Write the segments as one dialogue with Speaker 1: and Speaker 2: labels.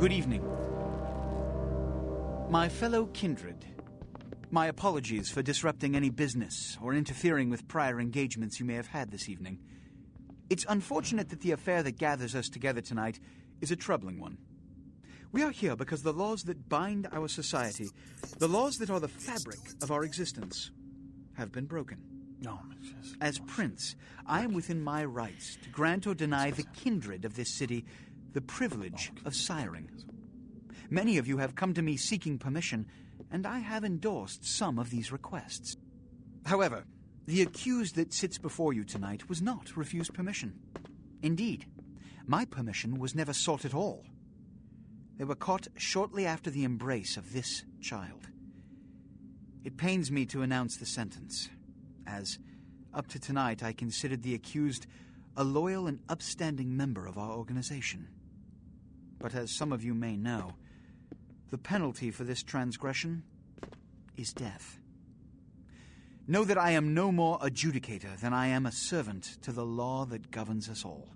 Speaker 1: Good evening. My fellow kindred, my apologies for disrupting any business or interfering with prior engagements you may have had this evening. It's unfortunate that the affair that gathers us together tonight is a troubling one. We are here because the laws that bind our society, the laws that are the fabric of our existence, have been broken. As Prince, I am within my rights to grant or deny the kindred of this city the privilege of siring. Many of you have come to me seeking permission, and I have endorsed some of these requests. However, the accused that sits before you tonight was not refused permission. Indeed, my permission was never sought at all. They were caught shortly after the embrace of this child. It pains me to announce the sentence, as up to tonight I considered the accused a loyal and upstanding member of our organization. But as some of you may know, the penalty for this transgression is death. Know that I am no more adjudicator than I am a servant to the law that governs us all.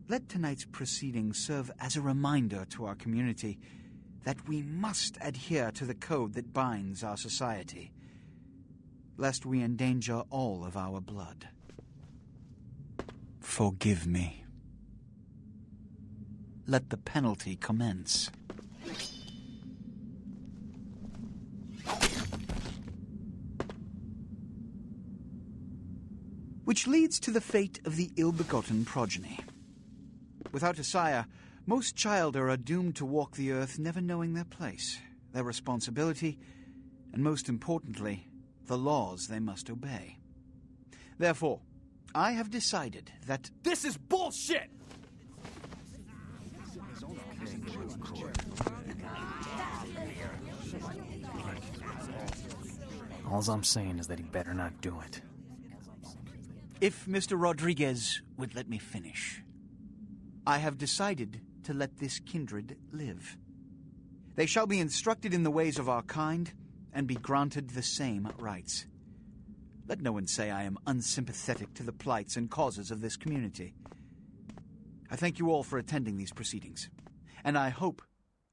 Speaker 1: Let tonight's proceedings serve as a reminder to our community that we must adhere to the code that binds our society, lest we endanger all of our blood. Forgive me. Let the penalty commence. Which leads to the fate of the ill-begotten progeny. Without a sire, most childer are doomed to walk the earth never knowing their place, their responsibility, and most importantly, the laws they must obey. Therefore, I have decided that...
Speaker 2: This is bullshit!
Speaker 3: All I'm saying is that he better not do it.
Speaker 1: If Mr. Rodriguez would let me finish. I have decided to let this kindred live. They shall be instructed in the ways of our kind and be granted the same rights. Let no one say I am unsympathetic to the plights and causes of this community. I thank you all for attending these proceedings, and I hope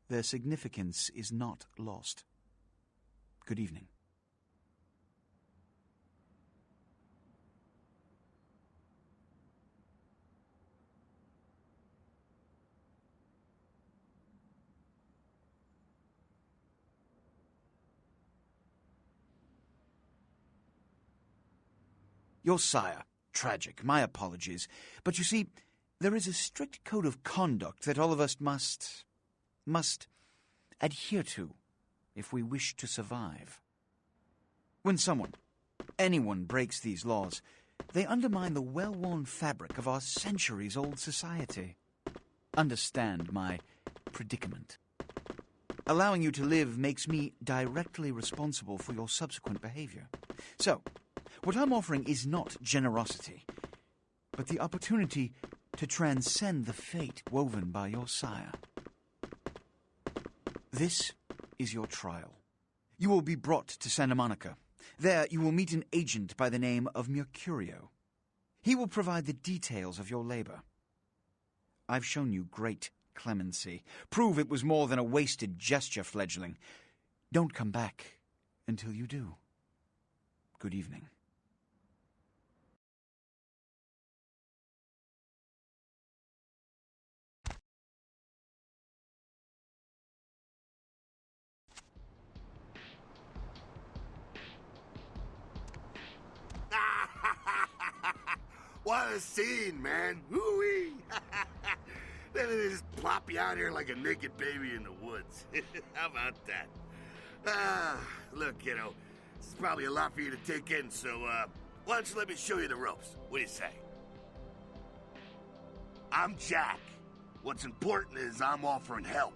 Speaker 1: their significance is not lost. Good evening. Your sire. Tragic. My apologies. But you see, there is a strict code of conduct that all of us must adhere to if we wish to survive. When anyone breaks these laws, they undermine the well-worn fabric of our centuries-old society. Understand my predicament. Allowing you to live makes me directly responsible for your subsequent behavior. So, what I'm offering is not generosity, but the opportunity to transcend the fate woven by your sire. This is your trial. You will be brought to Santa Monica. There you will meet an agent by the name of Mercurio. He will provide the details of your labor. I've shown you great clemency. Prove it was more than a wasted gesture, fledgling. Don't come back until you do. Good evening.
Speaker 4: What a scene, man. Woo-wee. Then they just plop you out here like a naked baby in the woods. How about that? Look, kiddo, this is probably a lot for you to take in, so, why don't you let me show you the ropes? What do you say? I'm Jack. What's important is I'm offering help.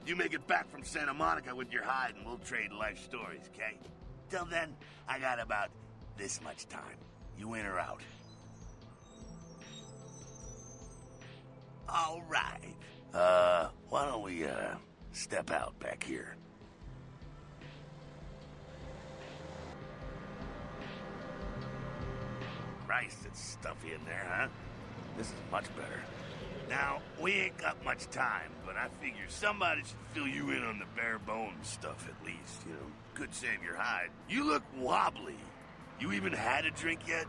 Speaker 4: You make it back from Santa Monica with your hide and we'll trade life stories, okay? Till then, I got about this much time. You in or out? All right. Why don't we, step out back here? Christ, it's stuffy in there, huh? This is much better. Now, we ain't got much time, but I figure somebody should fill you in on the bare bones stuff at least, you know. Could save your hide. You look wobbly. You even had a drink yet?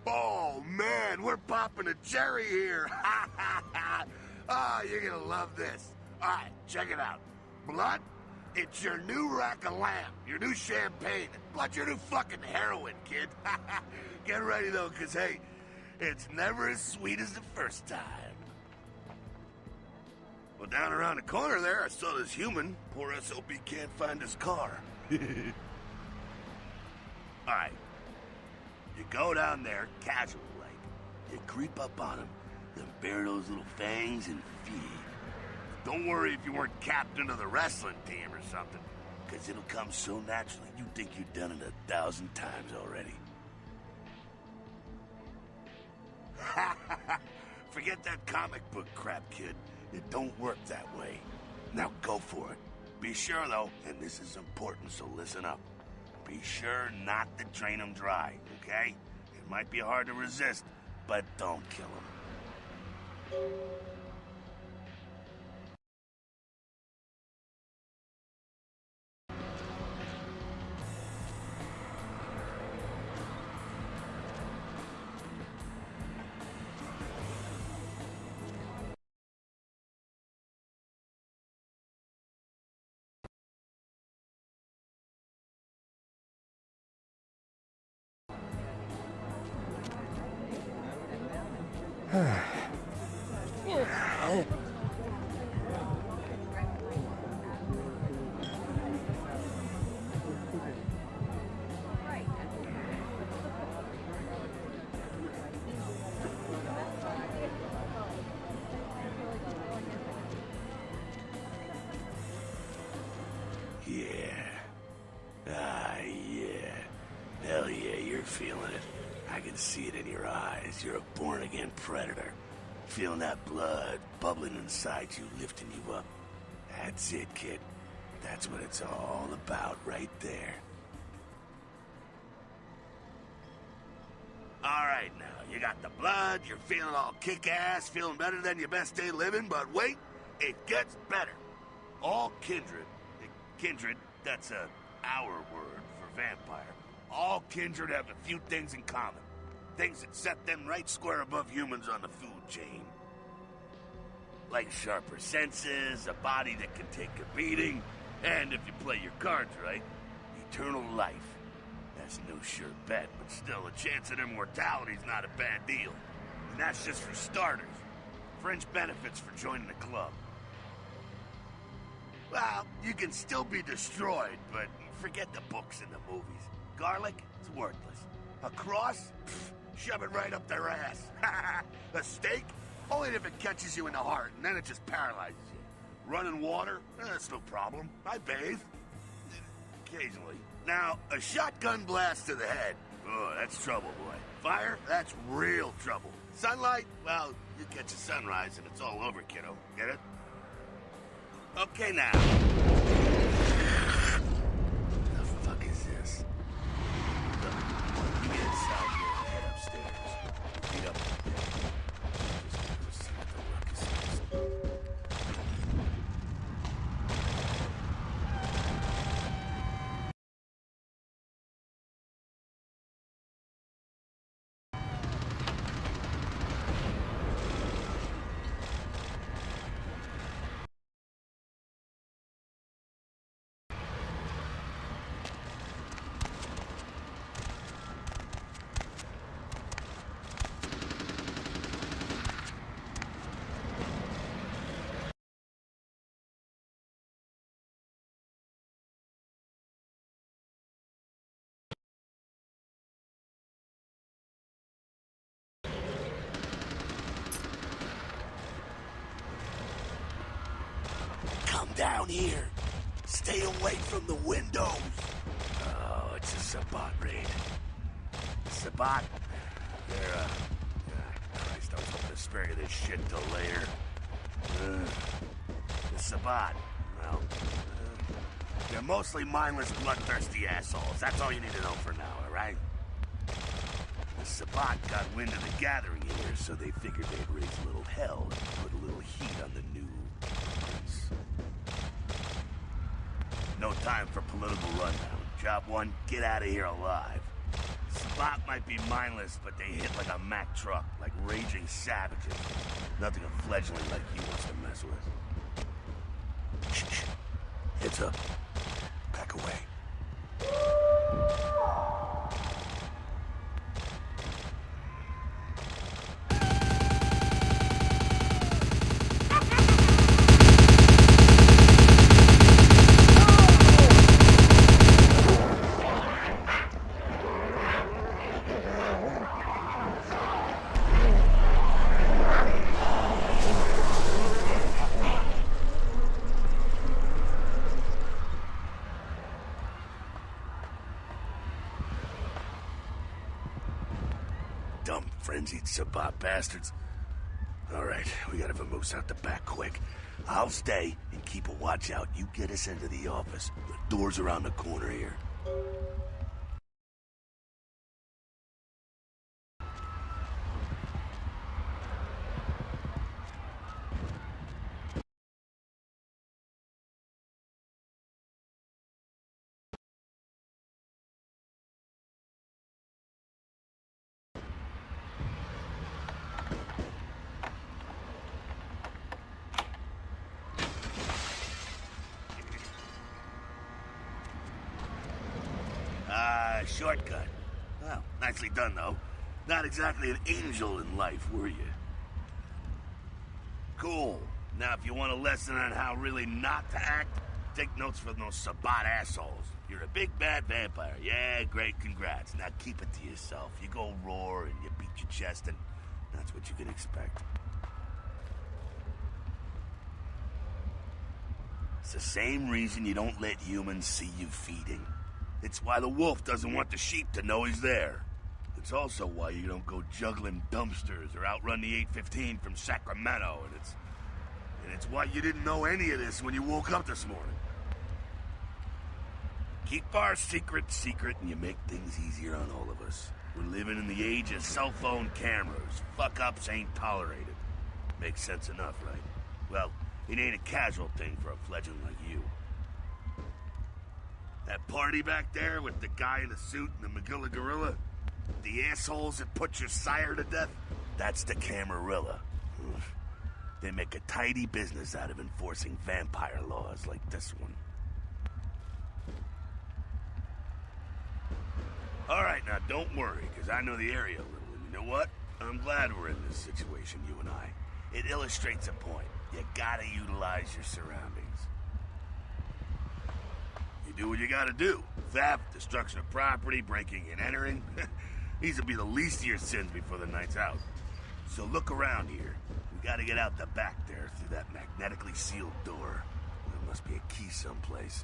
Speaker 4: Oh, man, we're popping a cherry here. Ha, ha, ha. Ah, you're gonna love this. All right, check it out. Blood, it's your new rack of lamb, your new champagne, plus your new fucking heroin, kid. Get ready, though, because, hey, it's never as sweet as the first time. Well, down around the corner there, I saw this human. Poor SOB can't find his car. All right. You go down there, casual like. You creep up on him, then bare those little fangs and feed. Don't worry if you weren't captain of the wrestling team or something, because it'll come so naturally you think you've done it 1,000 times already. Forget that comic book crap, kid. It don't work that way. Now go for it. Be sure, though, and this is important, so listen up. Be sure not to drain him dry, okay? It might be hard to resist, but don't kill him. Hell yeah, you're feeling it. I can see it in your eyes. You're a born-again predator. Feeling that blood bubbling inside you, lifting you up. That's it, kid. That's what it's all about right there. All right, now, you got the blood, you're feeling all kick-ass, feeling better than your best day living, but wait, it gets better. All kindred, that's our word for vampire. All kindred have a few things in common. Things that set them right square above humans on the food chain. Like sharper senses, a body that can take a beating, and if you play your cards right, eternal life. That's no sure bet, but still, a chance at immortality's not a bad deal. And that's just for starters. Fringe benefits for joining the club. Well, you can still be destroyed, but forget the books and the movies. Garlic, it's worthless. A cross? Pfft, shove it right up their ass. A stake? Only if it catches you in the heart, and then it just paralyzes you. Running water? That's no problem. I bathe. Occasionally. Now, a shotgun blast to the head. Oh, that's trouble, boy. Fire? That's real trouble. Sunlight? Well, you catch a sunrise and it's all over, kiddo. Get it? Okay, now. The fuck is this? Look, you get inside here and head upstairs. Feet up in bed. Just go see what the ruckus is. Down here. Stay away from the windows. Oh, it's a Sabbat raid. Sabbat? They're, Christ, I was hoping to spare you this shit till later. The Sabbat, well, they're mostly mindless, bloodthirsty assholes. That's all you need to know for now, all right? The Sabbat got wind of the gathering here, so they figured they'd raise a little hell and put a little heat on the new prince. No time for political rundown. Job one, get out of here alive. Sabbat might be mindless, but they hit like a Mack truck, like raging savages. Nothing a fledgling like you wants to mess with. Shh. Heads up. Back away. Dumb, frenzied Sabbat bastards. Alright, we gotta vamoose out the back quick. I'll stay and keep a watch out. You get us into the office. The door's around the corner here. Shortcut. Well, nicely done, though. Not exactly an angel in life, were you? Cool. Now, if you want a lesson on how really not to act, take notes from those Sabbat assholes. You're a big bad vampire. Yeah, great, congrats. Now keep it to yourself. You go roar and you beat your chest, and that's what you can expect. It's the same reason you don't let humans see you feeding. It's why the wolf doesn't want the sheep to know he's there. It's also why you don't go juggling dumpsters or outrun the 815 from Sacramento, and it's why you didn't know any of this when you woke up this morning. Keep our secret secret and you make things easier on all of us. We're living in the age of cell phone cameras. Fuck-ups ain't tolerated. Makes sense enough, right? Well, it ain't a casual thing for a fledgling like you. That party back there with the guy in the suit and the McGilla gorilla? The assholes that put your sire to death? That's the Camarilla. They make a tidy business out of enforcing vampire laws like this one. Alright, now don't worry, because I know the area a little, and you know what? I'm glad we're in this situation, you and I. It illustrates a point. You gotta utilize your surroundings. You do what you gotta do. Theft, destruction of property, breaking and entering. These will be the least of your sins before the night's out. So look around here. We gotta get out the back there through that magnetically sealed door. There must be a key someplace.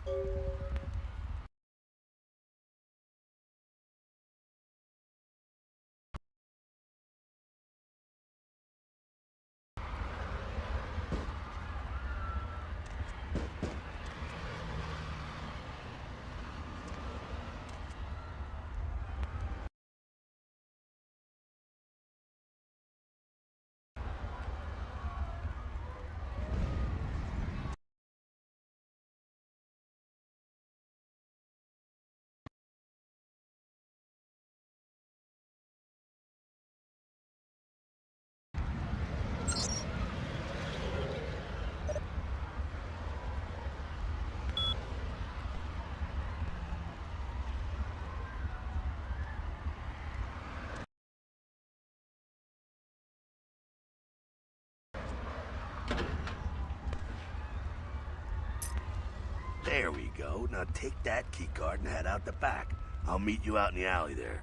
Speaker 4: There we go. Now take that keycard and head out the back. I'll meet you out in the alley there.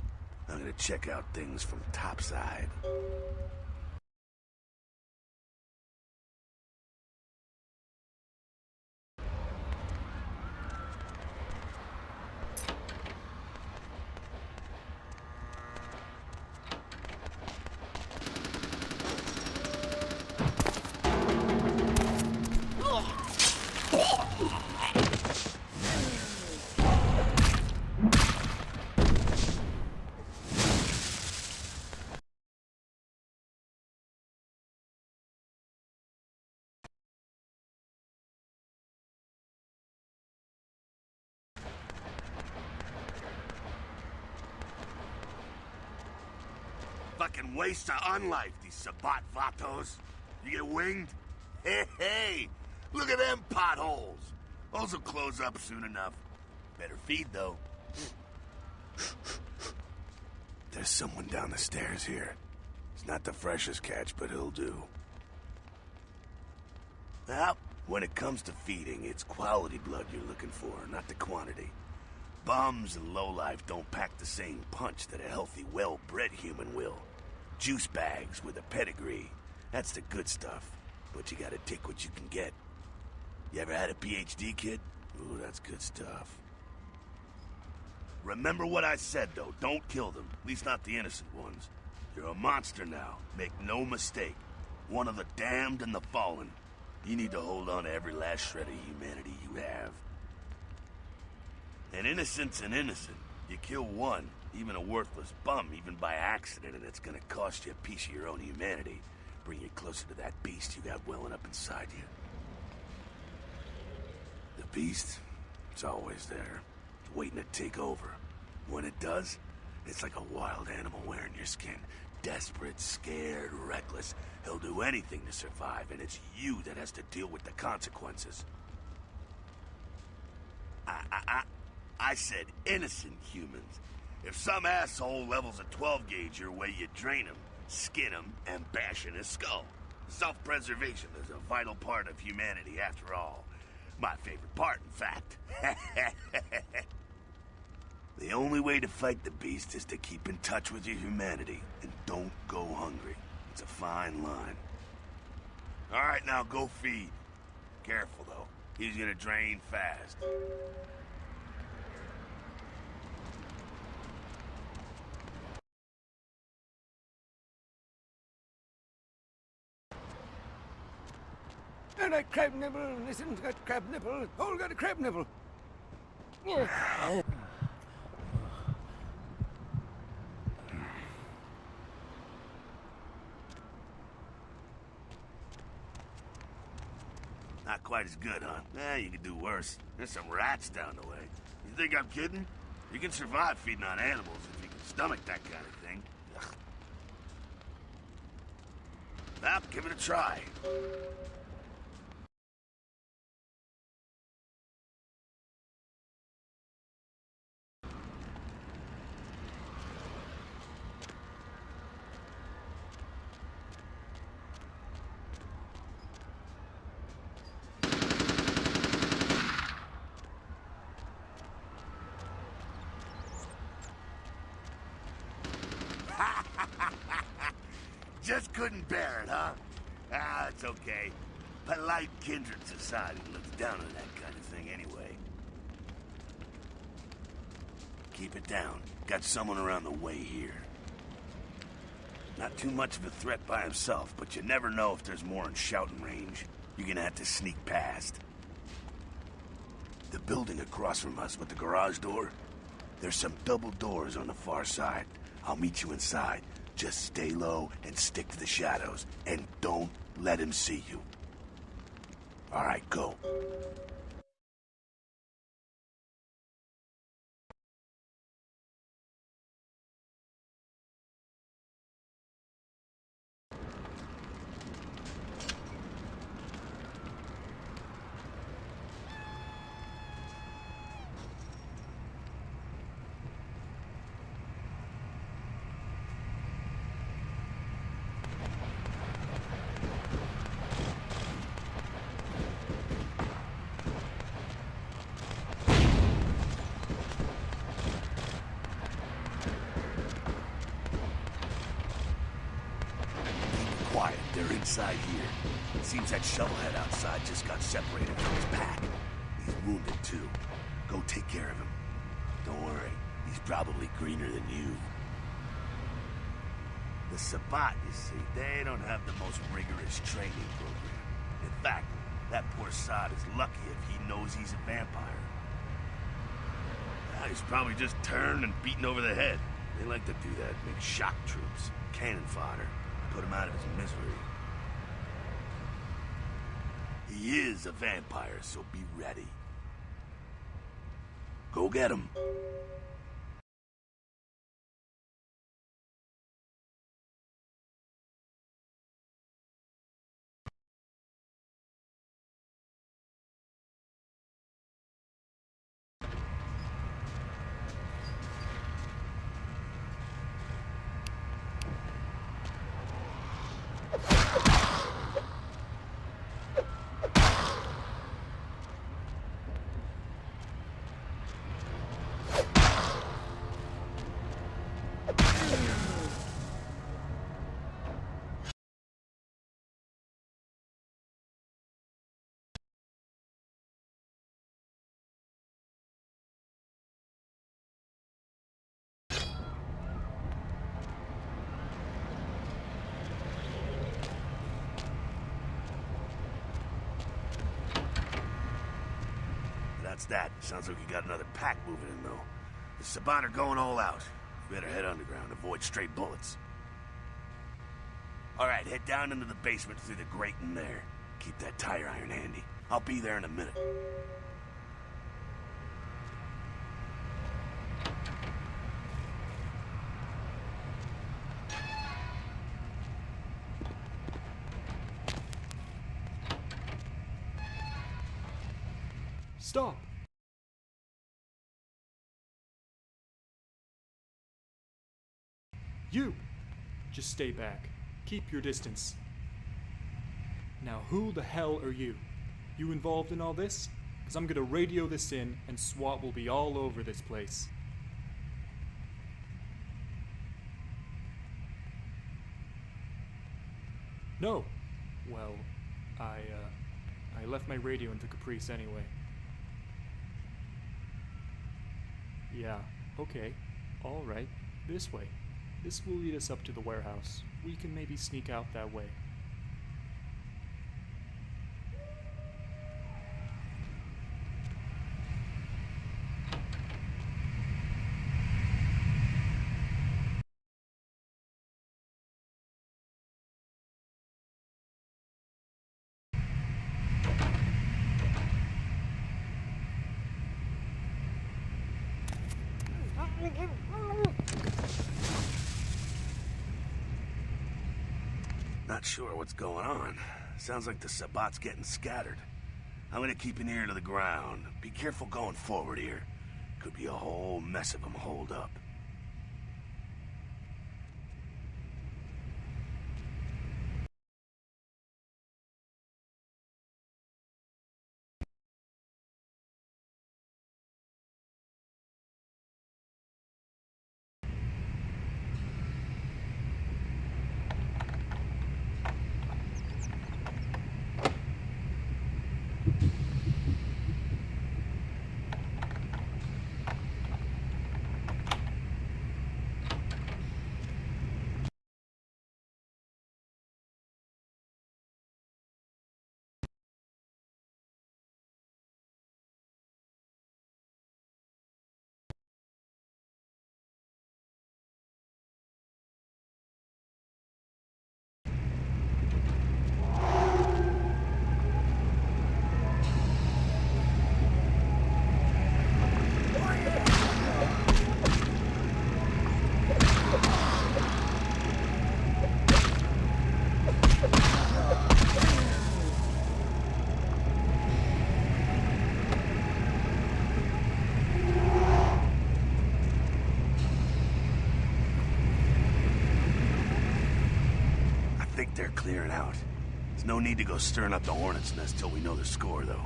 Speaker 4: I'm gonna check out things from topside. fucking waste of unlife, these Sabbat vatos. You get winged? Hey, look at them potholes. Those will close up soon enough. Better feed, though. There's someone down the stairs here. It's not the freshest catch, but he'll do. Well, when it comes to feeding, it's quality blood you're looking for, not the quantity. Bums and lowlife don't pack the same punch that a healthy, well-bred human will. Juice bags with a pedigree. That's the good stuff. But you gotta take what you can get. You ever had a PhD, kid? Ooh, that's good stuff. Remember what I said, though. Don't kill them. At least not the innocent ones. You're a monster now. Make no mistake. One of the damned and the fallen. You need to hold on to every last shred of humanity you have. An innocent's an innocent. You kill one, even a worthless bum, even by accident, and it's gonna cost you a piece of your own humanity. Bring you closer to that beast you got welling up inside you. The beast, it's always there, waiting to take over. When it does, it's like a wild animal wearing your skin. Desperate, scared, reckless. He'll do anything to survive, and it's you that has to deal with the consequences. I said innocent humans. If some asshole levels a 12 gauge your way, you drain him, skin him, and bash in his skull. Self-preservation is a vital part of humanity, after all. My favorite part, in fact. The only way to fight the beast is to keep in touch with your humanity, and don't go hungry. It's a fine line. All right, now go feed. Careful, though. He's gonna drain fast.
Speaker 2: And a crab nibble, listen's got crab nibble, all got a crab nibble. Yeah.
Speaker 4: Not quite as good, huh? You could do worse. There's some rats down the way. You think I'm kidding? You can survive feeding on animals if you can stomach that kind of thing. Ugh. Well, give it a try. Just couldn't bear it, huh? Ah, it's okay. Polite kindred society looks down on that kind of thing anyway. Keep it down. Got someone around the way here. Not too much of a threat by himself, but you never know if there's more in shouting range. You're gonna have to sneak past. The building across from us with the garage door, there's some double doors on the far side. I'll meet you inside. Just stay low and stick to the shadows, and don't let him see you. All right, go. Quiet, they're inside here. It seems that shovelhead outside just got separated from his pack. He's wounded too. Go take care of him. Don't worry, he's probably greener than you. The Sabbat, you see, they don't have the most rigorous training program. In fact, that poor sod is lucky if he knows he's a vampire. He's probably just turned and beaten over the head. They like to do that, make shock troops, cannon fodder. Put him out of his misery. He is a vampire, so be ready. Go get him. That's that. Sounds like you got another pack moving in, though. The Sabbat are going all out. You better head underground, avoid stray bullets. Alright, head down into the basement through the grate in there. Keep that tire iron handy. I'll be there in a minute.
Speaker 5: Stop! You! Just stay back. Keep your distance. Now who the hell are you? You involved in all this? Because I'm gonna radio this in and SWAT will be all over this place. No. Well, I left my radio in the Caprice anyway. Yeah, okay. Alright, this way. This will lead us up to the warehouse. We can maybe sneak out that way.
Speaker 4: Not sure what's going on. Sounds like the Sabbat's getting scattered. I'm gonna keep an ear to the ground. Be careful going forward here. Could be a whole mess of them holed up. They're clearing out. There's no need to go stirring up the hornet's nest till we know the score, though.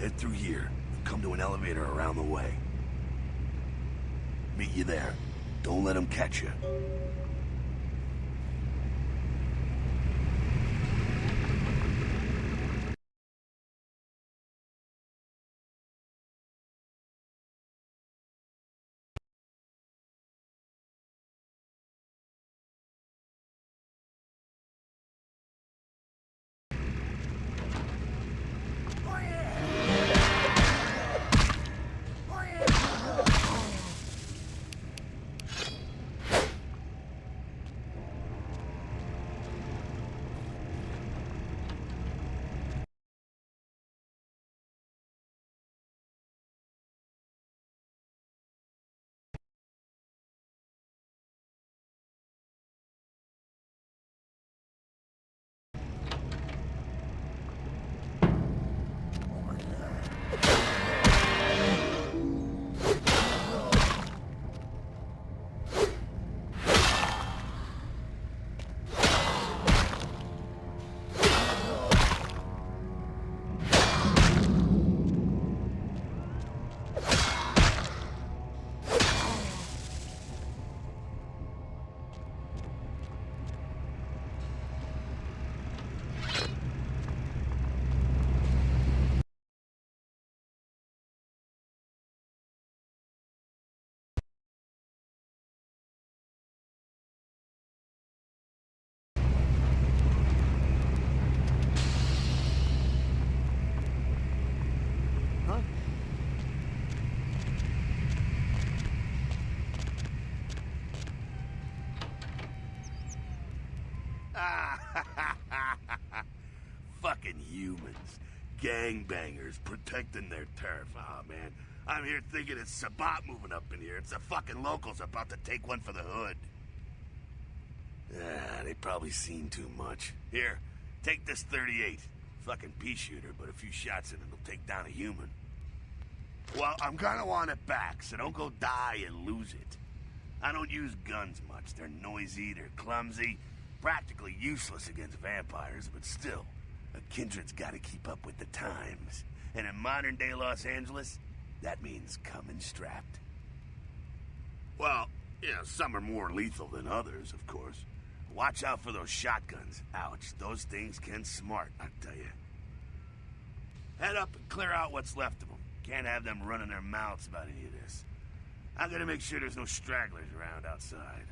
Speaker 4: Head through here and come to an elevator around the way. Meet you there. Don't let them catch you. Fucking humans. Gangbangers protecting their turf. Oh, man. I'm here thinking it's Sabbat moving up in here. It's the fucking locals about to take one for the hood. They probably seen too much. Here, take this 38. Fucking pea shooter, but a few shots in it'll take down a human. Well, I'm gonna want it back, so don't go die and lose it. I don't use guns much. They're noisy, they're clumsy, practically useless against vampires, but still, a kindred's gotta keep up with the times. And in modern-day Los Angeles, that means coming strapped. Well, yeah, some are more lethal than others, of course. Watch out for those shotguns. Ouch, those things can smart, I tell you. Head up and clear out what's left of them. Can't have them running their mouths about any of this. I'm gonna make sure there's no stragglers around outside.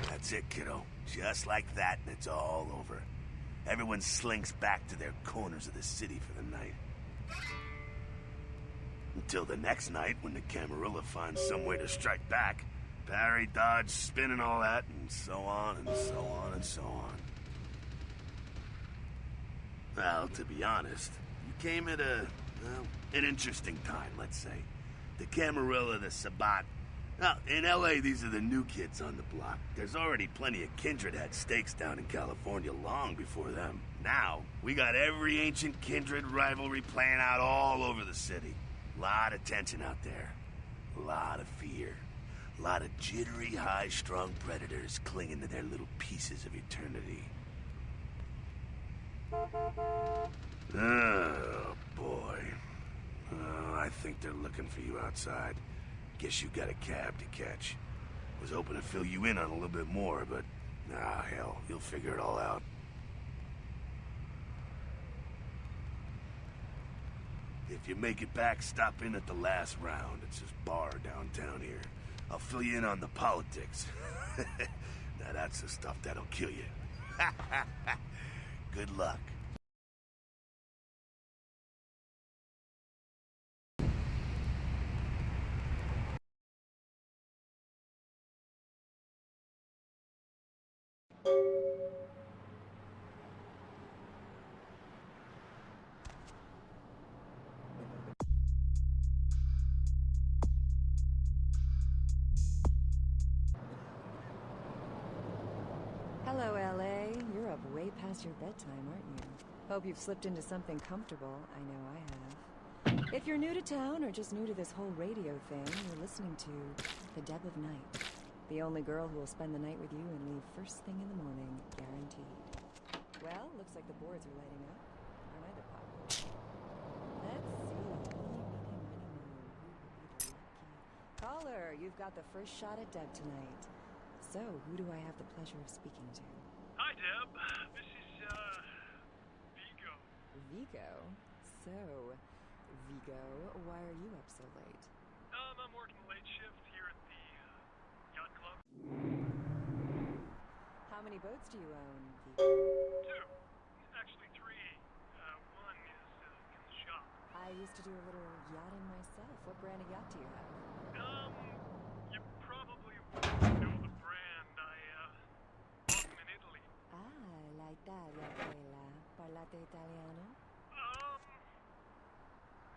Speaker 4: That's it, kiddo. Just like that, and it's all over. Everyone slinks back to their corners of the city for the night. Until the next night, when the Camarilla finds some way to strike back. Parry, dodge, spin and all that, and so on, and so on, and so on. Well, to be honest, you came at an interesting time, let's say. The Camarilla, the Sabbat. Now, in LA, these are the new kids on the block. There's already plenty of kindred had stakes down in California long before them. Now, we got every ancient kindred rivalry playing out all over the city. Lot of tension out there. A lot of fear. A lot of jittery, high-strung predators clinging to their little pieces of eternity. Oh, boy. Oh, I think they're looking for you outside. Guess you got a cab to catch. Was hoping to fill you in on a little bit more, but... ah, hell, you'll figure it all out. If you make it back, stop in at the last round. It's this bar downtown here. I'll fill you in on the politics. Now that's the stuff that'll kill you. Good luck.
Speaker 6: Hello, LA. You're up way past your bedtime, aren't you? Hope you've slipped into something comfortable. I know I have. If you're new to town or just new to this whole radio thing, you're listening to The Deb of Night. The only girl who will spend the night with you and leave first thing in the morning, guaranteed. Well, looks like the boards are lighting up. Aren't I the popular? Let's see. Caller, you've got the first shot at Deb tonight. So, who do I have the pleasure of speaking to?
Speaker 7: Hi, Deb. This is, Vigo.
Speaker 6: Vigo? So, Vigo, why are you up so late?
Speaker 7: I'm working the late shift here at the, yacht club.
Speaker 6: How many boats do you own, Vigo?
Speaker 7: 2. Actually 3. One is, in the shop.
Speaker 6: I used to do a little yachting myself. What brand of yacht do you have?
Speaker 7: You probably know the brand. I, bought them in Italy.
Speaker 6: Ah, la Italia, quella. Parlate italiano?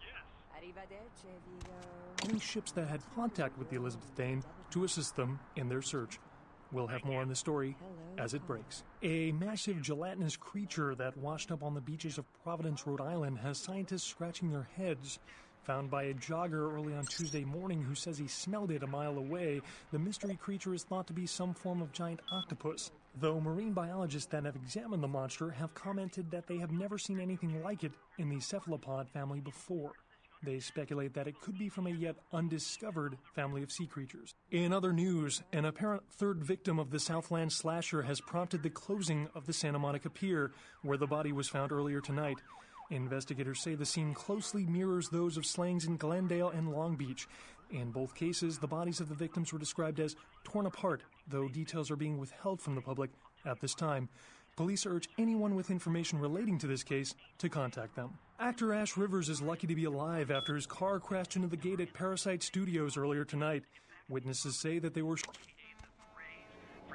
Speaker 7: Yes.
Speaker 6: Arrivederci, Vigo.
Speaker 8: Any ships that had contact with the Elizabeth Dane to assist them in their search. We'll have more on the story as it breaks. A massive gelatinous creature that washed up on the beaches of Providence, Rhode Island, has scientists scratching their heads. Found by a jogger early on Tuesday morning who says he smelled it a mile away, the mystery creature is thought to be some form of giant octopus, though marine biologists that have examined the monster have commented that they have never seen anything like it in the cephalopod family before. They speculate that it could be from a yet undiscovered family of sea creatures. In other news, an apparent third victim of the Southland slasher has prompted the closing of the Santa Monica Pier, where the body was found earlier tonight. Investigators say the scene closely mirrors those of slayings in Glendale and Long Beach. In both cases, the bodies of the victims were described as torn apart, though details are being withheld from the public at this time. Police urge anyone with information relating to this case to contact them. Actor Ash Rivers is lucky to be alive after his car crashed into the gate at Parasite Studios earlier tonight. Witnesses say that they were
Speaker 9: for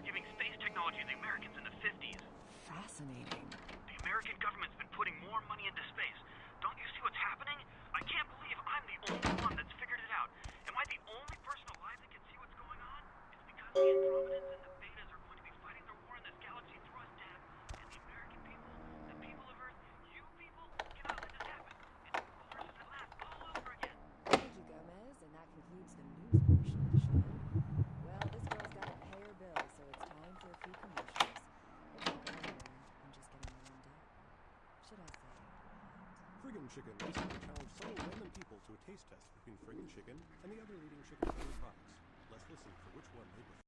Speaker 9: giving space technology to the Americans in the 50s.
Speaker 6: Fascinating.
Speaker 9: The American government's been putting more money into space. Don't you see what's happening? I can't believe I'm the only one that's figured it out. Am I the only person alive that can see what's going on? It's because the Andromedans and the Betas are going to be fighting their war in this galaxy through us, Dad. And the American people, the people of Earth, you people, cannot let this happen. It's versus at last all over again.
Speaker 6: Thank you, Gomez, and that concludes the news portion of the show. Well, this girl's got to pay her bills, so it's time for a few commercials. It's not going anywhere. I'm just getting warmed up. Should I say?
Speaker 10: Friggin' Chicken recently challenged several random people to a taste test between Friggin' Chicken and the other leading chicken-flavored products. Let's listen for which one they prefer.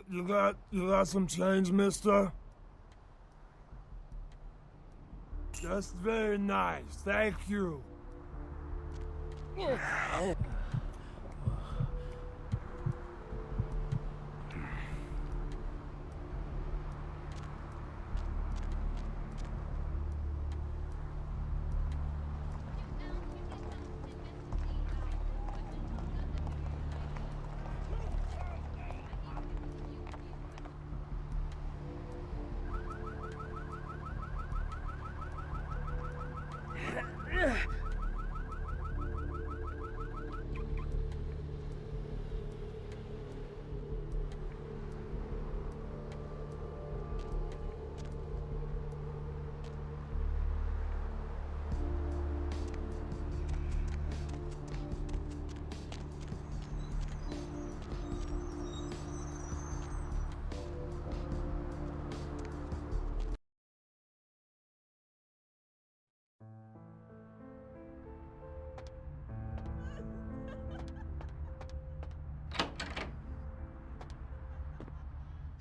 Speaker 2: You got some change, mister? That's very nice, thank you.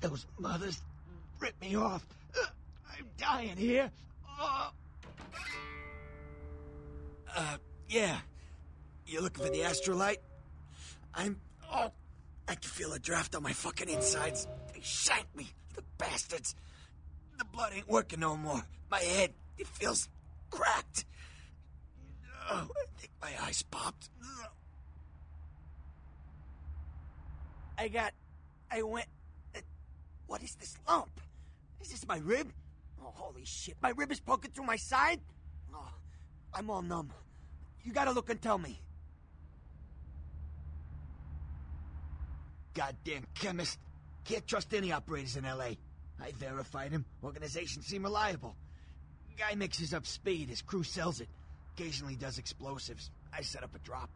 Speaker 11: Those mothers ripped me off. I'm dying here. Yeah. You looking for the astrolite? I can feel a draft on my fucking insides. They shanked me, the bastards. The blood ain't working no more. My head, it feels cracked. I think my eyes popped. What is this lump? Is this my rib? Oh, holy shit. My rib is poking through my side? Oh, I'm all numb. You gotta look and tell me. Goddamn chemist. Can't trust any operators in L.A. I verified him. Organizations seem reliable. Guy mixes up speed. His crew sells it. Occasionally does explosives. I set up a drop.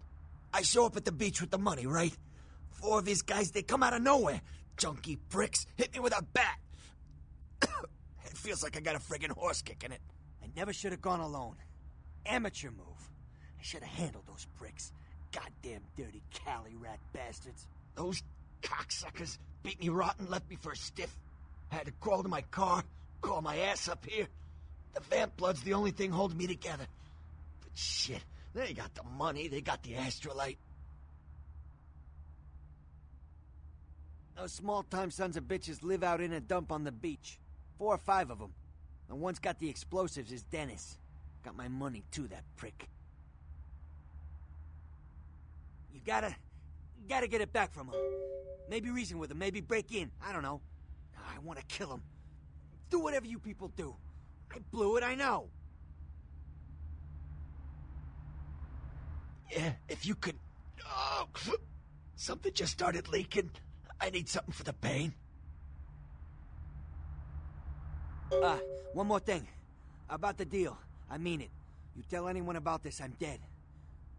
Speaker 11: I show up at the beach with the money, right? 4 of his guys, they come out of nowhere. Junky pricks hit me with a bat. It feels like I got a friggin' horse kicking it. I never should have gone alone. Amateur move. I should have handled those pricks. Goddamn dirty Cali rat bastards. Those cocksuckers beat me rotten, left me for a stiff. Had to crawl to my car, crawl my ass up here. The vamp blood's the only thing holding me together. But shit, they got the money, they got the astrolite. Those small-time sons of bitches live out in a dump on the beach. 4 or 5 of them. The one's got the explosives is Dennis. Got my money too, that prick. You gotta get it back from him. Maybe reason with him, maybe break in. I don't know. I want to kill him. Do whatever you people do. I blew it, I know. Yeah, if you could... Oh, something just started leaking. I need something for the pain. One more thing. About the deal. I mean it. You tell anyone about this, I'm dead.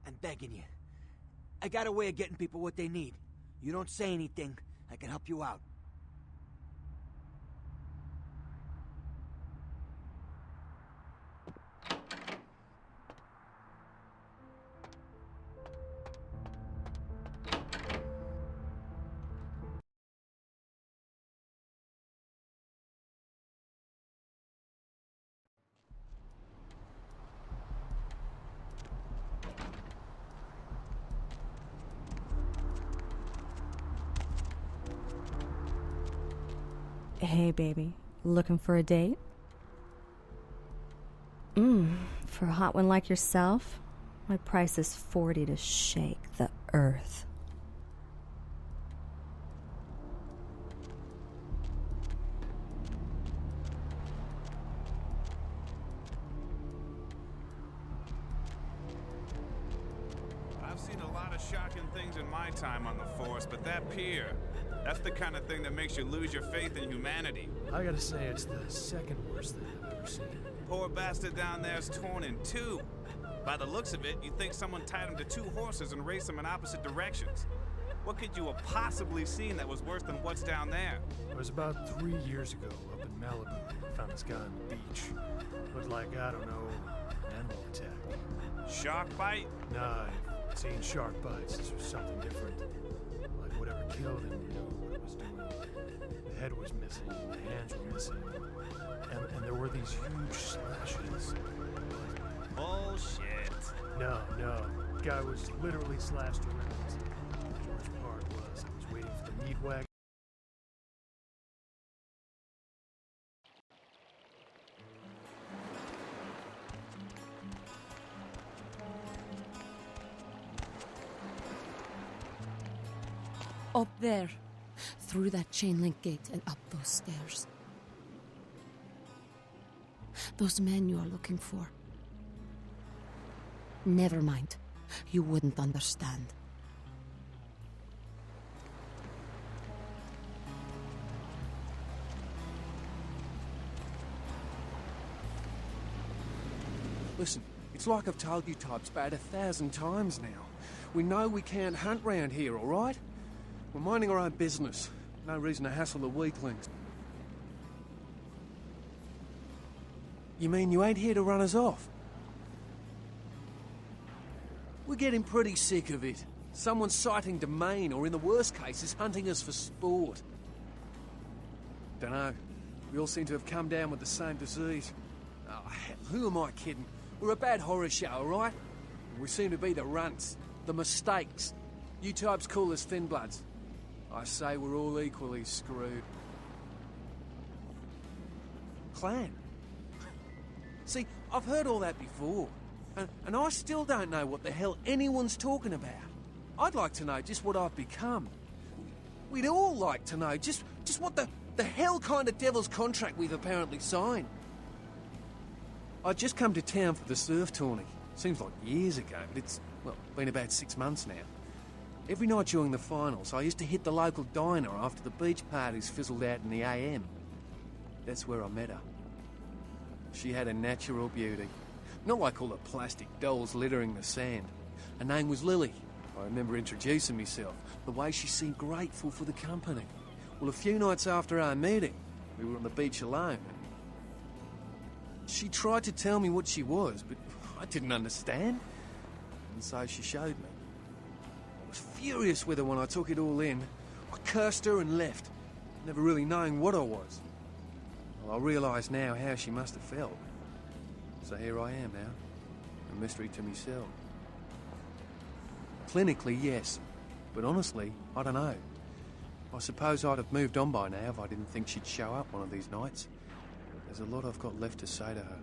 Speaker 11: I'm begging you. I got a way of getting people what they need. You don't say anything, I can help you out.
Speaker 12: Hey, baby. Looking for a date? For a hot one like yourself, my price is 40 to shake the earth.
Speaker 13: I've seen a lot of shocking things in my time on the force, but that pier... that's the kind of thing that makes you lose your faith in humanity.
Speaker 8: I gotta say, it's the second worst thing I've ever seen.
Speaker 13: Poor bastard down there's torn in 2. By the looks of it, you'd think someone tied him to 2 horses and raced them in opposite directions. What could you have possibly seen that was worse than what's down there?
Speaker 8: It was about 3 years ago up in Malibu. I found this guy on the beach. Looked like, I don't know, an animal attack.
Speaker 13: Shark bite?
Speaker 8: Nah, I've seen shark bites. This was something different. Like whatever killed him knew what it was doing. The head was missing, the hands were missing. And there were these huge slashes.
Speaker 13: Bullshit.
Speaker 8: No. The guy was literally slashed to ribbons. The worst part was I was waiting for the meat wagon.
Speaker 14: Up there. Through that chain link gate and up those stairs. Those men you are looking for. Never mind. You wouldn't understand.
Speaker 2: Listen, it's like I've told you types about 1,000 times now. We know we can't hunt round here, all right? We're minding our own business. No reason to hassle the weaklings. You mean you ain't here to run us off? We're getting pretty sick of it. Someone's sighting domain, or in the worst cases, hunting us for sport. Dunno. We all seem to have come down with the same disease. Oh, hell, who am I kidding? We're a bad horror show, all right? We seem to be the runts, the mistakes. You types call us thin bloods. I say we're all equally screwed. Clan? See, I've heard all that before. And I still don't know what the hell anyone's talking about. I'd like to know just what I've become. We'd all like to know just what the hell kind of devil's contract we've apparently signed. I'd just come to town for the surf tourney. Seems like years ago, but it's, well, been about 6 months now. Every night during the finals, I used to hit the local diner after the beach parties fizzled out in the AM. That's where I met her. She had a natural beauty. Not like all the plastic dolls littering the sand. Her name was Lily. I remember introducing myself, the way she seemed grateful for the company. Well, a few nights after our meeting, we were on the beach alone. She tried to tell me what she was, but I didn't understand. And so she showed me. I was furious with her when I took it all in. I cursed her and left, never really knowing what I was. Well, I realise now how she must have felt. So here I am now, a mystery to myself. Clinically, yes, but honestly, I don't know. I suppose I'd have moved on by now if I didn't think she'd show up one of these nights. There's a lot I've got left to say to her.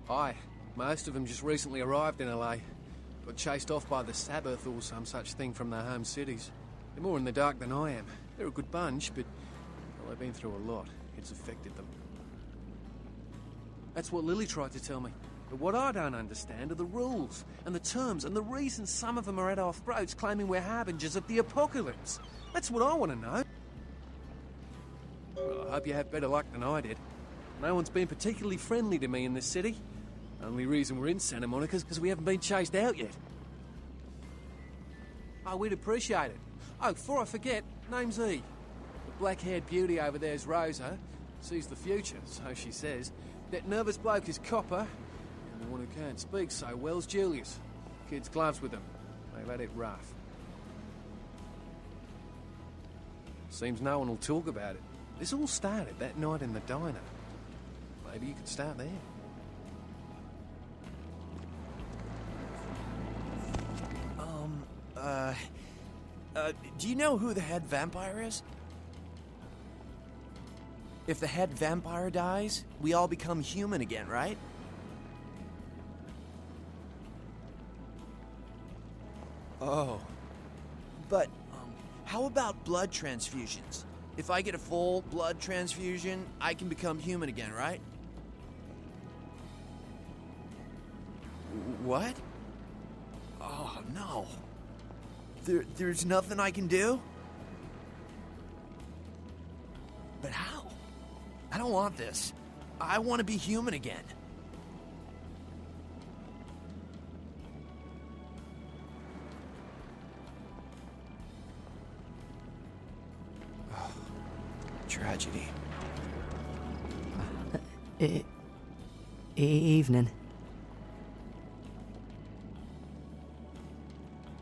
Speaker 2: Hi. Most of them just recently arrived in LA. Got chased off by the Sabbath or some such thing from their home cities. They're more in the dark than I am. They're a good bunch, but well, they've been through a lot. It's affected them. That's what Lily tried to tell me. But what I don't understand are the rules, and the terms, and the reasons some of them are at our throats claiming we're harbingers of the apocalypse. That's what I want to know. Well, I hope you have better luck than I did. No one's been particularly friendly to me in this city. Only reason we're in Santa Monica is because we haven't been chased out yet. Oh, we'd appreciate it. Oh, before I forget, name's E. The black-haired beauty over there's Rosa. Sees the future, so she says. That nervous bloke is Copper. And the one who can't speak so well's Julius. Kids' gloves with them. They've had it rough. Seems no one will talk about it. This all started that night in the diner. Maybe you could start there.
Speaker 15: Do you know who the head vampire is? If the head vampire dies, we all become human again, right? Oh. But, how about blood transfusions? If I get a full blood transfusion, I can become human again, right? What? Oh, no. There's nothing I can do? But how? I don't want this. I want to be human again. Oh, tragedy.
Speaker 16: Evening.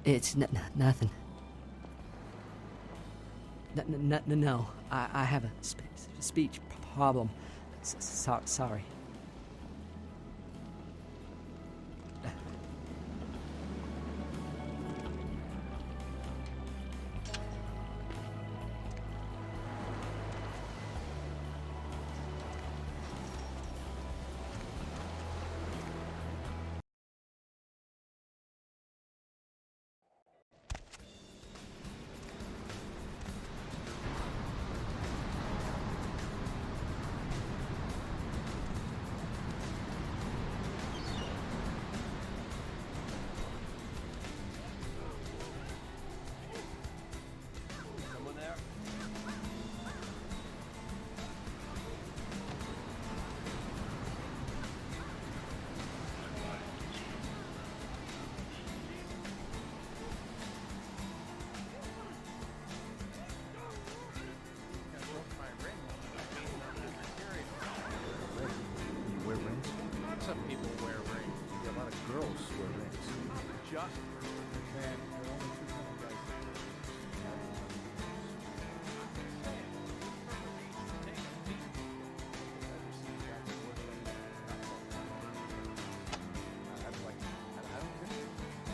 Speaker 16: It's nothing. No, I have a speech problem. Sorry.
Speaker 17: Some people wear rings. Yeah, a lot of girls wear rings. Just and there are only two kind of guys.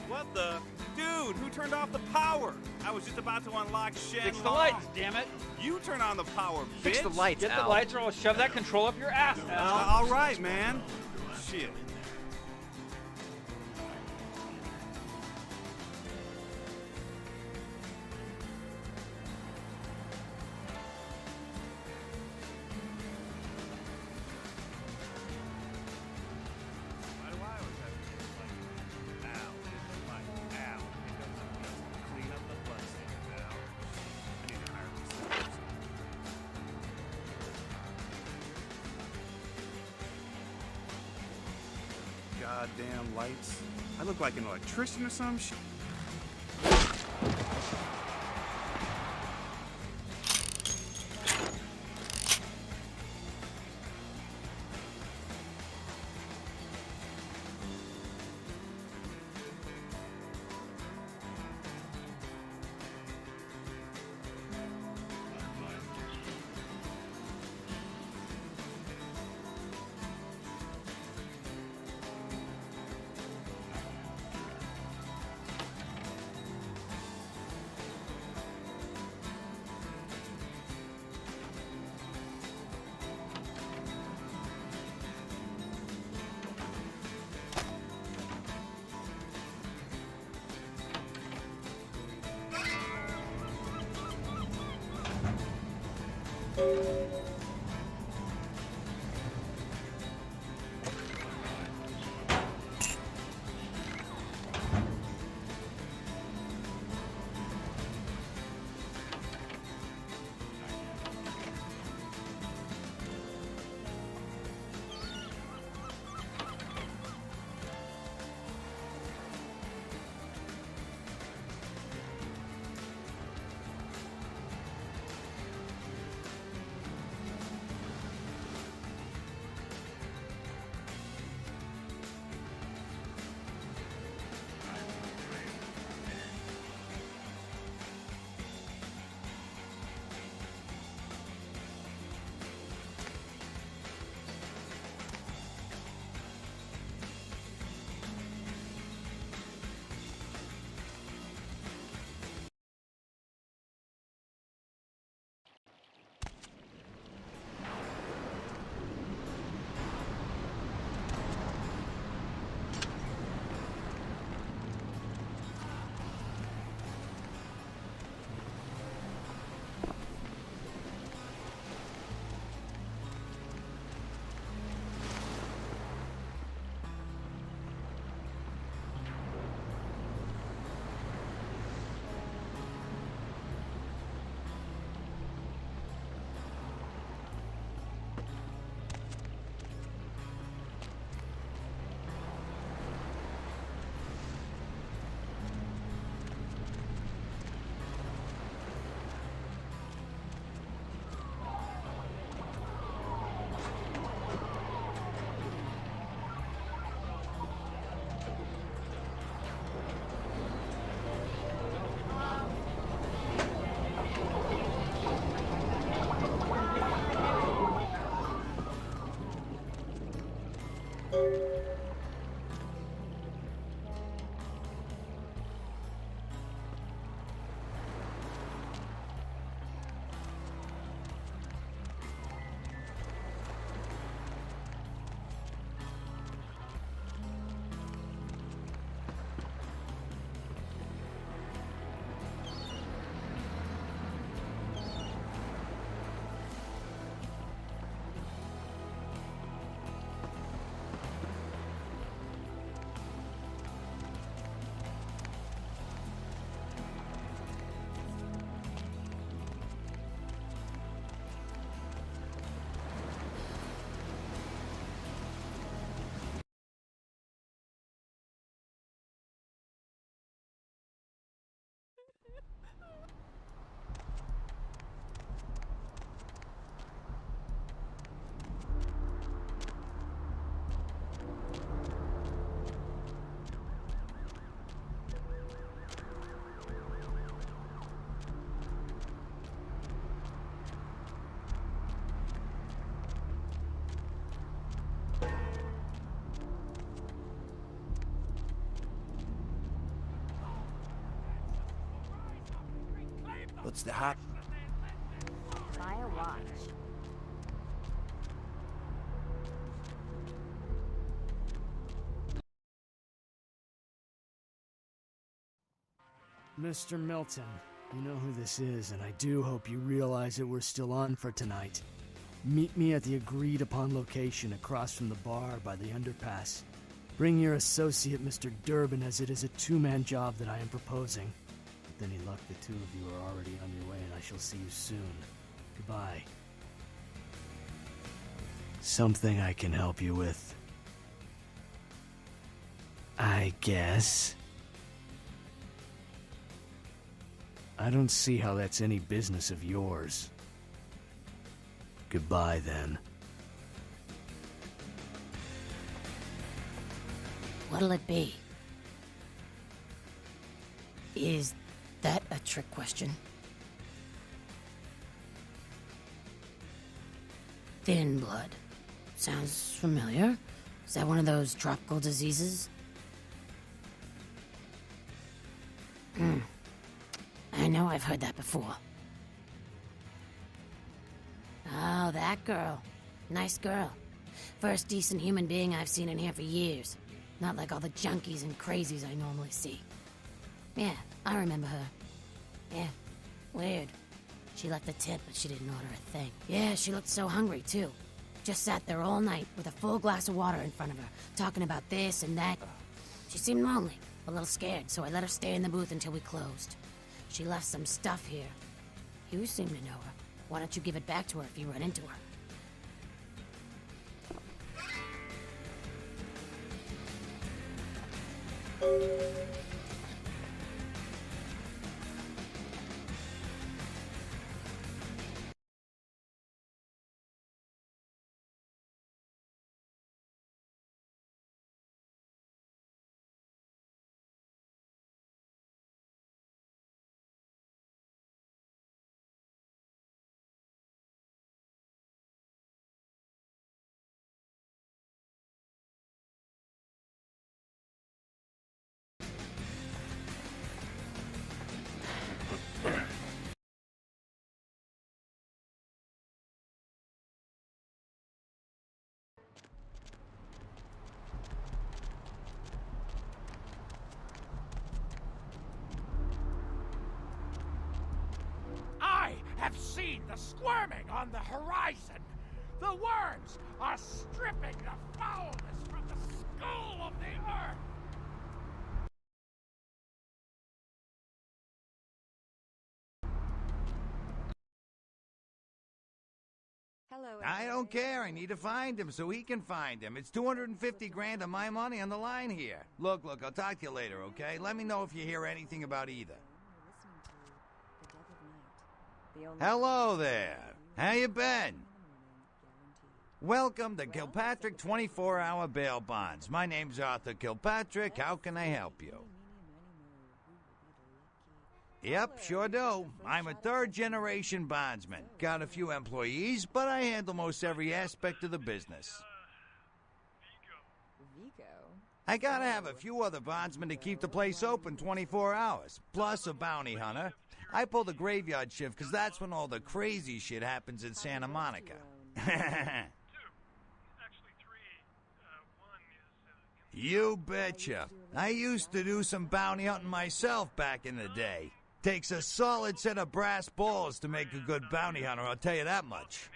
Speaker 13: What the? Dude, who turned off the power? I was just about to unlock Shen
Speaker 18: Fix the lights, damn it.
Speaker 13: You turn on the power, bitch.
Speaker 18: Fix the lights, Get the lights or I'll shove that control up your ass, Al.
Speaker 13: All right, man. Shit. Goddamn lights. I look like an electrician or some shit.
Speaker 15: What's the hot?
Speaker 19: Fire watch.
Speaker 20: Mr. Milton, you know who this is, and I do hope you realize that we're still on for tonight. Meet me at the agreed-upon location across from the bar by the underpass. Bring your associate, Mr. Durbin, as it is a two-man job that I am proposing. With any luck, the two of you are already on your way, and I shall see you soon. Goodbye. Something I can help you with, I guess. I don't see how that's any business of yours. Goodbye, then.
Speaker 19: What'll it be? Is that a trick question? Thin blood. Sounds familiar. Is that one of those tropical diseases? I know I've heard that before. Oh, that girl. Nice girl. First decent human being I've seen in here for years. Not like all the junkies and crazies I normally see. Yeah, I remember her. Yeah, weird. She left a tip, but she didn't order a thing. Yeah, she looked so hungry, too. Just sat there all night with a full glass of water in front of her, talking about this and that. She seemed lonely, a little scared, so I let her stay in the booth until we closed. She left some stuff here. You seem to know her. Why don't you give it back to her if you run into her?
Speaker 21: I have seen the squirming on the horizon. The worms are stripping the foulness from the skull of the earth.
Speaker 6: Hello,
Speaker 22: I don't care. I need to find him so he can find him. It's 250 grand of my money on the line here. Look, I'll talk to you later, okay? Let me know if you hear anything about either. Hello there. How you been? Welcome to Kilpatrick 24-hour bail bonds. My name's Arthur Kilpatrick. How can I help you? Yep, sure do. I'm a third-generation bondsman. Got a few employees, but I handle most every aspect of the business. I gotta have a few other bondsmen to keep the place open 24 hours, plus a bounty hunter. I pull the graveyard shift because that's when all the crazy shit happens in Santa Monica. You betcha. I used to do some bounty hunting myself back in the day. Takes a solid set of brass balls to make a good bounty hunter, I'll tell you that much.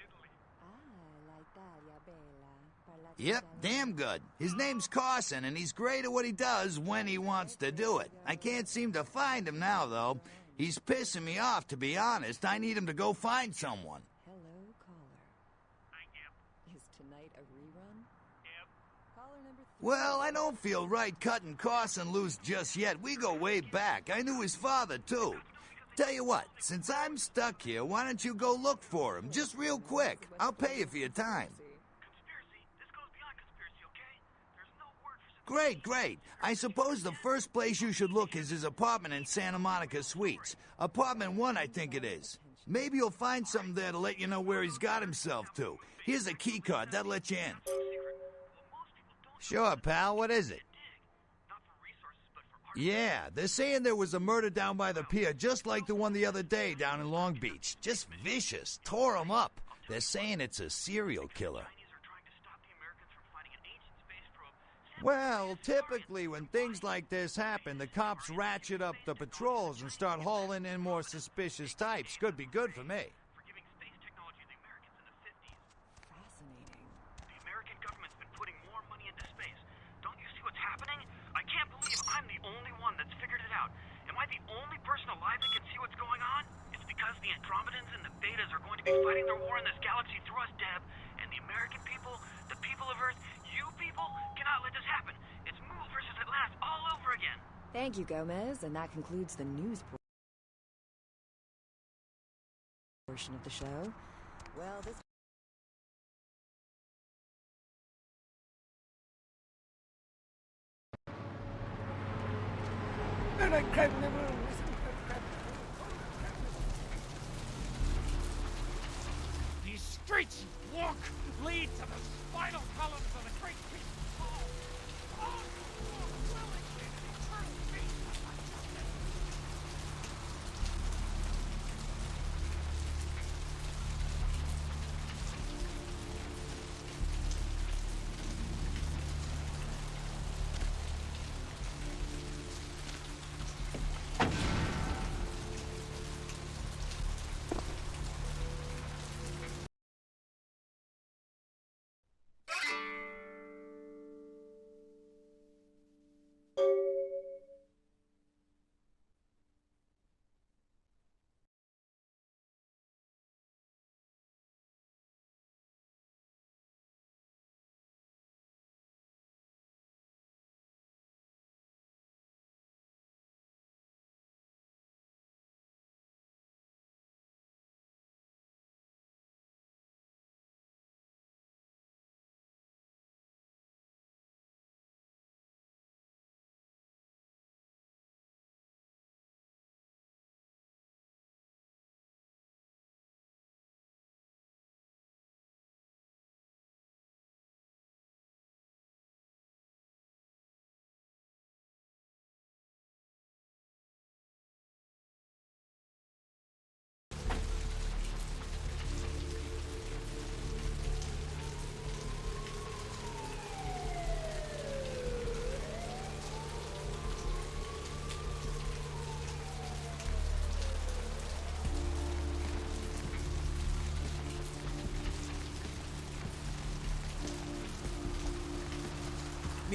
Speaker 22: Yep, damn good. His name's Carson, and he's great at what he does when he wants to do it. I can't seem to find him now, though. He's pissing me off, to be honest. I need him to go find someone.
Speaker 6: Hello, caller. Is tonight a rerun? Caller number 3.
Speaker 22: Well, I don't feel right cutting Carson loose just yet. We go way back. I knew his father, too. Tell you what, since I'm stuck here, why don't you go look for him? Just real quick. I'll pay you for your time. Great. I suppose the first place you should look is his apartment in Santa Monica Suites. Apartment 1, I think it is. Maybe you'll find something there to let you know where he's got himself to. Here's a key card. That'll let you in. Sure, pal. What is it? Yeah, they're saying there was a murder down by the pier, just like the one the other day down in Long Beach. Just vicious. Tore him up. They're saying it's a serial killer. Well, typically when things like this happen, the cops ratchet up the patrols and start hauling in more suspicious types. Could be good for me.
Speaker 9: Fascinating. The American government's been putting more money into space. Don't you see what's happening? I can't believe I'm the only one that's figured it out. Am I the only person alive that can see what's going on? It's because the Andromedans and the Betas are going to be fighting their war in this galaxy through us, Deb. And the American people, the people of Earth, you people, cannot let this happen. It's move versus Atlantis all over again.
Speaker 6: Thank you, Gomez, and that concludes the news portion of the show. Well, this...
Speaker 21: These streets walk lead to the spinal columns of the great beast of Paul. All you walk willingly to the eternal beast of my justice.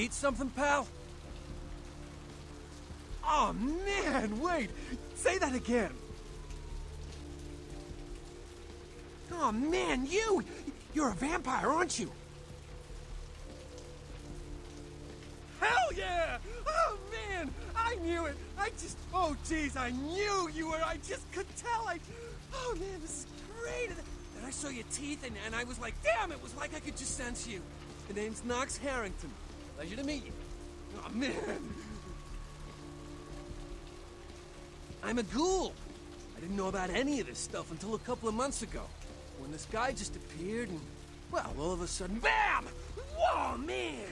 Speaker 2: Need something, pal? Oh, man, wait. Say that again. Oh, man, you're a vampire, aren't you? Hell yeah! Oh, man, I knew it. Oh, jeez, I knew you were. I just could tell. Oh, man, this is great. And I saw your teeth, and I was like, damn, it was like I could just sense you. The name's Knox Harrington. Pleasure to meet you. Oh, man. I'm a ghoul. I didn't know about any of this stuff until a couple of months ago, when this guy just appeared and, well, all of a sudden, BAM! Whoa, man!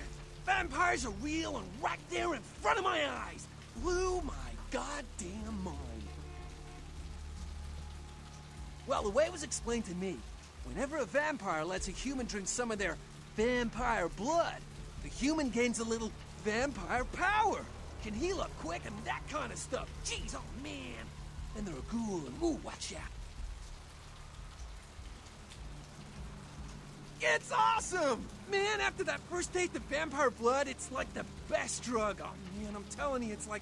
Speaker 2: Vampires are real and right there in front of my eyes. Blew my goddamn mind. Well, the way it was explained to me, whenever a vampire lets a human drink some of their vampire blood, the human gains a little vampire power. Can heal up quick and that kind of stuff. Jeez, oh man. And they're a ghoul and ooh, watch out. It's awesome! Man, after that first taste of vampire blood, it's like the best drug. Oh man, I'm telling you, it's like,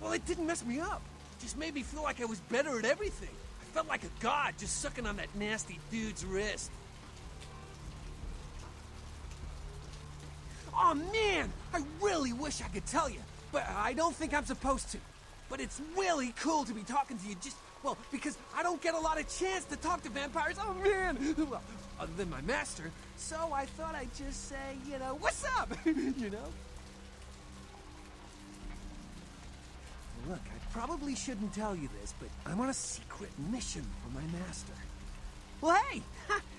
Speaker 2: well, it didn't mess me up. It just made me feel like I was better at everything. I felt like a god just sucking on that nasty dude's wrist. Oh man, I really wish I could tell you, but I don't think I'm supposed to. But it's really cool to be talking to you just, well, because I don't get a lot of chance to talk to vampires. Oh man! Well, other than my master, so I thought I'd just say, you know, what's up? You know? Look, I probably shouldn't tell you this, but I'm on a secret mission for my master. Well, hey,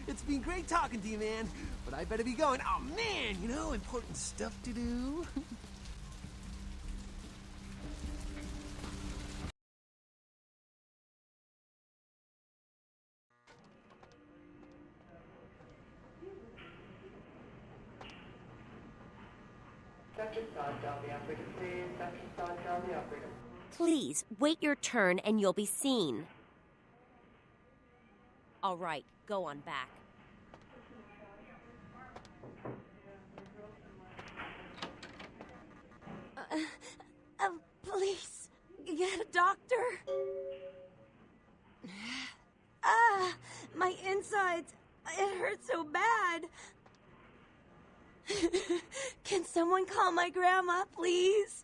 Speaker 2: it's been great talking to you, man, but I better be going. Oh, man, you know, important stuff to do.
Speaker 1: Please, wait your turn and you'll be seen. All right, go on back.
Speaker 3: Please, get a doctor. My insides, it hurts so bad. Can someone call my grandma, please?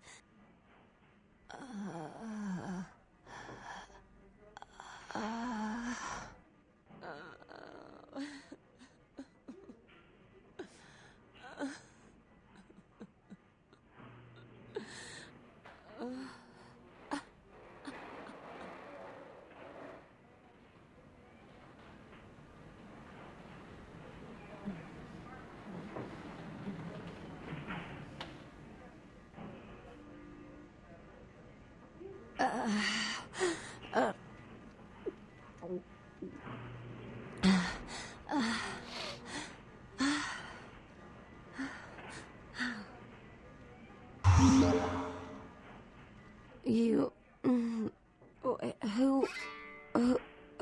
Speaker 3: You...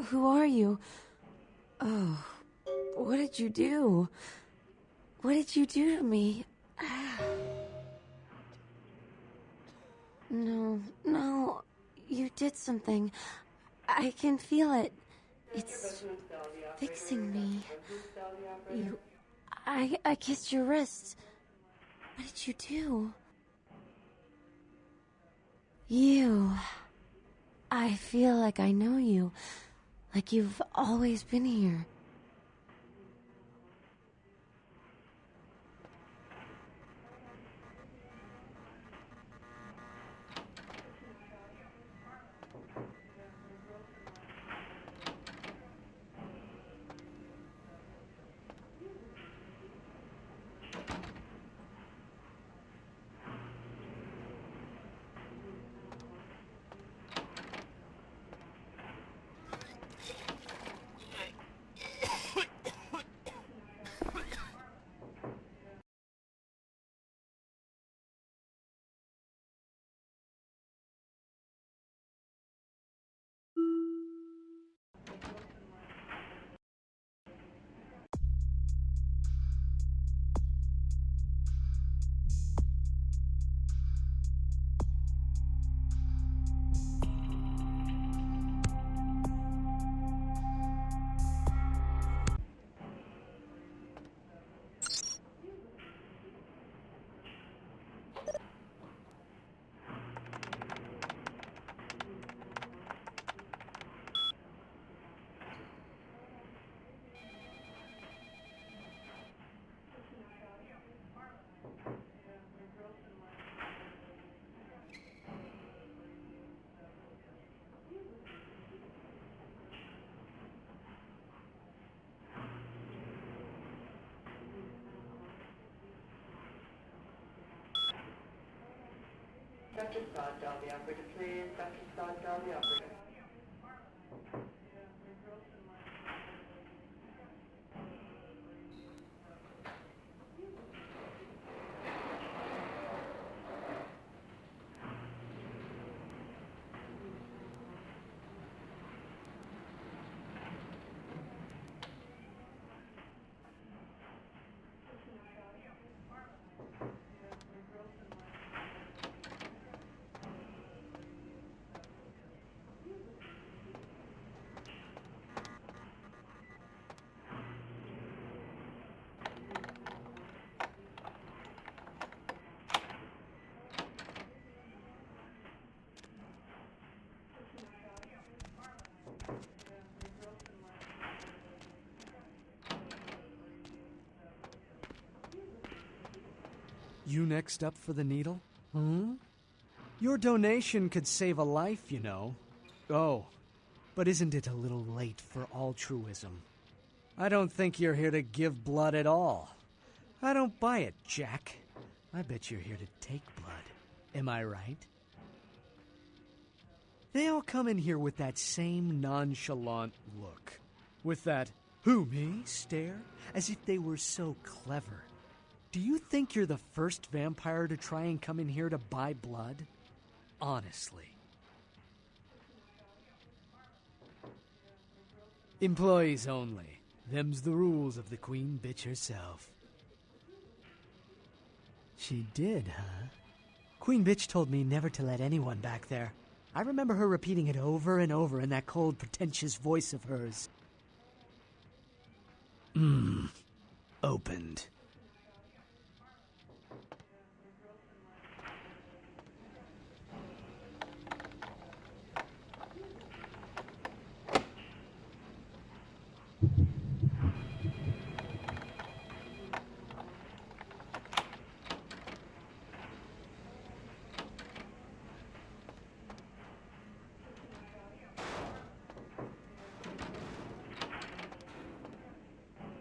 Speaker 3: Who are you? Oh, what did you do? What did you do to me? No, you did something. I can feel it. It's fixing me. I kissed your wrist. What did you do? I feel like I know you. Like you've always been here.
Speaker 4: Dr. Scott, dial the operator, please. Dr. Scott, dial the operator.
Speaker 20: You next up for the needle? Hmm? Your donation could save a life, you know. Oh, but isn't it a little late for altruism? I don't think you're here to give blood at all. I don't buy it, Jack. I bet you're here to take blood. Am I right? They all come in here with that same nonchalant look. With that, who, me, stare, as if they were so clever. Do you think you're the first vampire to try and come in here to buy blood? Honestly. Employees only. Them's the rules of the queen bitch herself. She did, huh? Queen bitch told me never to let anyone back there. I remember her repeating it over and over in that cold, pretentious voice of hers. Opened.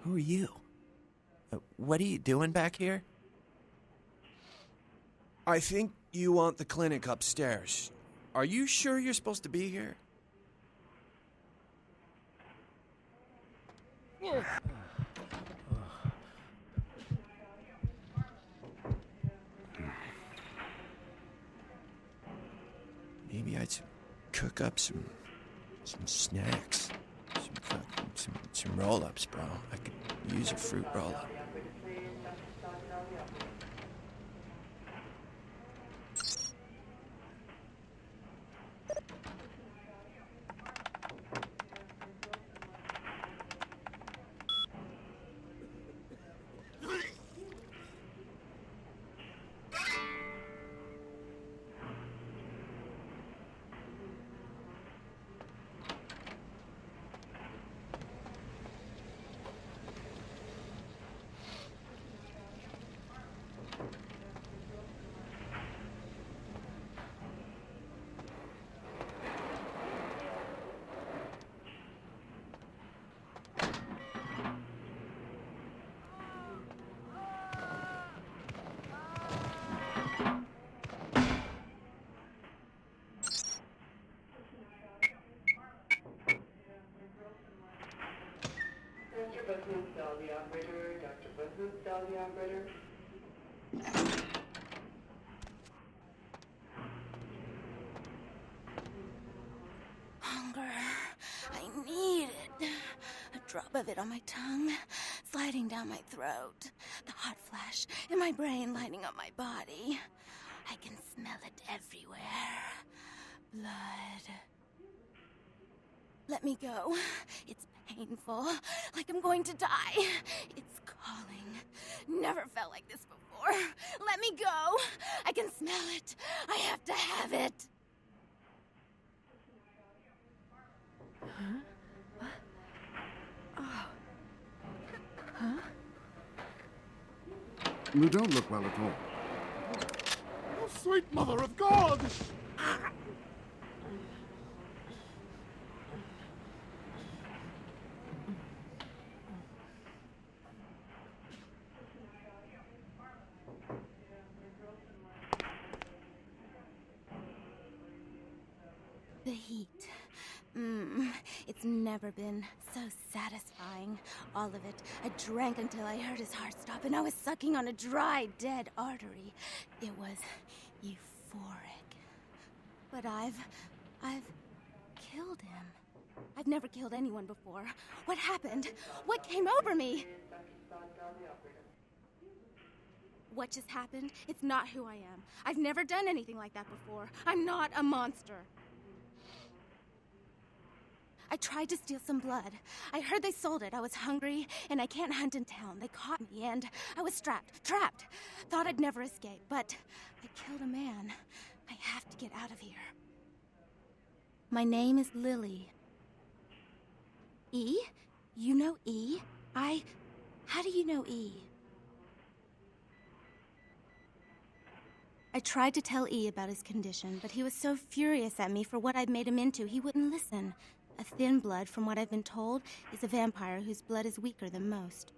Speaker 15: Who are you? What are you doing back here? I think you want the clinic upstairs. Are you sure you're supposed to be here? Maybe I'd cook up some snacks. Some roll-ups, bro. I could use a fruit roll-up. Dr. Buthoop, dial the operator. Dr. Buthoop, dial the operator.
Speaker 19: Hunger. I need it. A drop of it on my tongue, sliding down my throat. The hot flash in my brain lighting up my body. I can smell it everywhere. Blood. Let me go. It's painful, like I'm going to die. It's calling. Never felt like this before. Let me go. I can smell it. I have to have it.
Speaker 3: Huh? What? Oh. Huh?
Speaker 5: You don't look well at all.
Speaker 21: Oh, sweet mother of God!
Speaker 5: The heat. It's never been so satisfying. All of it. I drank until I heard his heart stop, and I was sucking on a dry, dead artery. It was euphoric. But I've killed him. I've never killed anyone before. What happened? What came over me? What just happened? It's not who I am. I've never done anything like that before. I'm not a monster. I tried to steal some blood. I heard they sold it. I was hungry, and I can't hunt in town. They caught me, and I was trapped. Thought I'd never escape, but I killed a man. I have to get out of here. My name is Lily. E? You know E? How do you know E? I tried to tell E about his condition, but he was so furious at me for what I'd made him into, he wouldn't listen. A thin blood, from what I've been told, is a vampire whose blood is weaker than most.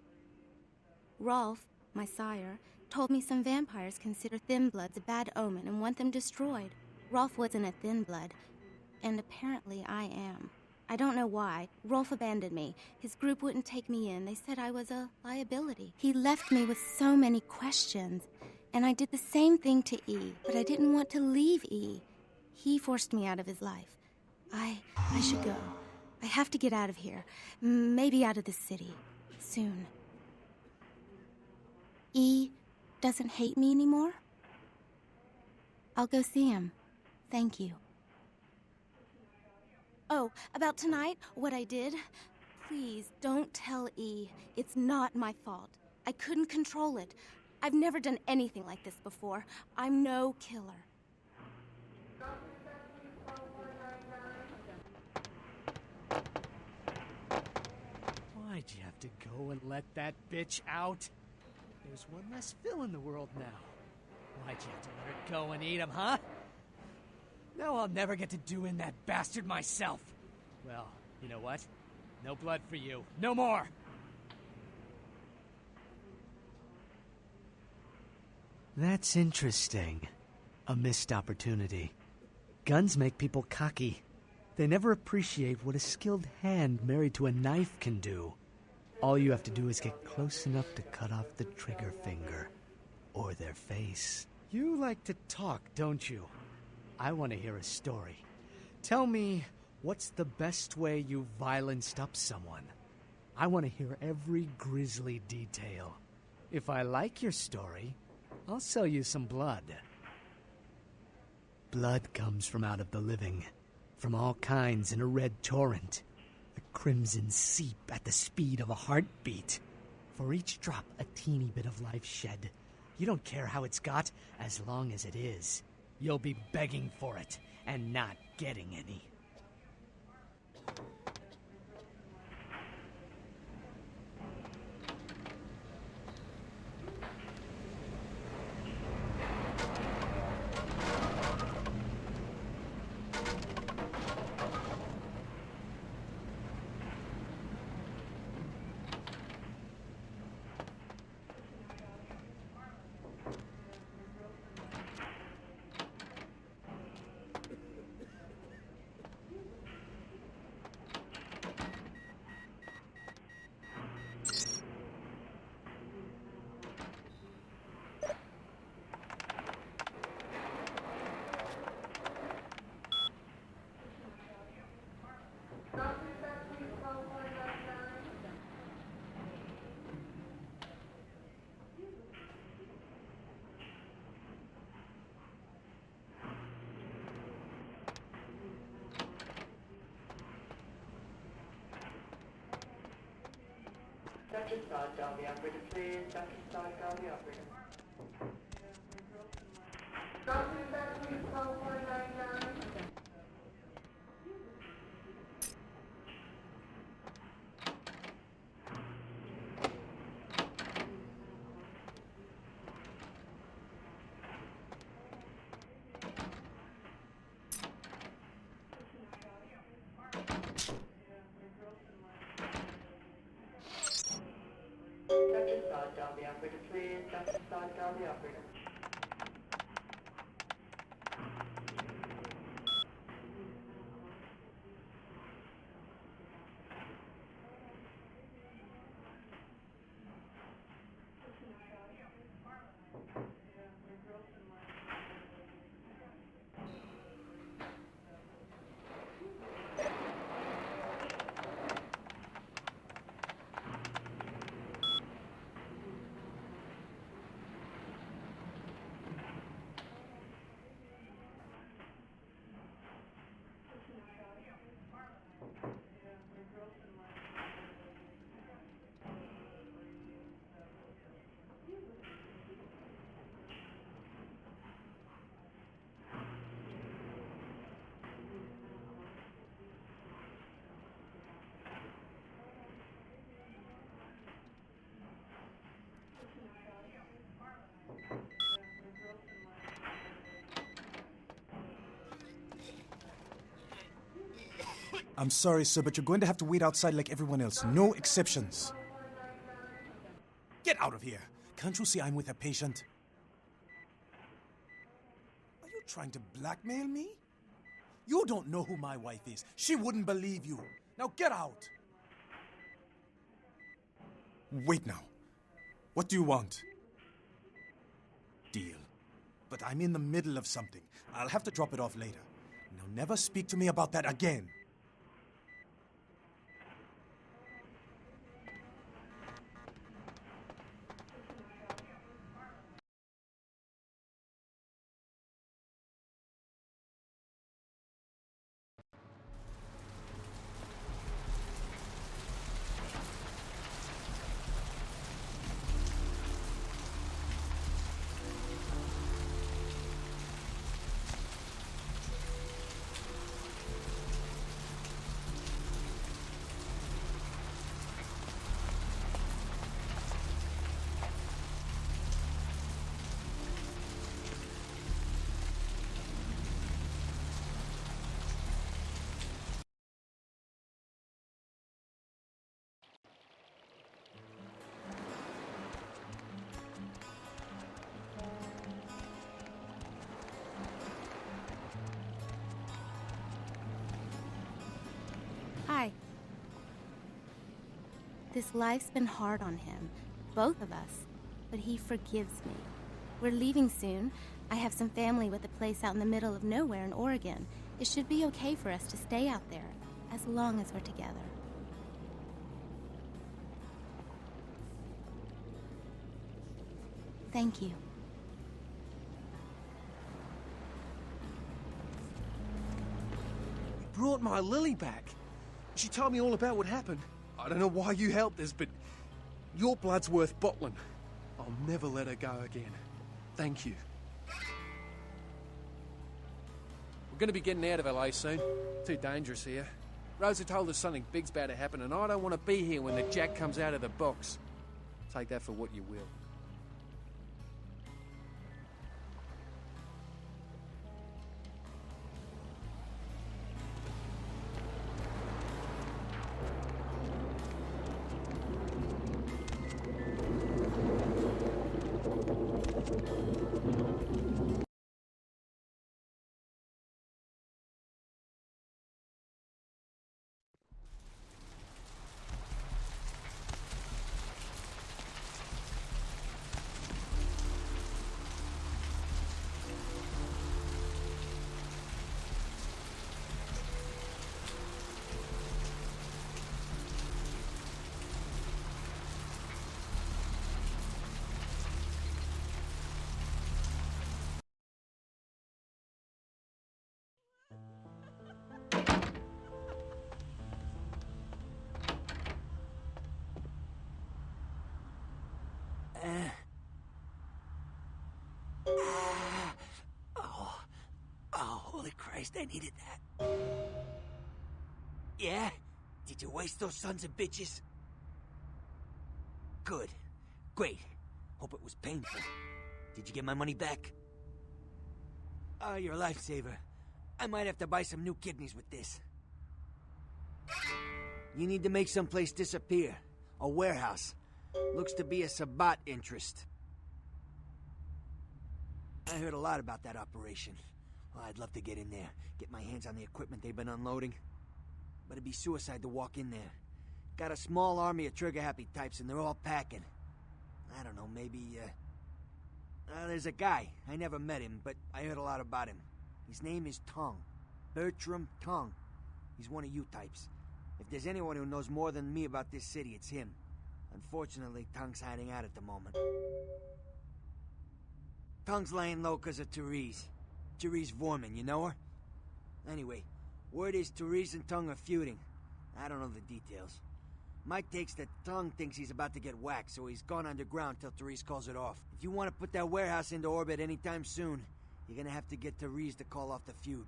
Speaker 5: Rolf, my sire, told me some vampires consider thin bloods a bad omen and want them destroyed. Rolf wasn't a thin blood, and apparently I am. I don't know why. Rolf abandoned me. His group wouldn't take me in. They said I was a liability. He left me with so many questions, and I did the same thing to E, but I didn't want to leave E. He forced me out of his life. I should go. I have to get out of here. Maybe out of this city. Soon. E doesn't hate me anymore? I'll go see him. Thank you. Oh, about tonight, what I did? Please, don't tell E. It's not my fault. I couldn't control it. I've never done anything like this before. I'm no killer.
Speaker 20: Why'd you have to go and let that bitch out? There's one less Phil in the world now. Why'd you have to let her go and eat him, huh? Now I'll never get to do in that bastard myself. Well, you know what? No blood for you. No more! That's interesting. A missed opportunity. Guns make people cocky. They never appreciate what a skilled hand married to a knife can do. All you have to do is get close enough to cut off the trigger finger. Or their face. You like to talk, don't you? I want to hear a story. Tell me, what's the best way you violenced up someone? I want to hear every grisly detail. If I like your story, I'll sell you some blood. Blood comes from out of the living. From all kinds in a red torrent. The crimson seep at the speed of a heartbeat. For each drop, a teeny bit of life shed. You don't care how it's got, as long as it is. You'll be begging for it, and not getting any.
Speaker 4: Back inside, Derby operator, please. Back inside, Derby operator. Back inside, Derby operator, please. Back inside, Derby operator.
Speaker 7: I'm sorry, sir, but you're going to have to wait outside like everyone else. No exceptions. Get out of here. Can't you see I'm with a patient? Are you trying to blackmail me? You don't know who my wife is. She wouldn't believe you. Now get out. Wait now. What do you want? Deal. But I'm in the middle of something. I'll have to drop it off later. Now never speak to me about that again.
Speaker 5: Hi. This life's been hard on him, both of us, but he forgives me. We're leaving soon. I have some family with a place out in the middle of nowhere in Oregon. It should be okay for us to stay out there, as long as we're together. Thank you.
Speaker 2: You brought my Lily back. She told me all about what happened. I don't know why you helped us, but your blood's worth bottling. I'll never let her go again. Thank you. We're gonna be getting out of LA soon. Too dangerous here. Rosa told us something big's about to happen, and I don't want to be here when the jack comes out of the box. Take that for what you will.
Speaker 11: Holy Christ, I needed that. Yeah? Did you waste those sons of bitches? Good. Great. Hope it was painful. Did you get my money back? Oh, you're a lifesaver. I might have to buy some new kidneys with this. You need to make someplace disappear. A warehouse. Looks to be a Sabbat interest. I heard a lot about that operation. Well, I'd love to get in there, get my hands on the equipment they've been unloading. But it'd be suicide to walk in there. Got a small army of trigger-happy types, and they're all packing. I don't know, maybe, there's a guy. I never met him, but I heard a lot about him. His name is Tongue. Bertram Tongue. He's one of you types. If there's anyone who knows more than me about this city, it's him. Unfortunately, Tongue's hiding out at the moment. Tongue's laying low because of Therese. Therese Vorman, you know her? Anyway, word is Therese and Tongue are feuding. I don't know the details. Mike takes that Tongue thinks he's about to get whacked, so he's gone underground till Therese calls it off. If you want to put that warehouse into orbit anytime soon, you're gonna have to get Therese to call off the feud.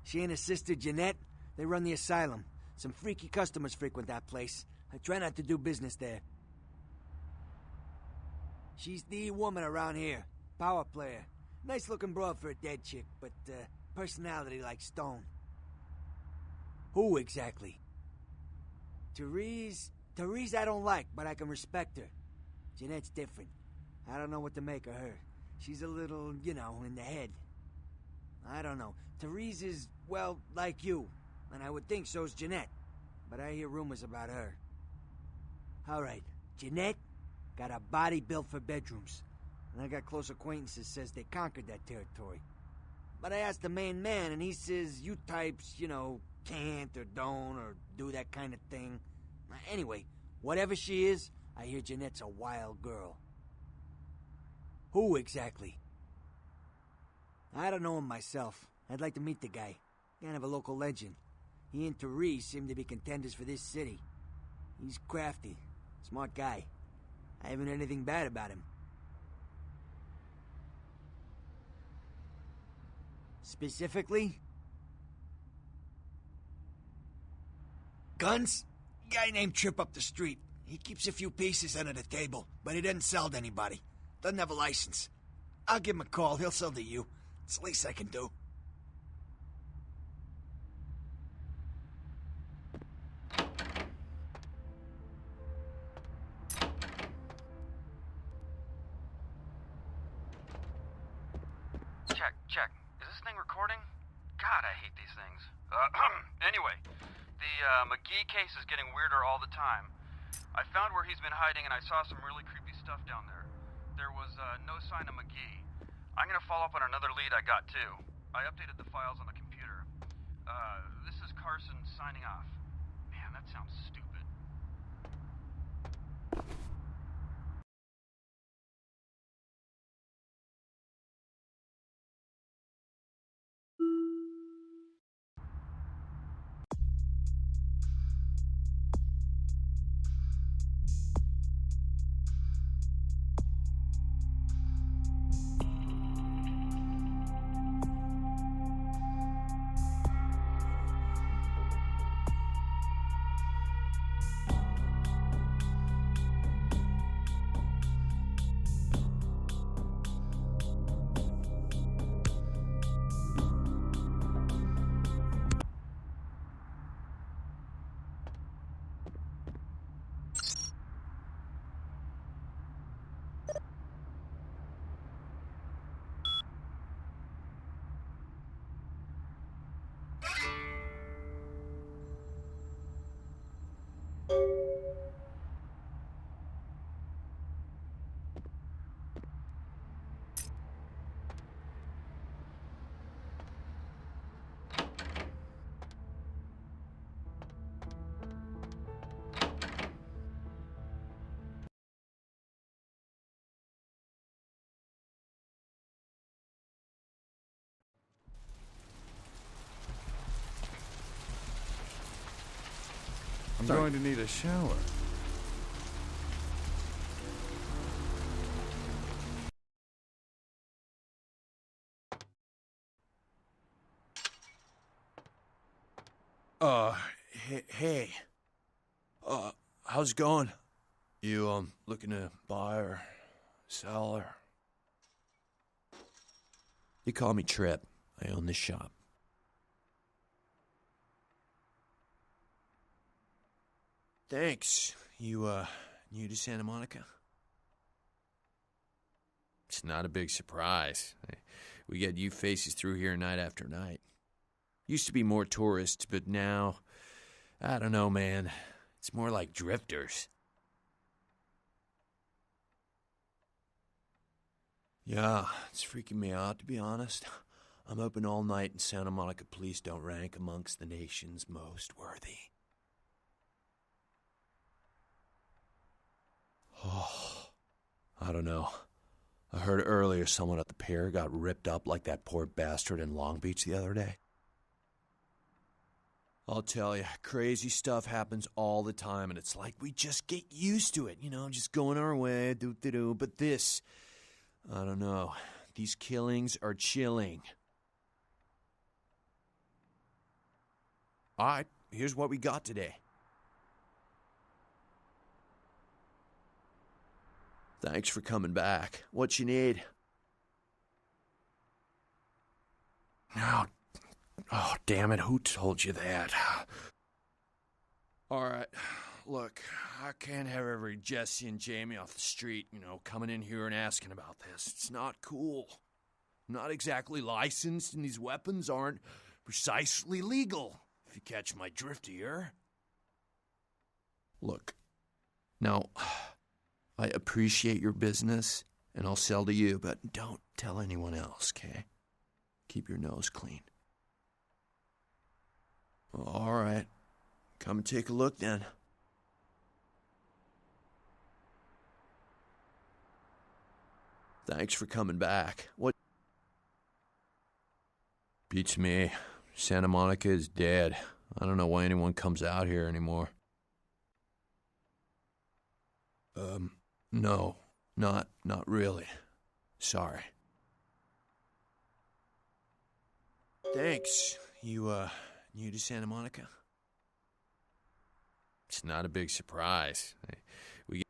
Speaker 11: She and her sister Jeanette, they run the asylum. Some freaky customers frequent that place. I try not to do business there. She's the woman around here. Power player. Nice looking broad for a dead chick, but personality like stone.
Speaker 10: Who exactly? Therese I don't like, but I can respect her. Jeanette's different. I don't know what to make of her. She's a little, you know, in the head. I don't know. Therese is, well, like you. And I would think so's Jeanette. But I hear rumors about her. Alright, Jeanette got a body built for bedrooms. And I got close acquaintances says they conquered that territory. But I asked the main man, and he says you types, you know, can't or don't or do that kind of thing. Anyway, whatever she is, I hear Jeanette's a wild girl. Who exactly? I don't know him myself. I'd like to meet the guy. Kind of a local legend. He and Therese seem to be contenders for this city. He's crafty. Smart guy. I haven't heard anything bad about him. Specifically? Guns? Guy named Trip up the street. He keeps a few pieces under the table, but he doesn't sell to anybody. Doesn't have a license. I'll give him a call. He'll sell to you. It's the least I can do.
Speaker 9: Check. Is this thing recording? God, I hate these things. Anyway, the McGee case is getting weirder all the time. I found where he's been hiding and I saw some really creepy stuff down there. There was no sign of McGee. I'm gonna follow up on another lead I got too. I updated the files on the computer. This is Carson signing off. Man, that sounds stupid.
Speaker 12: I'm going to need a shower.
Speaker 15: Hey. How's it going? You, looking to buy or sell or... You call me Trip. I own this shop. Thanks. You, new to Santa Monica? It's not a big surprise. We get you faces through here night after night. Used to be more tourists, but now, I don't know, man. It's more like drifters. Yeah, it's freaking me out, to be honest. I'm open all night and Santa Monica police don't rank amongst the nation's most worthy. Oh, I don't know. I heard earlier someone at the pier got ripped up like that poor bastard in Long Beach the other day. I'll tell you, crazy stuff happens all the time, and it's like we just get used to it, you know, just going our way, do-do-do. But this, I don't know. These killings are chilling. All right, here's what we got today. Thanks for coming back. What you need? Oh, damn it, who told you that? All right, look, I can't have every Jesse and Jamie off the street, coming in here and asking about this. It's not cool. I'm not exactly licensed, and these weapons aren't precisely legal, if you catch my drift here. Look, now, I appreciate your business, and I'll sell to you, but don't tell anyone else, okay? Keep your nose clean. All right. Come and take a look, then. Thanks for coming back. What? Beats me. Santa Monica is dead. I don't know why anyone comes out here anymore. No, not really. Sorry. Thanks. You, new to Santa Monica? It's not a big surprise. We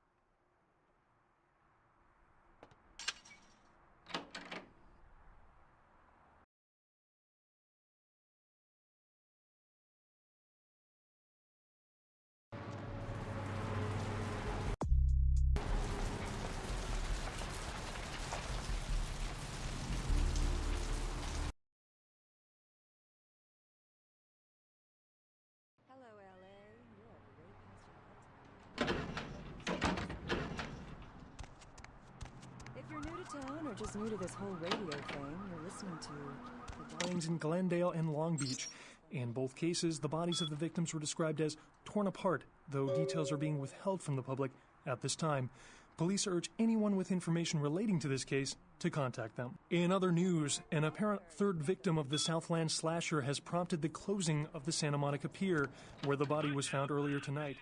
Speaker 6: Or just new to this whole radio thing, you're listening to
Speaker 8: Bloodlines in Glendale and Long Beach. In both cases, the bodies of the victims were described as torn apart, though details are being withheld from the public at this time. Police urge anyone with information relating to this case to contact them. In other news, an apparent third victim of the Southland slasher has prompted the closing of the Santa Monica Pier, where the body was found earlier tonight.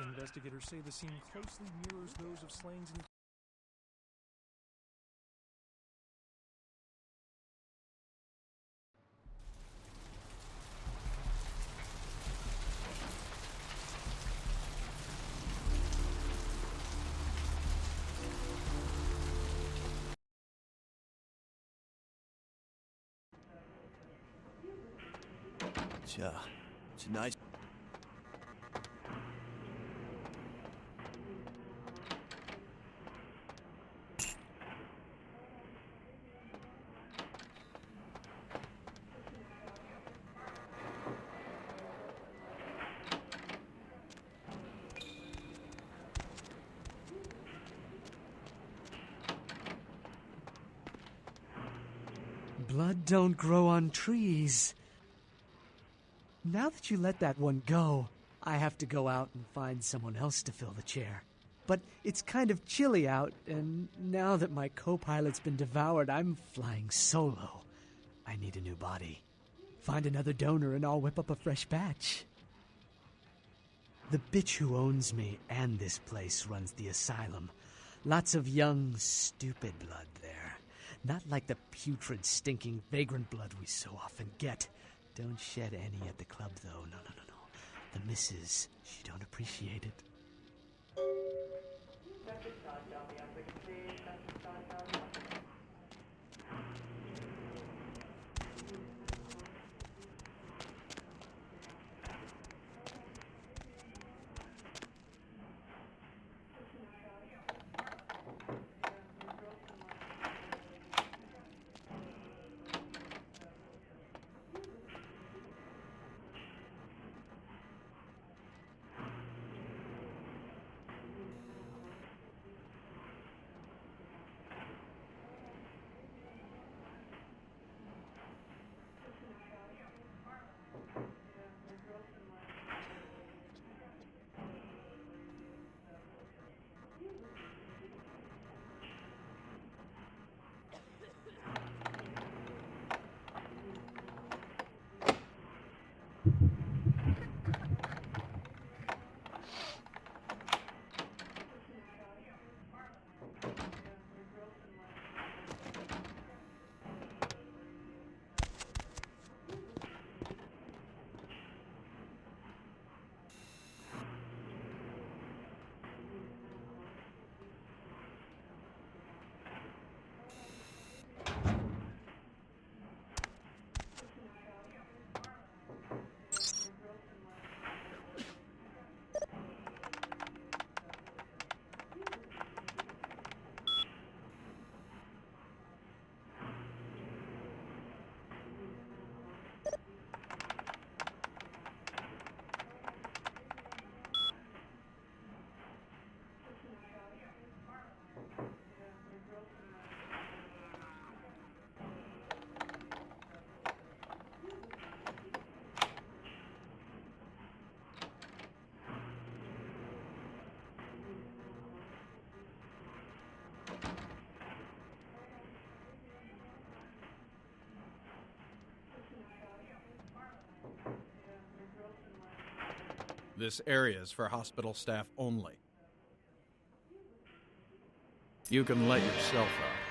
Speaker 8: Investigators say the scene closely mirrors those of slayings in
Speaker 15: It's a nice...
Speaker 20: Blood don't grow on trees. Now that you let that one go, I have to go out and find someone else to fill the chair. But it's kind of chilly out, and now that my co-pilot's been devoured, I'm flying solo. I need a new body. Find another donor and I'll whip up a fresh batch. The bitch who owns me and this place runs the asylum. Lots of young, stupid blood there. Not like the putrid, stinking, vagrant blood we so often get. Don't shed any at the club, though. No. The missus, she don't appreciate it.
Speaker 17: This area is for hospital staff only. You can let yourself out.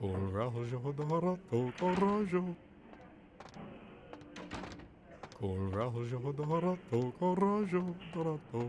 Speaker 12: Coraggio d'arato, coraggio. Coraggio d'arato, coraggio d'arato.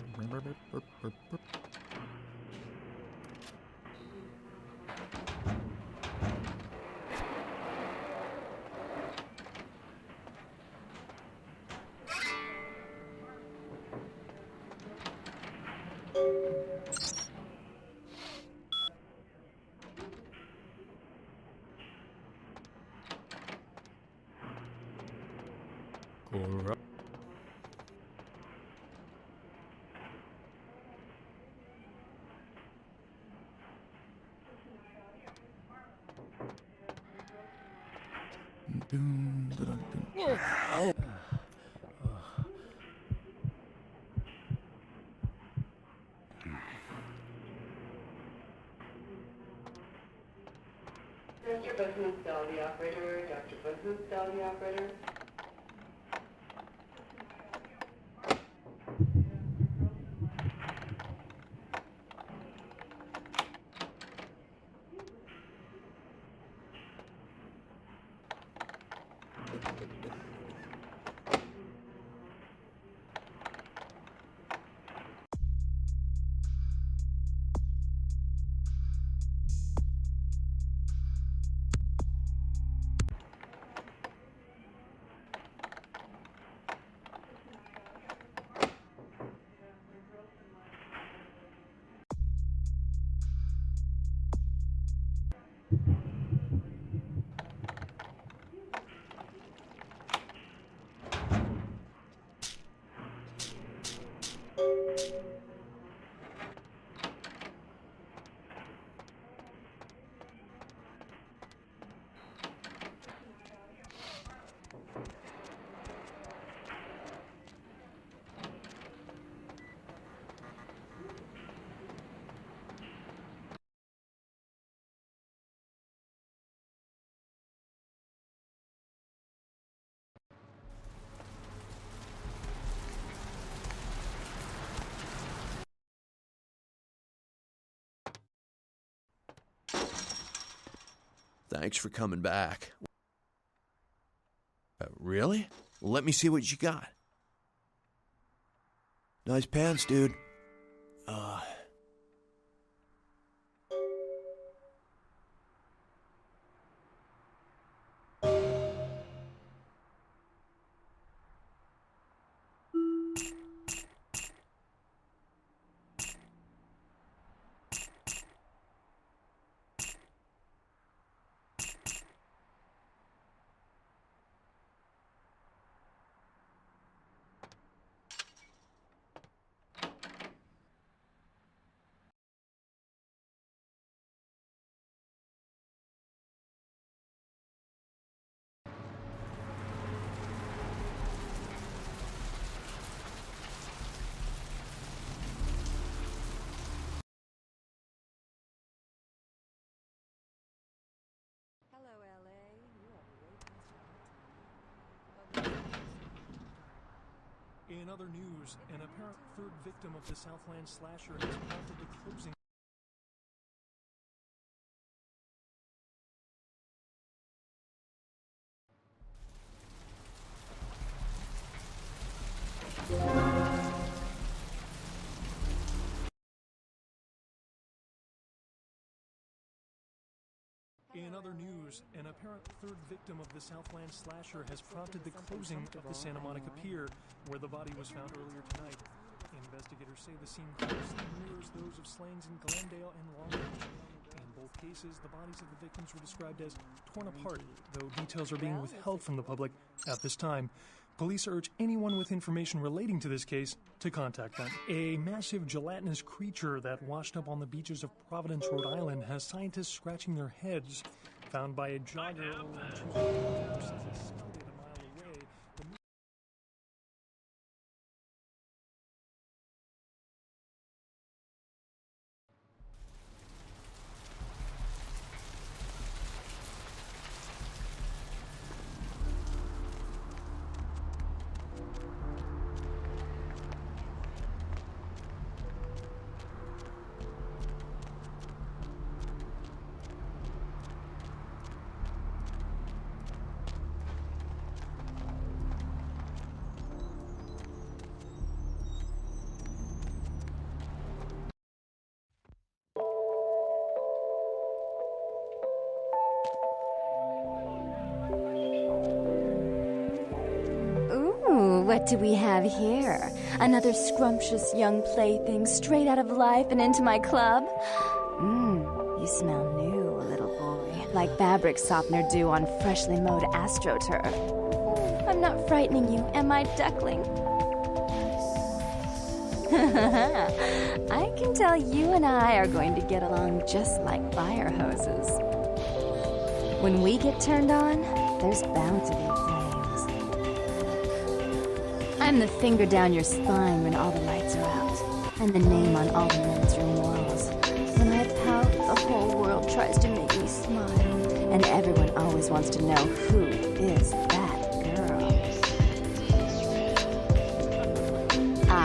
Speaker 4: Dr. Bahoop, the operator. Dr. Bahoop, the operator.
Speaker 15: Thanks for coming back. Really? Let me see what you got. Nice pants, dude.
Speaker 8: In other news, an apparent third victim of the Southland slasher has prompted the closing In other news, an apparent third victim of the Southland slasher has prompted the closing of the Santa Monica Pier, where the body was found earlier tonight. Investigators say the scene closely mirrors those of slayings in Glendale and Longplay. In both cases, the bodies of the victims were described as torn apart, though details are being withheld from the public at this time. Police urge anyone with information relating to this case to contact them. A massive gelatinous creature that washed up on the beaches of Providence, Rhode Island, has scientists scratching their heads. Found by a jogger over Tuesday, says it started a mile away.
Speaker 14: What do we have here? Another scrumptious young plaything straight out of life and into my club? You smell new, little boy. Like fabric softener dew on freshly mowed astroturf. I'm not frightening you, am I, duckling? I can tell you and I are going to get along just like fire hoses. When we get turned on, there's bound to be flames. I'm the finger down your spine when all the lights are out, and the name on all the men's room walls. When I pout, the whole world tries to make me smile, and everyone always wants to know who is that girl. I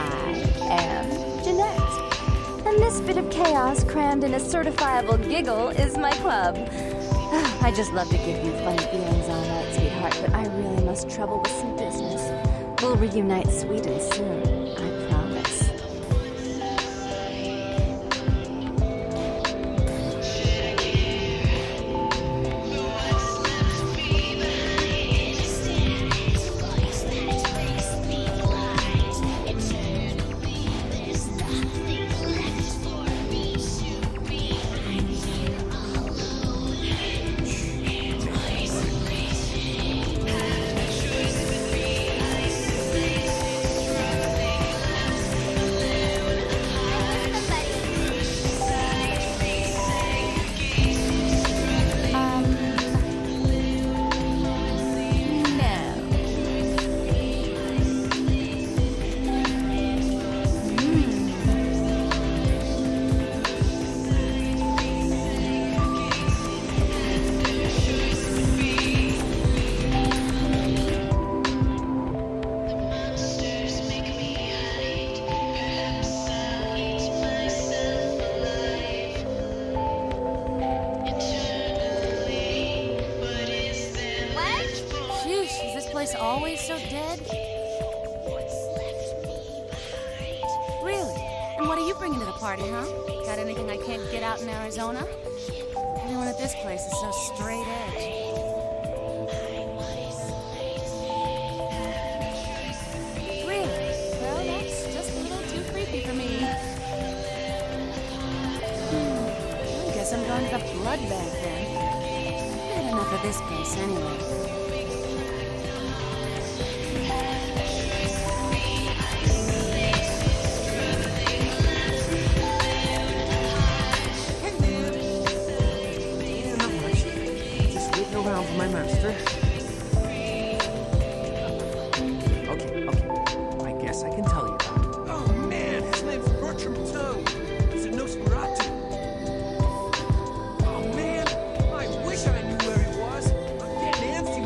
Speaker 14: am Jeanette, and this bit of chaos crammed in a certifiable giggle is my club. I just love to give you funny feelings all night, sweetheart, but I really must trouble with some business. We'll reunite sweet and soon, I promise.
Speaker 19: Always so dead? Really? And what are you bringing to the party, huh? Got anything I can't get out in Arizona? Everyone at this place is so straight edge. Really? Well, that's just a little too creepy for me. I guess I'm going to the blood bank then. Had enough of this place anyway.
Speaker 2: Around for my master. Okay. I guess I can tell you about it. Oh man, his name's Bertram Tongue. He's a Nosferatu. Oh man, I wish I knew where he was. I'm getting antsy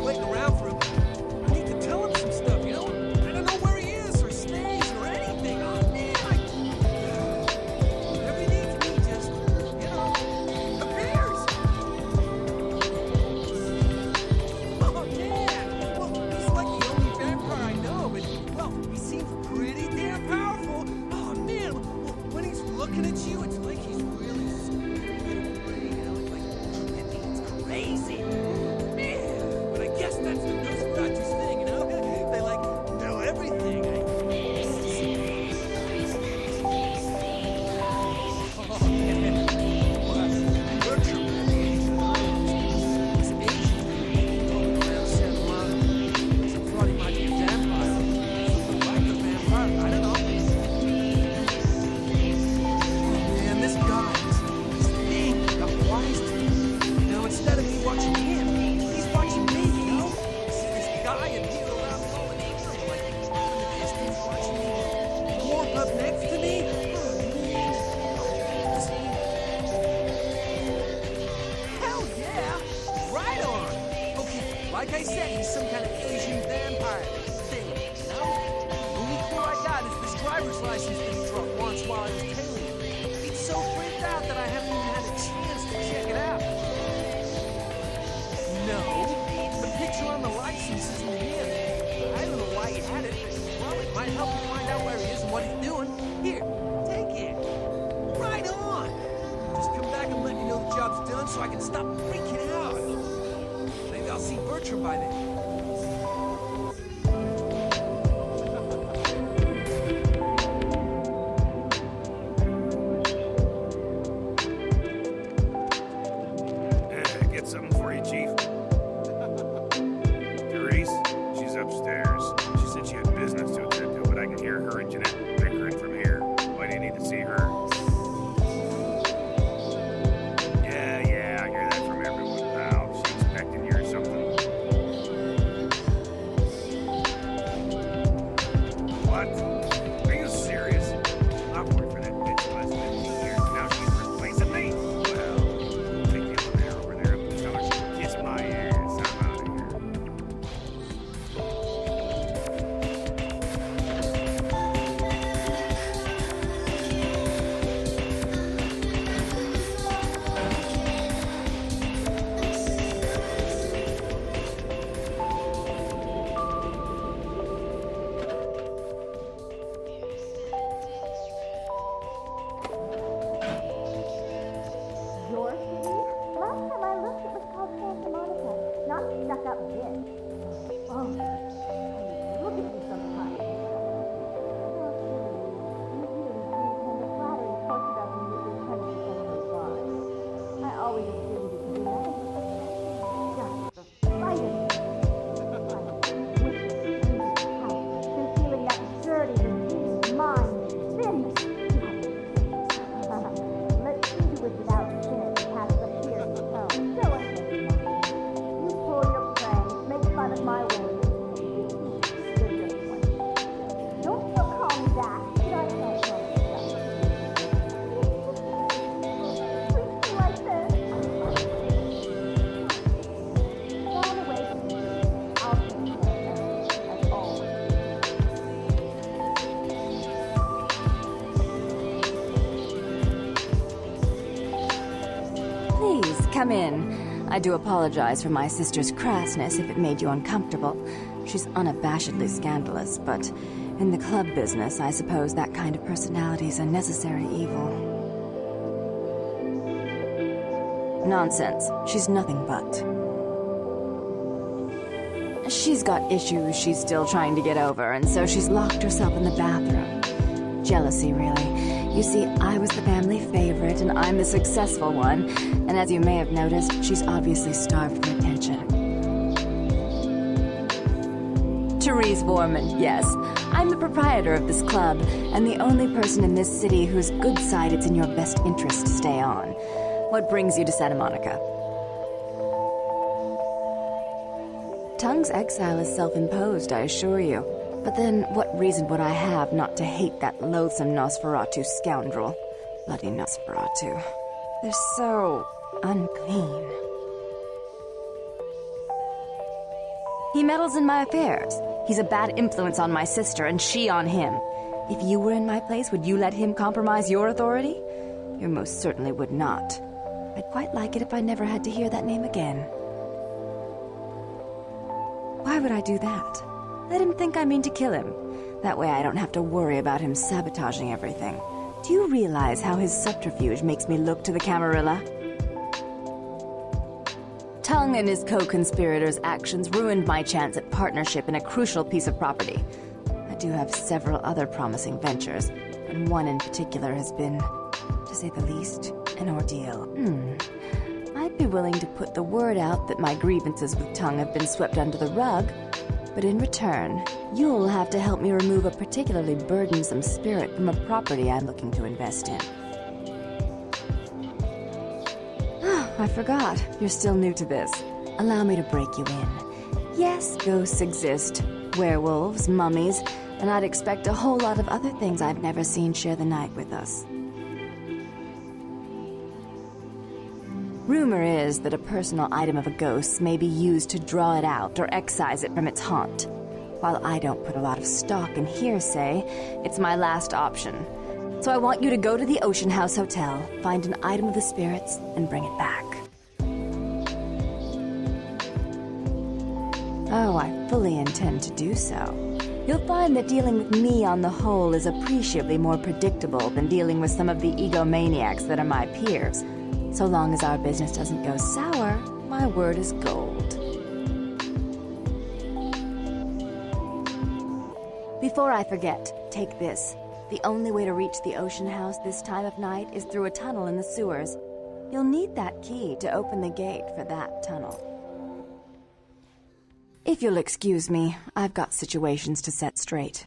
Speaker 2: said he's some kind of Asian vampire thing, you know? The only clue I got is this driver's license that he dropped once while I was tailing him. He's so freaked out that I haven't even had a chance to check it out. No, the picture on the license isn't him. I don't know why he had it, but well, it might help you find out where he is and what he's doing. Here, take it. Right on. Just come back and let me know the job's done so I can stop freaking out. Maybe I'll see Bertram by then.
Speaker 16: Get something for you, Chief. Therese, she's upstairs. She said she had business to attend to, but I can hear her and Jeanette bickering from here. Why do you need to see her? Yeah, I hear that from everyone, pal. She expecting you or something. What? Are you serious? I've worked for that bitch the last 15 years. Now she's replacing me? Well, take the elevator over there and tell her she can kiss my ass. I'm out of here.
Speaker 18: Your city? Last time I looked, it was called Santa Monica, not stuck-up bitch. Oh, I mean, look at you sometimes. Your city, you really do tend to flatter and torture us when you're 20% of bars. I always assumed you could do nothing but just the fighting. Been feeling that dirty, diseased mind, thinness. Let's see do it without sin, past the fear of the tone. So you pull your pranks, make fun of my ways. Don't you call me that? I can't call you that. Treat me like this. Gone away from me. I'll take care of it, as always.
Speaker 3: Please, come in. I do apologize for my sister's crassness if it made you uncomfortable. She's unabashedly scandalous, but in the club business, I suppose that kind of personality is a necessary evil. Nonsense. She's nothing but. She's got issues she's still trying to get over, and so she's locked herself in the bathroom. Jealousy, really. You see, I was the family favorite, and I'm the successful one, and as you may have noticed, she's obviously starved for attention. Therese Vorman, yes. I'm the proprietor of this club, and the only person in this city whose good side it's in your best interest to stay on. What brings you to Santa Monica? Tongue's exile is self-imposed, I assure you. But then, what reason would I have not to hate that loathsome Nosferatu scoundrel? Bloody Nosferatu. They're so unclean. He meddles in my affairs. He's a bad influence on my sister, and she on him. If you were in my place, would you let him compromise your authority? You most certainly would not. I'd quite like it if I never had to hear that name again. Why would I do that? Let him think I mean to kill him. That way I don't have to worry about him sabotaging everything. Do you realize how his subterfuge makes me look to the Camarilla? Tongue and his co-conspirators' actions ruined my chance at partnership in a crucial piece of property. I do have several other promising ventures, and one in particular has been, to say the least, an ordeal. I'd be willing to put the word out that my grievances with Tongue have been swept under the rug, but in return, you'll have to help me remove a particularly burdensome spirit from a property I'm looking to invest in. I forgot. You're still new to this. Allow me to break you in. Yes, ghosts exist. Werewolves, mummies, and I'd expect a whole lot of other things I've never seen share the night with us. Rumor is that a personal item of a ghost may be used to draw it out or excise it from its haunt. While I don't put a lot of stock in hearsay, it's my last option. So I want you to go to the Ocean House Hotel, find an item of the spirits, and bring it back. Oh, I fully intend to do so. You'll find that dealing with me on the whole is appreciably more predictable than dealing with some of the egomaniacs that are my peers. So long as our business doesn't go sour, my word is gold. Before I forget, take this. The only way to reach the Ocean House this time of night is through a tunnel in the sewers. You'll need that key to open the gate for that tunnel. If you'll excuse me, I've got situations to set straight.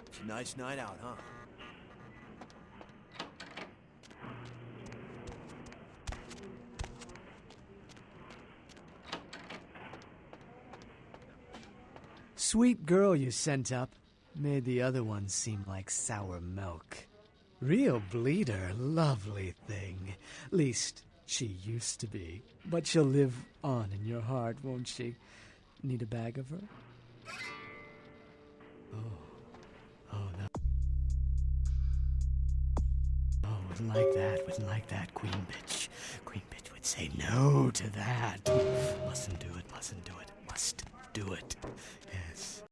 Speaker 2: It's a nice night out, huh?
Speaker 20: Sweet girl you sent up. Made the other ones seem like sour milk. Real bleeder, lovely thing. Least, she used to be. But she'll live on in your heart, won't she? Need a bag of her? Oh, no. Oh, wouldn't like that, queen bitch. Queen bitch would say no to that. Mustn't do it, must do it. Yes.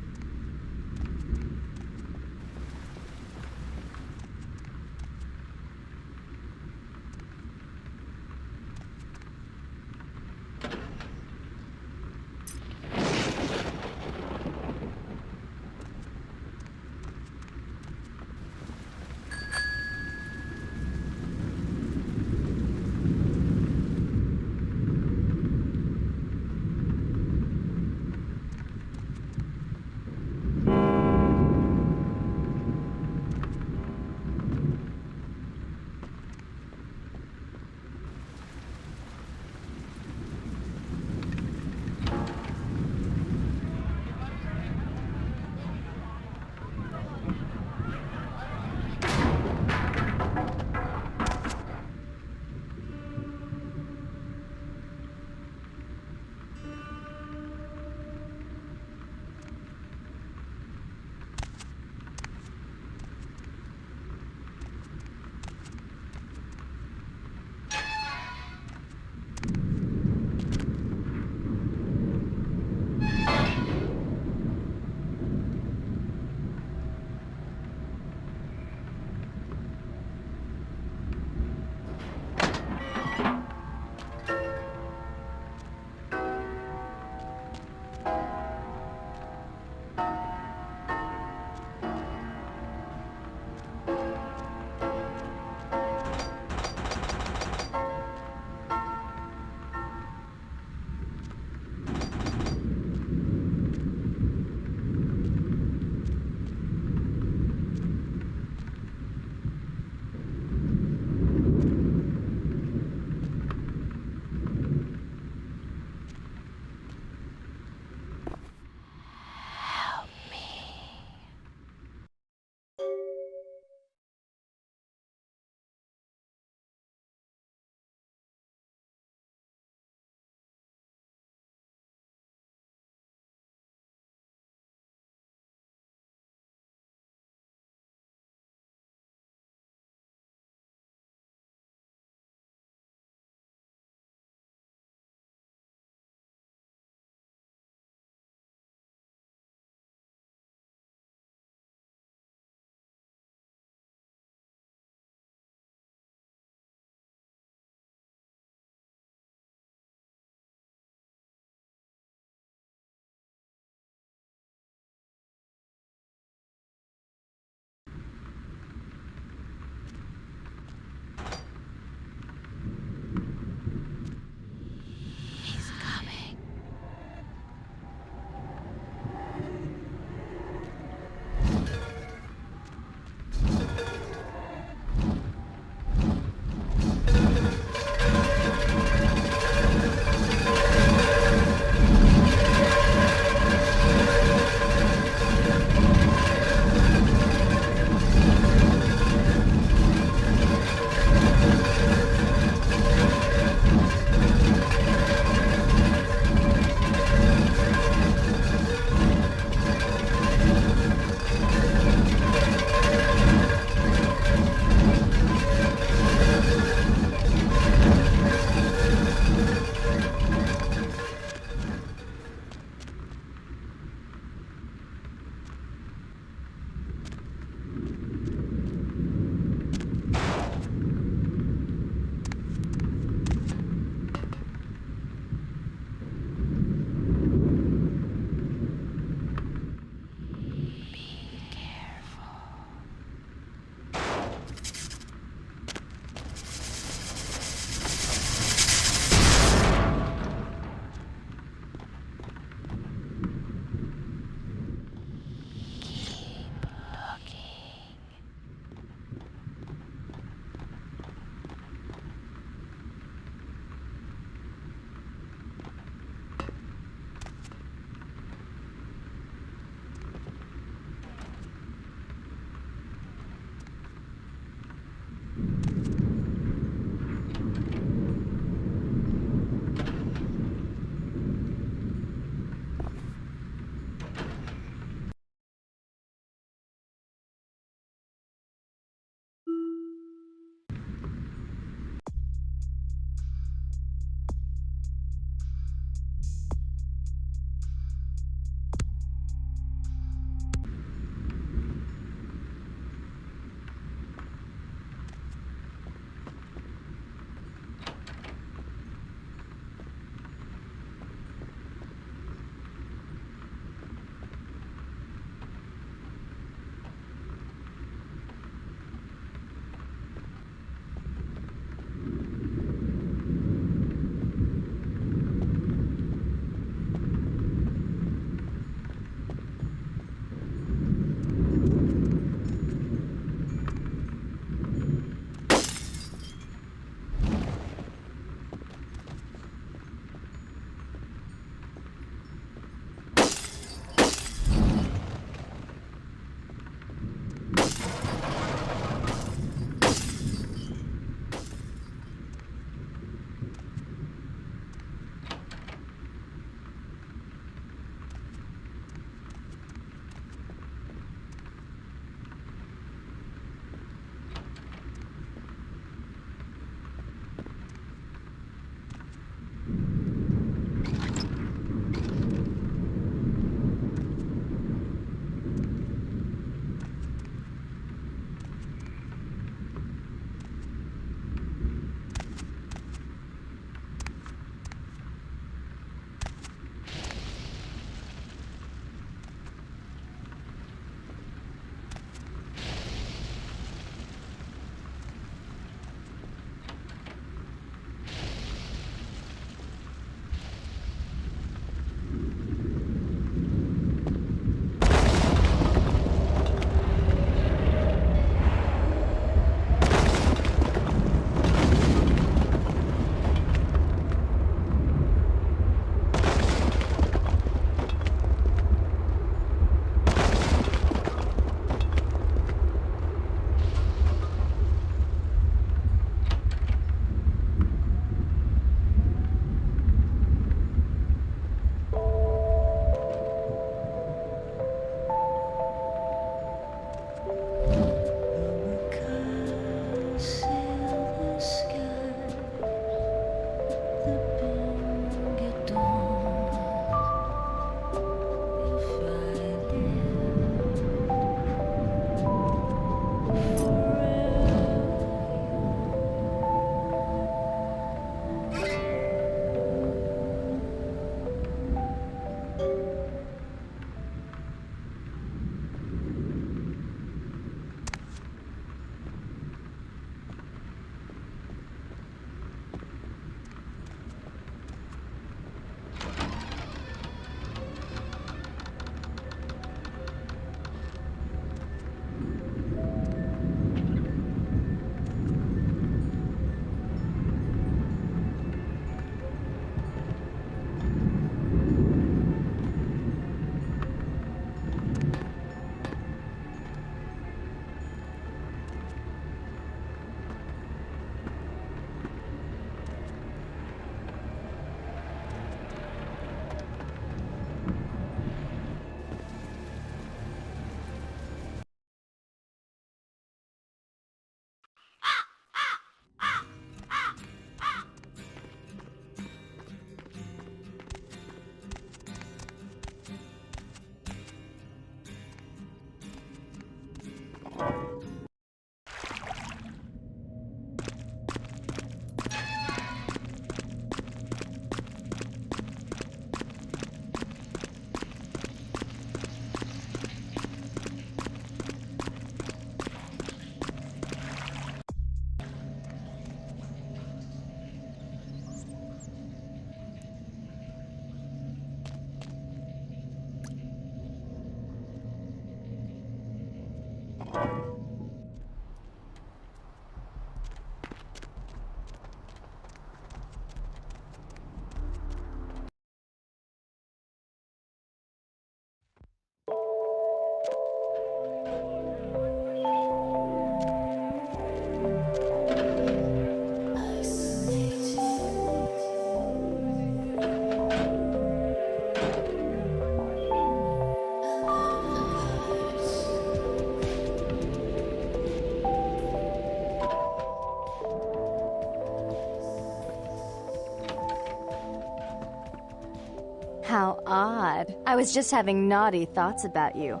Speaker 3: How odd. I was just having naughty thoughts about you.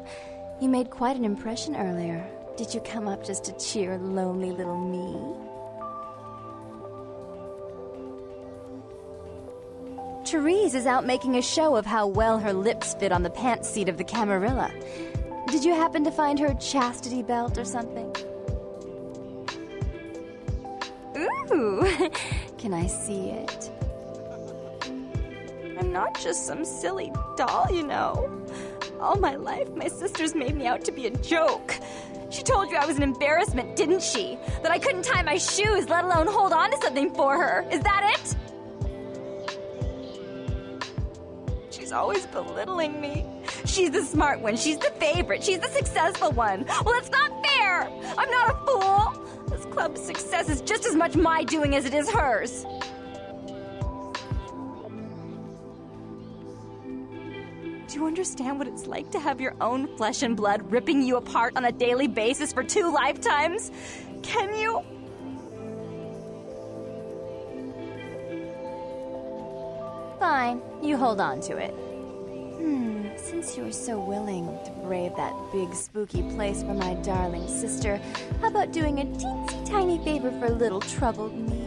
Speaker 3: You made quite an impression earlier. Did you come up just to cheer lonely little me? Therese is out making a show of how well her lips fit on the pants seat of the Camarilla. Did you happen to find her chastity belt or something? Ooh, can I see it? I'm not just some silly doll, you know. All my life, my sisters made me out to be a joke. She told you I was an embarrassment, didn't she? That I couldn't tie my shoes, let alone hold on to something for her. Is that it? She's always belittling me. She's the smart one, she's the favorite, she's the successful one. Well, it's not fair! I'm not a fool! This club's success is just as much my doing as it is hers. Do you understand what it's like to have your own flesh and blood ripping you apart on a daily basis for 2 lifetimes? Can you? Fine, you hold on to it. Since you were so willing to brave that big spooky place for my darling sister, how about doing a teensy tiny favor for little troubled me?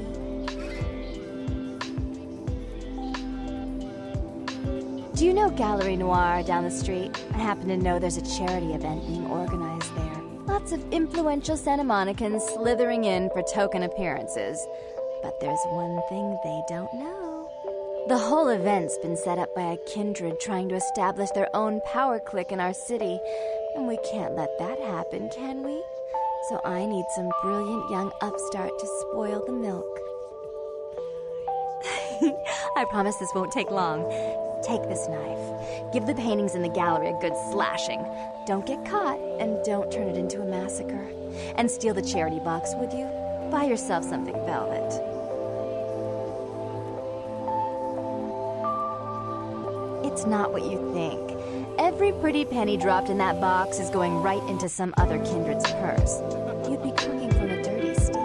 Speaker 3: Do you know Gallery Noir down the street? I happen to know there's a charity event being organized there. Lots of influential Santa Monicans slithering in for token appearances. But there's one thing they don't know. The whole event's been set up by a kindred trying to establish their own power clique in our city. And we can't let that happen, can we? So I need some brilliant young upstart to spoil the milk. I promise this won't take long. Take this knife. Give the paintings in the gallery a good slashing. Don't get caught, and don't turn it into a massacre. And steal the charity box, would you? Buy yourself something velvet. It's not what you think. Every pretty penny dropped in that box is going right into some other kindred's purse. You'd be cooking from a dirty steal.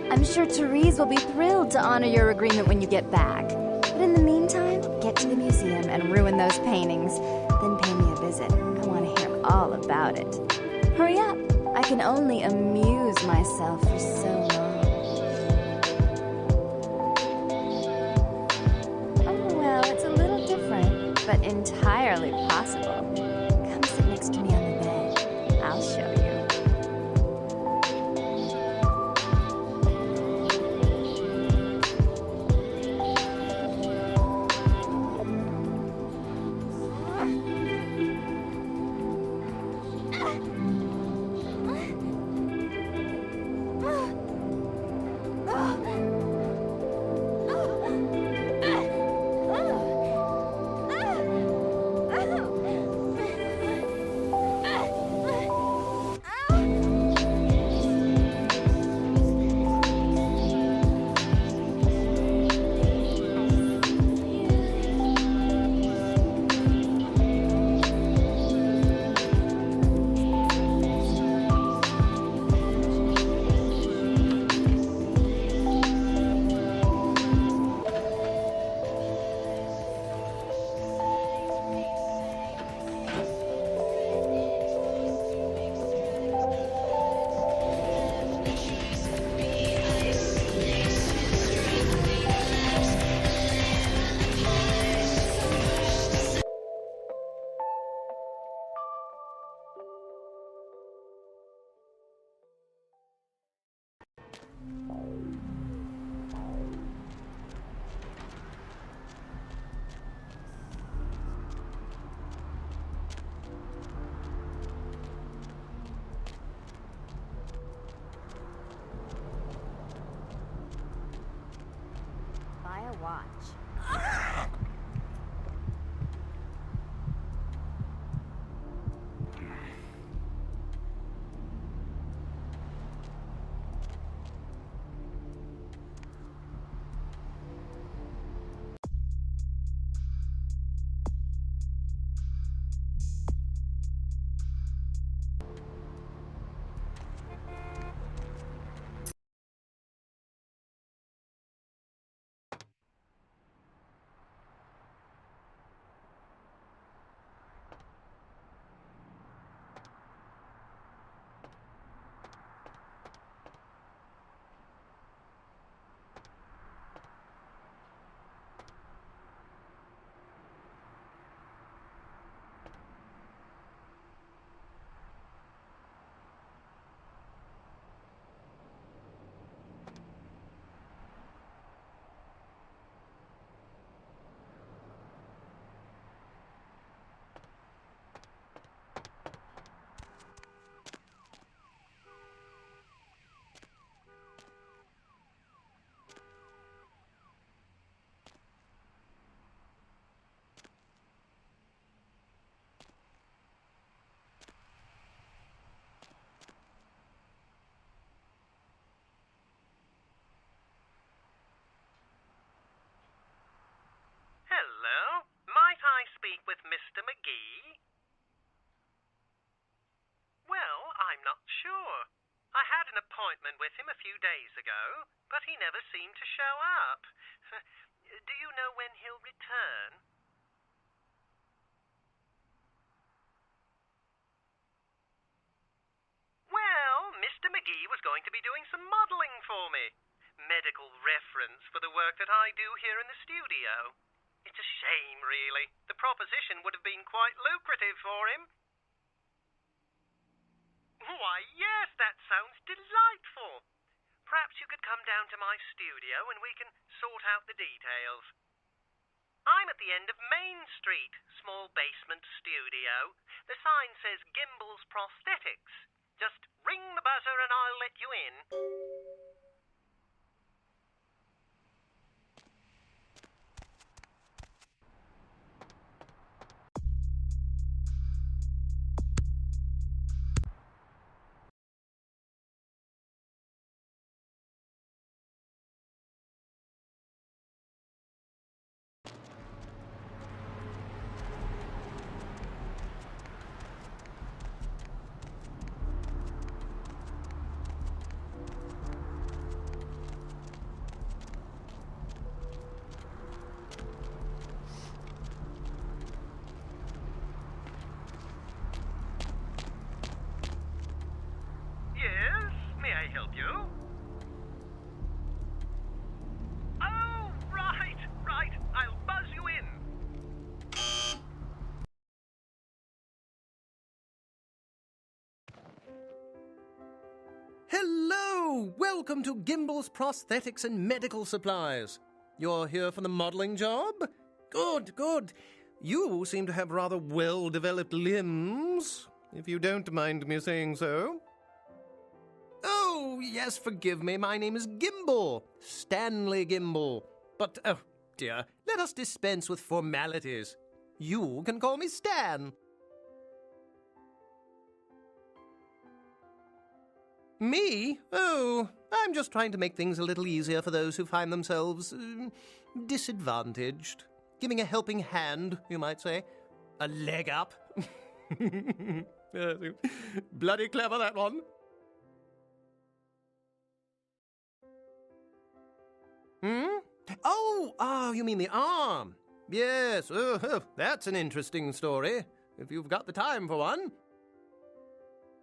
Speaker 3: I'm sure Therese will be thrilled to honor your agreement when you get back. But in the meantime, get to the museum and ruin those paintings. Then pay me a visit. I want to hear all about it. Hurry up. I can only amuse myself for so long. But entirely possible. Come sit next to me on the bed. I'll show you. Watch.
Speaker 13: days ago, but he never seemed to show up. Do you know when he'll return? Well, Mr. McGee was going to be doing some modeling for me. Medical reference for the work that I do here in the studio. It's a shame, really. The proposition would have been quite lucrative for him. Why, yes, that sounds delightful. Perhaps you could come down to my studio and we can sort out the details. I'm at the end of Main Street, small basement studio. The sign says Gimbel's Prosthetics. Just ring the buzzer and I'll let you in. Yes, may I help you? Oh, right. I'll buzz you in.
Speaker 22: Hello! Welcome to Gimbel's Prosthetics and Medical Supplies. You're here for the modeling job? Good. You seem to have rather well-developed limbs, if you don't mind me saying so. Oh, yes, forgive me. My name is Gimbel. Stanley Gimbel. But, oh, dear, let us dispense with formalities. You can call me Stan. Me? Oh, I'm just trying to make things a little easier for those who find themselves disadvantaged. Giving a helping hand, you might say. A leg up. Bloody clever, that one. Oh, you mean the arm. Yes, that's an interesting story, if you've got the time for one.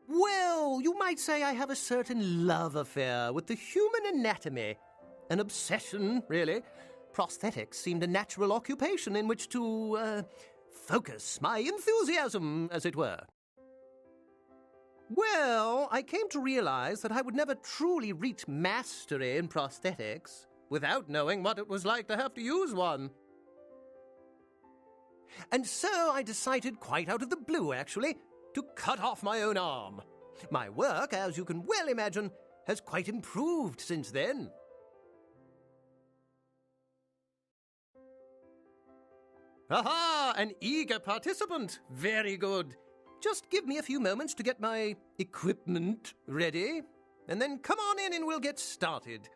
Speaker 22: Well, you might say I have a certain love affair with the human anatomy. An obsession, really. Prosthetics seemed a natural occupation in which to, focus my enthusiasm, as it were. Well, I came to realize that I would never truly reach mastery in prosthetics without knowing what it was like to have to use one. And so I decided, quite out of the blue, actually, to cut off my own arm. My work, as you can well imagine, has quite improved since then. Aha! An eager participant. Very good. Just give me a few moments to get my equipment ready, and then come on in and we'll get started.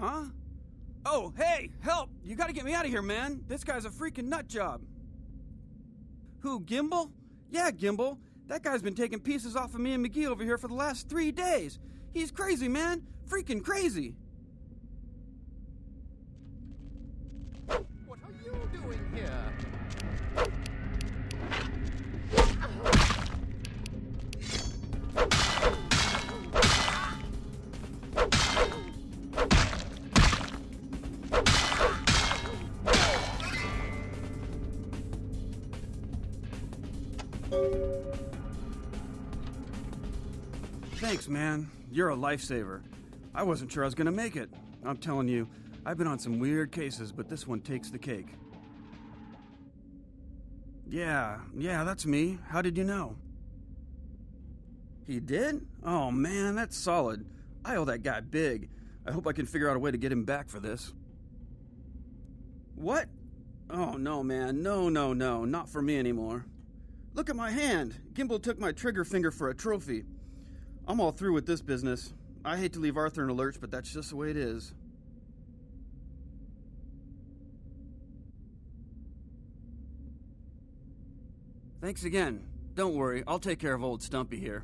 Speaker 1: Huh? Oh, hey, help! You gotta get me out of here, man! This guy's a freaking nut job! Who, Gimbal? Yeah, Gimbal. That guy's been taking pieces off of me and McGee over here for the last 3 days. He's crazy, man! Freaking crazy!
Speaker 22: What are you doing here?
Speaker 1: Thanks, man. You're a lifesaver. I wasn't sure I was gonna make it. I'm telling you, I've been on some weird cases, but this one takes the cake. Yeah, that's me. How did you know? He did? Oh, man, that's solid. I owe that guy big. I hope I can figure out a way to get him back for this. What? Oh, no, man. No, not for me anymore. Look at my hand. Gimbal took my trigger finger for a trophy. I'm all through with this business. I hate to leave Arthur in a lurch, but that's just the way it is. Thanks again. Don't worry, I'll take care of old Stumpy here.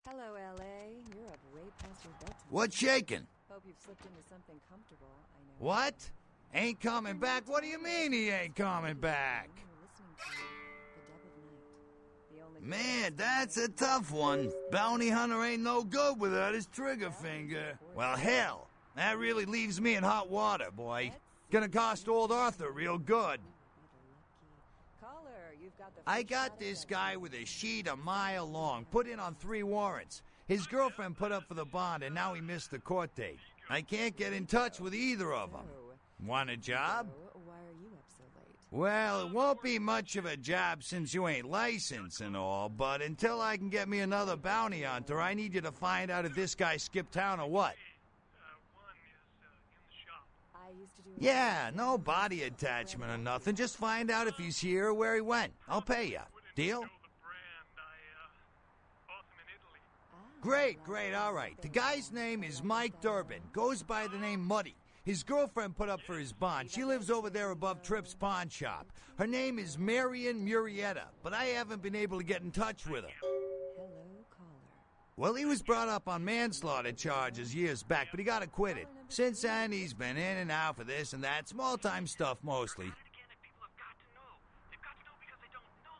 Speaker 6: Hello, L.A. You're up way past your bedtime.
Speaker 11: What's shaking?
Speaker 6: Hope you've slipped into something comfortable. I know.
Speaker 11: What? Ain't coming back? What do you mean he ain't coming back? Man, that's a tough one. Bounty hunter ain't no good without his trigger finger. Well, hell, that really leaves me in hot water, boy. Gonna cost old Arthur real good. I got this guy with a sheet a mile long, put in on 3 warrants. His girlfriend put up for the bond, and now he missed the court date. I can't get in touch with either of them. Want a job?
Speaker 6: Why are you up so late?
Speaker 11: Well, it won't be much of a job since you ain't licensed and all, but until I can get me another bounty hunter, I need you to find out if this guy skipped town or what. Yeah, no body attachment or nothing. Just find out if he's here or where he went. I'll pay you. Deal? Great, all right. The guy's name is Mike Durbin. Goes by the name Muddy. His girlfriend put up for his bond. She lives over there above Tripp's pawn shop. Her name is Marion Murrieta, but I haven't been able to get in touch with her. Well, he was brought up on manslaughter charges years back, but he got acquitted. Since then, he's been in and out for this and that, small-time stuff mostly.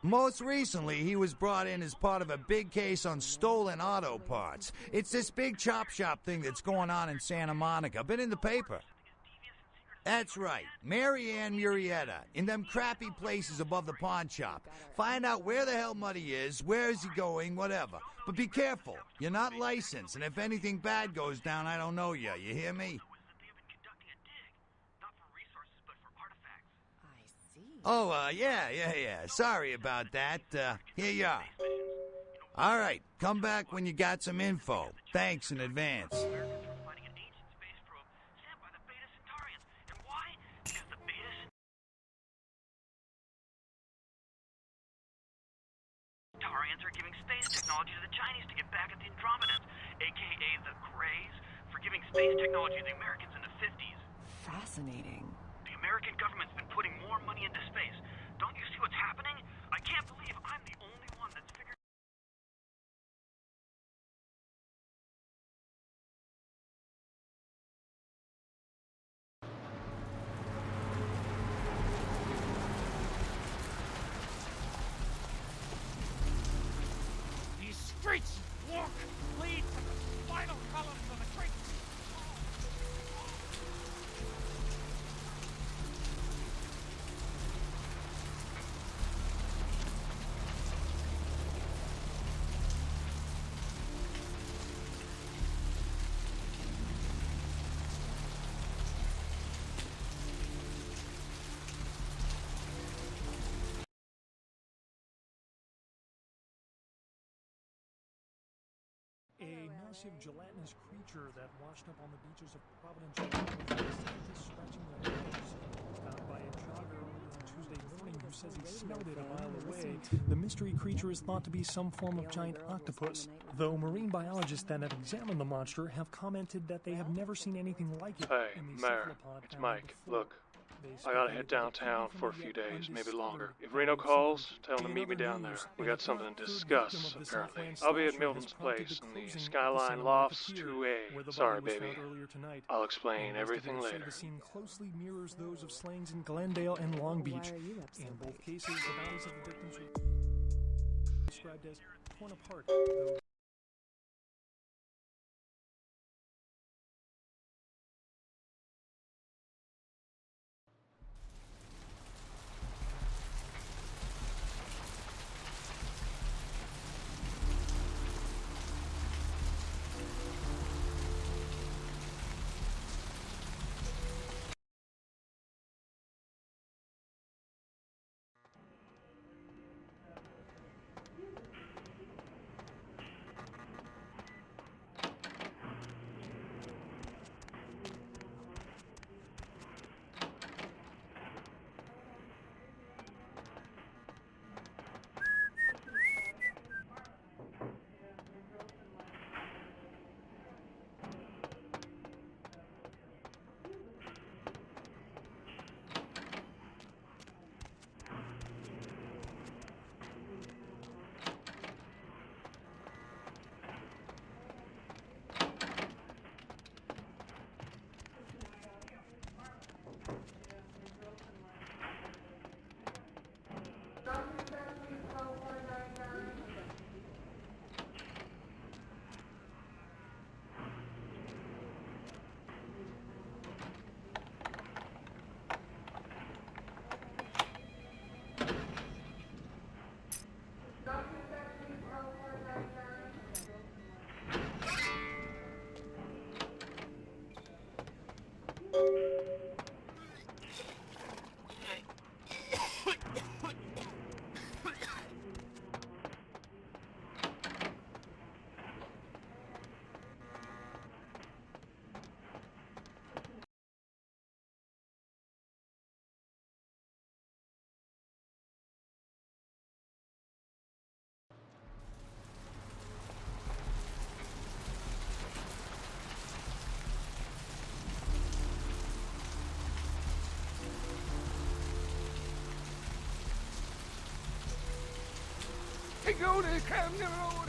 Speaker 11: Most recently, he was brought in as part of a big case on stolen auto parts. It's this big chop shop thing that's going on in Santa Monica. Been in the paper. That's right, Marianne Murrieta, in them crappy places above the pawn shop. Find out where the hell Muddy is, where is he going, whatever. But be careful, you're not licensed, and if anything bad goes down, I don't know you hear me?
Speaker 7: Oh, yeah. Sorry about that. Here you are. All right, come back when you got some info. Thanks in advance.
Speaker 9: Centaurians are giving space technology to the Chinese to get back at the Andromedans, aka the Greys, for giving space technology to the Americans in the 50s.
Speaker 6: Fascinating.
Speaker 9: The American government's been putting more money into space. Don't you see what's happening? I can't believe I'm the only one that's figured...
Speaker 16: These streets walk lead to the spinal columns of the great.
Speaker 8: A massive gelatinous creature that washed up on the beaches of Providence, Rhode Island, scientists scratching their heads. Found by a jogger earlier on Tuesday morning who says he smelled it a mile away. The mystery creature is thought to be some form of giant octopus, though marine biologists that have examined the monster have commented that they have never seen anything like it.
Speaker 21: Hey, Mayor, it's Mike. Look, I gotta head downtown for a few days, maybe longer. If Reno calls, tell him to meet me down there. We got something to discuss, apparently. I'll be at Milton's place in the Skyline Lofts 2A. Sorry, baby. I'll explain everything later.
Speaker 8: The scene closely mirrors those of slayings in Glendale and Long Beach. In both cases, the bodies of the victims were described as torn apart, though
Speaker 16: Go to Camden Road.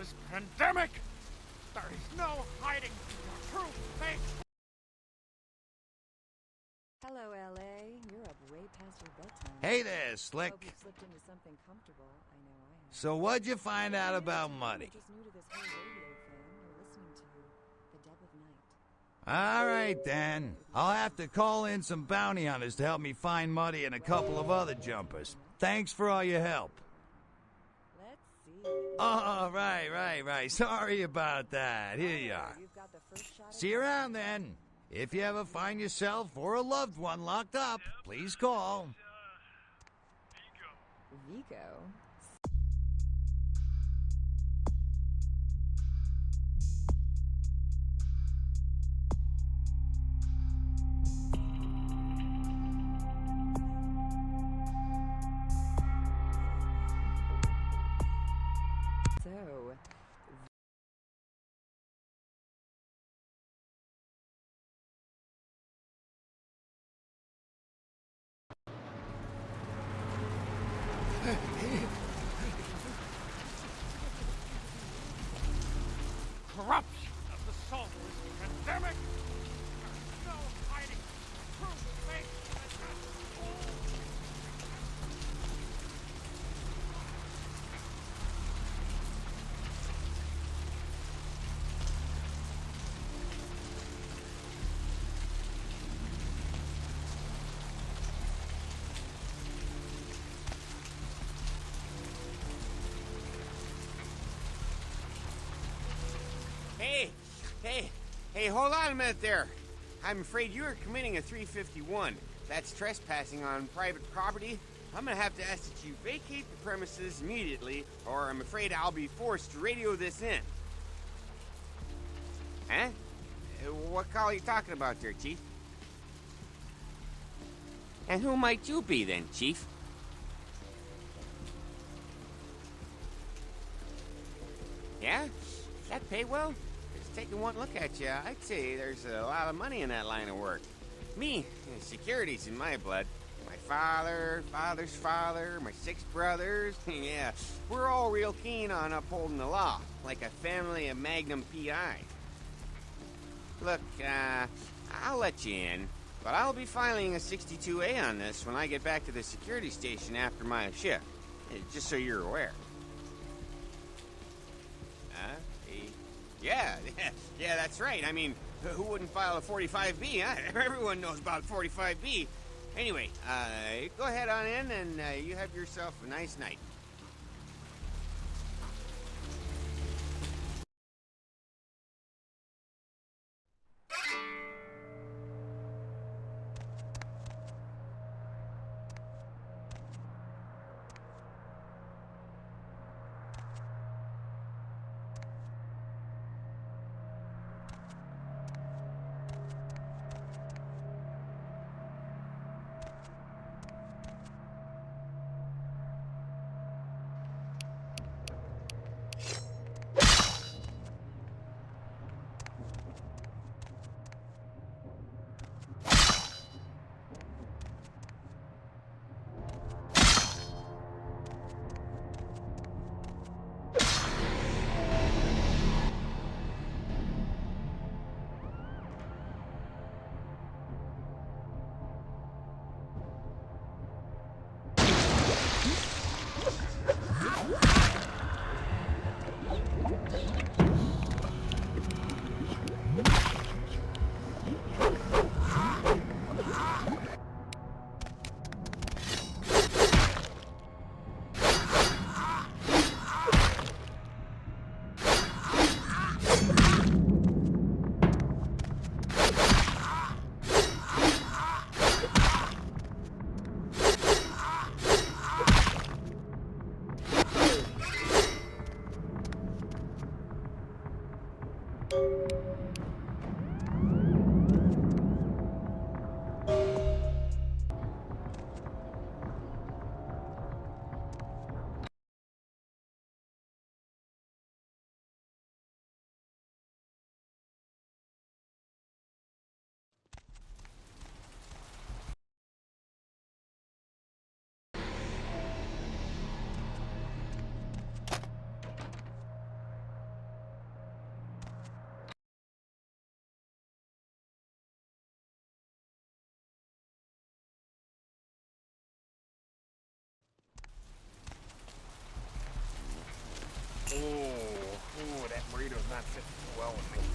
Speaker 16: is pandemic! There is no hiding the true face!
Speaker 6: Hello, LA. You're up way past your bedtime.
Speaker 7: Hey there, Slick.
Speaker 6: Hope you've slipped into something comfortable. I know I have.
Speaker 7: So what'd you find out about money?
Speaker 6: Just new to this whole radio thing. You're listening to the dead of night.
Speaker 7: All right, then. I'll have to call in some bounty hunters to help me find Muddy and a couple of other jumpers. Thanks for all your help.
Speaker 6: Let's see.
Speaker 7: Oh, right. Sorry about that. Here you are.
Speaker 6: You've got the first shot.
Speaker 7: See you around, then. If you ever find yourself or a loved one locked up, please call.
Speaker 6: Vigo. So,
Speaker 16: Corruption of the soul is pandemic! There is no hiding the true face of the
Speaker 5: Hey, hold on a minute there. I'm afraid you are committing a 351. That's trespassing on private property. I'm gonna have to ask that you vacate the premises immediately, or I'm afraid I'll be forced to radio this in. Huh? What call are you talking about there, Chief? And who might you be then, Chief? Yeah? Does that pay well? Just taking one look at you, I'd say there's a lot of money in that line of work. Me, security's in my blood. My father, father's father, my 6 brothers. Yeah, we're all real keen on upholding the law, like a family of Magnum PI. Look, I'll let you in, but I'll be filing a 62A on this when I get back to the security station after my shift, just so you're aware. Yeah, that's right. I mean, who wouldn't file a 45B, huh? Everyone knows about 45B. Anyway, go ahead on in, and you have yourself a nice night.
Speaker 16: not sitting too well with me.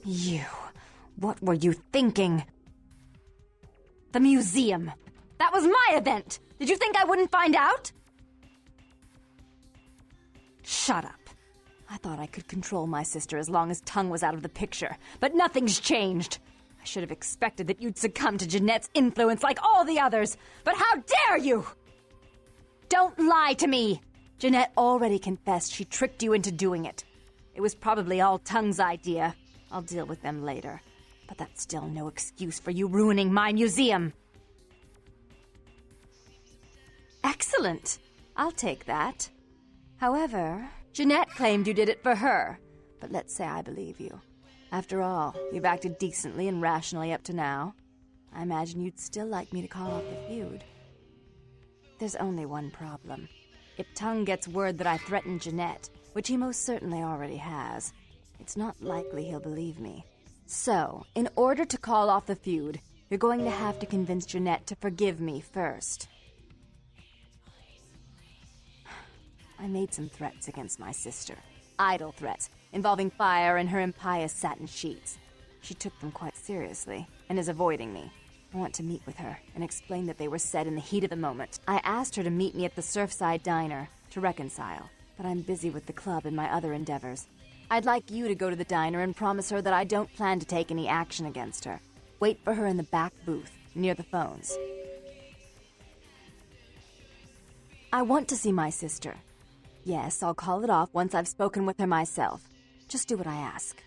Speaker 3: You. What were you thinking? The museum. That was my event! Did you think I wouldn't find out? Shut up. I thought I could control my sister as long as Tongue was out of the picture, but nothing's changed. I should have expected that you'd succumb to Jeanette's influence like all the others, but how dare you! Don't lie to me! Jeanette already confessed she tricked you into doing it. It was probably all Tongue's idea. I'll deal with them later. But that's still no excuse for you ruining my museum. Excellent. I'll take that. However, Jeanette claimed you did it for her. But let's say I believe you. After all, you've acted decently and rationally up to now. I imagine you'd still like me to call off the feud. There's only one problem. If Tongue gets word that I threatened Jeanette, which he most certainly already has, it's not likely he'll believe me. So, in order to call off the feud, you're going to have to convince Jeanette to forgive me first. I made some threats against my sister. Idle threats, involving fire and her impious satin sheets. She took them quite seriously, and is avoiding me. I want to meet with her, and explain that they were said in the heat of the moment. I asked her to meet me at the Surfside Diner, to reconcile, but I'm busy with the club and my other endeavors. I'd like you to go to the diner and promise her that I don't plan to take any action against her. Wait for her in the back booth, near the phones. I want to see my sister. Yes, I'll call it off once I've spoken with her myself. Just do what I ask.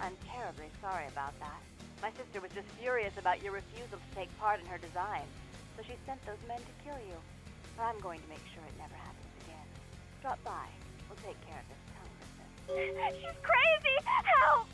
Speaker 10: I'm terribly sorry about that. My sister was just furious about your refusal to take part in her design, so she sent those men to kill you. But I'm going to make sure it never happens again. Drop by. We'll take care of this tongue business. She's crazy! Help!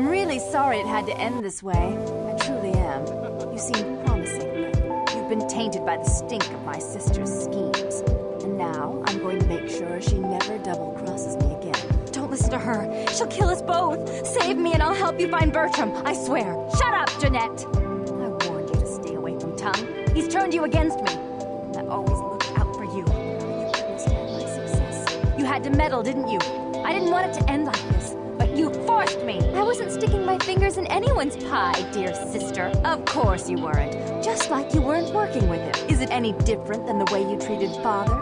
Speaker 3: I'm really sorry it had to end this way. I truly am. You seem promising, but you've been tainted by the stink of my sister's schemes. And now I'm going to make sure she never double-crosses me again. Don't listen to her. She'll kill us both. Save me and I'll help you find Bertram. I swear. Shut up, Jeanette. I warned you to stay away from Tongue. He's turned you against me. I always looked out for you. You couldn't stand my success. You had to meddle, didn't you? I didn't want it to end like this, but you forced me. I wasn't sticking my fingers in anyone's pie, dear sister. Of course you weren't. Just like you weren't working with him. Is it any different than the way you treated Father?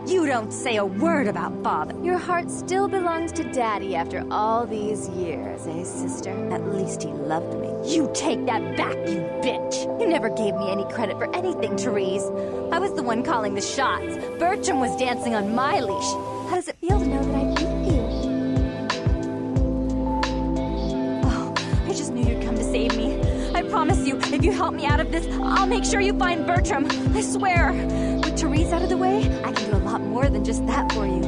Speaker 3: You don't say a word about Father. Your heart still belongs to Daddy after all these years, eh, sister? At least he loved me. You take that back, you bitch! You never gave me any credit for anything, Therese. I was the one calling the shots. Bertram was dancing on my leash. How does it feel to know that I beat you? Oh, I just knew you'd come to save me. I promise you, if you help me out of this, I'll make sure you find Bertram. I swear. With Therese out of the way, I can do a lot more than just that for you.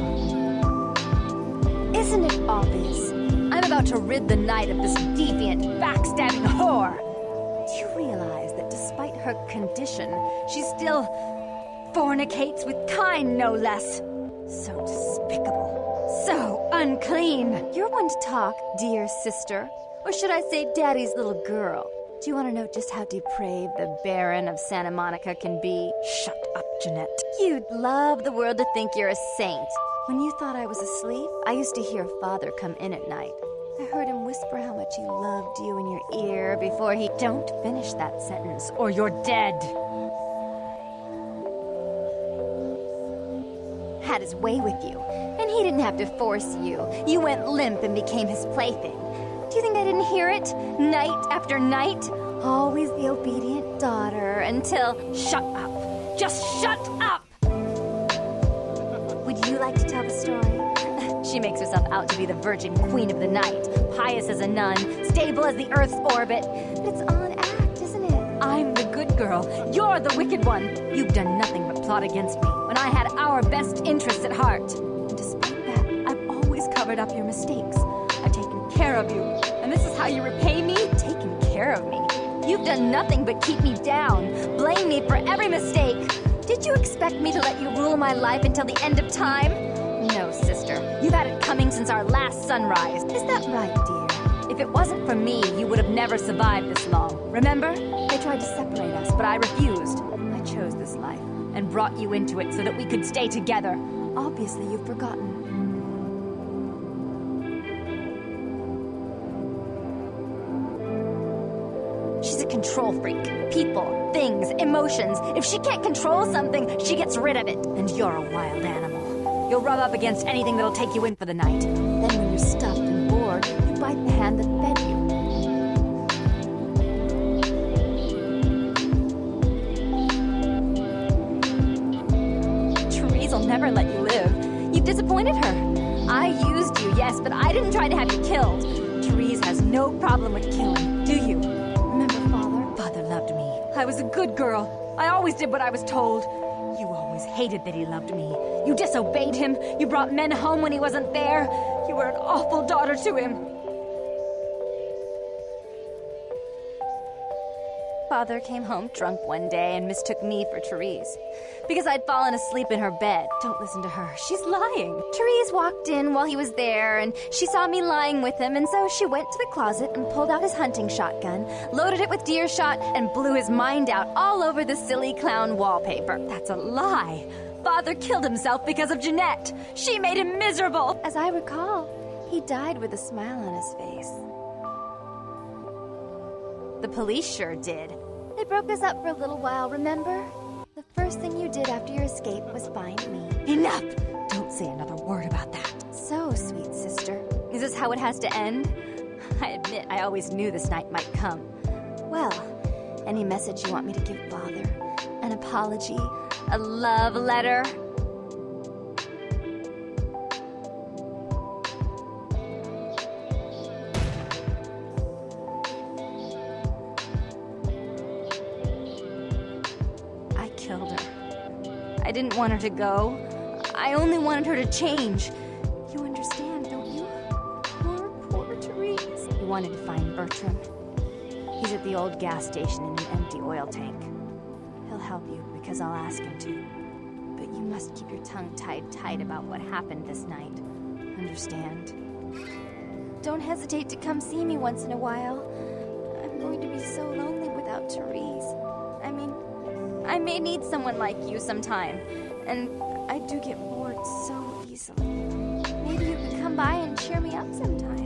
Speaker 3: Isn't it obvious? I'm about to rid the night of this deviant, backstabbing whore. Do you realize that despite her condition, she still fornicates with kind, no less? So despicable. So unclean. You're one to talk, dear sister. Or should I say Daddy's little girl? Do you want to know just how depraved the Baron of Santa Monica can be? Shut up, Jeanette. You'd love the world to think you're a saint. When you thought I was asleep, I used to hear Father come in at night. I heard him whisper how much he loved you in your ear before he... Don't finish that sentence, or you're dead. Had his way with you, and he didn't have to force you. You went limp and became his plaything. Do you think I didn't hear it? Night after night? Always the obedient daughter until... Shut up! Just shut up! Would you like to tell the story? She makes herself out to be the virgin queen of the night, pious as a nun, stable as the Earth's orbit. But it's all an act, isn't it? I'm the good girl. You're the wicked one. You've done nothing but plot against me when I had our best interests at heart. And despite that, I've always covered up your mistakes. I've taken care of you. And this is how you repay me? Taking care of me. You've done nothing but keep me down. Blame me for every mistake. Did you expect me to let you rule my life until the end of time? No, sister. You've had it coming since our last sunrise. Is that right, dear? If it wasn't for me, you would have never survived this long. Remember? They tried to separate us, but I refused. I chose this life and brought you into it so that we could stay together. Obviously, you've forgotten. She's a control freak. People, things, emotions. If she can't control something, she gets rid of it. And you're a wild animal. You'll rub up against anything that'll take you in for the night. Then when you're stuffed and bored, you bite the hand that fed you. Therese will never let you live. You've disappointed her. I used you, yes, but I didn't try to have you killed. Therese has no problem with killing, do you? Father loved me. I was a good girl. I always did what I was told. You always hated that he loved me. You disobeyed him. You brought men home when he wasn't there. You were an awful daughter to him. Father came home drunk one day and mistook me for Therese. Because I'd fallen asleep in her bed. Don't listen to her. She's lying. Therese walked in while he was there, and she saw me lying with him, and so she went to the closet and pulled out his hunting shotgun, loaded it with deer shot, and blew his mind out all over the silly clown wallpaper. That's a lie. Father killed himself because of Jeanette. She made him miserable. As I recall, he died with a smile on his face. The police sure did. They broke us up for a little while, remember? The first thing you did after your escape was find me. Enough! Don't say another word about that. So, sweet sister, is this how it has to end? I admit I always knew this night might come. Well, any message you want me to give Father? An apology? A love letter? I didn't want her to go. I only wanted her to change. You understand, don't you? Poor Therese. You wanted to find Bertram. He's at the old gas station in an empty oil tank. He'll help you because I'll ask him to. But you must keep your tongue tied tight about what happened this night. Understand? Don't hesitate to come see me once in a while. I'm going to be so lonely without Therese. I may need someone like you sometime. And I do get bored so easily. Maybe you could come by and cheer me up sometime.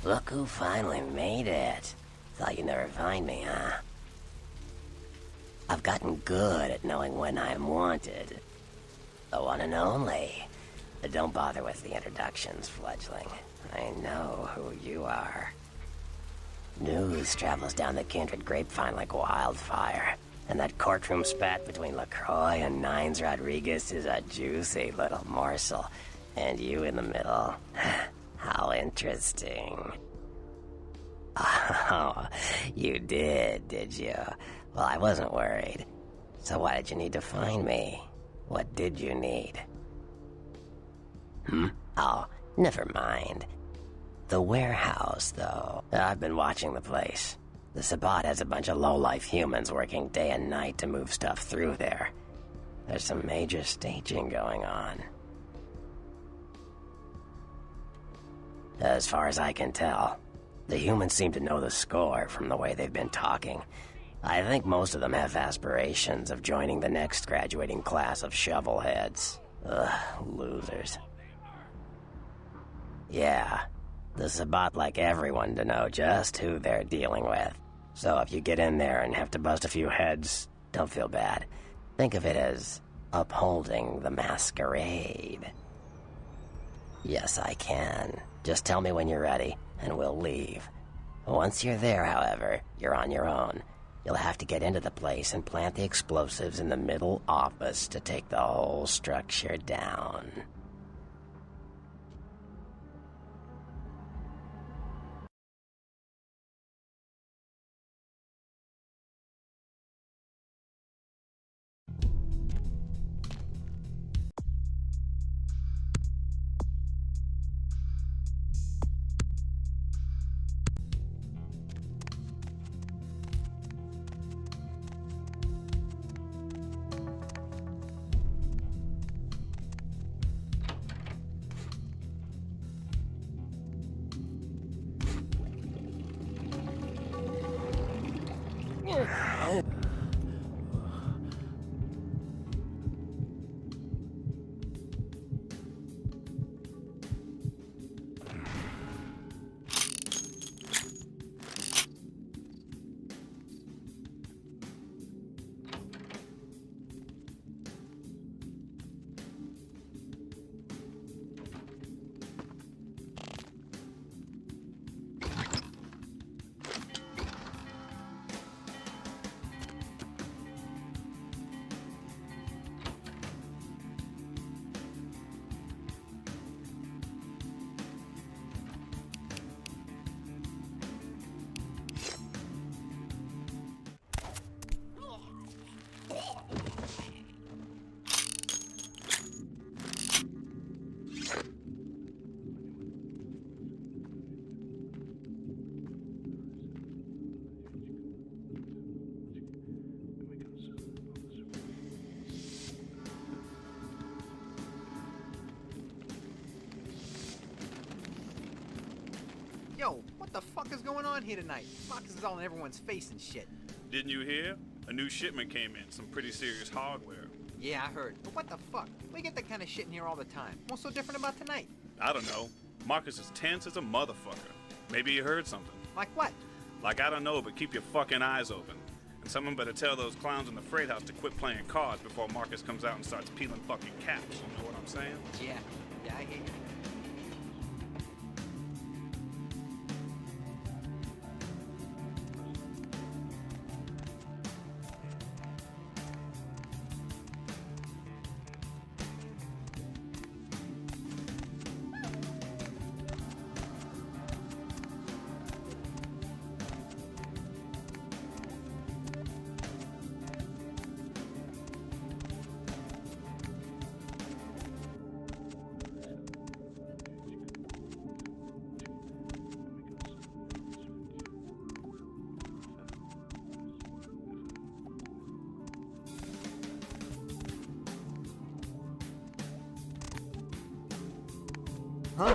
Speaker 12: Look who finally made it. Thought you'd never find me, huh? I've gotten good at knowing when I'm wanted. The one and only. But don't bother with the introductions, fledgling. I know who you are. News travels down the kindred grapevine like wildfire. And that courtroom spat between LaCroix and Nines Rodriguez is a juicy little morsel. And you in the middle. How interesting. Oh, you did you? Well, I wasn't worried. So why did you need to find me? What did you need? Oh, never mind. The warehouse, though. I've been watching the place. The Sabbat has a bunch of low-life humans working day and night to move stuff through there. There's some major staging going on. As far as I can tell, the humans seem to know the score from the way they've been talking. I think most of them have aspirations of joining the next graduating class of shovelheads. Ugh, losers. Yeah, the Sabbat like everyone to know just who they're dealing with. So if you get in there and have to bust a few heads, don't feel bad. Think of it as upholding the Masquerade. Yes, I can. Just tell me when you're ready, and we'll leave. Once you're there, however, you're on your own. You'll have to get into the place and plant the explosives in the middle office to take the whole structure down.
Speaker 4: Yo, what the fuck is going on here tonight? Marcus is all in everyone's face and shit.
Speaker 17: Didn't you hear? A new shipment came in, some pretty serious hardware.
Speaker 4: Yeah, I heard. But what the fuck? We get that kind of shit in here all the time. What's so different about tonight?
Speaker 17: I don't know. Marcus is tense as a motherfucker. Maybe you heard something.
Speaker 4: Like what?
Speaker 17: Like, I don't know, but keep your fucking eyes open. And someone better tell those clowns in the freight house to quit playing cards before Marcus comes out and starts peeling fucking caps. You know what I'm saying?
Speaker 4: Yeah, I hear you.
Speaker 20: Huh?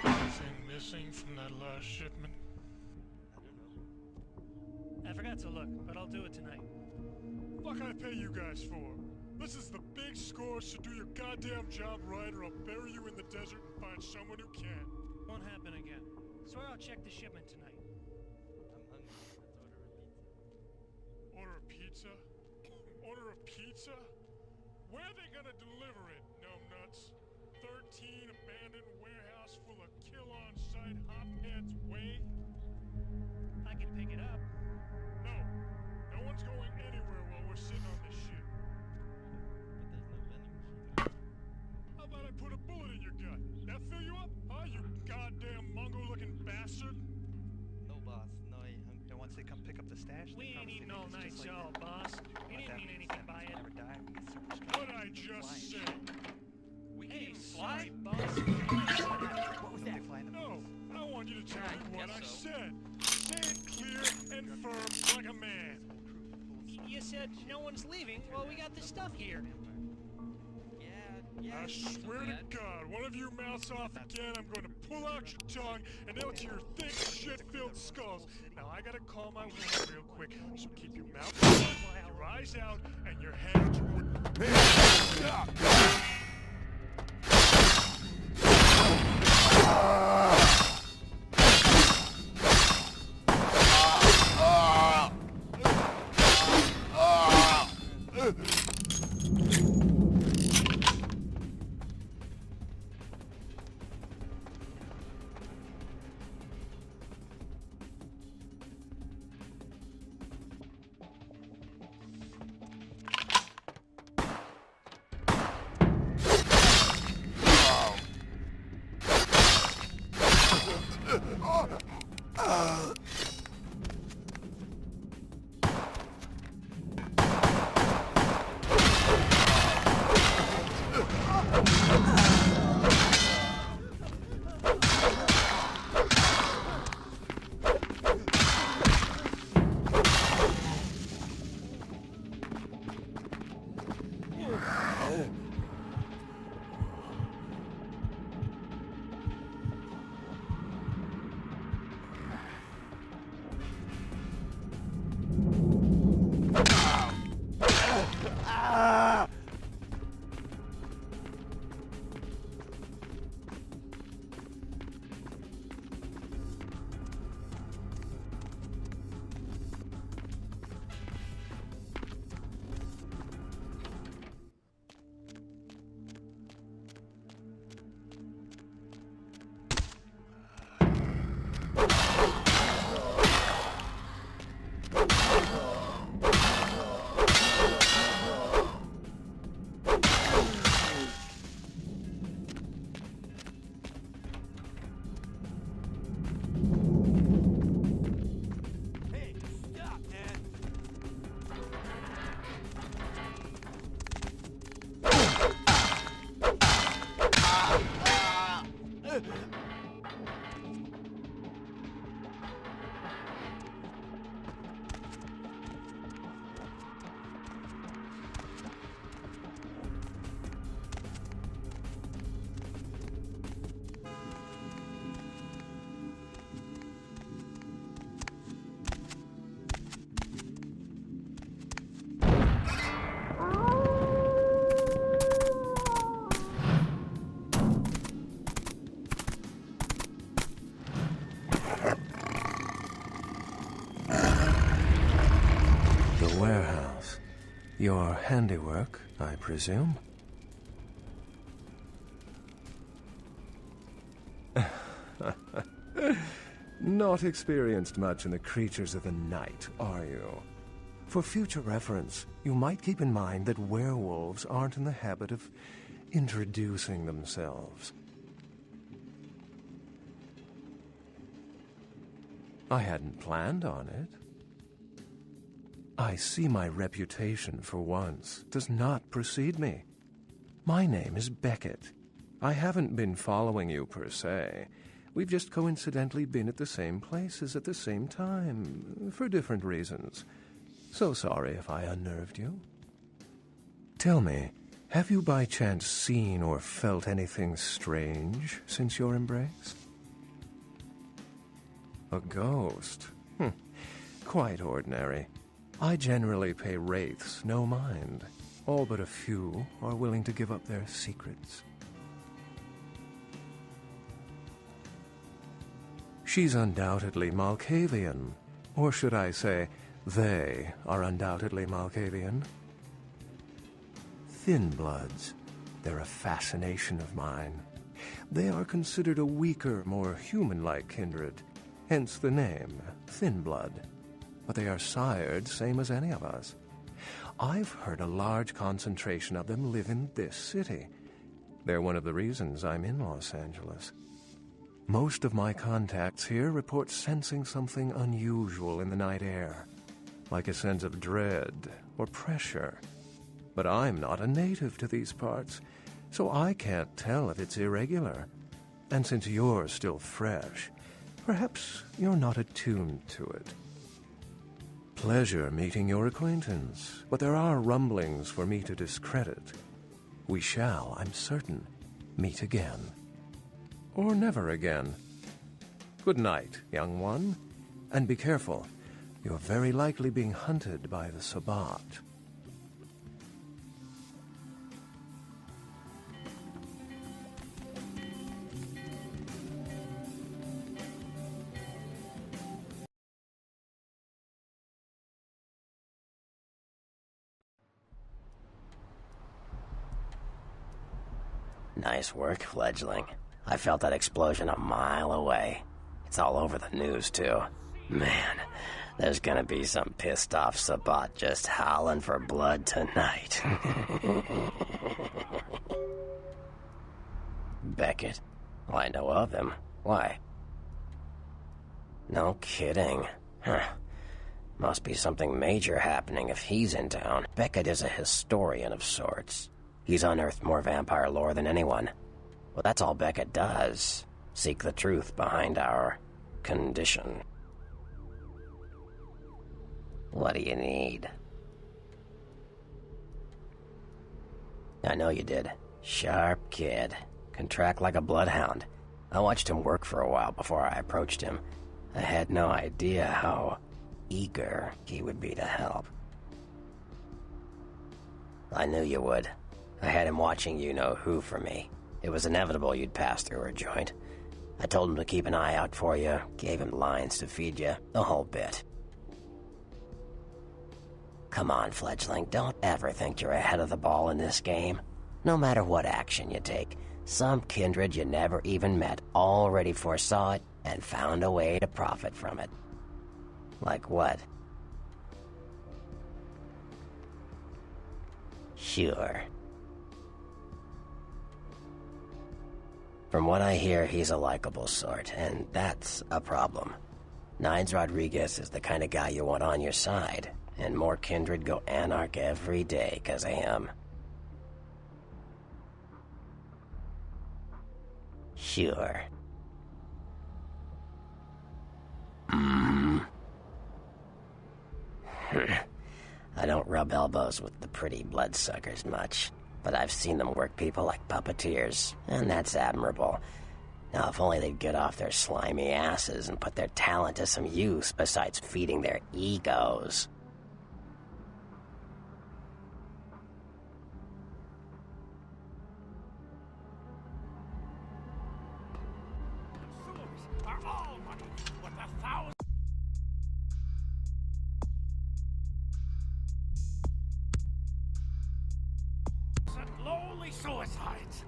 Speaker 23: Anything missing from that last shipment?
Speaker 8: I forgot to look, but I'll do it tonight.
Speaker 23: What can I pay you guys for? This is the big score, so do your goddamn job right or I'll bury you in the desert and find someone who can.
Speaker 8: Won't happen again. Swear I'll check the shipment tonight.
Speaker 23: Order a pizza? Order a pizza? Where are they gonna deliver it, numbnuts? 13 abandoned warehouse full of kill-on-site hopheads way?
Speaker 8: I can pick it up.
Speaker 23: No one's going anywhere while we're sitting on this shit. How about I put a bullet in your gut? That fill you up? Huh, you goddamn Mongo-looking bastard?
Speaker 9: No, boss. No, once they come pick up the stash,
Speaker 8: We ain't eating all night,
Speaker 9: like
Speaker 8: y'all, boss. You didn't mean anything by it.
Speaker 9: Never die. We get super strong.
Speaker 23: What I just said.
Speaker 8: Hey, sorry, boss.
Speaker 9: What was that? Flying the
Speaker 23: No, I want you to tell me what I said. Say it clear and firm like a man.
Speaker 8: You said no one's leaving. Well, we got the stuff here.
Speaker 9: Yeah.
Speaker 23: I swear to God, one of you mouths off again, I'm going to pull out your tongue and nail it to your thick, shit-filled skulls. Now, I gotta call my woman real quick, so keep your mouth shut, your eyes out, and your hands
Speaker 14: The warehouse. Your handiwork, I presume? Not experienced much in the creatures of the night, are you? For future reference, you might keep in mind that werewolves aren't in the habit of introducing themselves. I hadn't planned on it. I see my reputation, for once, does not precede me. My name is Beckett. I haven't been following you, per se. We've just coincidentally been at the same places at the same time, for different reasons. So sorry if I unnerved you. Tell me, have you by chance seen or felt anything strange since your embrace? A ghost? Quite ordinary. I generally pay wraiths no mind. All but a few are willing to give up their secrets. She's undoubtedly Malkavian. Or should I say, they are undoubtedly Malkavian. Thin bloods. They're a fascination of mine. They are considered a weaker, more human-like kindred, hence the name, Thin Blood. But they are sired same as any of us. I've heard a large concentration of them live in this city. They're one of the reasons I'm in Los Angeles. Most of my contacts here report sensing something unusual in the night air, like a sense of dread or pressure. But I'm not a native to these parts, so I can't tell if it's irregular. And since you're still fresh, perhaps you're not attuned to it. Pleasure meeting your acquaintance, but there are rumblings for me to discredit. We shall, I'm certain, meet again. Or never again. Good night, young one, and be careful. You're very likely being hunted by the Sabbat.
Speaker 12: Nice work, fledgling. I felt that explosion a mile away. It's all over the news, too. Man, there's gonna be some pissed-off Sabbat just howling for blood tonight. Beckett? Well, I know of him. Why? No kidding. Huh. Must be something major happening if he's in town. Beckett is a historian of sorts. He's unearthed more vampire lore than anyone. Well, that's all Beckett does. Seek the truth behind our condition. What do you need? I know you did. Sharp kid. Can track like a bloodhound. I watched him work for a while before I approached him. I had no idea how eager he would be to help. I knew you would. I had him watching you-know-who for me. It was inevitable you'd pass through her joint. I told him to keep an eye out for you, gave him lines to feed you, the whole bit. Come on, fledgling, don't ever think you're ahead of the ball in this game. No matter what action you take, some kindred you never even met already foresaw it and found a way to profit from it. Like what? Sure. From what I hear, he's a likable sort, and that's a problem. Nines Rodriguez is the kind of guy you want on your side, and more kindred go anarch every day 'cause of him. Sure. I don't rub elbows with the pretty bloodsuckers much, but I've seen them work people like puppeteers, and that's admirable. Now, if only they'd get off their slimy asses and put their talent to some use besides feeding their egos.
Speaker 16: slowly suicides.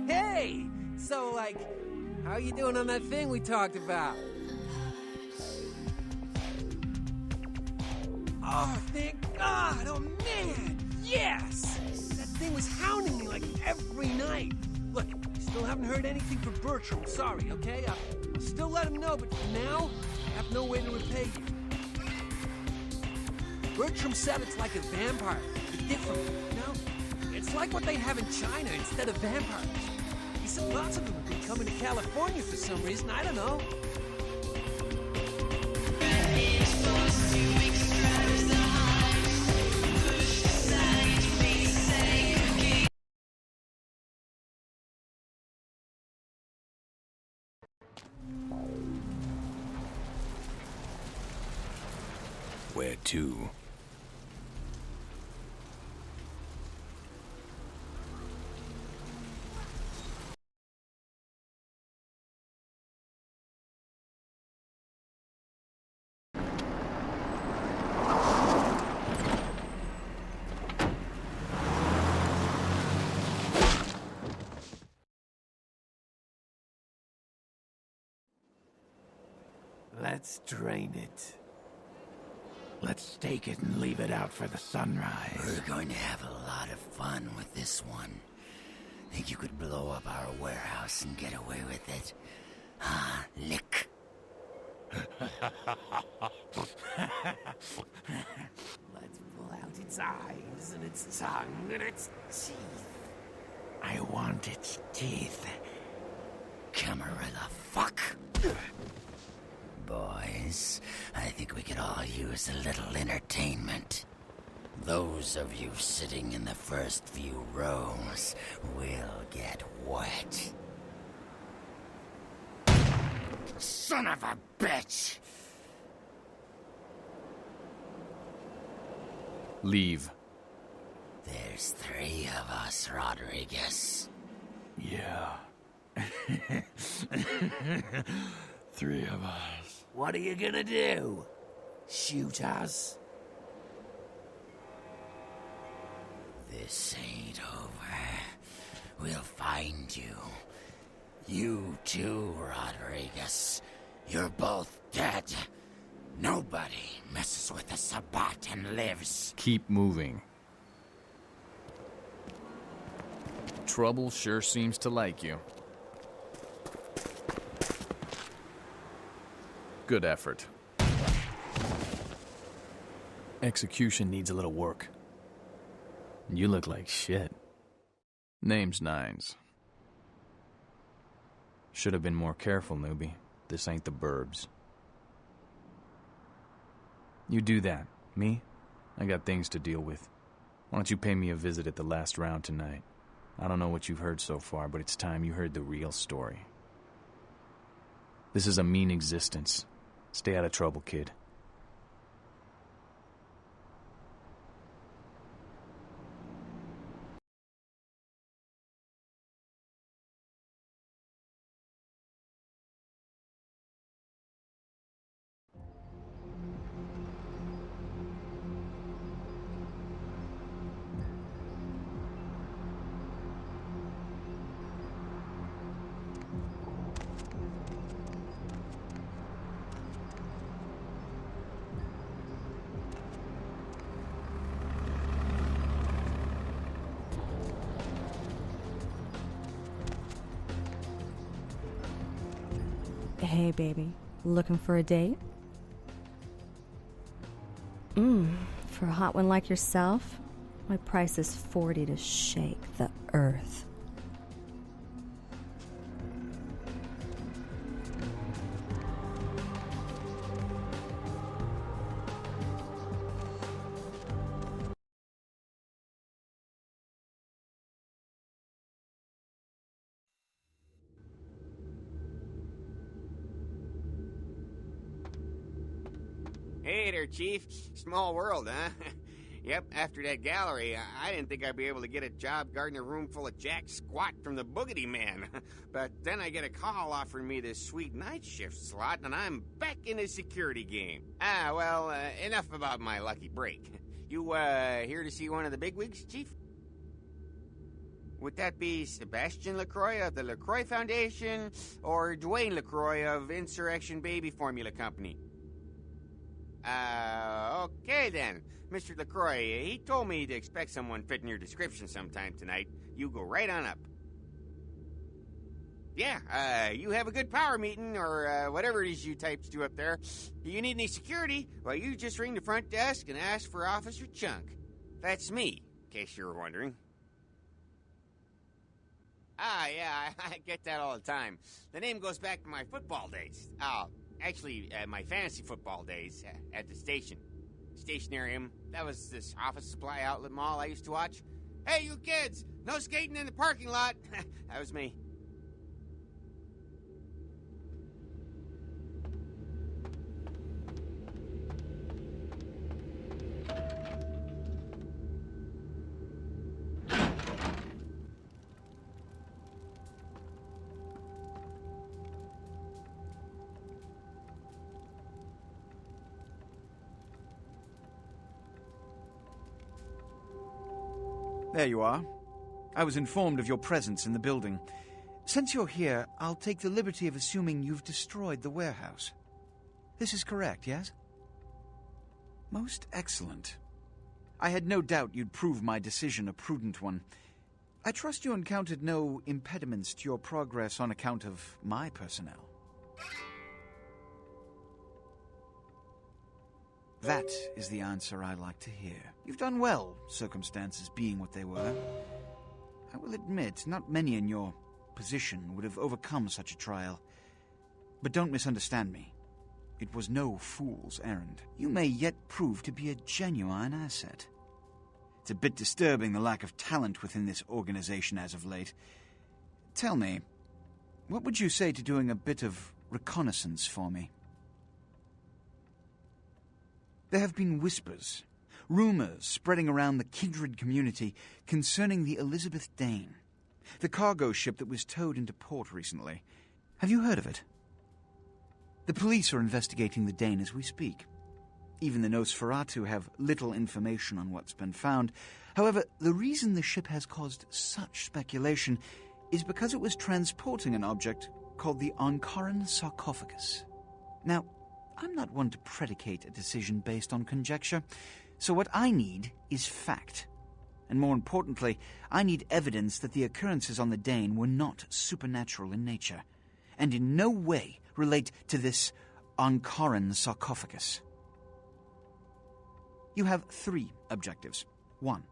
Speaker 2: Hey! So, how you doing on that thing we talked about? Oh, thank God! Oh, man! Yes! That thing was hounding me every night. Look, still haven't heard anything from Bertram. Sorry, okay? I'll still let him know, but for now, I have no way to repay you. Bertram said it's like a vampire, but different, you know? It's like what they have in China instead of vampires. He said lots of them have been coming to California for some reason, I don't know.
Speaker 15: Where to?
Speaker 16: Let's drain it. Let's stake it and leave it out for the sunrise.
Speaker 12: We're going to have a lot of fun with this one. Think you could blow up our warehouse and get away with it? Ah, lick.
Speaker 16: Let's pull out its eyes and its tongue and its teeth. I want its teeth.
Speaker 12: Camarilla, fuck. Boys, I think we could all use a little entertainment. Those of you sitting in the first few rows will get wet. Son of a bitch!
Speaker 15: Leave.
Speaker 12: There's 3 of us, Rodriguez.
Speaker 16: Yeah. 3 of us. What are you gonna do? Shoot us?
Speaker 12: This ain't over. We'll find you. You too, Rodriguez. You're both dead. Nobody messes with the Sabbat and lives.
Speaker 15: Keep moving. Trouble sure seems to like you. Good effort. Execution needs a little work. You look like shit. Name's Nines. Should have been more careful, newbie. This ain't the burbs. You do that. Me? I got things to deal with. Why don't you pay me a visit at the last round tonight? I don't know what you've heard so far, but it's time you heard the real story. This is a mean existence. Stay out of trouble, kid.
Speaker 18: Hey, baby. Looking for a date? For a hot one like yourself, my price is 40 to shake the earth.
Speaker 5: Hey there, Chief. Small world, huh? Yep, after that gallery, I didn't think I'd be able to get a job guarding a room full of jack squat from the Boogity Man. But then I get a call offering me this sweet night shift slot, and I'm back in the security game. Well, enough about my lucky break. You, here to see one of the bigwigs, Chief? Would that be Sebastian LaCroix of the LaCroix Foundation, or Dwayne LaCroix of Insurrection Baby Formula Company? Okay then. Mr. LaCroix, he told me to expect someone fitting your description sometime tonight. You go right on up. Yeah, you have a good power meeting, or whatever it is you types do up there. You need any security? Well, you just ring the front desk and ask for Officer Chunk. That's me, in case you were wondering. Yeah, I get that all the time. The name goes back to my football days. Actually, my fantasy football days at the station. Stationarium. That was this office supply outlet mall I used to watch. Hey, you kids! No skating in the parking lot! That was me.
Speaker 13: There you are. I was informed of your presence in the building. Since you're here, I'll take the liberty of assuming you've destroyed the warehouse. This is correct, yes? Most excellent. I had no doubt you'd prove my decision a prudent one. I trust you encountered no impediments to your progress on account of my personnel. That is the answer I like to hear. You've done well, circumstances being what they were. I will admit, not many in your position would have overcome such a trial. But don't misunderstand me. It was no fool's errand. You may yet prove to be a genuine asset. It's a bit disturbing the lack of talent within this organization as of late. Tell me, what would you say to doing a bit of reconnaissance for me? There have been whispers, rumors spreading around the kindred community concerning the Elizabeth Dane, the cargo ship that was towed into port recently. Have you heard of it? The police are investigating the Dane as we speak. Even the Nosferatu have little information on what's been found. However, the reason the ship has caused such speculation is because it was transporting an object called the Ankaran sarcophagus. Now, I'm not one to predicate a decision based on conjecture, so what I need is fact. And more importantly, I need evidence that the occurrences on the Dane were not supernatural in nature, and in no way relate to this Ankaran sarcophagus. You have 3 objectives. 1.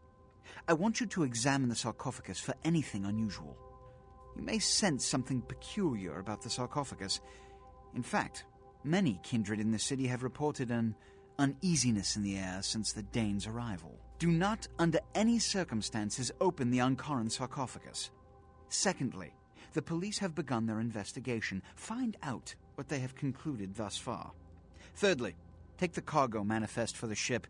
Speaker 13: I want you to examine the sarcophagus for anything unusual. You may sense something peculiar about the sarcophagus. In fact, many kindred in the city have reported an uneasiness in the air since the Dane's arrival. Do not, under any circumstances, open the Ankaran sarcophagus. Secondly, the police have begun their investigation. Find out what they have concluded thus far. Thirdly, take the cargo manifest for the ship.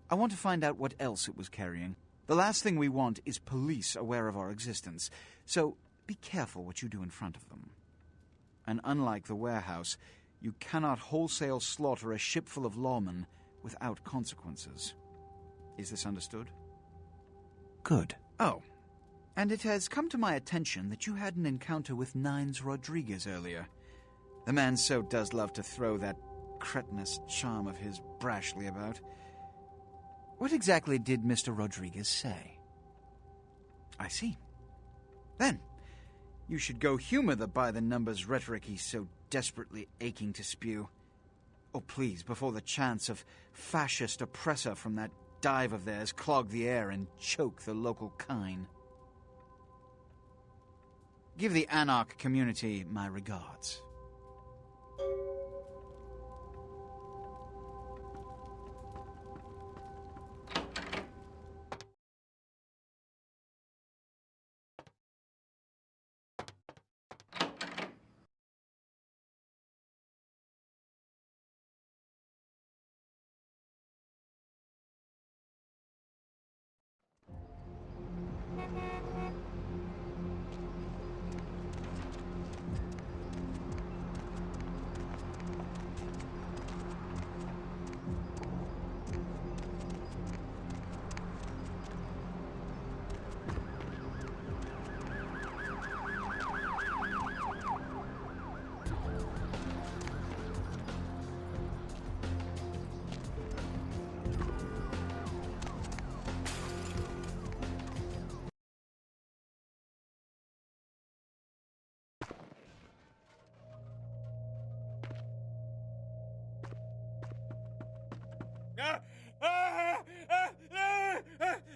Speaker 13: I want to find out what else it was carrying. The last thing we want is police aware of our existence, so be careful what you do in front of them. And unlike the warehouse, you cannot wholesale slaughter a ship full of lawmen without consequences. Is this understood? Good. Oh, and it has come to my attention that you had an encounter with Nines Rodriguez earlier. The man so does love to throw that cretinous charm of his brashly about. What exactly did Mr. Rodriguez say? I see. Then, you should go humor the by-the-numbers rhetoric he's so desperately aching to spew. Oh, please, before the chance of fascist oppressor from that dive of theirs clog the air and choke the local kine. Give the anarch community my regards.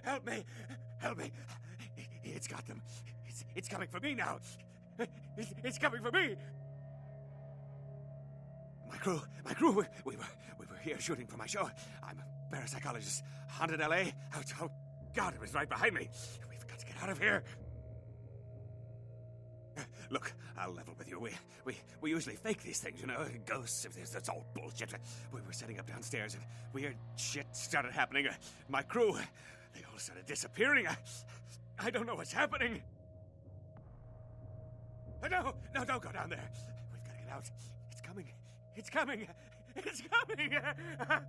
Speaker 5: Help me! Help me! It's got them. It's coming for me now. It's coming for me. My crew. We were here shooting for my show. I'm a parapsychologist. Haunted L.A. Oh, God, it was right behind me. We've got to get out of here. Look, I'll level with you. We usually fake these things, you know, ghosts. That's all bullshit. We were setting up downstairs, and weird shit started happening. My crew, they all started disappearing. I don't know what's happening. No, don't go down there. We've got to get out. It's coming. It's coming. It's coming. I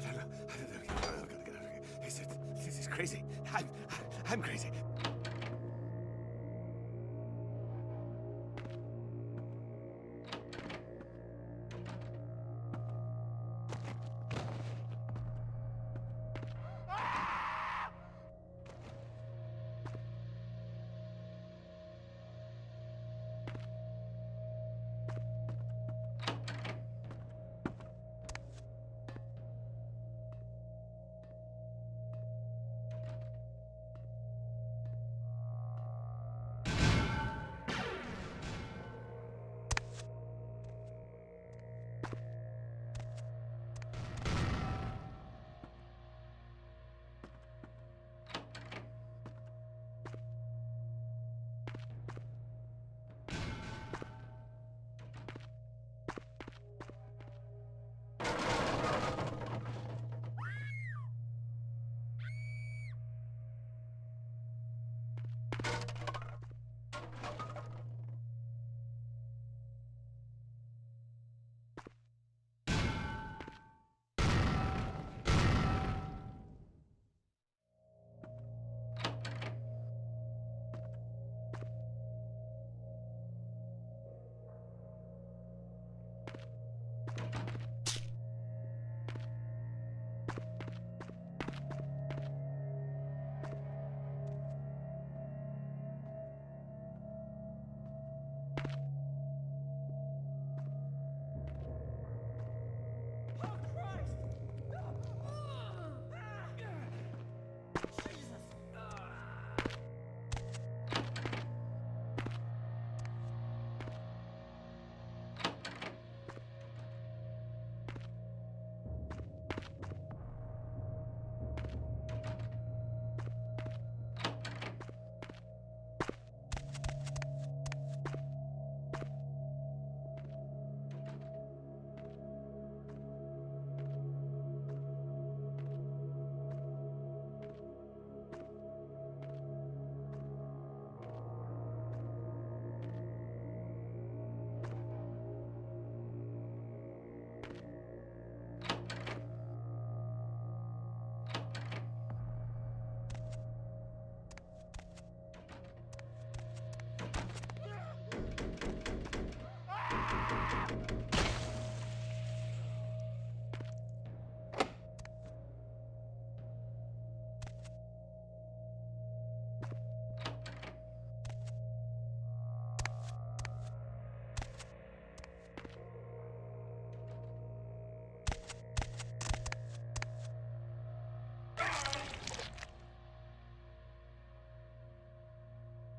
Speaker 5: don't know. I've got to get out of here. This is crazy. I'm crazy.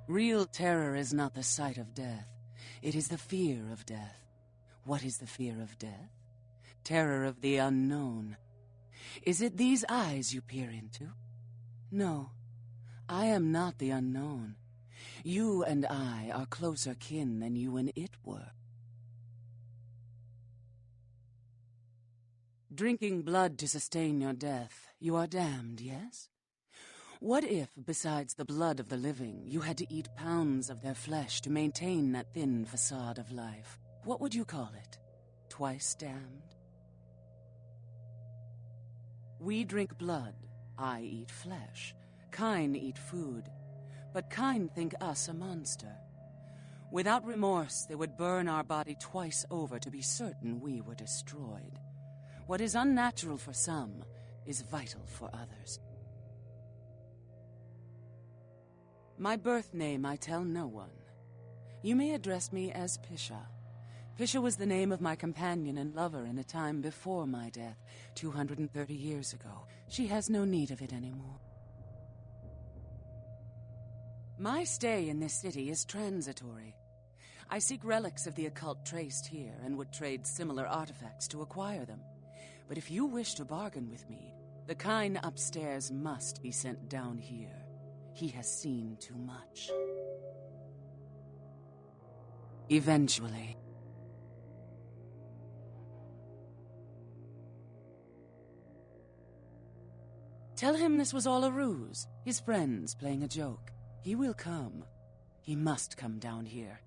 Speaker 1: Real terror is not the sight of death. It is the fear of death. What is the fear of death? Terror of the unknown. Is it these eyes you peer into? No, I am not the unknown. You and I are closer kin than you and it were. Drinking blood to sustain your death, you are damned, yes? What if, besides the blood of the living, you had to eat pounds of their flesh to maintain that thin facade of life? What would you call it? Twice damned? We drink blood. I eat flesh. Kine eat food. But Kine think us a monster. Without remorse, they would burn our body twice over to be certain we were destroyed. What is unnatural for some is vital for others. My birth name I tell no one. You may address me as Pisha. Pisha was the name of my companion and lover in a time before my death, 230 years ago. She has no need of it anymore. My stay in this city is transitory. I seek relics of the occult traced here and would trade similar artifacts to acquire them. But if you wish to bargain with me, the kind upstairs must be sent down here. He has seen too much. Eventually. Tell him this was all a ruse, his friends playing a joke. He will come. He must come down here.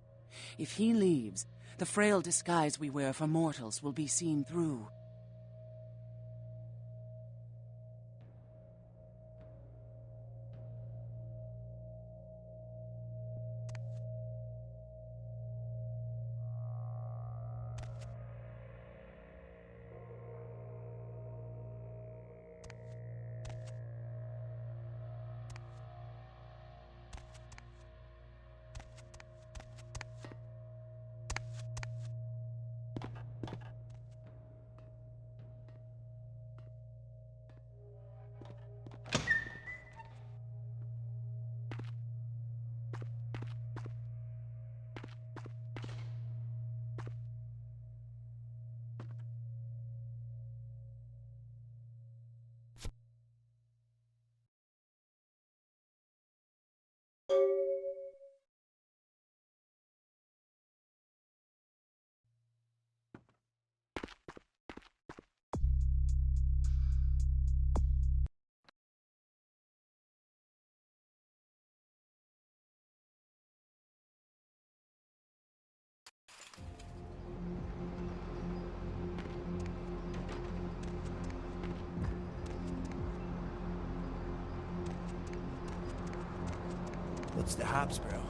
Speaker 1: If he leaves, the frail disguise we wear for mortals will be seen through.
Speaker 2: What's the hops, bro?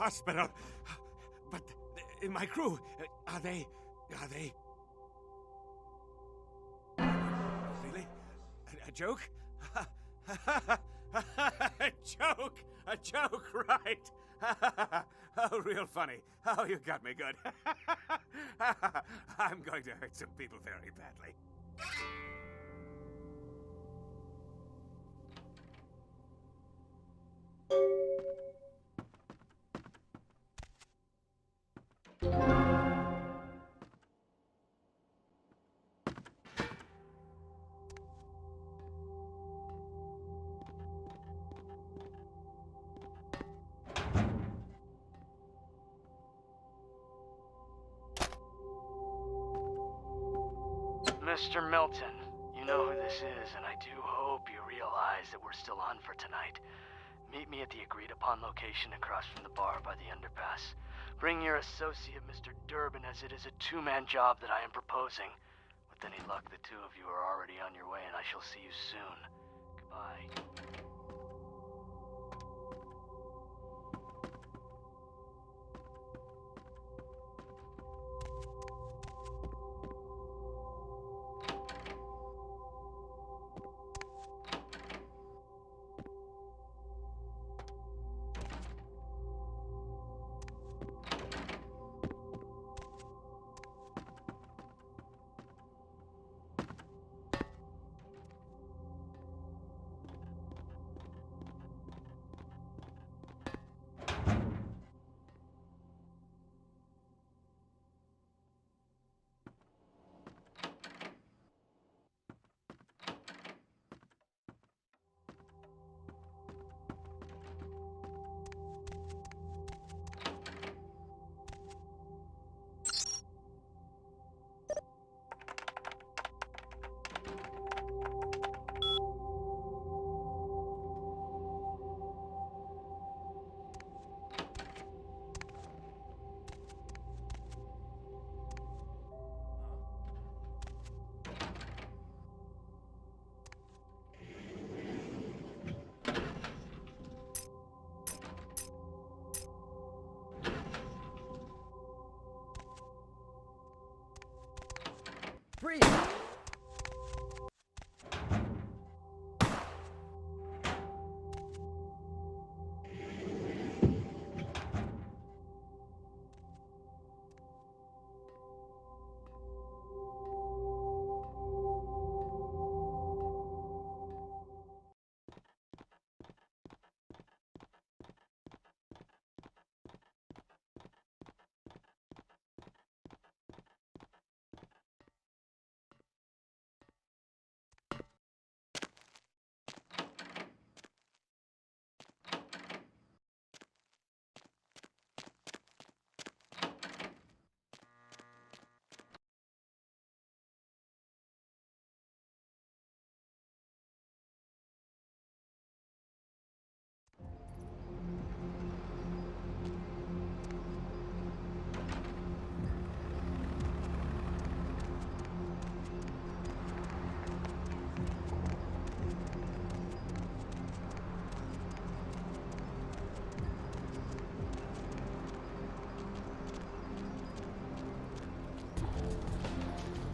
Speaker 11: hospital. But my crew, are they... Really? A joke? A joke, right? Oh, real funny. Oh, you got me good. I'm going to hurt some people very badly.
Speaker 19: Mr. Milton, you know who this is, and I do hope you realize that we're still on for tonight. Meet me at the agreed-upon location across from the bar by the underpass. Bring your associate, Mr. Durbin, as it is a two-man job that I am proposing. With any luck, the two of you are already on your way, and I shall see you soon. Goodbye.
Speaker 22: Freeze!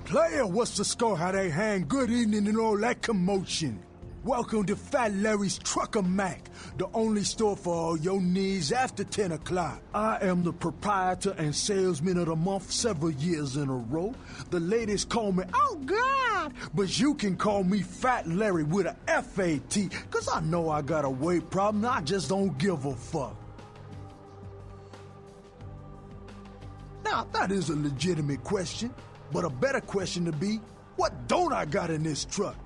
Speaker 24: Player, what's the score? How they hang? Good evening and all that commotion. Welcome to Fat Larry's Trucker Mac, the only store for all your needs after 10 o'clock. I am the proprietor and salesman of the month several years in a row. The ladies call me, oh God, but you can call me Fat Larry with a F-A-T, cause I know I got a weight problem, I just don't give a fuck. Now, that is a legitimate question. But a better question to be, what don't I got in this truck?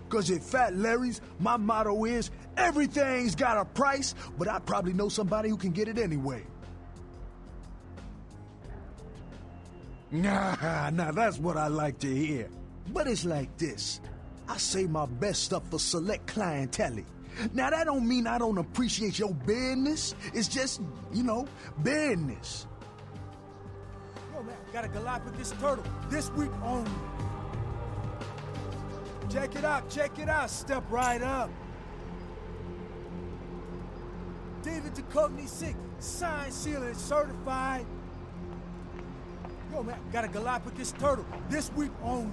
Speaker 24: Cause at Fat Larry's, my motto is, everything's got a price, but I probably know somebody who can get it anyway. Nah, that's what I like to hear. But it's like this. I save my best stuff for select clientele. Now that don't mean I don't appreciate your business. It's just, you know, business.
Speaker 25: Yo, man, gotta Galapagos turtle this week only. Check it out, step right up. David Duchovny sick. Signed, sealed, and certified. Yo, man, got a Galapagos turtle. This week only.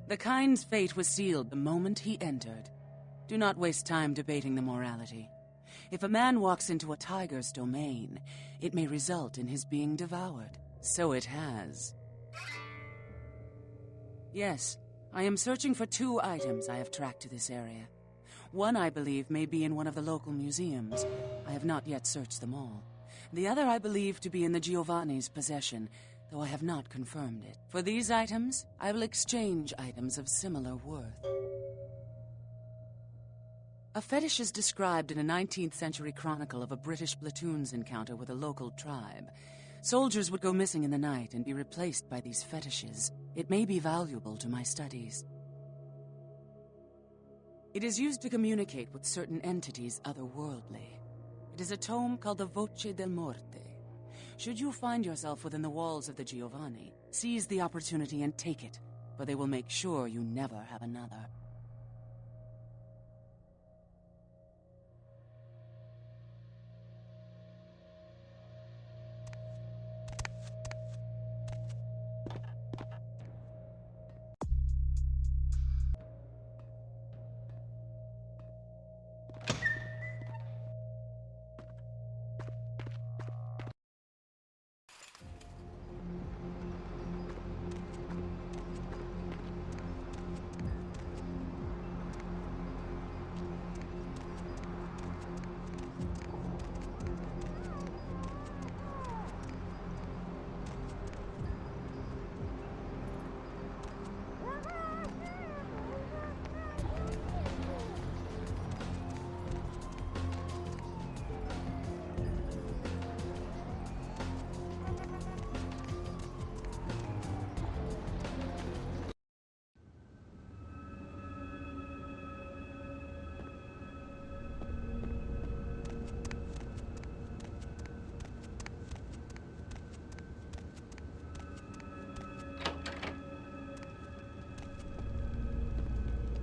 Speaker 1: The kind's fate was sealed the moment he entered. Do not waste time debating the morality. If a man walks into a tiger's domain, it may result in his being devoured. So it has. Yes, I am searching for 2 items I have tracked to this area. One, I believe, may be in one of the local museums. I have not yet searched them all. The other I believe to be in the Giovanni's possession, though I have not confirmed it. For these items, I will exchange items of similar worth. A fetish is described in a 19th century chronicle of a British platoon's encounter with a local tribe. Soldiers would go missing in the night and be replaced by these fetishes. It may be valuable to my studies. It is used to communicate with certain entities otherworldly. It is a tome called the Voce del Morte. Should you find yourself within the walls of the Giovanni, seize the opportunity and take it, for they will make sure you never have another.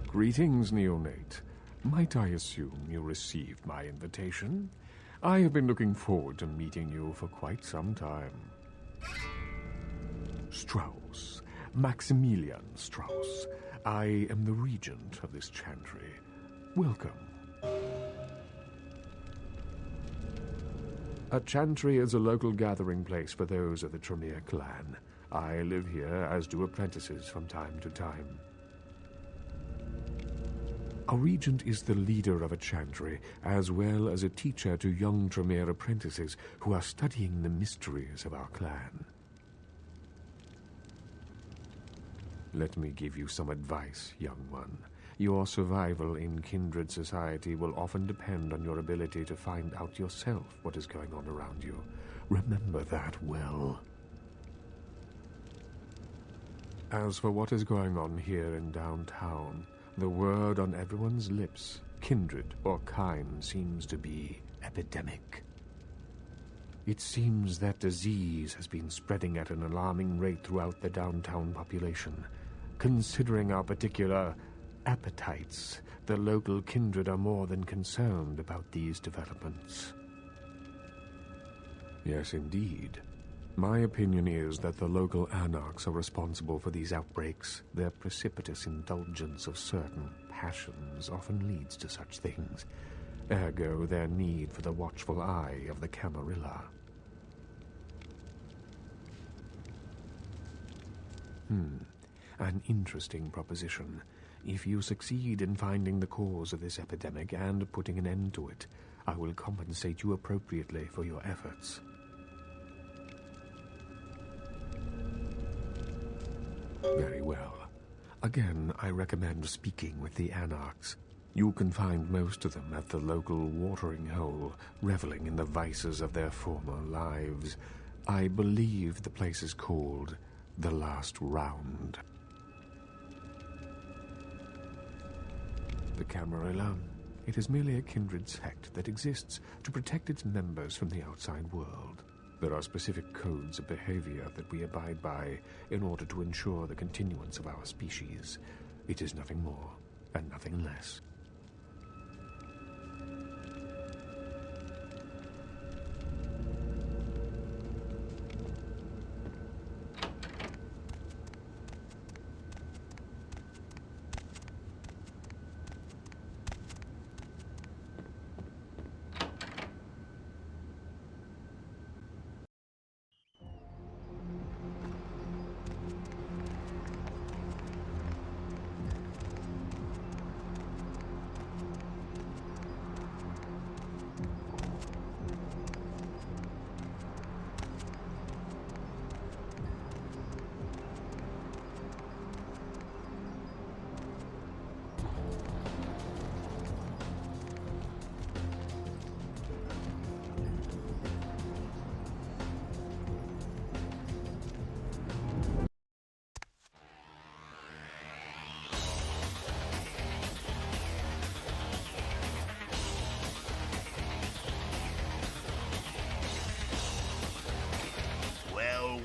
Speaker 14: Greetings, neonate. Might I assume you received my invitation? I have been looking forward to meeting you for quite some time. Strauss. Maximilian Strauss. I am the regent of this chantry. Welcome. A chantry is a local gathering place for those of the Tremere clan. I live here, as do apprentices from time to time. A regent is the leader of a chantry, as well as a teacher to young Tremere apprentices who are studying the mysteries of our clan. Let me give you some advice, young one. Your survival in kindred society will often depend on your ability to find out yourself what is going on around you. Remember that well. As for what is going on here in downtown, the word on everyone's lips, kindred or kind, seems to be epidemic. It seems that disease has been spreading at an alarming rate throughout the downtown population. Considering our particular appetites, the local kindred are more than concerned about these developments. Yes, indeed. My opinion is that the local anarchs are responsible for these outbreaks. Their precipitous indulgence of certain passions often leads to such things. Ergo, their need for the watchful eye of the Camarilla. An interesting proposition. If you succeed in finding the cause of this epidemic and putting an end to it, I will compensate you appropriately for your efforts. Very well. Again, I recommend speaking with the anarchs. You can find most of them at the local watering hole, reveling in the vices of their former lives. I believe the place is called The Last Round. The Camarilla. It is merely a kindred sect that exists to protect its members from the outside world. There are specific codes of behavior that we abide by in order to ensure the continuance of our species. It is nothing more and nothing less.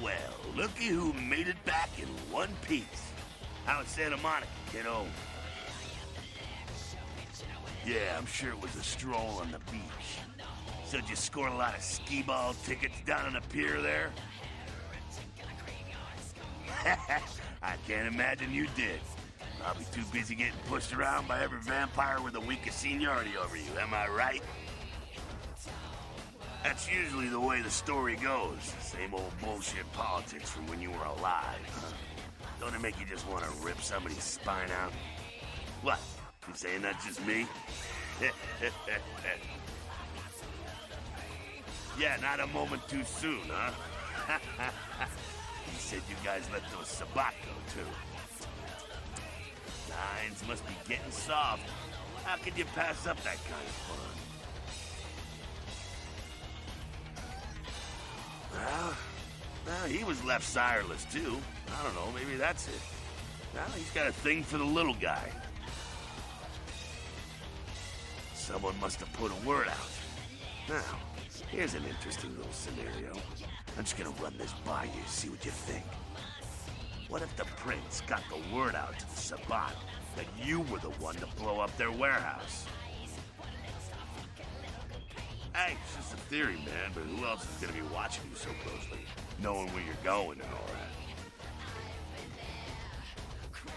Speaker 3: Well, looky who made it back in one piece. How's Santa Monica, kiddo? Yeah, I'm sure it was a stroll on the beach. So did you score a lot of skee-ball tickets down on the pier there? I can't imagine you did. Probably too busy getting pushed around by every vampire with the weakest seniority over you, am I right? That's usually the way the story goes. Same old bullshit politics from when you were alive, huh? Don't it make you just want to rip somebody's spine out? What? You saying that's just me? Yeah, not a moment too soon, huh? You said you guys let those Sabbat go, too. Nines must be getting soft. How could you pass up that kind of fun? Well, he was left sireless, too. I don't know, maybe that's it. Well, he's got a thing for the little guy. Someone must have put a word out. Now, here's an interesting little scenario. I'm just gonna run this by you, see what you think. What if the prince got the word out to the Sabbat that you were the one to blow up their warehouse? Hey, it's just a theory, man, but who else is gonna be watching you so closely? Knowing where you're going and all that.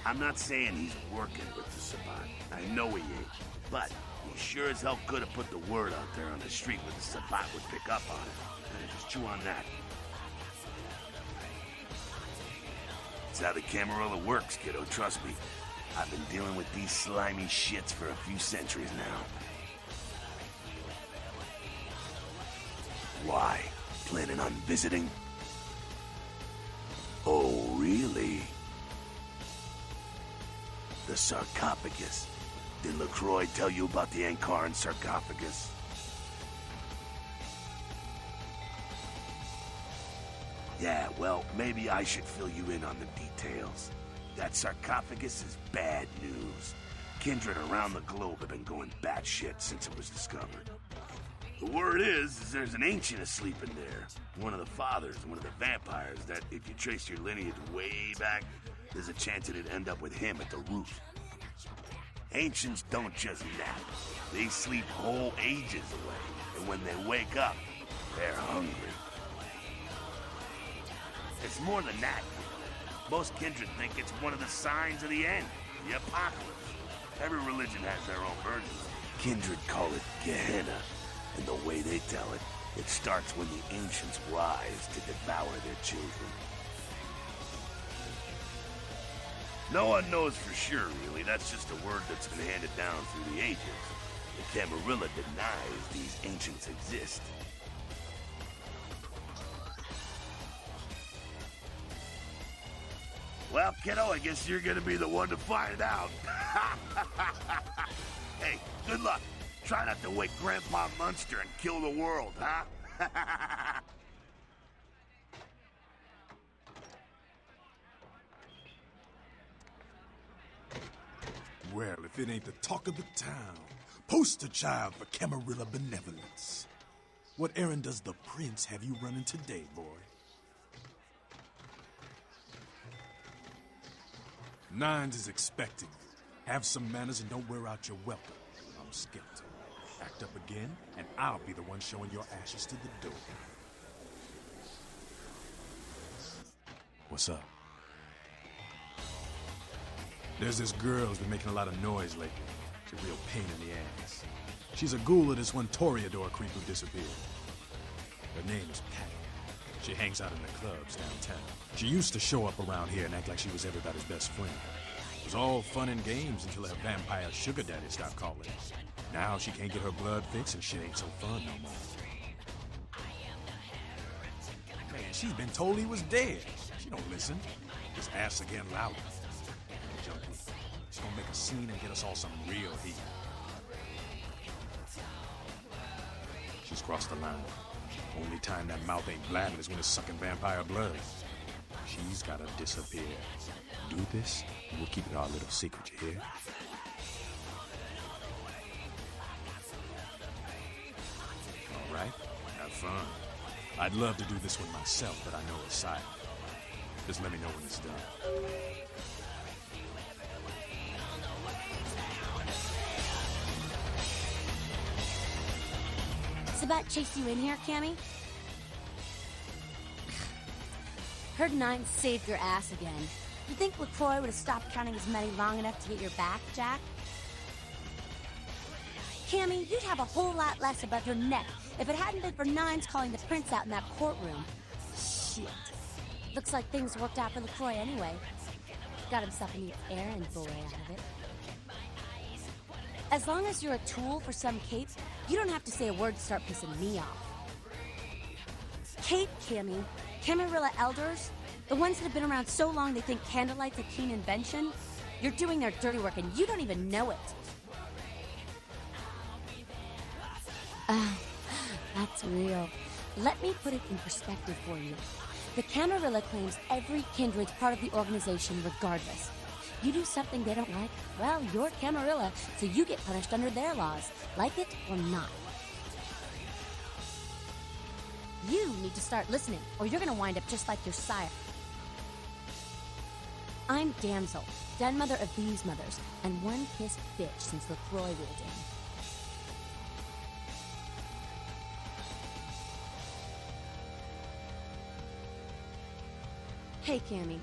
Speaker 3: I'm not saying he's working with the Sabbat. I know he ain't. But he sure as hell could have put the word out there on the street where the Sabbat would pick up on it. Just chew on that. That's how the Camarilla works, kiddo, trust me. I've been dealing with these slimy shits for a few centuries now. Why? Planning on visiting? Oh, really? The sarcophagus. Did LaCroix tell you about the Ankaran sarcophagus? Yeah, well, maybe I should fill you in on the details. That sarcophagus is bad news. Kindred around the globe have been going batshit since it was discovered. The word is there's an ancient asleep in there. One of the fathers, one of the vampires, that if you trace your lineage way back, there's a chance it'd end up with him at the root. Ancients don't just nap. They sleep whole ages away. And when they wake up, they're hungry. It's more than that. Most kindred think it's one of the signs of the end, the apocalypse. Every religion has their own version. Kindred call it Gehenna. And the way they tell it, it starts when the ancients rise to devour their children. No one knows for sure, really. That's just a word that's been handed down through the ages. The Camarilla denies these ancients exist. Well, kiddo, I guess you're gonna be the one to find out. Hey, good luck. Try not to wake Grandpa Munster and kill the world, huh?
Speaker 24: Well, if it ain't the talk of the town, poster child for Camarilla benevolence. What errand does the prince have you running today, boy? Nines is expecting you. Have some manners and don't wear out your welcome. I'm skeptical. Act up again, and I'll be the one showing your ashes to the door. What's up? There's this girl who's been making a lot of noise lately. She's a real pain in the ass. She's a ghoul of this one Toreador creep who disappeared. Her name's Patty. She hangs out in the clubs downtown. She used to show up around here and act like she was everybody's best friend. It was all fun and games until her vampire sugar daddy stopped calling. Now she can't get her blood fixed and shit ain't so fun no more. Man, she's been told he was dead. She don't listen. Just asks again louder. Junkie. She's gonna make a scene and get us all some real heat. She's crossed the line. Only time that mouth ain't blabbing is when it's sucking vampire blood. She's gotta disappear. Do this, and we'll keep it our little secret, you hear? All right, have fun. I'd love to do this one myself, but I know it's silent. Just let me know when it's done.
Speaker 6: Sabbat chased you in here, Cammy? Heard Nine saved your ass again. You think LaCroix would have stopped counting his money long enough to get your back, Jack? Cammy, you'd have a whole lot less above your neck if it hadn't been for Nines calling the prince out in that courtroom. Shit. Looks like things worked out for LaCroix anyway. Got himself a neat errand boy out of it. As long as you're a tool for some cape, you don't have to say a word to start pissing me off. Cape, Cammy. Camarilla elders? The ones that have been around so long they think candlelight's a keen invention? You're doing their dirty work and you don't even know it. That's real. Let me put it in perspective for you. The Camarilla claims every kindred's part of the organization regardless. You do something they don't like, well, you're Camarilla, so you get punished under their laws, like it or not. You need to start listening, or you're gonna wind up just like your sire. I'm Damsel, den mother of these mothers, and one pissed bitch since LaCroix rolled in. Hey, Cammy.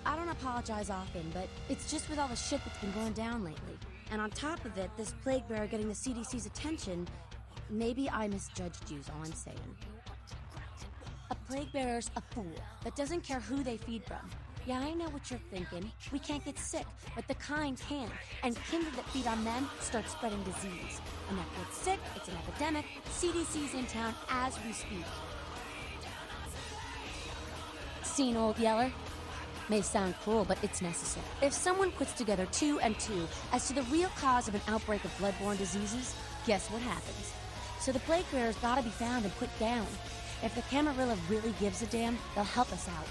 Speaker 6: I don't apologize often, but it's just with all the shit that's been going down lately. And on top of it, this plague bearer getting the CDC's attention, maybe I misjudged you's all I'm saying. A plague bearer's a fool that doesn't care who they feed from. Yeah, I know what you're thinking. We can't get sick, but the kind can. And kindred that feed on them start spreading disease. Enough gets sick, it's an epidemic. CDC's in town as we speak. Seen Old Yeller? May sound cruel, but it's necessary. If someone puts together 2 and 2 as to the real cause of an outbreak of bloodborne diseases, guess what happens? So the plague bearers gotta be found and put down. If the Camarilla really gives a damn, they'll help us out.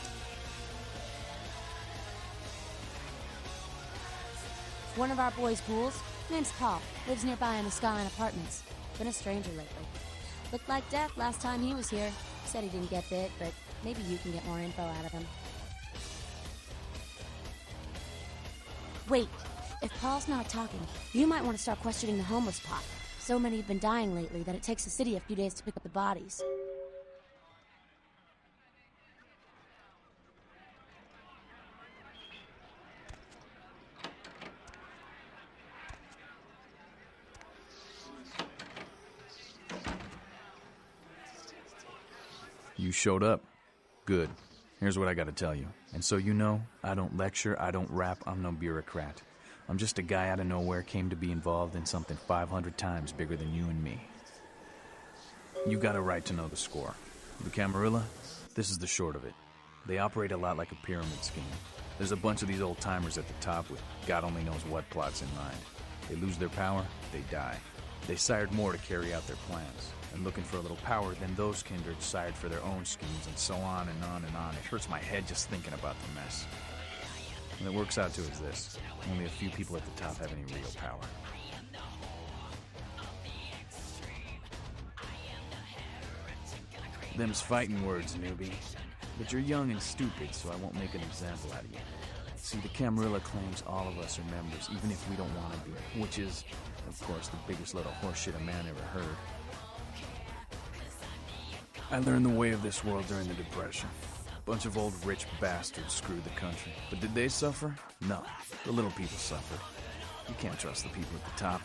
Speaker 6: One of our boys' ghouls, name's Paul, lives nearby in the Skyline Apartments. Been a stranger lately. Looked like death last time he was here. Said he didn't get bit, but maybe you can get more info out of him. Wait, if Paul's not talking, you might want to start questioning the homeless pot. So many have been dying lately that it takes the city a few days to pick up the bodies.
Speaker 15: You showed up. Good. Here's what I gotta tell you. And so you know, I don't lecture, I don't rap, I'm no bureaucrat. I'm just a guy out of nowhere came to be involved in something 500 times bigger than you and me. You got a right to know the score. The Camarilla, this is the short of it. They operate a lot like a pyramid scheme. There's a bunch of these old-timers at the top with God only knows what plots in mind. They lose their power, they die. They sired more to carry out their plans, and looking for a little power, then those kindred sired for their own schemes, and so on and on and on. It hurts my head just thinking about the mess. And it works out to is this. Only a few people at the top have any real power. Them's fighting words, newbie. But you're young and stupid, so I won't make an example out of you. See, the Camarilla claims all of us are members, even if we don't want to be, which is, of course, the biggest load of horseshit a man ever heard. I learned the way of this world during the Depression. A bunch of old rich bastards screwed the country. But did they suffer? No. The little people suffered. You can't trust the people at the top.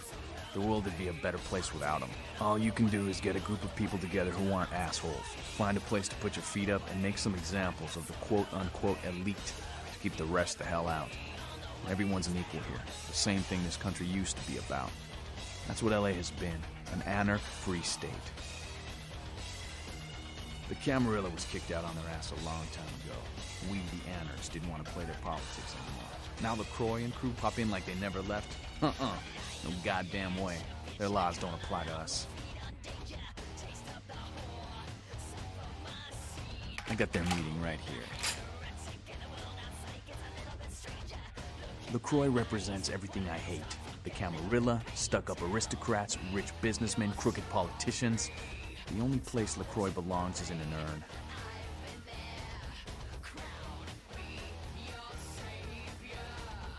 Speaker 15: The world would be a better place without them. All you can do is get a group of people together who aren't assholes. Find a place to put your feet up and make some examples of the quote-unquote elite to keep the rest the hell out. Everyone's an equal here. The same thing this country used to be about. That's what LA has been. An anarch-free state. The Camarilla was kicked out on their ass a long time ago. We, the anarchs, didn't want to play their politics anymore. Now LaCroix and crew pop in like they never left? No goddamn way. Their laws don't apply to us. I got their meeting right here. LaCroix represents everything I hate. The Camarilla, stuck-up aristocrats, rich businessmen, crooked politicians. The only place LaCroix belongs is in an urn.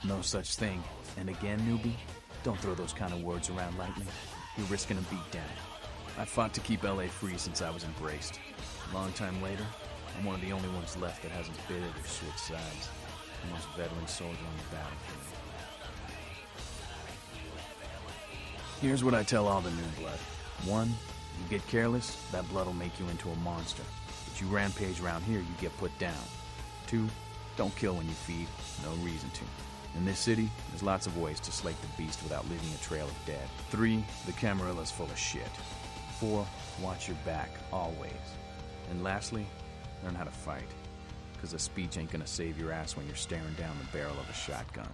Speaker 15: No such thing. And again, newbie, don't throw those kind of words around lightly. You're risking a beatdown. I fought to keep LA free since I was embraced. A long time later, I'm one of the only ones left that hasn't bidded or switched sides. The most veteran soldier on the battlefield. Here's what I tell all the new blood. 1, you get careless, that blood will make you into a monster. But you rampage around here, you get put down. 2, don't kill when you feed. No reason to. In this city, there's lots of ways to slake the beast without leaving a trail of dead. 3, the Camarilla's full of shit. 4, watch your back, always. And lastly, learn how to fight. Because a speech ain't gonna save your ass when you're staring down the barrel of a shotgun.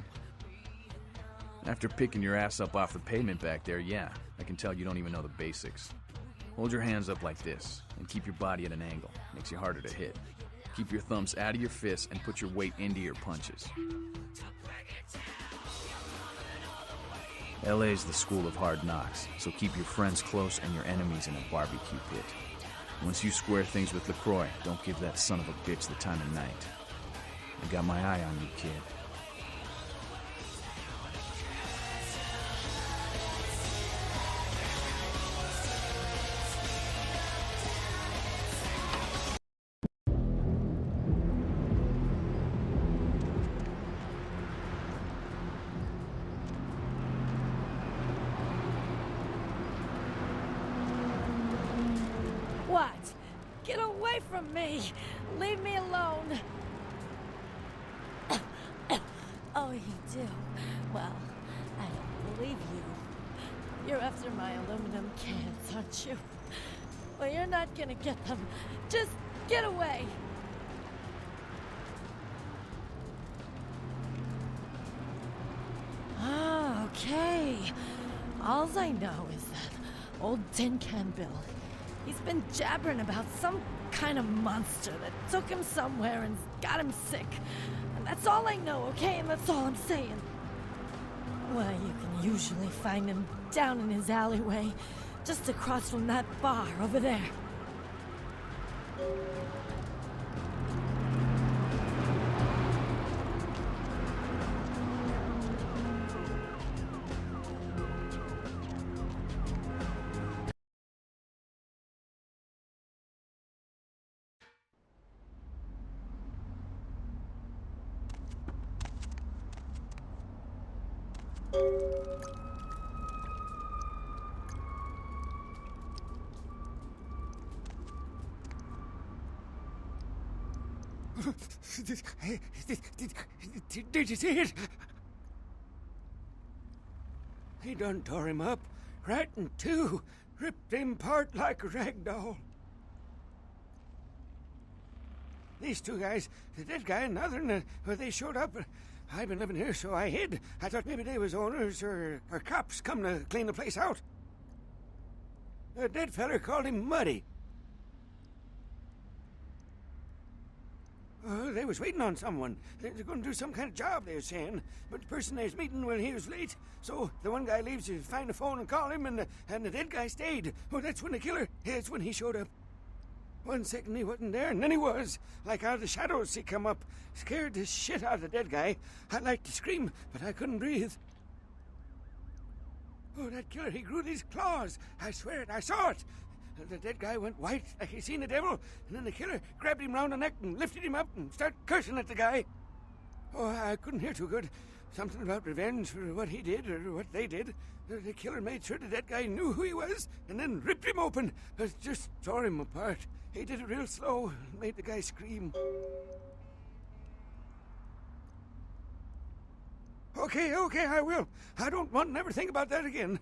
Speaker 15: After picking your ass up off the pavement back there, yeah, I can tell you don't even know the basics. Hold your hands up like this, and keep your body at an angle. Makes you harder to hit. Keep your thumbs out of your fists and put your weight into your punches. LA's the school of hard knocks, so keep your friends close and your enemies in a barbecue pit. Once you square things with LaCroix, don't give that son of a bitch the time of night. I got my eye on you, kid.
Speaker 4: What? Get away from me! Leave me alone! Oh, you do? Well, I don't believe you. You're after my aluminum cans, aren't you? Well, you're not gonna get them. Just get away! Ah, okay. Alls I know is that old Tin Can Bill. He's been jabbering about some kind of monster that took him somewhere and got him sick. And that's all I know, okay? And that's all I'm saying. Well, you can usually find him down in his alleyway, just across from that bar over there.
Speaker 7: Did you see it? He done tore him up, right in two, ripped him apart like a rag doll. these two guys, the dead guy and the other, and they showed up. I've been living here, so I hid. I thought maybe they was owners or cops come to clean the place out. The dead feller called him Muddy. They was waiting on someone. They're going to do some kind of job, they were saying. But the person they was meeting, well, he was late. So the one guy leaves to find the phone and call him, and the dead guy stayed. Oh, that's when the killer, that's when he showed up. 1 second he wasn't there, and then he was. Like out of the shadows he come up. Scared the shit out of the dead guy. I'd like to scream, but I couldn't breathe. Oh, that killer, he grew these claws. I swear it, I saw it. The dead guy went white like he seen the devil, and then the killer grabbed him round the neck and lifted him up and started cursing at the guy. Oh, I couldn't hear too good. Something about revenge for what he did or what they did. The killer made sure the dead guy knew who he was and then ripped him open. Just tore him apart. He did it real slow and made the guy scream. Okay, I will. I don't want to never think about that again.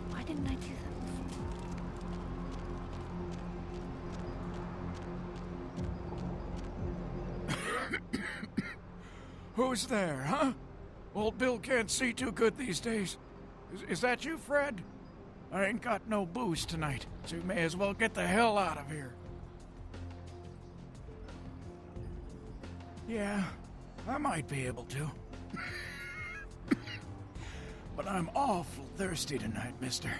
Speaker 4: Why didn't I do that before?
Speaker 8: Who's there, huh? Old Bill can't see too good these days. Is that you, Fred? I ain't got no booze tonight, so you may as well get the hell out of here. Yeah, I might be able to. But I'm awful thirsty tonight, mister.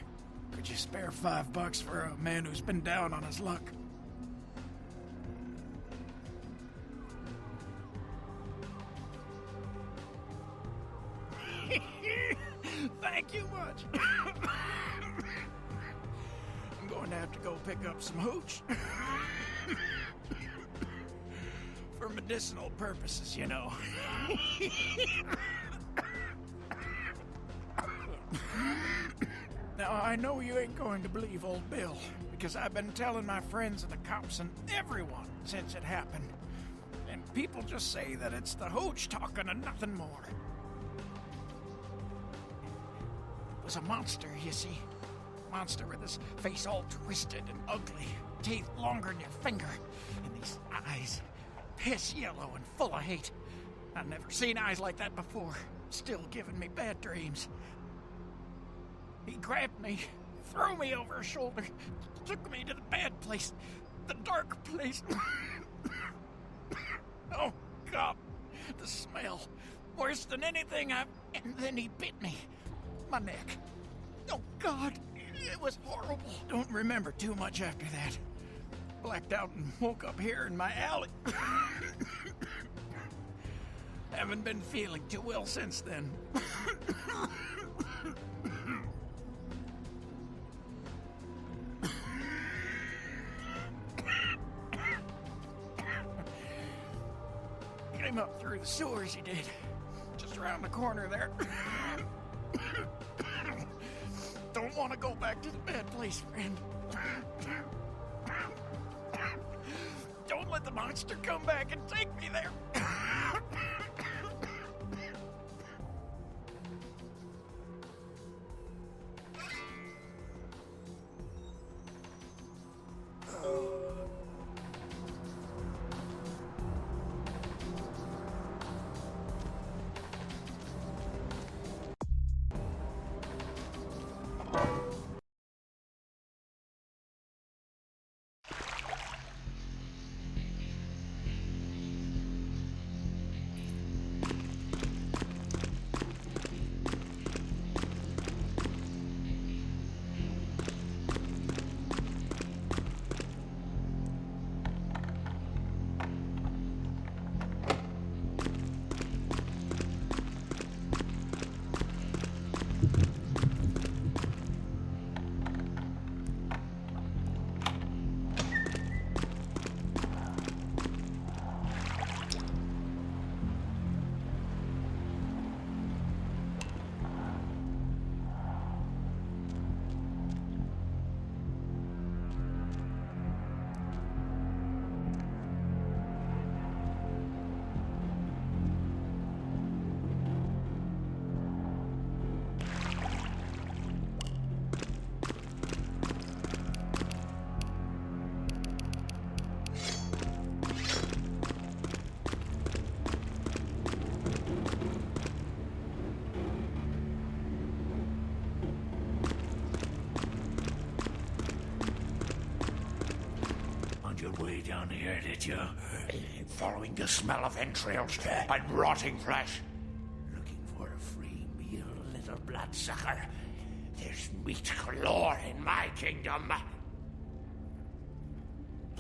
Speaker 8: Could you spare $5 for a man who's been down on his luck? Thank you much. I'm going to have to go pick up some hooch. For medicinal purposes, you know. Now, I know you ain't going to believe old Bill, because I've been telling my friends and the cops and everyone since it happened. And people just say that it's the hooch talking and nothing more. It was a monster, you see. Monster with his face all twisted and ugly, teeth longer than your finger, and these eyes, piss yellow and full of hate. I've never seen eyes like that before, still giving me bad dreams. He grabbed me, threw me over his shoulder, took me to the bad place, the dark place. Oh, God, the smell, worse than anything I've... And then he bit me, my neck. Oh, God, it was horrible. Don't remember too much after that. Blacked out and woke up here in my alley. Haven't been feeling too well since then. Came up through the sewers, he did. Just around the corner there. Don't want to go back to the bad place, friend. Don't let the monster come back and take me there.
Speaker 9: your way down here, did you? Following the smell of entrails and rotting flesh. Looking for a free meal, little bloodsucker. There's meat galore in my kingdom.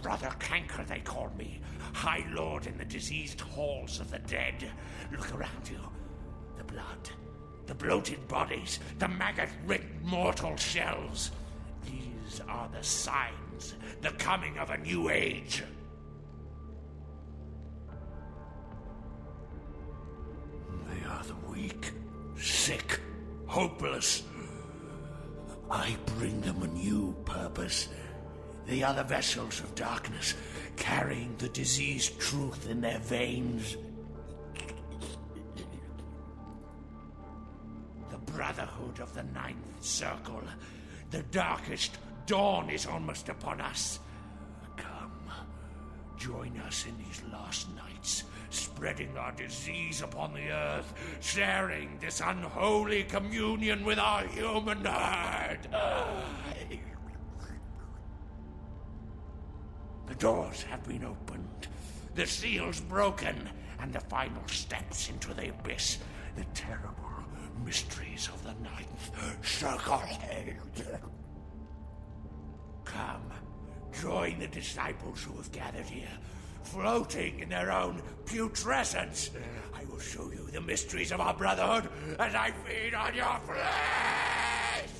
Speaker 9: Brother Canker, they call me. High Lord in the diseased halls of the dead. Look around you. The blood. The bloated bodies. The maggot-ridden mortal shells. These are the signs. The coming of a new age. They are the weak, sick, hopeless. I bring them a new purpose. They are the vessels of darkness, carrying the diseased truth in their veins. The brotherhood of the Ninth Circle. The darkest dawn is almost upon us. Come, join us in these last nights, spreading our disease upon the earth, sharing this unholy communion with our human herd. The doors have been opened, the seals broken, and the final steps into the abyss, the terrible mysteries of the Ninth Circle. Come, join the disciples who have gathered here, floating in their own putrescence. I will show you the mysteries of our brotherhood as I feed on your flesh!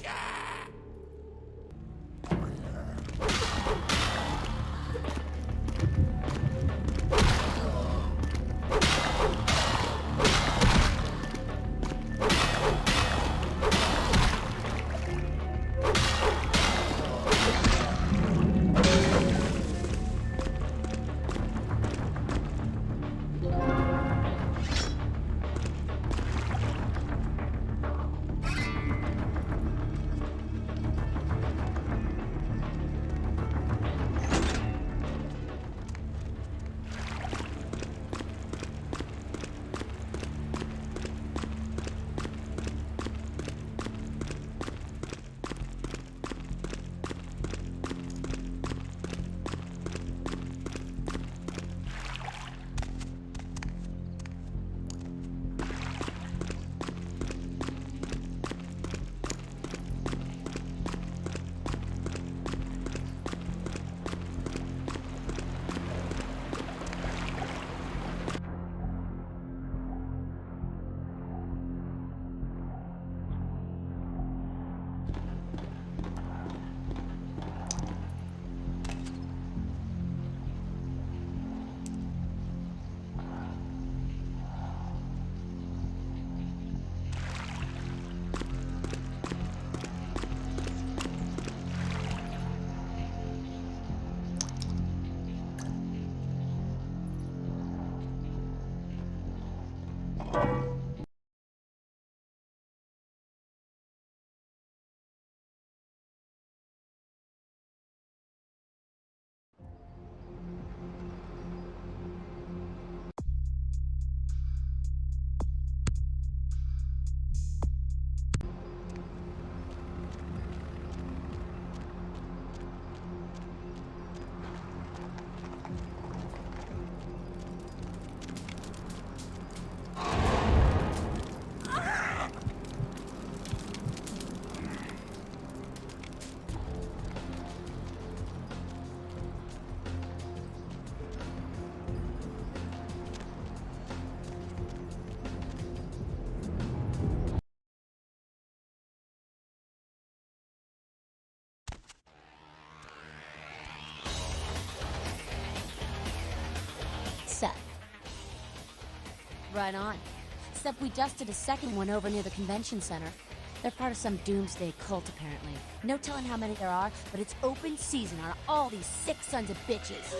Speaker 6: Right on. Except we just did a second one over near the convention center. They're part of some doomsday cult, apparently. No telling how many there are, but it's open season on all these sick sons of bitches.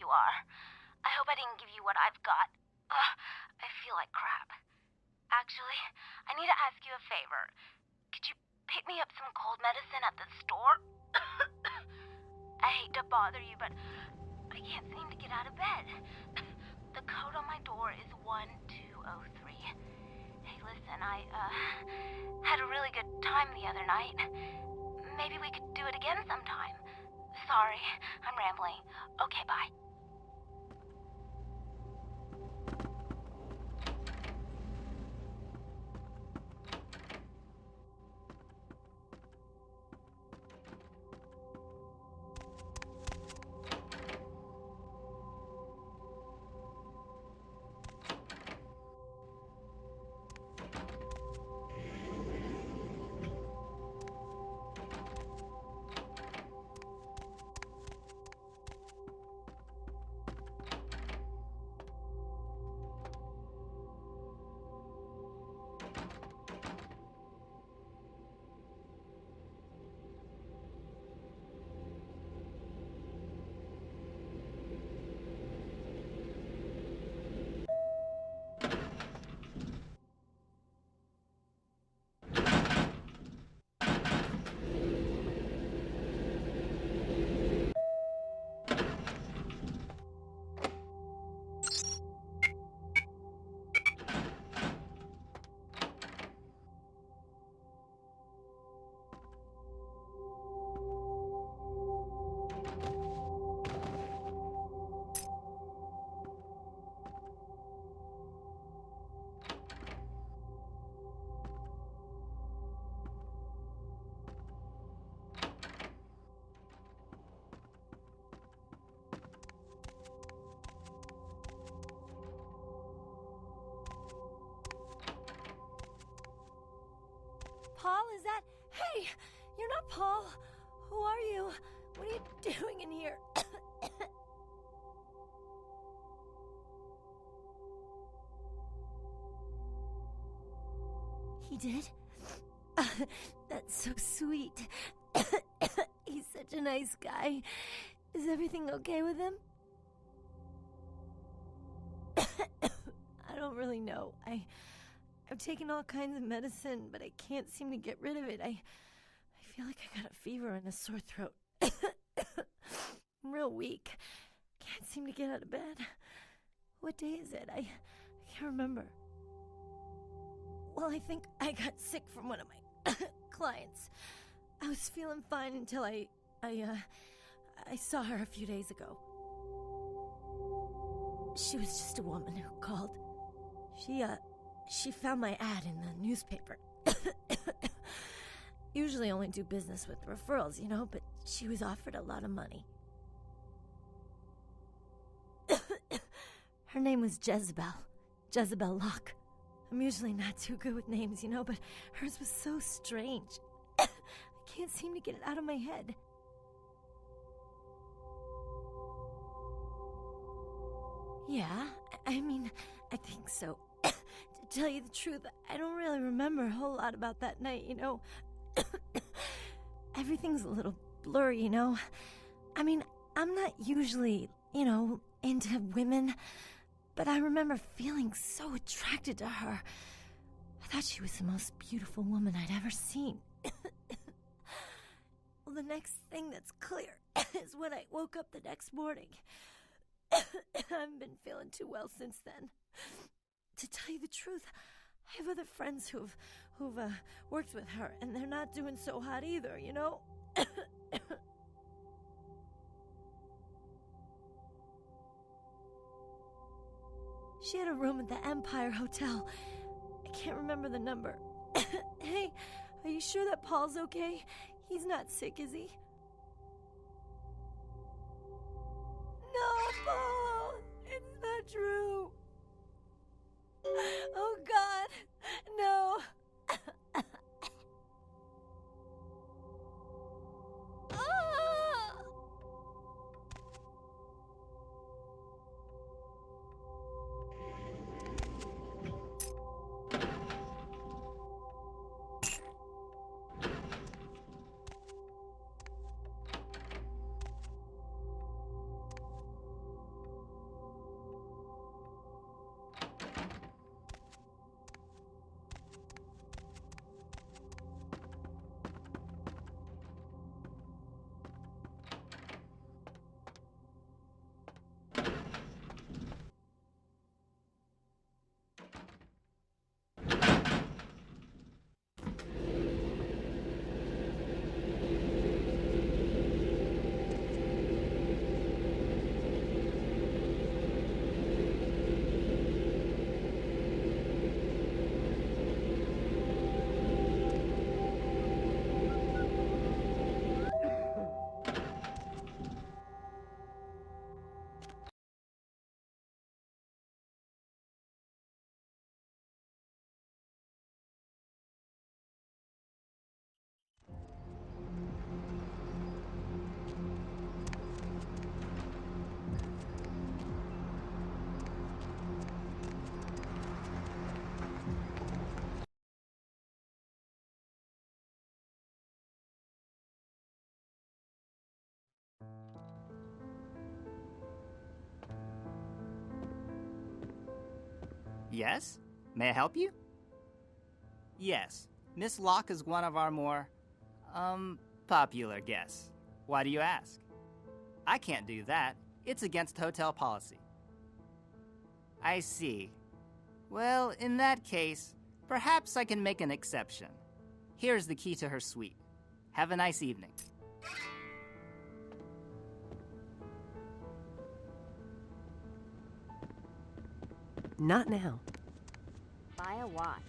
Speaker 10: you are. I hope I didn't give you what I've got. Ugh, I feel like crap. Actually, I need to ask you a favor. Could you pick me up some cold medicine at the store? I hate to bother you, but I can't seem to get out of bed. The code on my door is 1203. Hey, listen, I had a really good time the other night. Maybe we could do it again sometime. Sorry, I'm rambling. Okay, bye.
Speaker 4: Paul, is that... Hey, you're not Paul. Who are you? What are you doing in here? He did? That's so sweet. He's such a nice guy. Is everything okay with him? I don't really know. I've taken all kinds of medicine, but I can't seem to get rid of it. I feel like I got a fever and a sore throat. I'm real weak. Can't seem to get out of bed. What day is it? I can't remember. Well, I think I got sick from one of my clients. I was feeling fine until I saw her a few days ago. She was just a woman who called. She found my ad in the newspaper. Usually only do business with referrals, you know, but she was offered a lot of money. Her name was Jezebel Locke. I'm usually not too good with names, you know, but hers was so strange. I can't seem to get it out of my head. Yeah, I mean, I think so. To tell you the truth, I don't really remember a whole lot about that night, you know. Everything's a little blurry, you know. I mean, I'm not usually, you know, into women, but I remember feeling so attracted to her. I thought she was the most beautiful woman I'd ever seen. Well, the next thing that's clear is when I woke up the next morning. I haven't been feeling too well since then. To tell you the truth, I have other friends who've worked with her, and they're not doing so hot either, you know? She had a room at the Empire Hotel. I can't remember the number. Hey, are you sure that Paul's okay? He's not sick, is he? No, Paul! It's not true! Oh, God! No!
Speaker 16: Yes? May I help you? Yes, Miss Locke is one of our more, popular guests. Why do you ask? I can't do that. It's against hotel policy. I see. Well, in that case, perhaps I can make an exception. Here's the key to her suite. Have a nice evening.
Speaker 17: Not now.
Speaker 10: Buy a watch.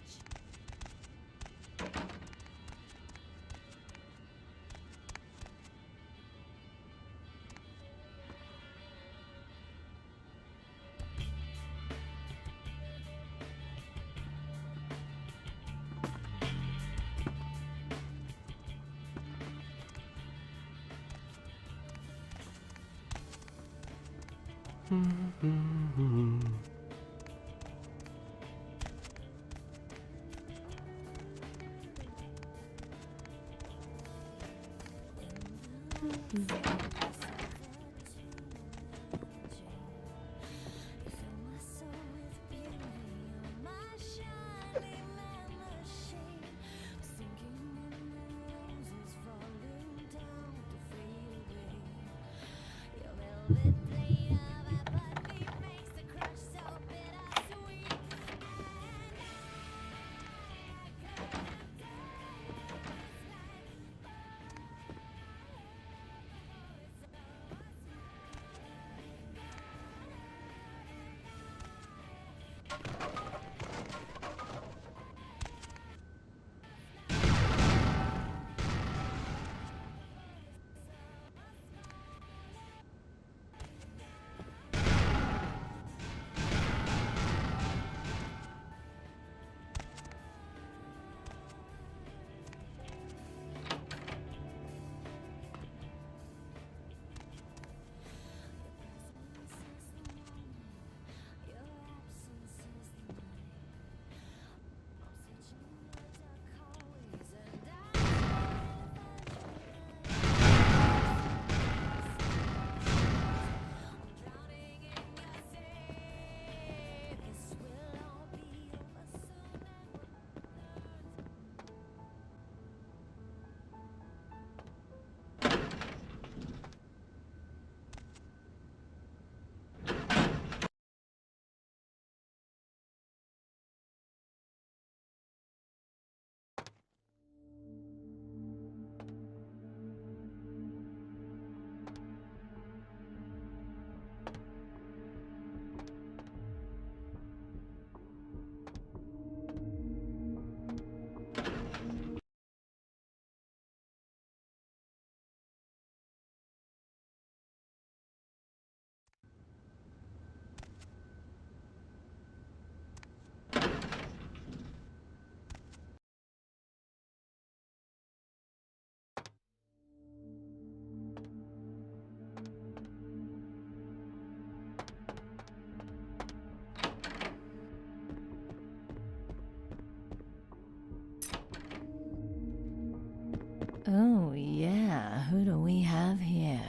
Speaker 4: Oh, yeah. Who do we have here?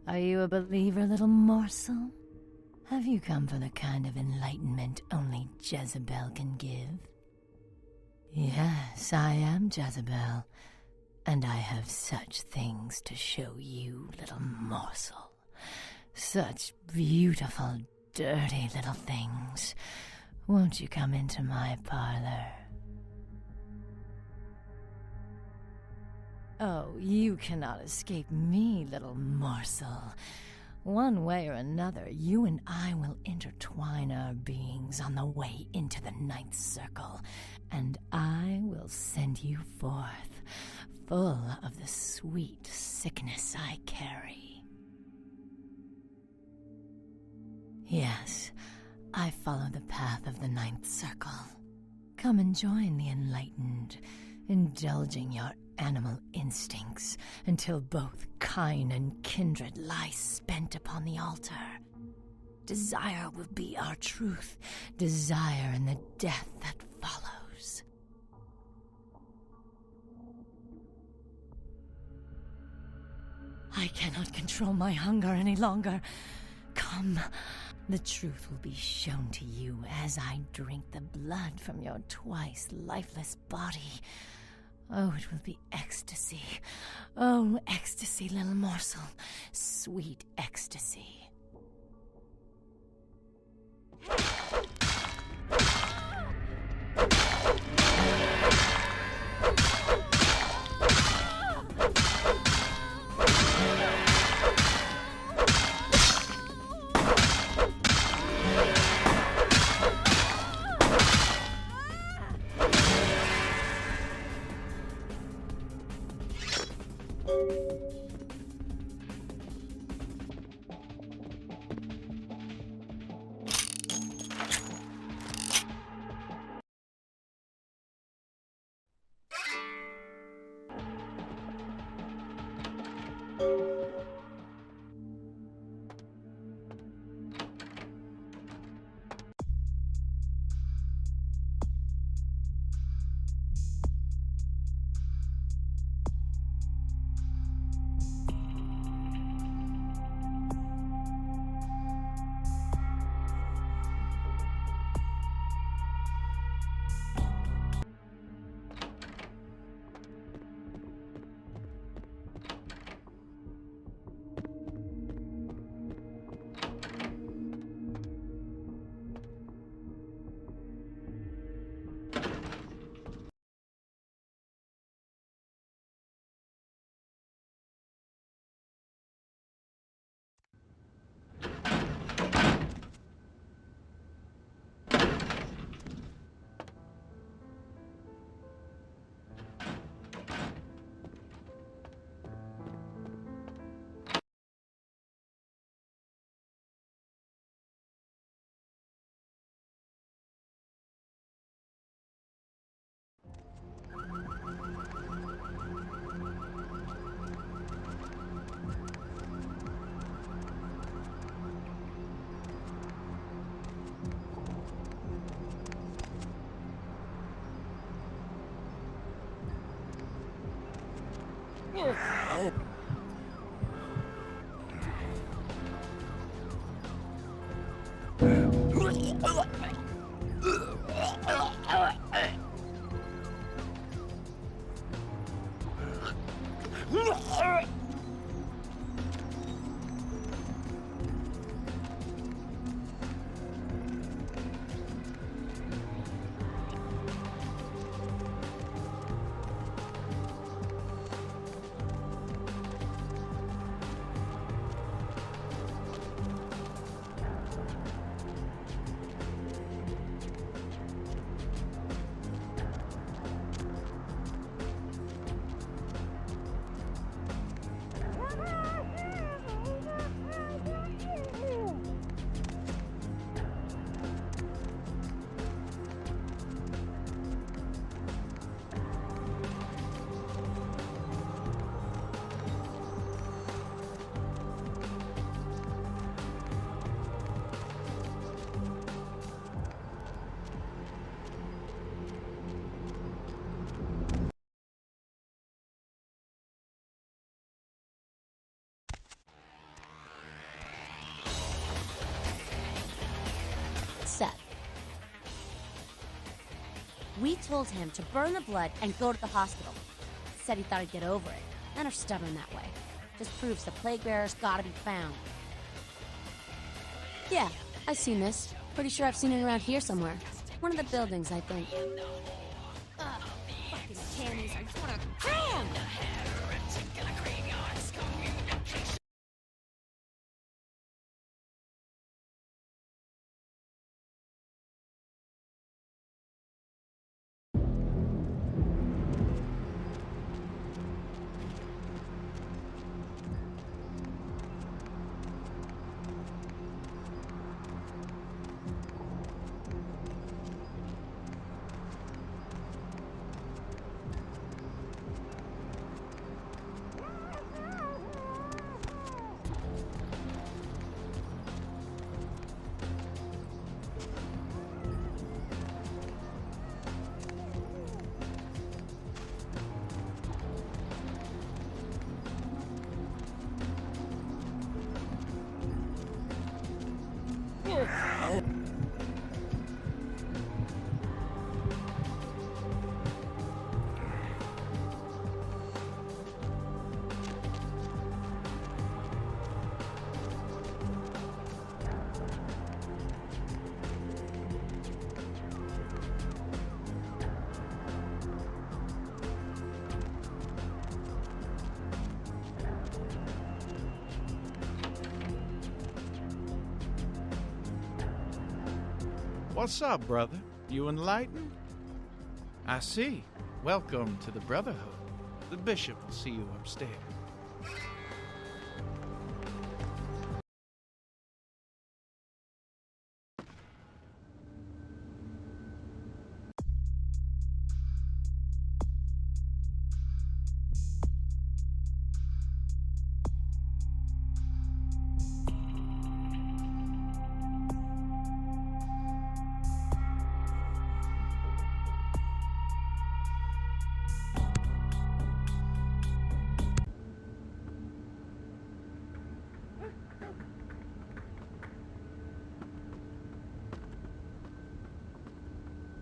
Speaker 4: Are you a believer, little morsel? Have you come for the kind of enlightenment only Jezebel can give? Yes, I am Jezebel, and I have such things to show you, little morsel. Such beautiful, dirty little things. Won't you come into my parlor? Oh, you cannot escape me, little morsel. One way or another, you and I will intertwine our beings on the way into the ninth circle, and I will send you forth, full of the sweet sickness I carry. Yes, I follow the path of the ninth circle. Come and join the enlightened, indulging your animal instincts until both kind and kindred lie spent upon the altar. Desire will be our truth, desire in the death that follows. I cannot control my hunger any longer. Come. The truth will be shown to you as I drink the blood from your twice lifeless body. Oh, it will be ecstasy. Oh, ecstasy, little morsel. Sweet ecstasy.
Speaker 6: Seth. We told him to burn the blood and go to the hospital. Said he thought he'd get over it. Men are stubborn that way. Just proves the plague bearer's gotta be found. Yeah, I've seen this. Pretty sure I've seen it around here somewhere. One of the buildings, I think. Fucking candies, I just wanna cram!
Speaker 8: What's up, brother? You enlightened? I see. Welcome to the Brotherhood. The bishop will see you upstairs.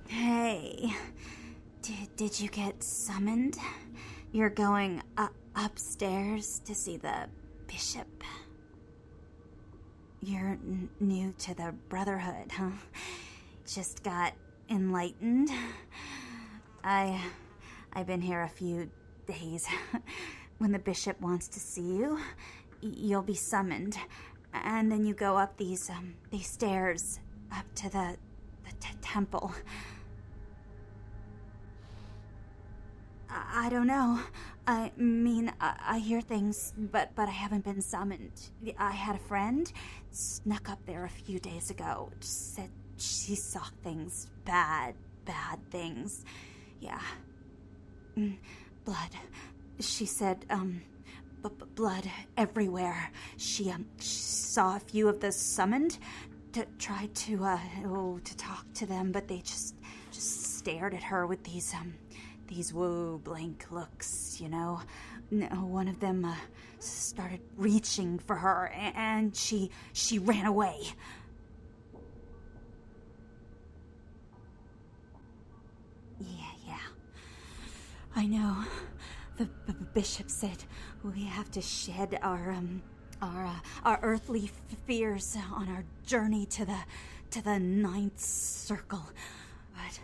Speaker 10: Hey, did you get summoned? You're going upstairs to see the bishop. You're new to the Brotherhood, huh? Just got enlightened. I've been here a few days. When the bishop wants to see you, you'll be summoned, and then you go up these stairs up to the temple. I don't know. I mean, I hear things, but I haven't been summoned. I had a friend snuck up there a few days ago. Said she saw things, bad things. Yeah. Blood. She said, blood everywhere. She saw a few of the summoned, tried to talk to them, but they just stared at her with these blank looks, you know. One of them started reaching for her, and she ran away. Yeah. I know. The bishop said we have to shed our earthly fears on our journey to the ninth circle. But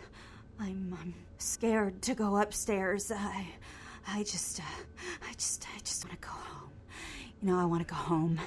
Speaker 10: I'm scared to go upstairs. I just want to go home. You know, I want to go home.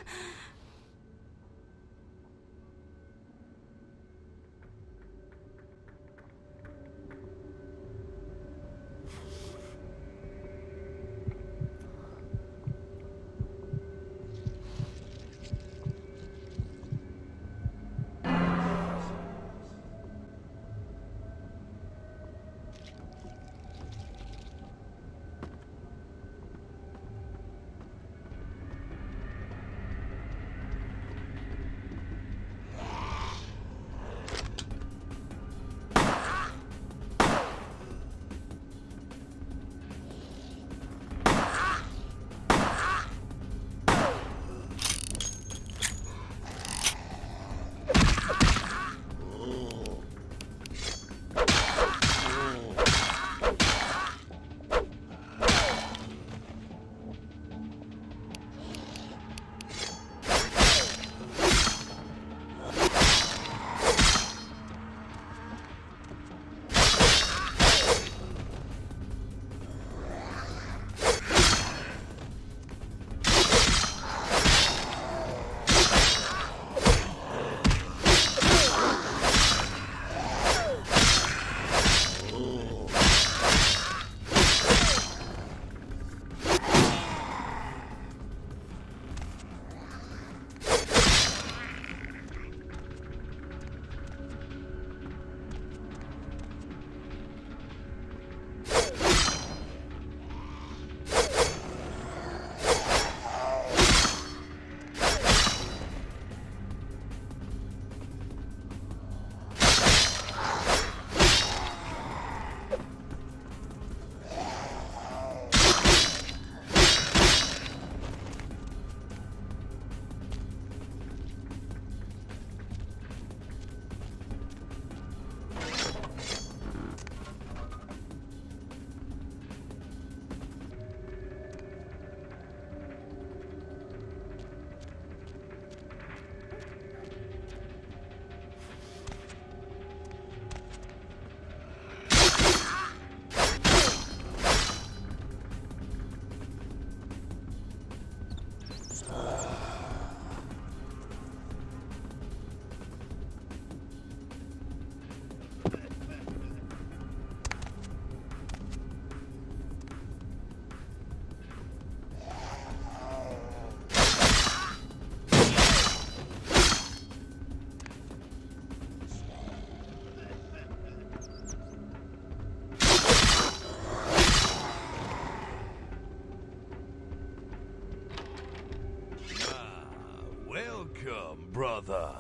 Speaker 12: Welcome, brother.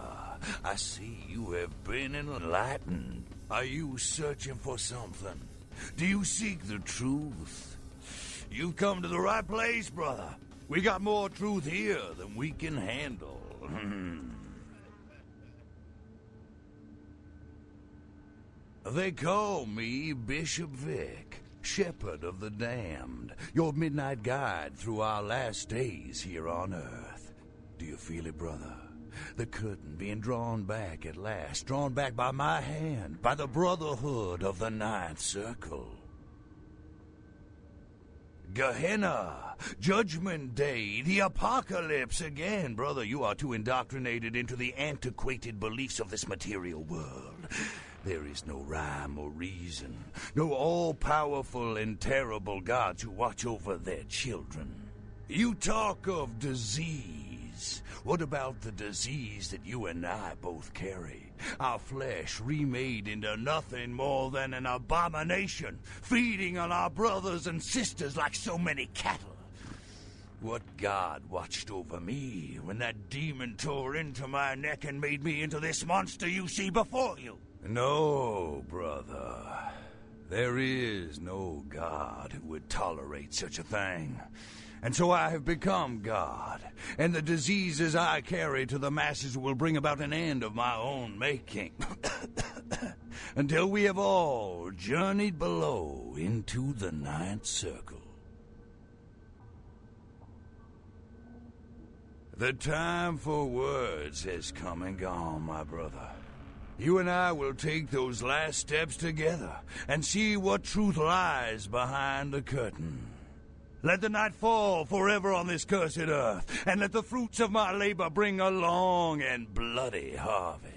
Speaker 12: I see you have been enlightened. Are you searching for something? Do you seek the truth? You've come to the right place, brother. We got more truth here than we can handle. They call me Bishop Vic, Shepherd of the Damned, your midnight guide through our last days here on Earth. Do you feel it, brother? The curtain being drawn back at last, drawn back by my hand, by the Brotherhood of the Ninth Circle. Gehenna, Judgment Day, the Apocalypse again. Brother, you are too indoctrinated into the antiquated beliefs of this material world. There is no rhyme or reason, no all-powerful and terrible gods who watch over their children. You talk of disease. What about the disease that you and I both carry? Our flesh remade into nothing more than an abomination, feeding on our brothers and sisters like so many cattle. What god watched over me when that demon tore into my neck and made me into this monster you see before you? No, brother. There is no god who would tolerate such a thing. And so I have become God, and the diseases I carry to the masses will bring about an end of my own making. Until we have all journeyed below into the Ninth Circle. The time for words has come and gone, my brother. You and I will take those last steps together and see what truth lies behind the curtain. Let the night fall forever on this cursed earth, and let the fruits of my labor bring a long and bloody harvest.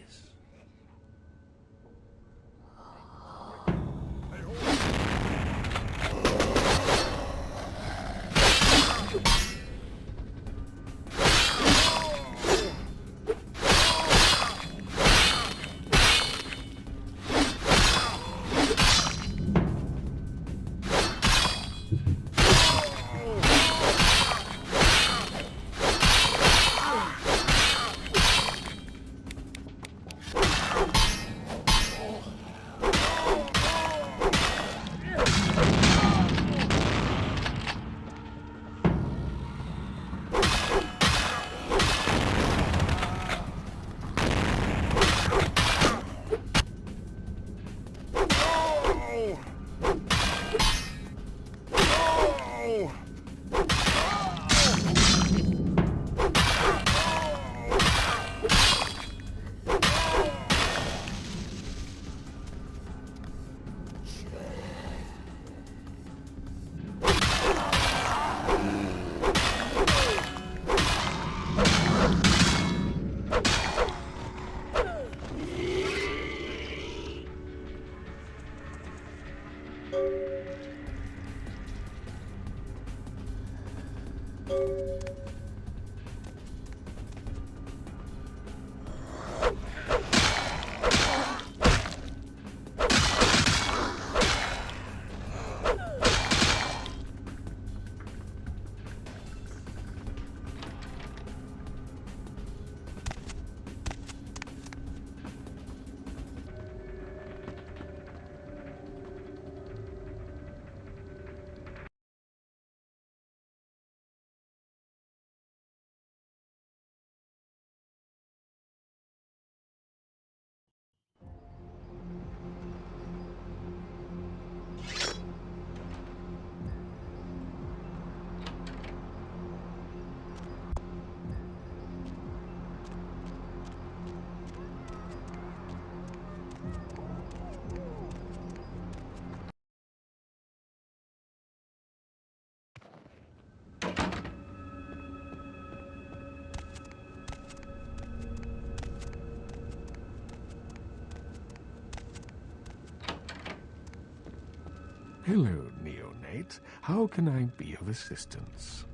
Speaker 18: Hello, neonate. How can I be of assistance?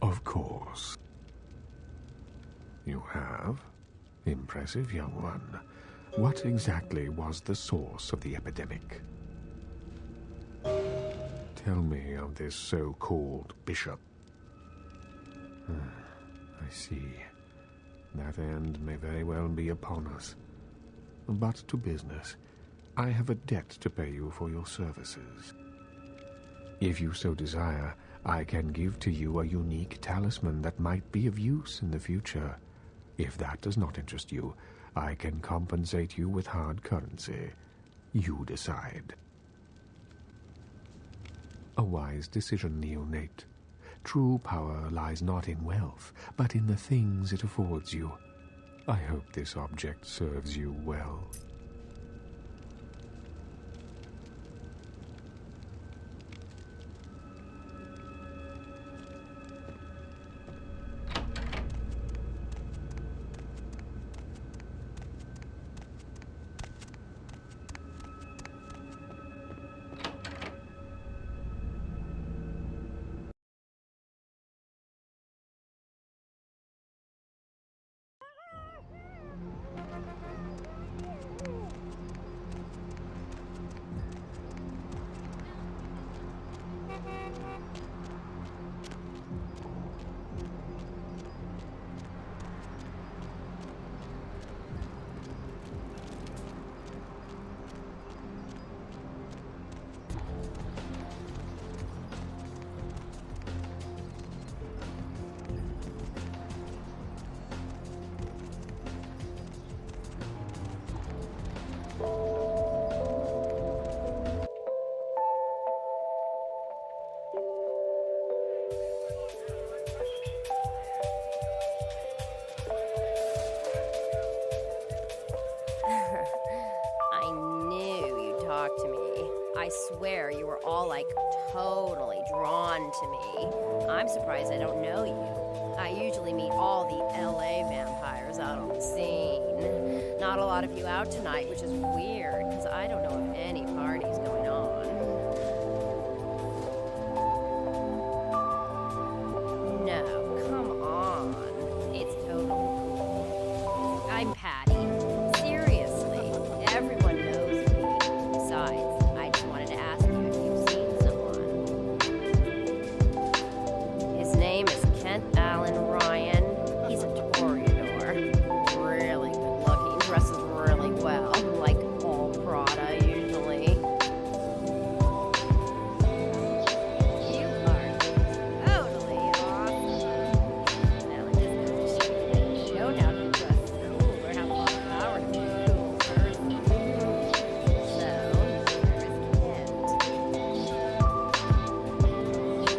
Speaker 18: Of course. You have? Impressive, young one. What exactly was the source of the epidemic? Tell me of this so-called bishop. I see. That end may very well be upon us. But to business. I have a debt to pay you for your services. If you so desire, I can give to you a unique talisman that might be of use in the future. If that does not interest you, I can compensate you with hard currency. You decide. A wise decision, neonate. True power lies not in wealth, but in the things it affords you. I hope this object serves you well.
Speaker 5: I swear you were all, like, totally drawn to me. I'm surprised I don't know you. I usually meet all the LA vampires out on the scene. Not a lot of you out tonight, which is weird, because I don't know of any parties going on. No, come on. It's totally cool. I'm Patty. Seriously, everyone knows me. Besides, I just wanted to ask you if you've seen someone. His name is Kent Allen Ryan. He's a Toreador. Really good looking. Dresses really well, like all Prada usually. You are totally awesome. Now it just goes to show you that you don't have to dress cool or have a lot of power to be a cool person. So, where is Kent?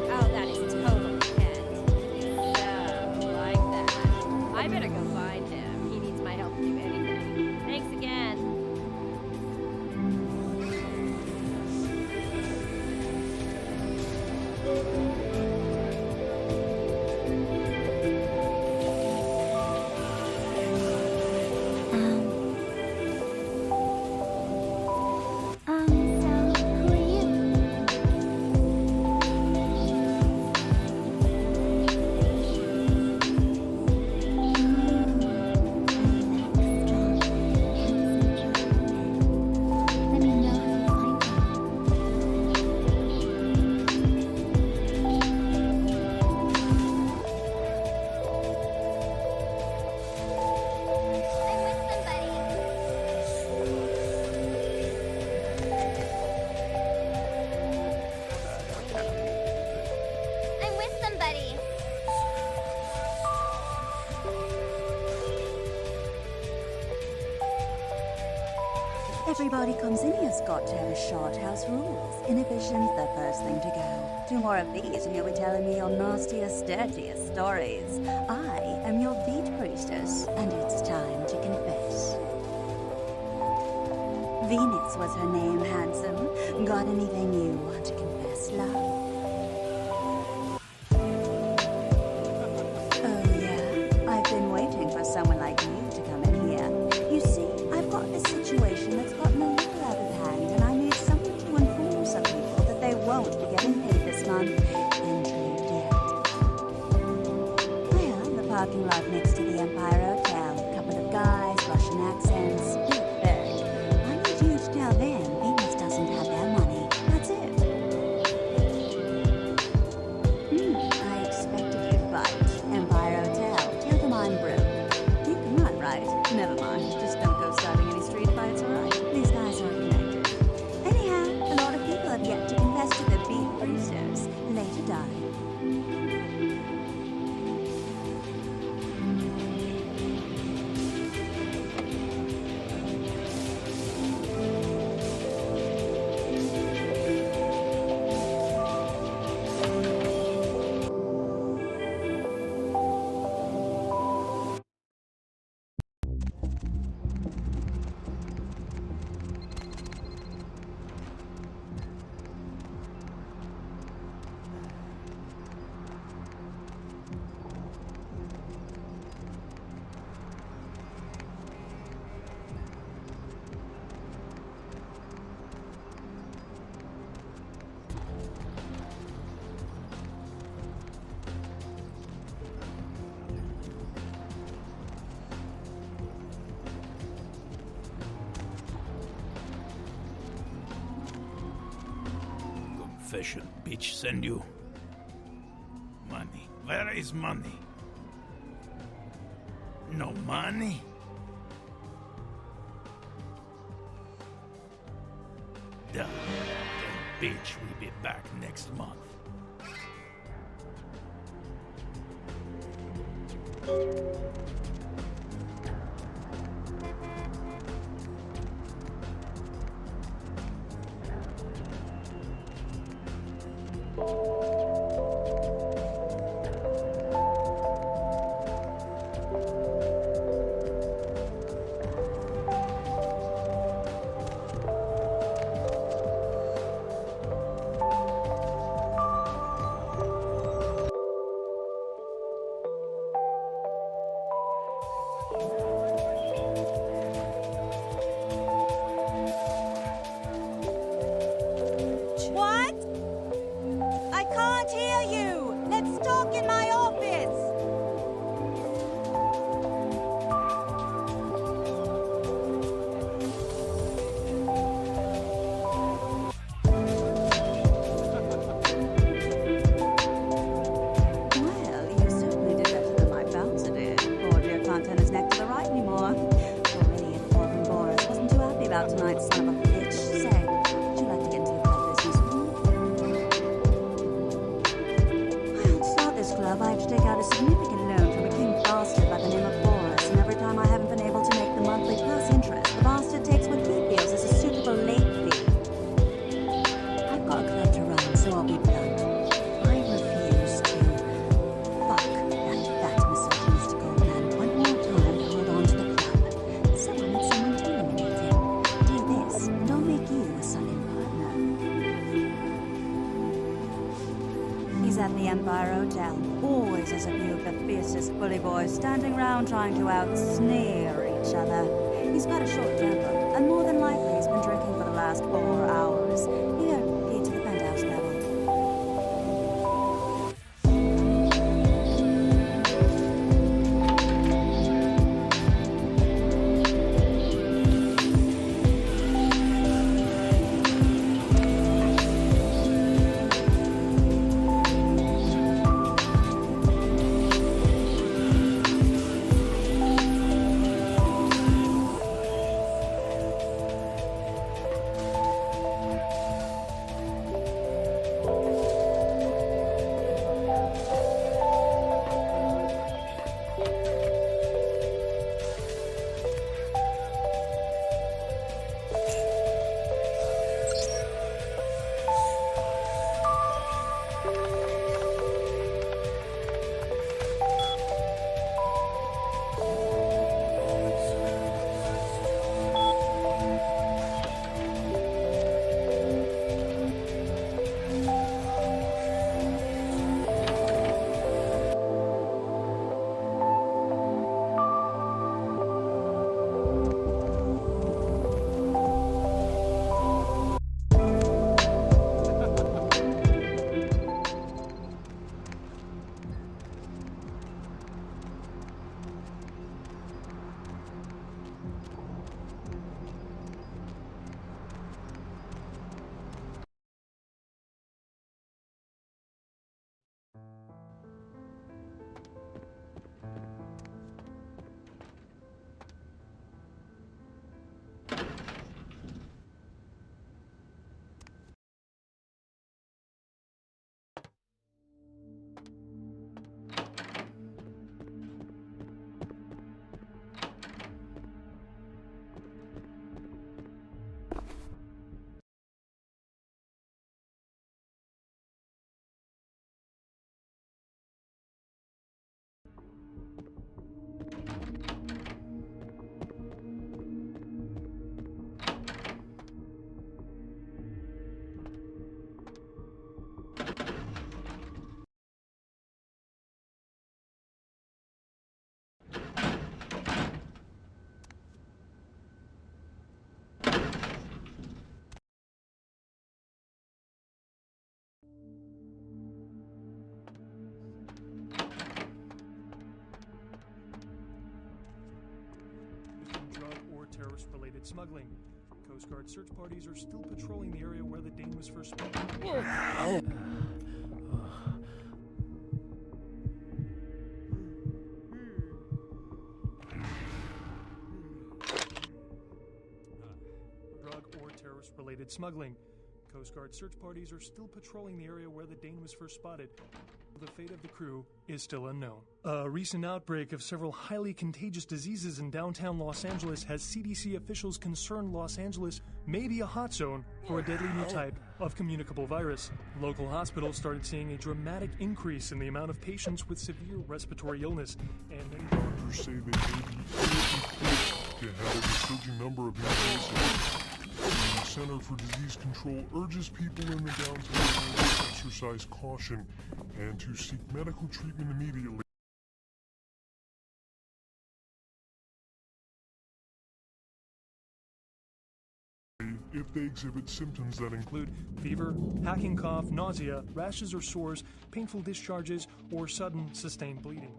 Speaker 5: Oh, that is totally Kent. So, like that. I better go find him. He needs my help to do anything. Thanks again.
Speaker 10: So, who are you? Let me know if you find him. I'm with somebody. I'm with somebody.
Speaker 13: Everybody comes in here's got to have a short house rules. Inhibition's the first thing to go. 2 more of these and you'll be telling me your nastiest, dirtiest stories. I am your beat priestess, and it's time to confess. Venus was her name, handsome. Got anything you want to confess, love? Oh yeah, I've been waiting for someone like you to come in here. You see, I've got a situation that's gotten a little out of hand, and I need someone to inform some people that they won't be getting paid this month. Intrigued yet? Well, the parking lot next to the Empire Hotel. Couple of guys, Russian accents, big bag. I need you to tell them Venus doesn't have their money. That's it. I expected you'd bite. Empire Hotel. Tell them I'm broke. You right. Never mind. Just don't go starting any street fights, alright? These guys are connected. Anyhow, a lot of people have yet to confess to their beef bruisers. Later die.
Speaker 9: Confession, bitch, send you. Money. Where is money? No money? Damn. That bitch will be back next month. Standing round trying to out-sneer each other. He's got a short temper, and more than likely he's been drinking for the last 4 hours. Here, key to the penthouse level.
Speaker 2: terrorist-related smuggling. Coast Guard search parties are still patrolling the area where the Dane was first spotted. Drug or terrorist-related smuggling. Coast Guard search parties are still patrolling the area where the Dane was first spotted. The fate of the crew is still unknown. A recent outbreak of several highly contagious diseases in downtown Los Angeles has CDC officials concerned Los Angeles may be a hot zone for a deadly new type of communicable virus. Local hospitals started seeing a dramatic increase in the amount of patients with severe respiratory illness, and many
Speaker 11: doctors say they may be equipped to handle the surging number of new cases. The Center for Disease Control urges people in the downtown area to exercise caution and to seek medical treatment immediately. If they exhibit symptoms that include
Speaker 2: fever, hacking cough, nausea, rashes or sores, painful discharges, or sudden sustained bleeding.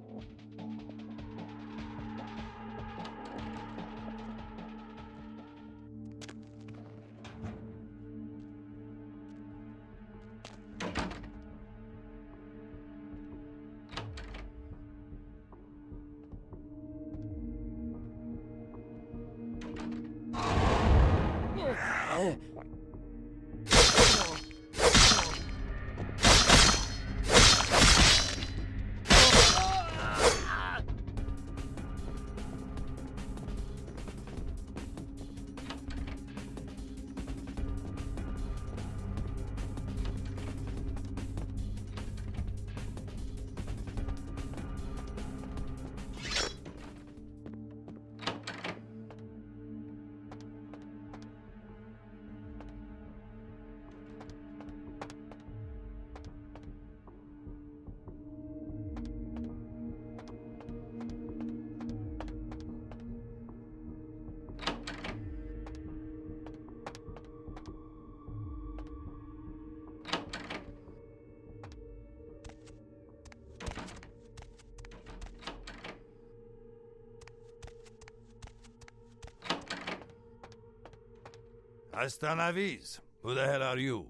Speaker 12: Hasta la vis. Who the hell are you?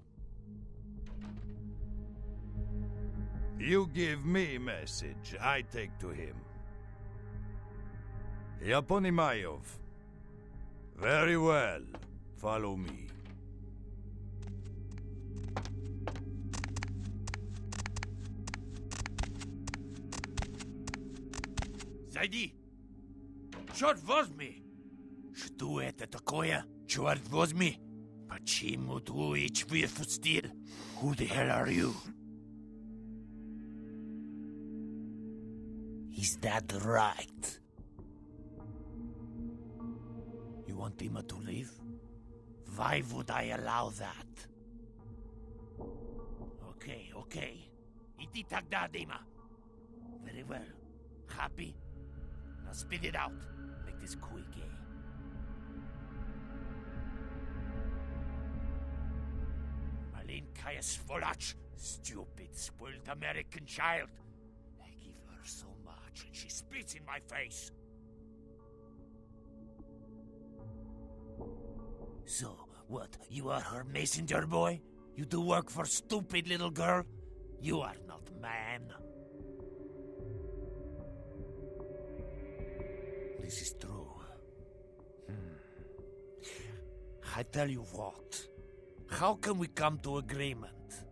Speaker 12: You give me message, I take to him. Yaponimayov. Very well. Follow me.
Speaker 9: Zайди! Черт возьми! Что это такое? Черт возьми! Почему ты их выпустил? Who the hell are you? Is that right? You want Dima to leave? Why would I allow that? Okay. Иди тогда, Dima. Very well. Happy? Now spit it out. Make this quick, eh? Malinkaya Svolach, stupid, spoiled American child. I give her so much and she spits in my face. So, what, you are her messenger boy? You do work for stupid little girl? You are not man. This is true. I tell you what. How can we come to agreement?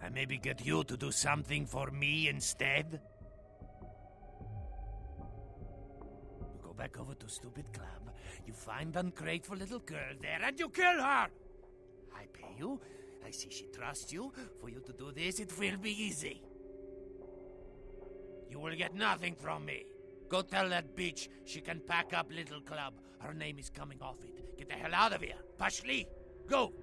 Speaker 9: And maybe get you to do something for me instead? You go back over to Stupid Club, you find ungrateful little girl there, and you kill her! I pay you, I see she trusts you. For you to do this, it will be easy. You will get nothing from me. Go tell that bitch she can pack up Little Club. Her name is coming off it. Get the hell out of here. Pashli, go!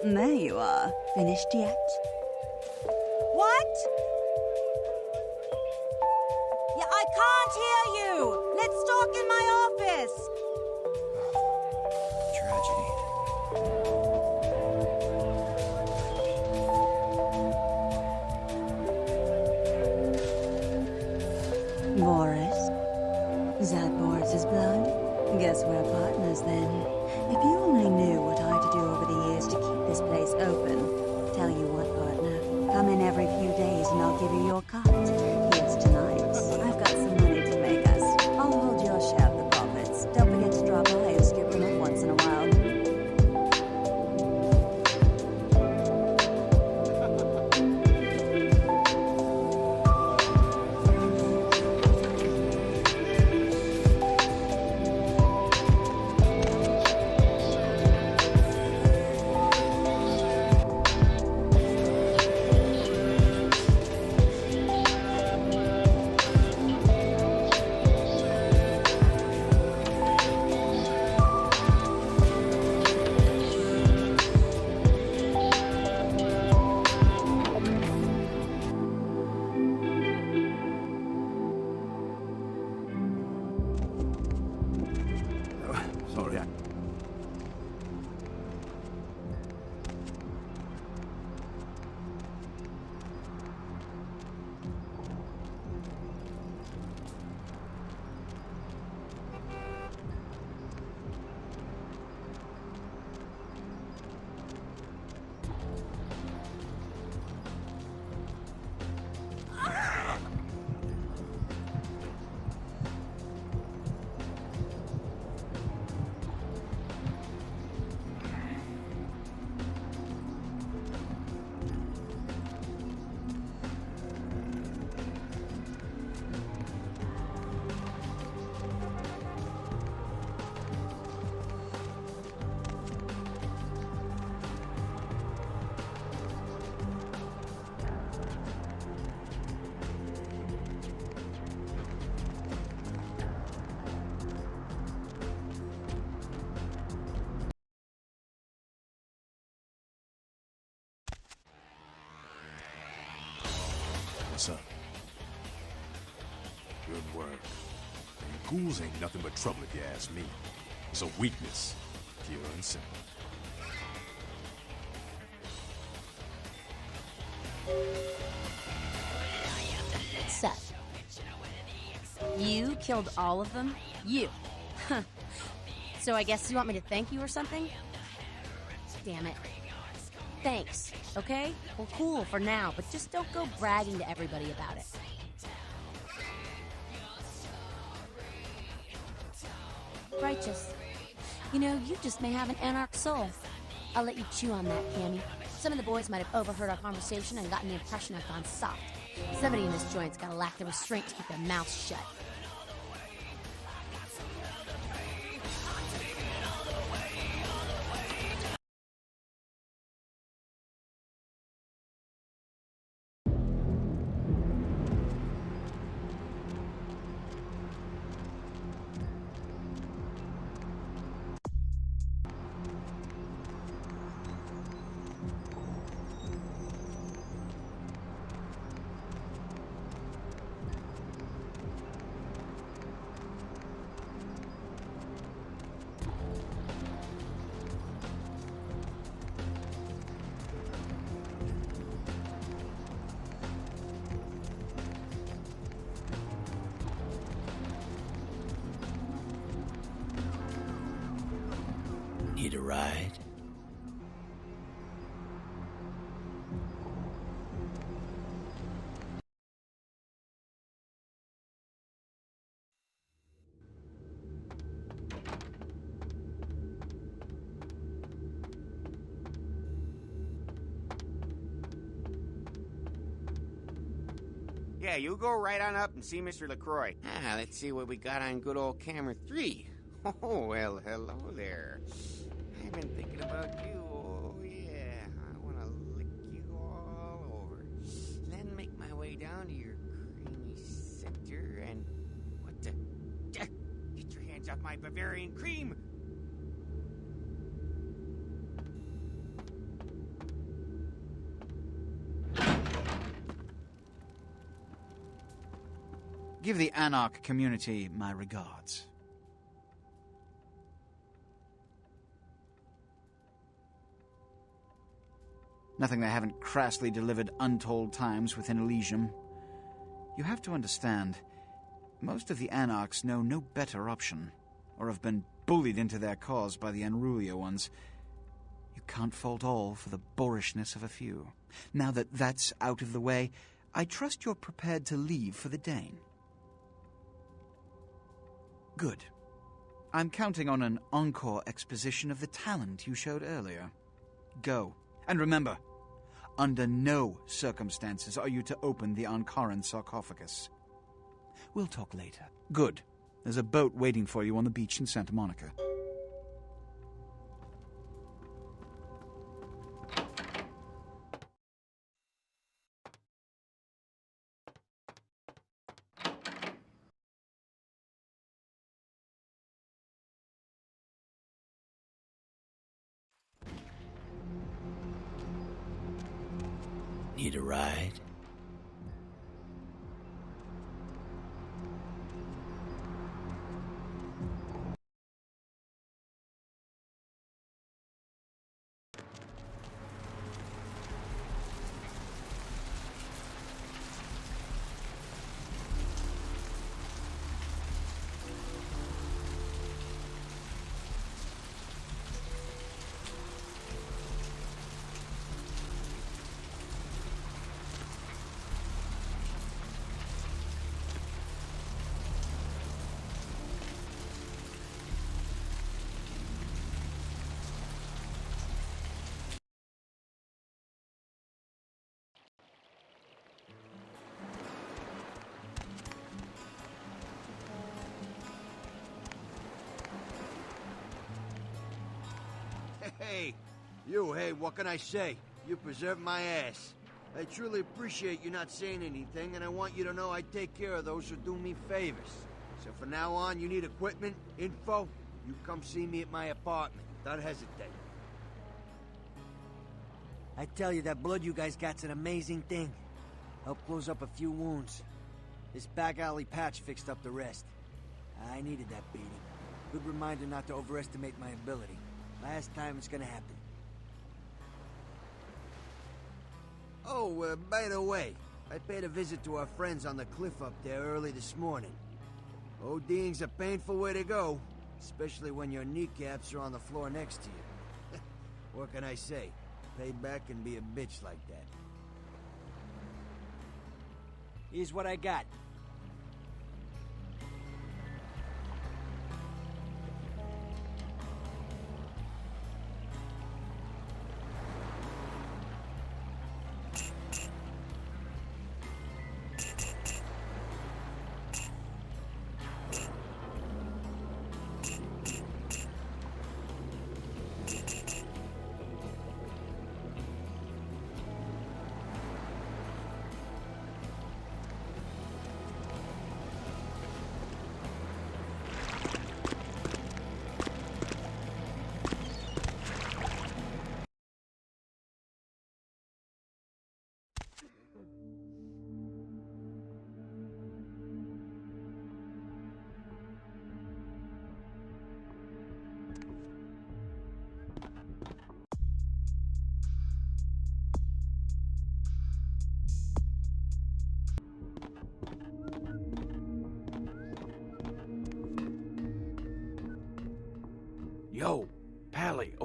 Speaker 13: There you are. Finished yet?
Speaker 6: What? Yeah, I can't hear you! Let's talk in my office!
Speaker 12: Tragedy.
Speaker 13: Boris? Is that Boris's blood? Guess we're partners then. If you only knew what I had to do over the years to keep this place open. Tell you what, partner. Come in every few days and I'll give you your cut. Here's tonight. I've got some money to make us. I'll hold your share of the profits. Don't forget to drop by and skip them up once in a while.
Speaker 3: What's up? Good work. Ghouls ain't nothing but trouble if you ask me. It's a weakness, pure and simple.
Speaker 6: Seth. You killed all of them? You. Huh. So I guess you want me to thank you or something? Damn it. Thanks, okay? Well, cool for now, but just don't go bragging to everybody about it. Righteous. You know, you just may have an anarch soul. I'll let you chew on that, Cammy. Some of the boys might have overheard our conversation and gotten the impression I've gone soft. Somebody in this joint's gotta lack the restraint to keep their mouth shut.
Speaker 9: Need a ride?
Speaker 19: Yeah, you go right on up and see Mr. LaCroix. Let's see what we got on good old camera 3. Oh, well, hello there. I've been thinking about you. Oh, yeah. I want to lick you all over. Then make my way down to your creamy center and... What the... Get your hands off my Bavarian cream!
Speaker 8: Give the anarch community my regards. Nothing they haven't crassly delivered untold times within Elysium. You have to understand, most of the anarchs know no better option, or have been bullied into their cause by the unrulier ones. You can't fault all for the boorishness of a few. Now that that's out of the way, I trust you're prepared to leave for the Dane. Good. I'm counting on an encore exposition of the talent you showed earlier. Go. And remember, under no circumstances are you to open the Ankaran sarcophagus. We'll talk later. Good. There's a boat waiting for you on the beach in Santa Monica.
Speaker 9: Need a ride?
Speaker 20: Hey, what can I say? You preserved my ass. I truly appreciate you not saying anything, and I want you to know I take care of those who do me favors. So from now on, you need equipment, info, you come see me at my apartment. Don't hesitate.
Speaker 21: I tell you, that blood you guys got's an amazing thing. Helped close up a few wounds. This back alley patch fixed up the rest. I needed that beating. Good reminder not to overestimate my ability. Last time it's gonna happen.
Speaker 20: Oh, by the way, I paid a visit to our friends on the cliff up there early this morning. ODing's a painful way to go, especially when your kneecaps are on the floor next to you. What can I say? Payback can be a bitch like that.
Speaker 21: Here's what I got.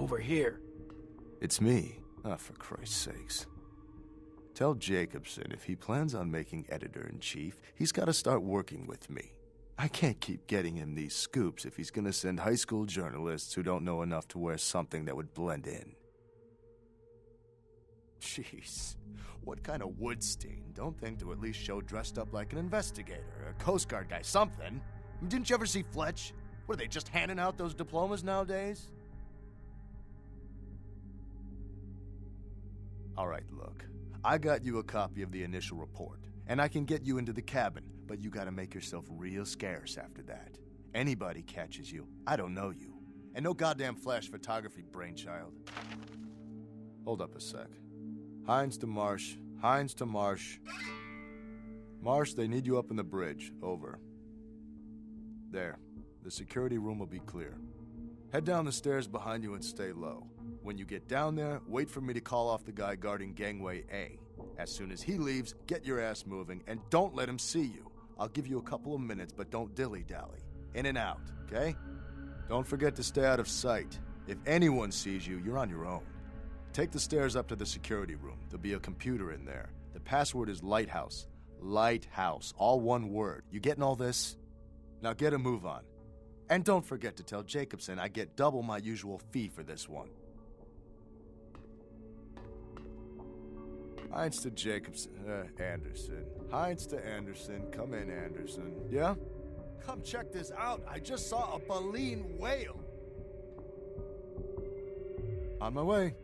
Speaker 1: over here.
Speaker 14: It's me. Ah, for Christ's sakes. Tell Jacobson if he plans on making editor-in-chief, he's got to start working with me. I can't keep getting him these scoops if he's going to send high school journalists who don't know enough to wear something that would blend in. Jeez, what kind of Woodstein don't think to at least show dressed up like an investigator, a Coast Guard guy, something? Didn't you ever see Fletch? What, are they just handing out those diplomas nowadays? All right, look. I got you a copy of the initial report, and I can get you into the cabin, but you gotta make yourself real scarce after that. Anybody catches you, I don't know you. And no goddamn flash photography, brainchild. Hold up a sec. Hines to Marsh. Hines to Marsh. Marsh, they need you up in the bridge. Over. There. The security room will be clear. Head down the stairs behind you and stay low. When you get down there, wait for me to call off the guy guarding Gangway A. As soon as he leaves, get your ass moving, and don't let him see you. I'll give you a couple of minutes, but don't dilly-dally. In and out, okay? Don't forget to stay out of sight. If anyone sees you, you're on your own. Take the stairs up to the security room. There'll be a computer in there. The password is Lighthouse. Lighthouse. All one word. You getting all this? Now get a move on. And don't forget to tell Jacobson I get double my usual fee for this one. Hines to Jacobson. Anderson. Hines to Anderson. Come in, Anderson. Yeah? Come check this out. I just saw a baleen whale. On my way.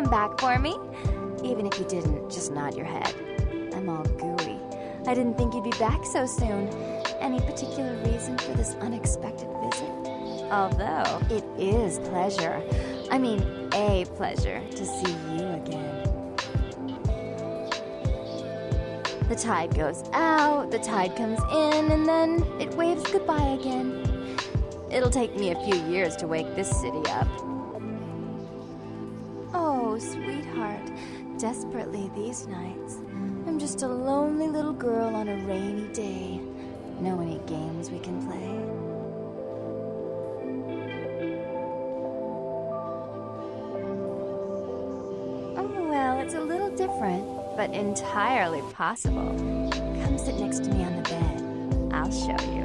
Speaker 1: come back for me? Even if you didn't, just nod your head. I'm all gooey. I didn't think you'd be back so soon. Any particular reason for this unexpected visit? Although, it is pleasure. I mean, a pleasure to see you again. The tide goes out, the tide comes in, and then it waves goodbye again. It'll take me a few years to wake this city up. Oh, sweetheart, desperately these nights. I'm just a lonely little girl on a rainy day. Know any games we can play? Oh, well, it's a little different, but entirely possible. Come sit next to me on the bed. I'll show you.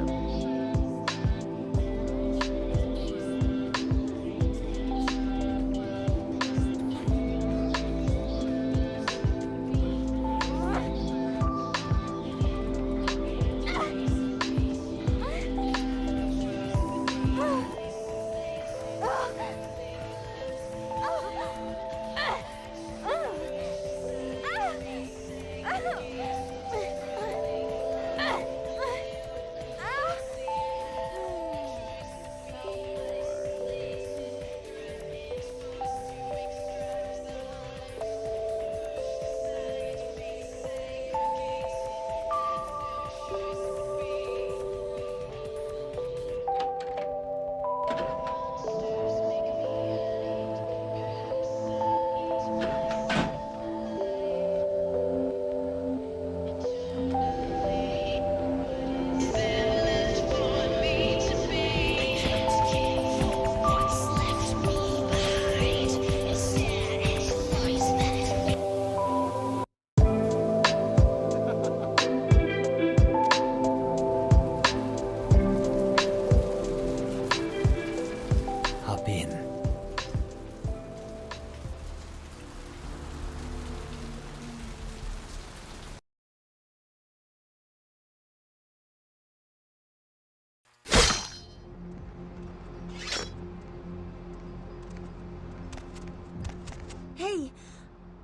Speaker 6: Hey,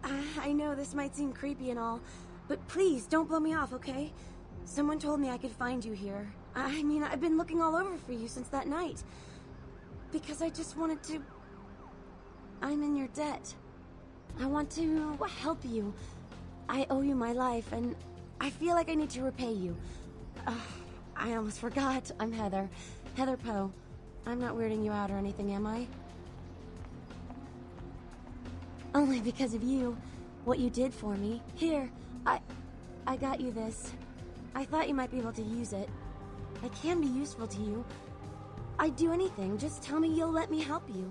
Speaker 6: I know this might seem creepy and all, but please don't blow me off, okay? Someone told me I could find you here. I mean, I've been looking all over for you since that night. Because I just wanted to... I'm in your debt. I want to help you. I owe you my life, and I feel like I need to repay you. I almost forgot. I'm Heather. Heather Poe. I'm not weirding you out or anything, am I? Only because of you. What you did for me. Here, I got you this. I thought you might be able to use it. I can be useful to you. I'd do anything. Just tell me you'll let me help you.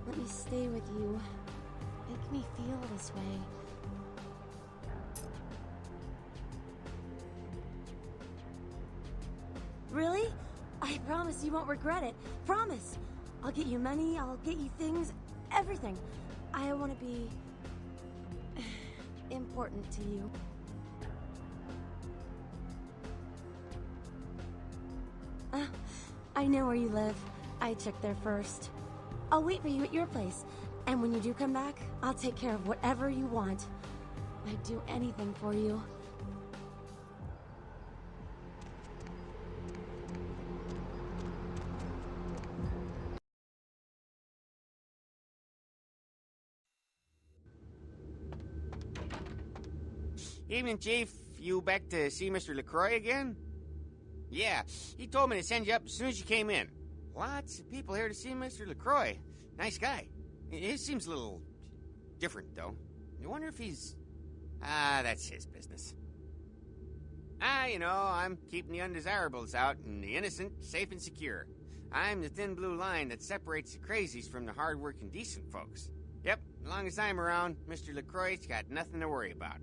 Speaker 6: Let me stay with you. Make me feel this way. Really? I promise you won't regret it. Promise! I'll get you money, I'll get you things, everything. I want to be... important to you. I know where you live. I checked there first. I'll wait for you at your place. And when you do come back, I'll take care of whatever you want. I'd do anything for you.
Speaker 19: Evening, Chief. You back to see Mr. LaCroix again? Yeah, he told me to send you up as soon as you came in. Lots of people here to see Mr. LaCroix. Nice guy. He seems a little different, though. You wonder if he's... that's his business. You know, I'm keeping the undesirables out and the innocent safe and secure. I'm the thin blue line that separates the crazies from the hard-working, decent folks. Yep, as long as I'm around, Mr. LaCroix's got nothing to worry about.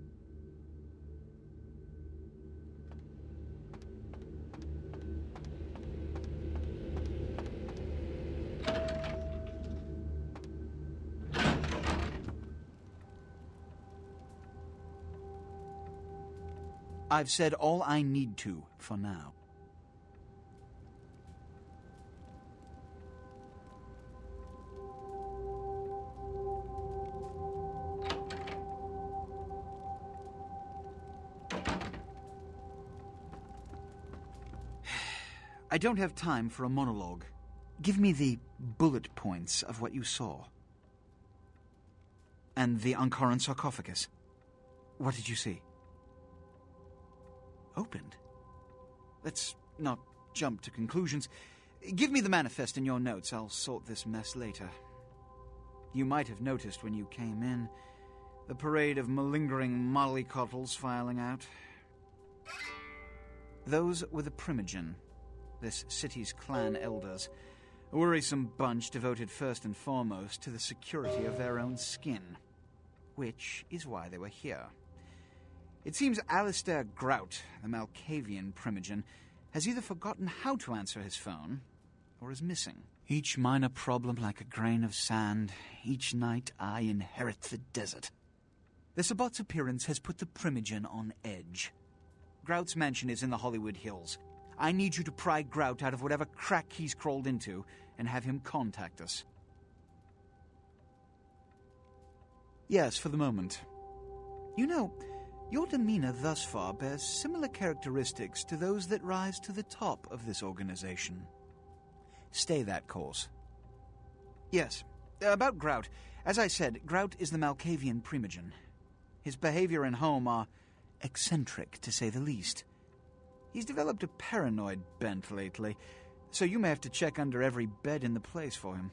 Speaker 22: I've said all I need to for now. I don't have time for a monologue. Give me the bullet points of what you saw. And the Ankaran sarcophagus. What did you see? Opened? Let's not jump to conclusions. Give me the manifest in your notes. I'll sort this mess later. You might have noticed when you came in the parade of malingering mollycoddles filing out. Those were the Primogen, this city's clan elders, a worrisome bunch devoted first and foremost to the security of their own skin, which is why they were here. It seems Alistair Grout, the Malkavian Primogen, has either forgotten how to answer his phone or is missing. Each minor problem like a grain of sand. Each night I inherit the desert. The Sabbat's appearance has put the Primogen on edge. Grout's mansion is in the Hollywood Hills. I need you to pry Grout out of whatever crack he's crawled into and have him contact us. Yes, for the moment. You know, your demeanor thus far bears similar characteristics to those that rise to the top of this organization. Stay that course. Yes, about Grout. As I said, Grout is the Malkavian Primogen. His behavior and home are eccentric, to say the least. He's developed a paranoid bent lately, so you may have to check under every bed in the place for him.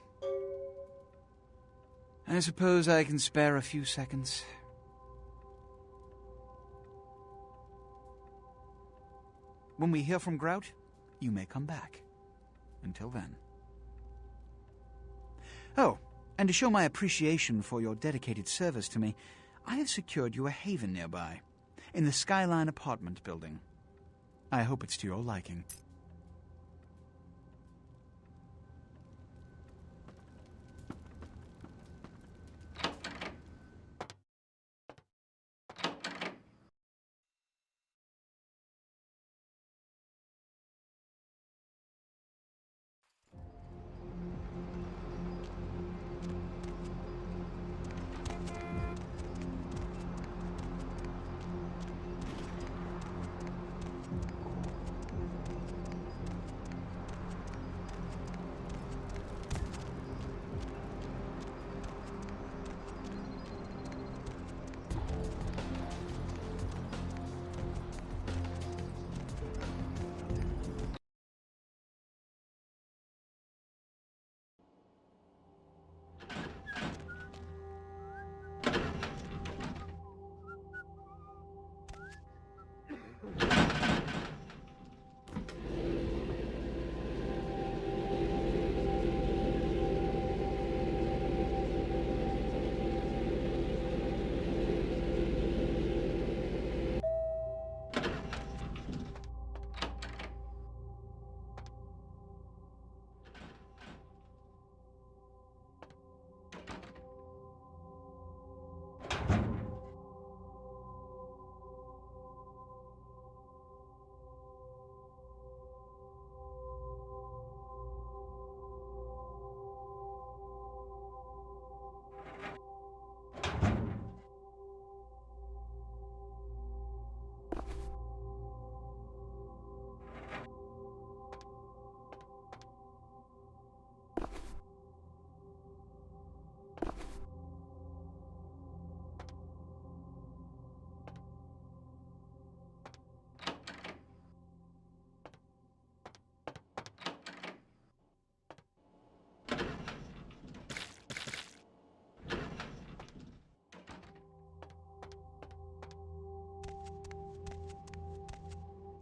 Speaker 22: I suppose I can spare a few seconds. When we hear from Grout, you may come back. Until then. Oh, and to show my appreciation for your dedicated service to me, I have secured you a haven nearby, in the Skyline apartment building. I hope it's to your liking.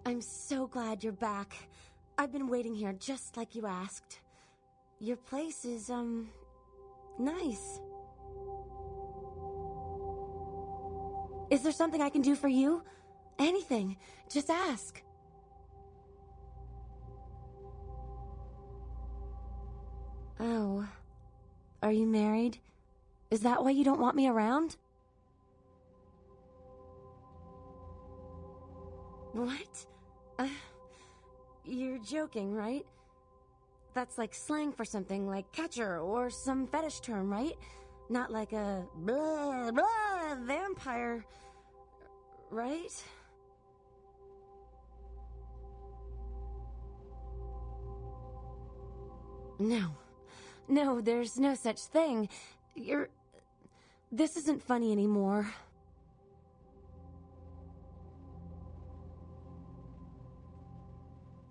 Speaker 6: I'm so glad you're back. I've been waiting here just like you asked. Your place is, nice. Is there something I can do for you? Anything. Just ask. Oh. Are you married? Is that why you don't want me around? What? You're joking, right? That's like slang for something like catcher or some fetish term, right? Not like a blah, blah, vampire, right? No, there's no such thing. This isn't funny anymore.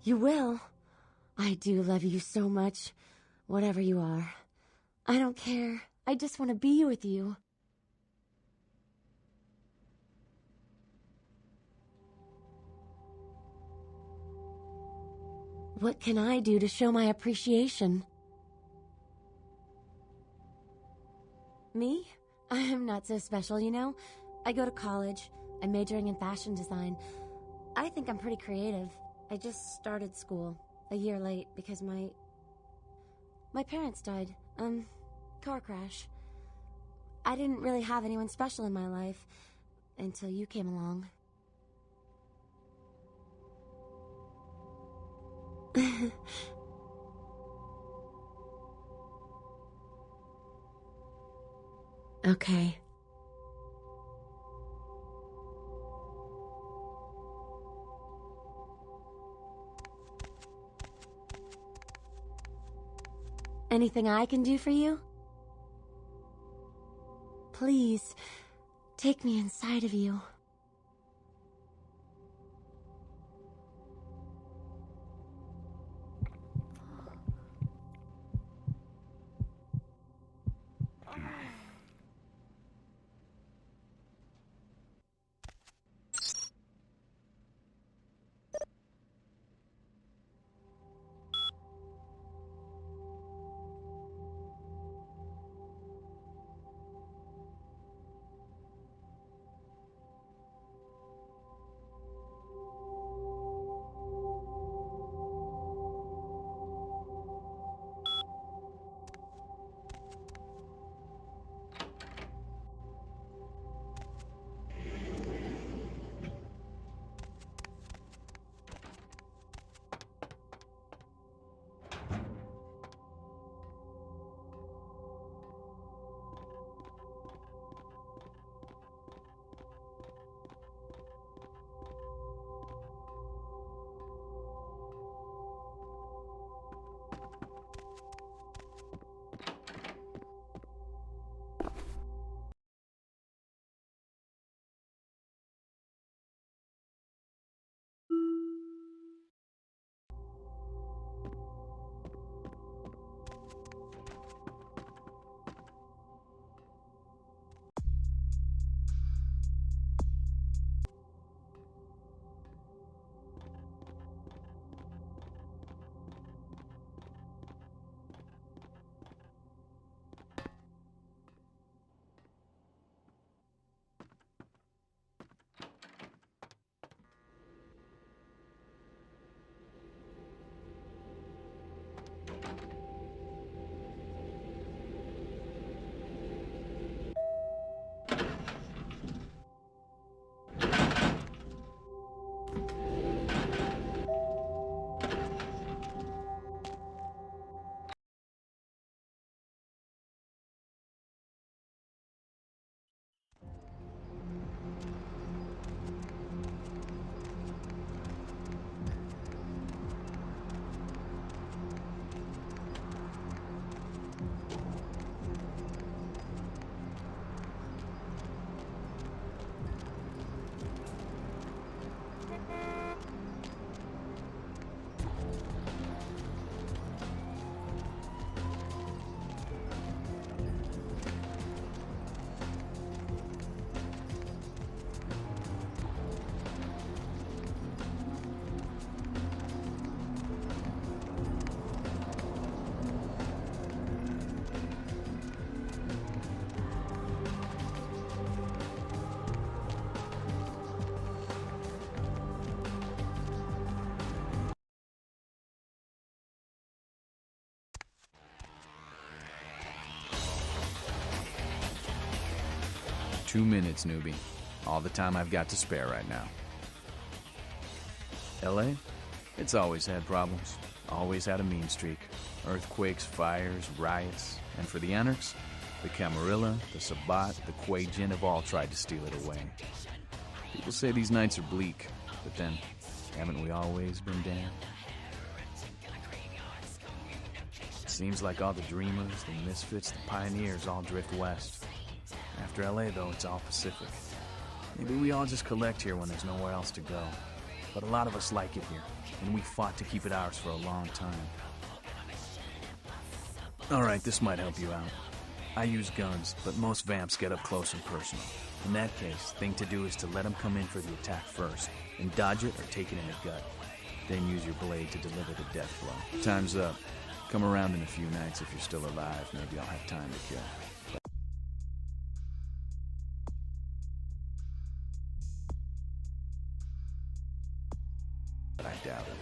Speaker 6: You will. I do love you so much, whatever you are. I don't care. I just want to be with you. What can I do to show my appreciation? Me? I'm not so special, you know? I go to college. I'm majoring in fashion design. I think I'm pretty creative. I just started school a year late because my parents died. Car crash. I didn't really have anyone special in my life until you came along. Okay. Anything I can do for you? Please, take me inside of you.
Speaker 7: "2 minutes, newbie. All the time I've got to spare right now." LA? It's always had problems. Always had a mean streak. Earthquakes, fires, riots. And for the anarchs, the Camarilla, the Sabbat, the Quajin have all tried to steal it away. People say these nights are bleak, but then, haven't we always been damned? Seems like all the dreamers, the misfits, the pioneers all drift west. After LA, though, it's all Pacific. Maybe we all just collect here when there's nowhere else to go. But a lot of us like it here, and we fought to keep it ours for a long time. Alright, this might help you out. I use guns, but most vamps get up close and personal. In that case, thing to do is to let them come in for the attack first, and dodge it or take it in the gut. Then use your blade to deliver the death blow. Time's up. Come around in a few nights if you're still alive. Maybe I'll have time to kill. But I doubt it.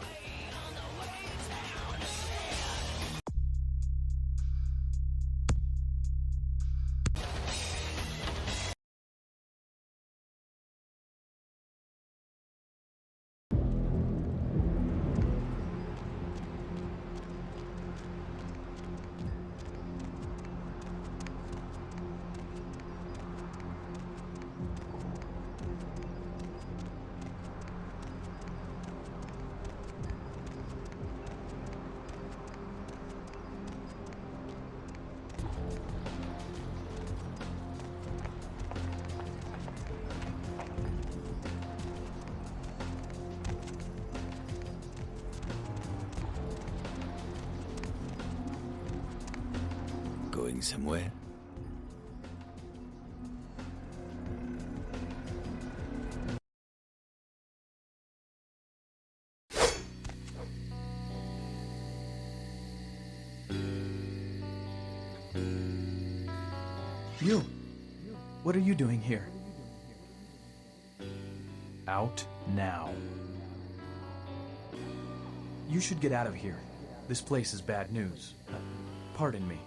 Speaker 12: Going somewhere?
Speaker 15: You! What are you doing here?
Speaker 7: Out now.
Speaker 15: You should get out of here. This place is bad news. Pardon me.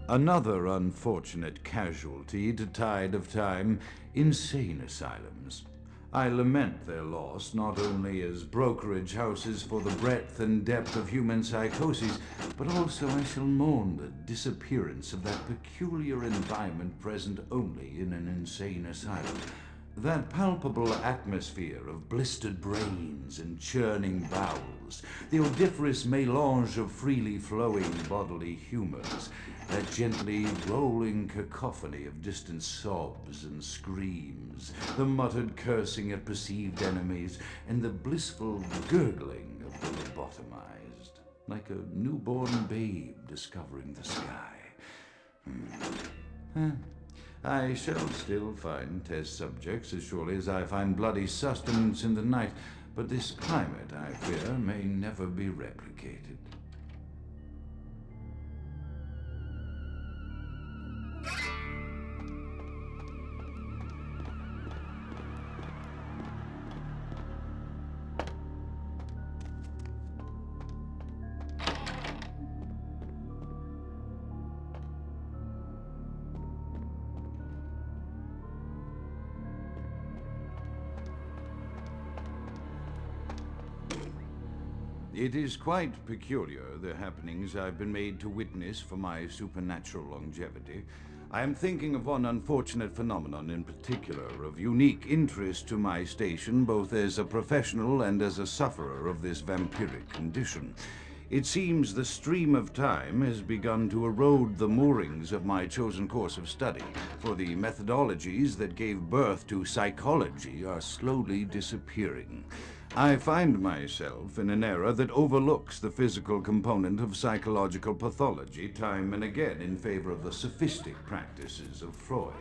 Speaker 12: Another unfortunate casualty to tide of time, insane asylums. I lament their loss not only as brokerage houses for the breadth and depth of human psychoses, but also I shall mourn the disappearance of that peculiar environment present only in an insane asylum. That palpable atmosphere of blistered brains and churning bowels, the odoriferous melange of freely flowing bodily humors, that gently rolling cacophony of distant sobs and screams, the muttered cursing at perceived enemies, and the blissful gurgling of the lobotomized, like a newborn babe discovering the sky. I shall still find test subjects as surely as I find bloody sustenance in the night, but this climate, I fear, may never be replicated. It is quite peculiar, the happenings I've been made to witness for my supernatural longevity. I am thinking of one unfortunate phenomenon in particular, of unique interest to my station, both as a professional and as a sufferer of this vampiric condition. It seems the stream of time has begun to erode the moorings of my chosen course of study, for the methodologies that gave birth to psychology are slowly disappearing. I find myself in an era that overlooks the physical component of psychological pathology time and again in favor of the sophistic practices of Freud.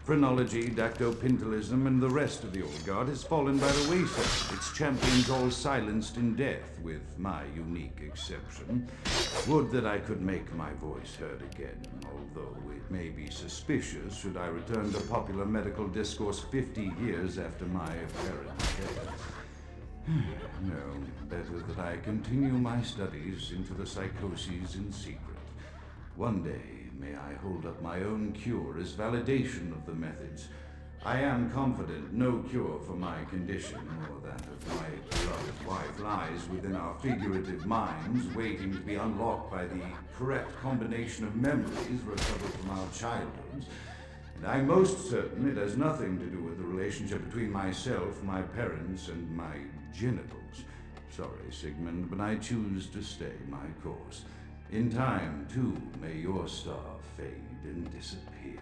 Speaker 12: Phrenology, dactopintilism, and the rest of the old guard has fallen by the wayside, its champions all silenced in death, with my unique exception. Would that I could make my voice heard again, although it may be suspicious should I return to popular medical discourse 50 years after my apparent death. No, better that I continue my studies into the psychoses in secret. One day, may I hold up my own cure as validation of the methods. I am confident no cure for my condition, or that of my beloved wife, lies within our figurative minds, waiting to be unlocked by the correct combination of memories recovered from our childhoods. And I'm most certain it has nothing to do with the relationship between myself, my parents, and my genitals. Sorry, Sigmund, but I choose to stay my course. In time, too, may your star fade and disappear.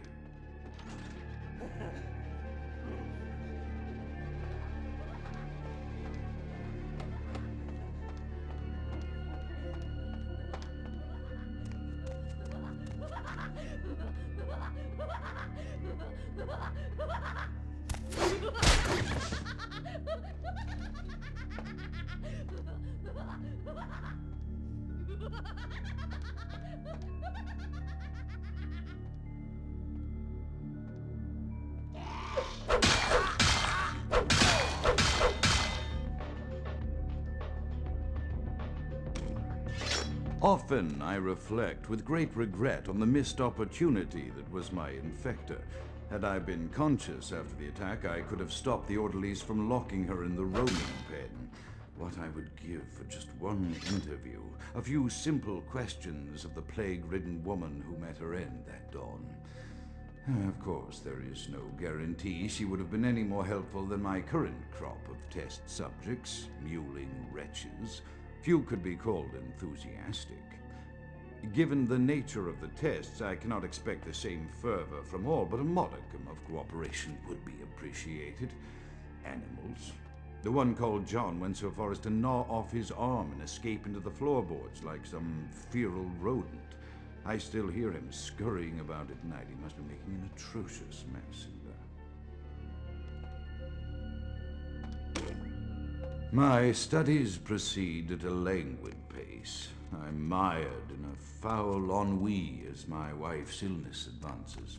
Speaker 12: Often I reflect with great regret on the missed opportunity that was my infector. Had I been conscious after the attack, I could have stopped the orderlies from locking her in the roaming pen. What I would give for just one interview, a few simple questions of the plague-ridden woman who met her end that dawn. Of course, there is no guarantee she would have been any more helpful than my current crop of test subjects, mewling wretches. Few could be called enthusiastic. Given the nature of the tests, I cannot expect the same fervor from all, but a modicum of cooperation would be appreciated. Animals. The one called John went so far as to gnaw off his arm and escape into the floorboards like some feral rodent. I still hear him scurrying about at night. He must be making an atrocious mess in there. My studies proceed at a languid pace. I'm mired in a foul ennui as my wife's illness advances.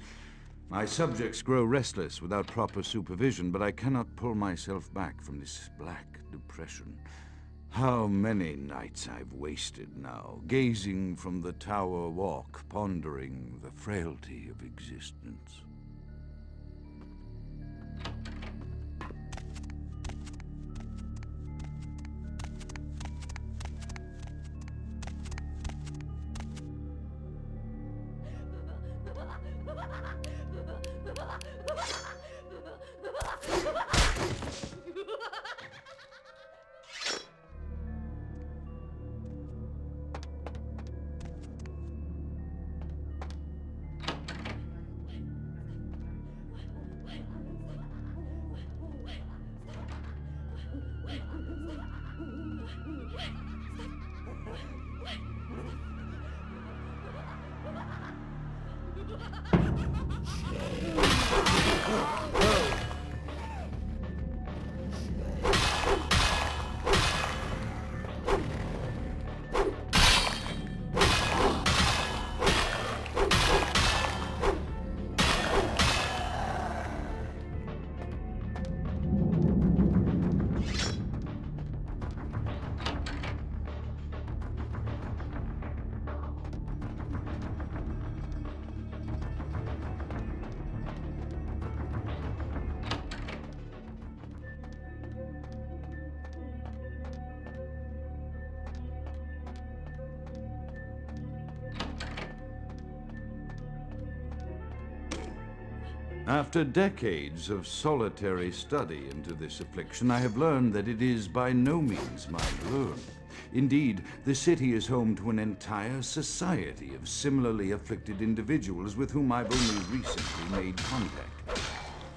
Speaker 12: My subjects grow restless without proper supervision, but I cannot pull myself back from this black depression. How many nights I've wasted now, gazing from the tower walk, pondering the frailty of existence. After decades of solitary study into this affliction, I have learned that it is by no means my own. Indeed, the city is home to an entire society of similarly afflicted individuals with whom I've only recently made contact.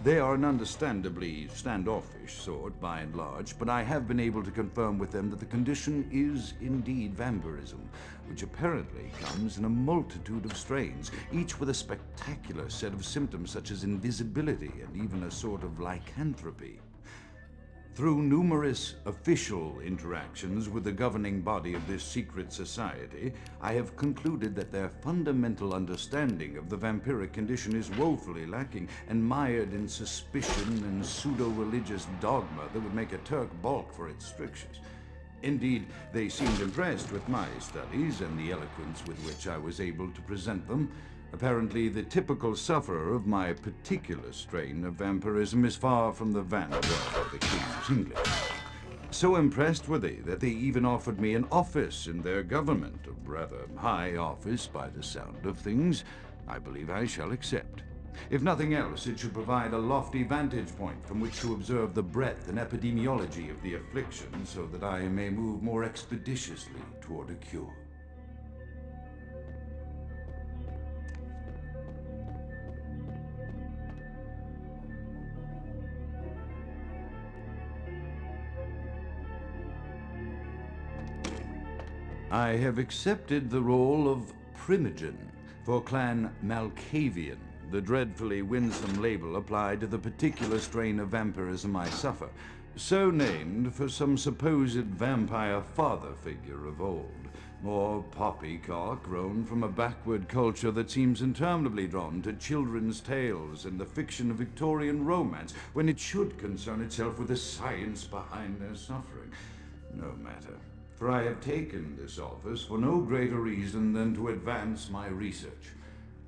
Speaker 12: They are an understandably standoffish sort, by and large, but I have been able to confirm with them that the condition is indeed vampirism, which apparently comes in a multitude of strains, each with a spectacular set of symptoms such as invisibility and even a sort of lycanthropy. Through numerous official interactions with the governing body of this secret society, I have concluded that their fundamental understanding of the vampiric condition is woefully lacking and mired in suspicion and pseudo-religious dogma that would make a Turk balk for its strictures. Indeed, they seemed impressed with my studies and the eloquence with which I was able to present them. Apparently, the typical sufferer of my particular strain of vampirism is far from the vanguard of the King's English. So impressed were they that they even offered me an office in their government, a rather high office by the sound of things. I believe I shall accept. If nothing else, it should provide a lofty vantage point from which to observe the breadth and epidemiology of the affliction, so that I may move more expeditiously toward a cure. I have accepted the role of Primogen for Clan Malkavian, the dreadfully winsome label applied to the particular strain of vampirism I suffer, so named for some supposed vampire father figure of old, or poppycock grown from a backward culture that seems interminably drawn to children's tales and the fiction of Victorian romance, when it should concern itself with the science behind their suffering. No matter. For I have taken this office for no greater reason than to advance my research.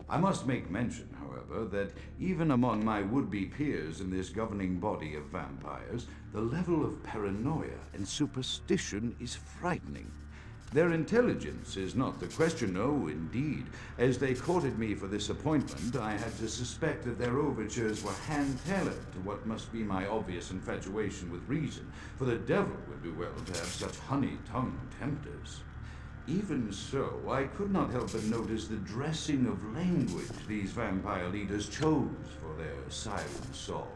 Speaker 12: I must make mention, however, that even among my would-be peers in this governing body of vampires, the level of paranoia and superstition is frightening. Their intelligence is not the question, no, indeed. As they courted me for this appointment, I had to suspect that their overtures were hand-tailored to what must be my obvious infatuation with reason, for the devil would do well to have such honey-tongued tempters. Even so, I could not help but notice the dressing of language these vampire leaders chose for their siren song.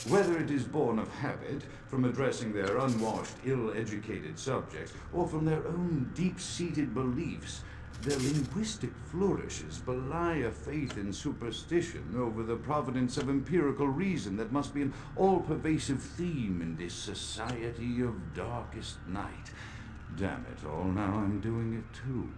Speaker 12: Whether it is born of habit, from addressing their unwashed, ill-educated subjects, or from their own deep-seated beliefs, their linguistic flourishes belie a faith in superstition over the providence of empirical reason that must be an all-pervasive theme in this society of darkest night. Damn it all, now I'm doing it too.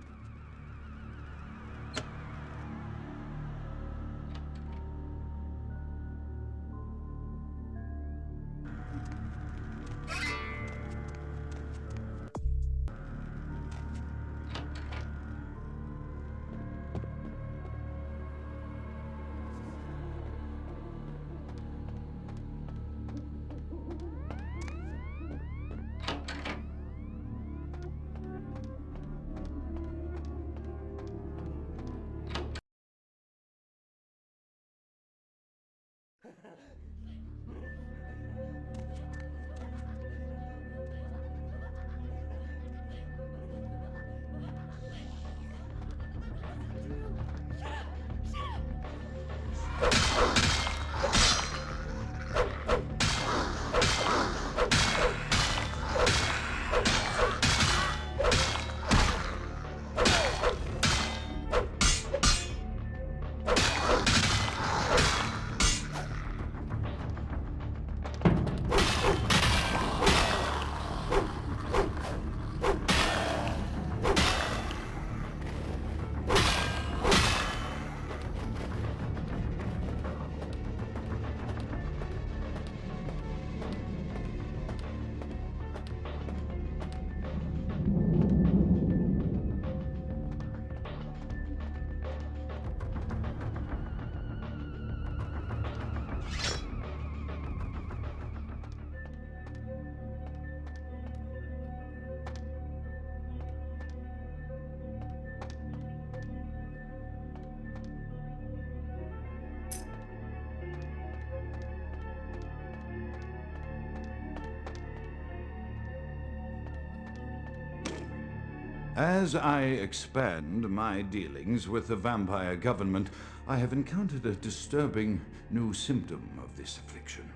Speaker 12: As I expand my dealings with the vampire government, I have encountered a disturbing new symptom of this affliction.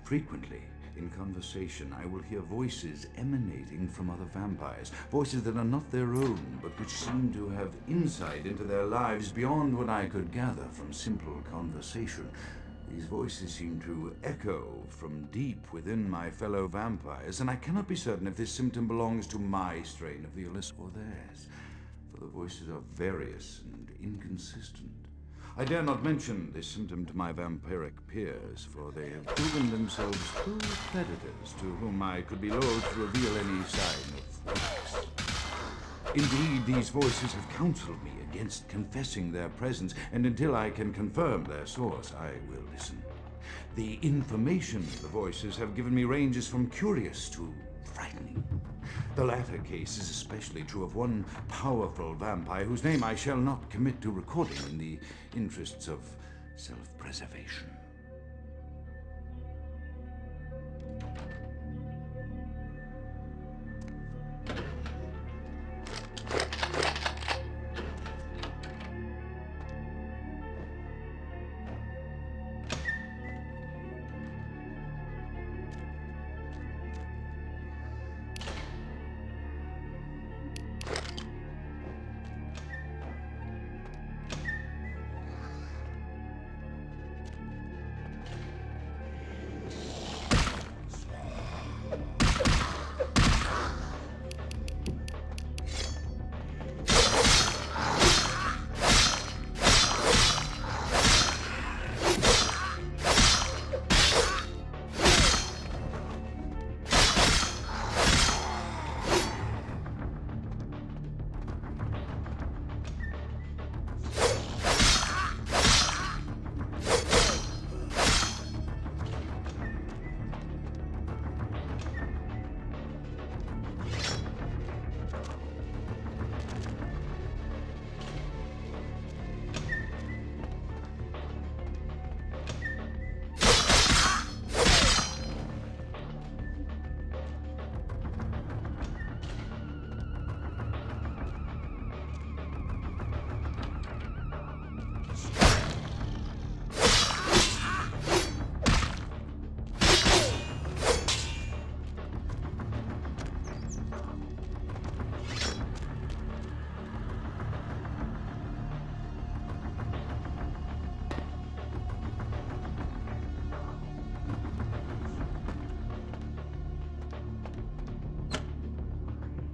Speaker 12: Frequently, in conversation, I will hear voices emanating from other vampires, voices that are not their own, but which seem to have insight into their lives beyond what I could gather from simple conversation. These voices seem to echo from deep within my fellow vampires, and I cannot be certain if this symptom belongs to my strain of the illness or theirs, for the voices are various and inconsistent. I dare not mention this symptom to my vampiric peers, for they have proven themselves true predators to whom I could be loath to reveal any sign of weakness. Indeed, these voices have counseled me against confessing their presence, and until I can confirm their source, I will listen. The information the voices have given me ranges from curious to frightening. The latter case is especially true of one powerful vampire whose name I shall not commit to recording in the interests of self-preservation.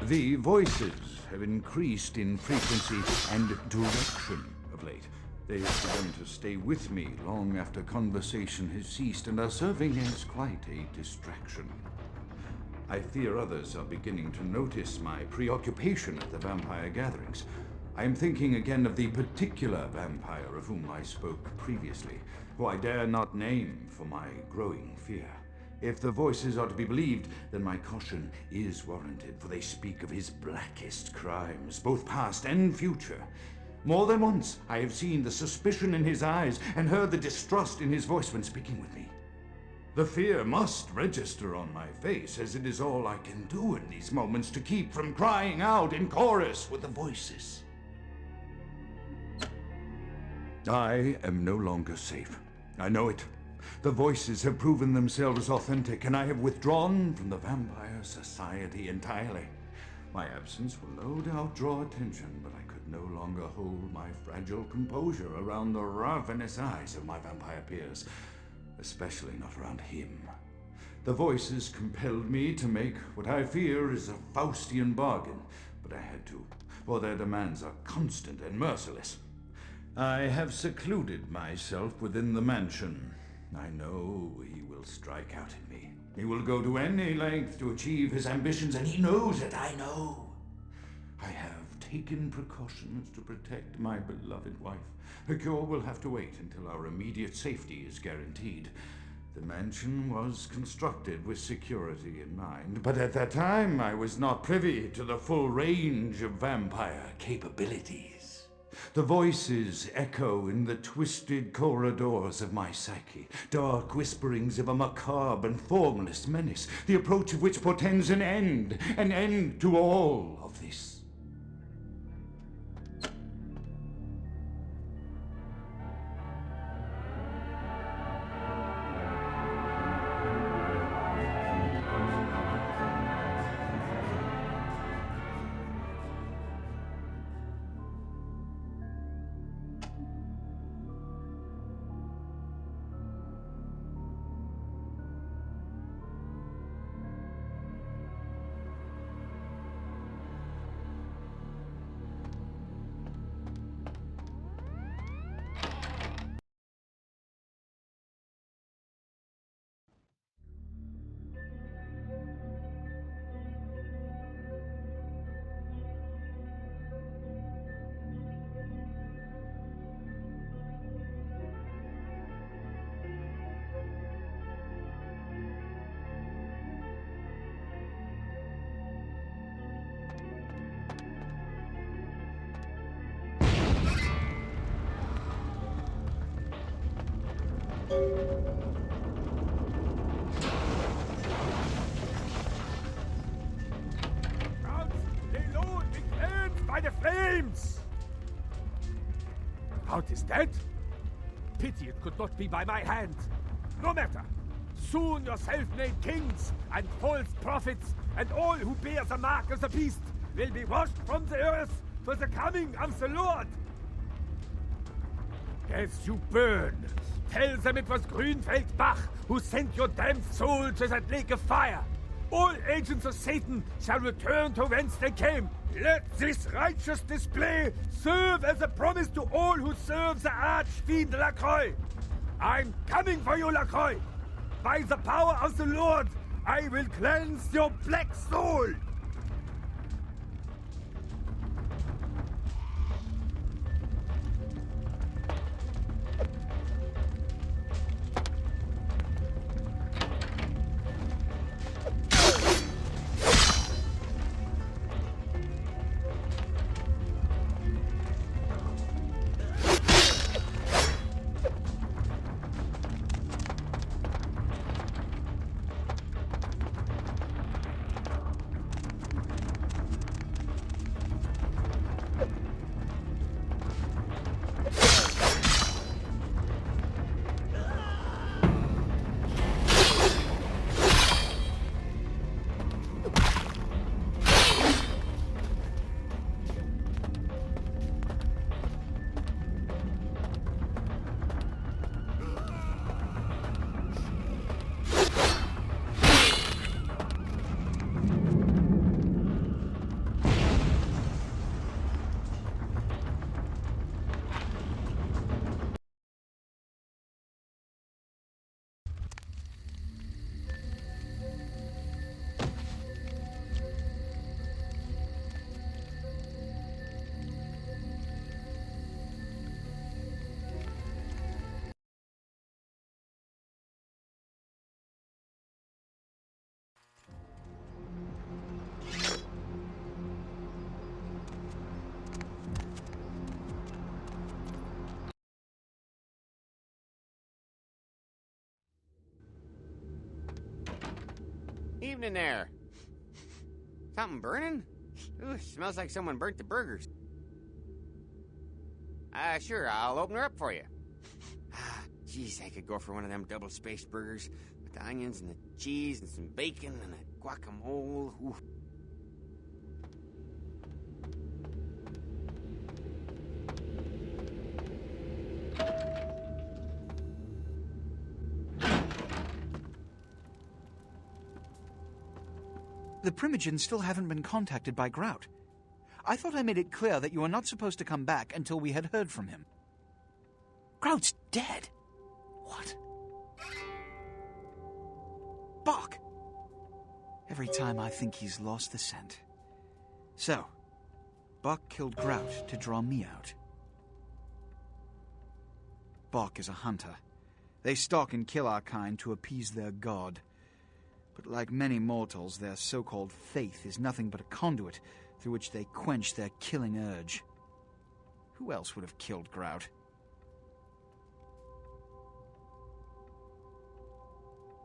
Speaker 12: The voices have increased in frequency and direction of late. They have begun to stay with me long after conversation has ceased and are serving as quite a distraction. I fear others are beginning to notice my preoccupation at the vampire gatherings. I am thinking again of the particular vampire of whom I spoke previously, who I dare not name for my growing fear. If the voices are to be believed, then my caution is warranted, for they speak of his blackest crimes, both past and future. More than once I have seen the suspicion in his eyes and heard the distrust in his voice when speaking with me. The fear must register on my face, as it is all I can do in these moments to keep from crying out in chorus with the voices. I am no longer safe. I know it. The voices have proven themselves authentic, and I have withdrawn from the vampire society entirely. My absence will no doubt draw attention, but I could no longer hold my fragile composure around the ravenous eyes of my vampire peers, especially not around him. The voices compelled me to make what I fear is a Faustian bargain, but I had to, for their demands are constant and merciless. I have secluded myself within the mansion. I know he will strike out at me. He will go to any length to achieve his ambitions, and he knows it, I know. I have taken precautions to protect my beloved wife. Her cure will have to wait until our immediate safety is guaranteed. The mansion was constructed with security in mind, but at that time I was not privy to the full range of vampire capabilities. The voices echo in the twisted corridors of my psyche, dark whisperings of a macabre and formless menace, the approach of which portends an end to all of this.
Speaker 9: Lay low and be cleansed by the flames! Count is dead? Pity it could not be by my hand. No matter. Soon your self-made kings and false prophets and all who bear the mark of the beast will be washed from the earth for the coming of the Lord. As you burn, tell them it was Grünfeld Bach who sent your damned soul to that lake of fire. All agents of Satan shall return to whence they came. Let this righteous display serve as a promise to all who serve the archfiend LaCroix. I'm coming for you, LaCroix. By the power of the Lord, I will cleanse your black soul.
Speaker 19: Evening there. Something burning? Ooh, smells like someone burnt the burgers. Sure, I'll open her up for you. Jeez, I could go for one of them double-spaced burgers with the onions and the cheese and some bacon and a guacamole. Ooh.
Speaker 22: The Primogens still haven't been contacted by Grout. I thought I made it clear that you were not supposed to come back until we had heard from him. Grout's dead. What? Bach! Every time I think he's lost the scent. So, Bach killed Grout to draw me out. Bach is a hunter. They stalk and kill our kind to appease their god. But like many mortals, their so-called faith is nothing but a conduit through which they quench their killing urge. Who else would have killed Grout?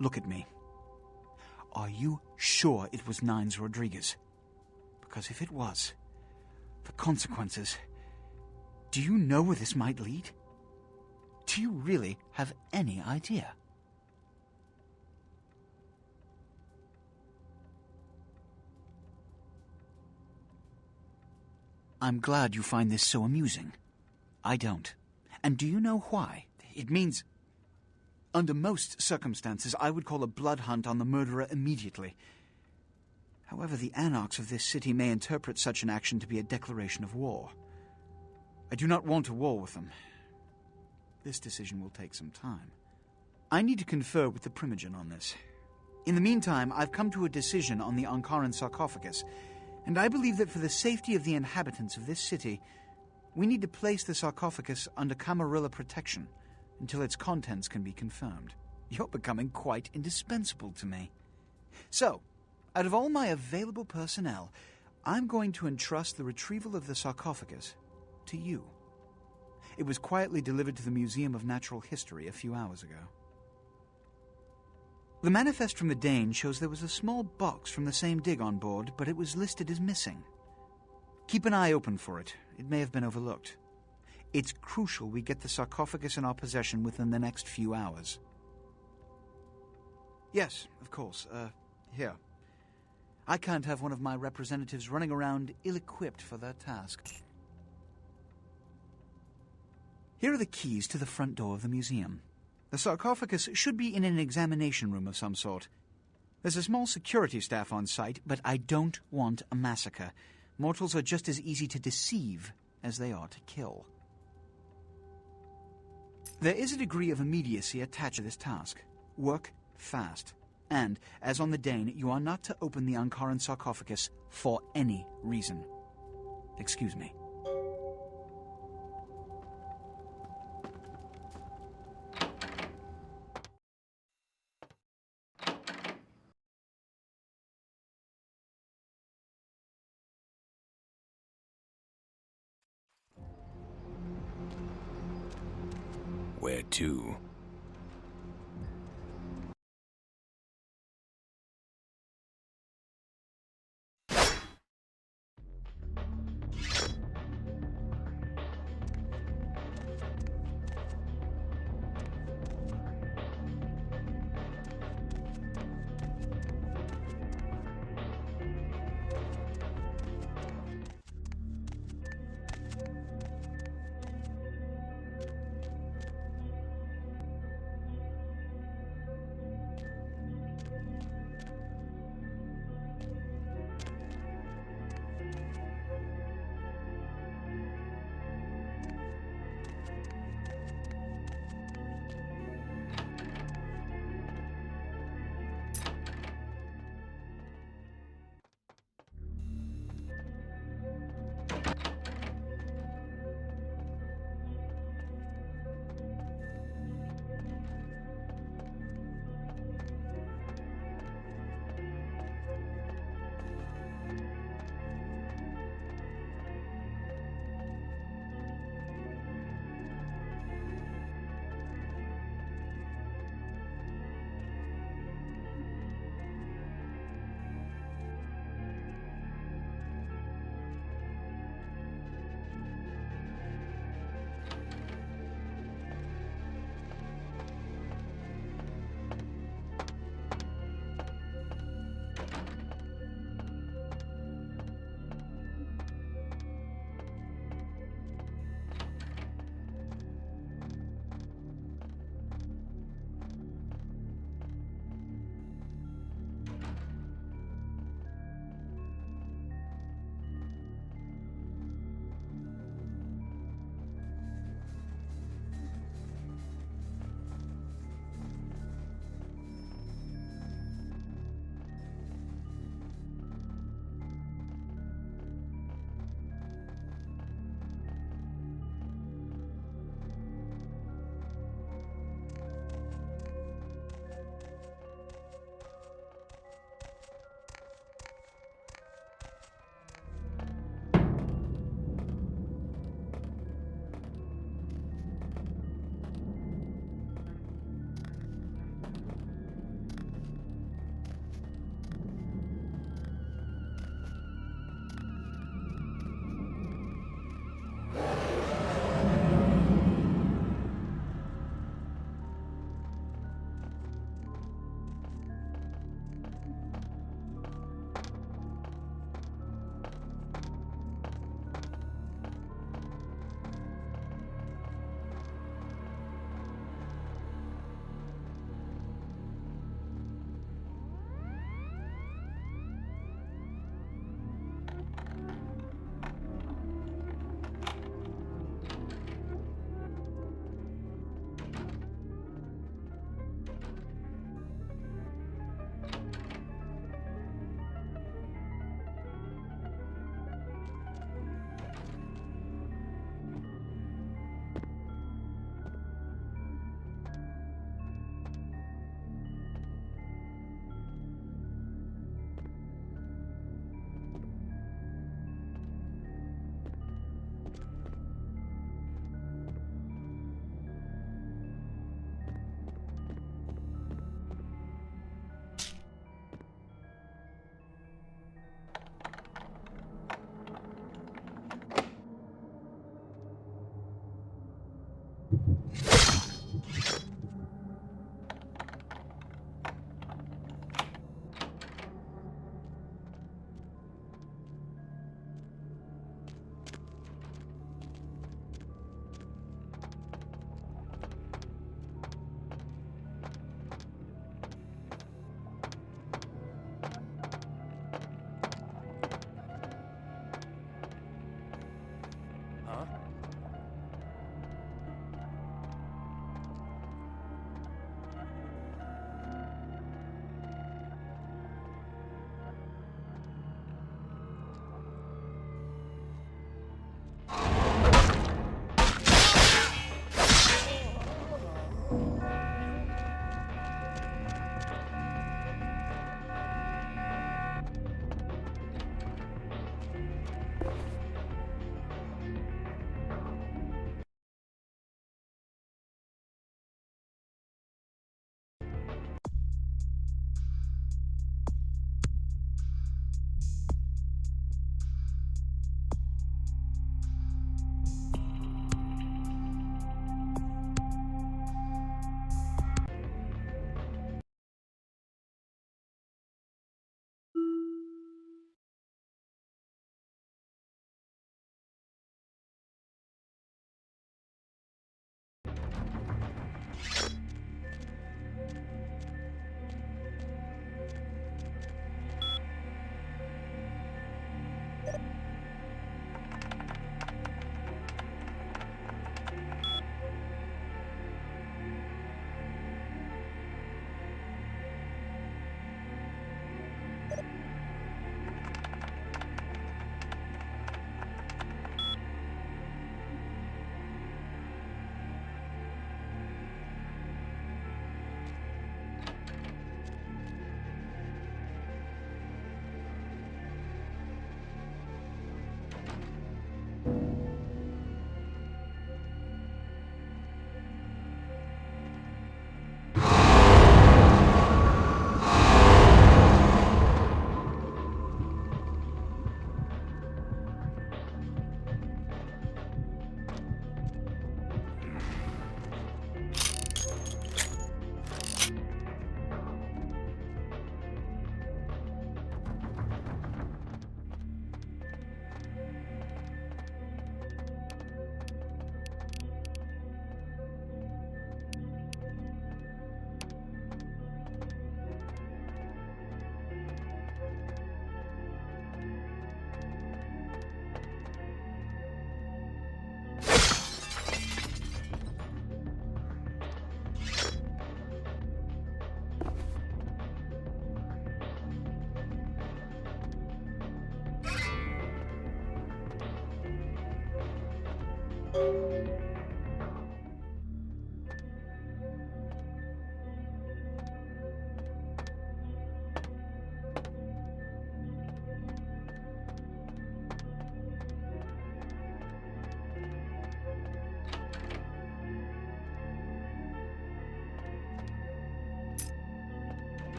Speaker 22: Look at me. Are you sure it was Nines Rodriguez? Because if it was, the consequences... Do you know where this might lead? Do you really have any idea? I'm glad you find this so amusing. I don't. And do you know why? It means... Under most circumstances, I would call a blood hunt on the murderer immediately. However, the anarchs of this city may interpret such an action to be a declaration of war. I do not want a war with them. This decision will take some time. I need to confer with the Primogen on this. In the meantime, I've come to a decision on the Ankaran sarcophagus, and I believe that for the safety of the inhabitants of this city, we need to place the sarcophagus under Camarilla protection until its contents can be confirmed. You're becoming quite indispensable to me. So, out of all my available personnel, I'm going to entrust the retrieval of the sarcophagus to you. It was quietly delivered to the Museum of Natural History a few hours ago. The manifest from the Dane shows there was a small box from the same dig on board, but it was listed as missing. Keep an eye open for it. It may have been overlooked. It's crucial we get the sarcophagus in our possession within the next few hours. Yes, of course. Here. I can't have one of my representatives running around ill-equipped for their task. Here are the keys to the front door of the museum. The sarcophagus should be in an examination room of some sort. There's a small security staff on site, but I don't want a massacre. Mortals are just as easy to deceive as they are to kill. There is a degree of immediacy attached to this task. Work fast. And, as on the Dane, you are not to open the Ankaran sarcophagus for any reason. Excuse me.
Speaker 16: Where to?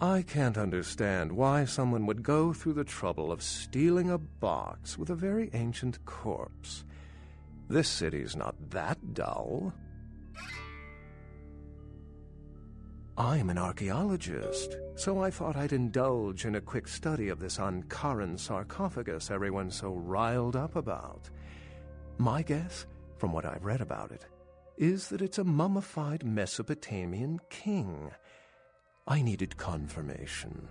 Speaker 4: I can't understand why someone would go through the trouble of stealing a box with a very ancient corpse. This city's not that dull. I'm an archaeologist, so I thought I'd indulge in a quick study of this Ankaran sarcophagus everyone's so riled up about. My guess, from what I've read about it, is that it's a mummified Mesopotamian king. I needed confirmation.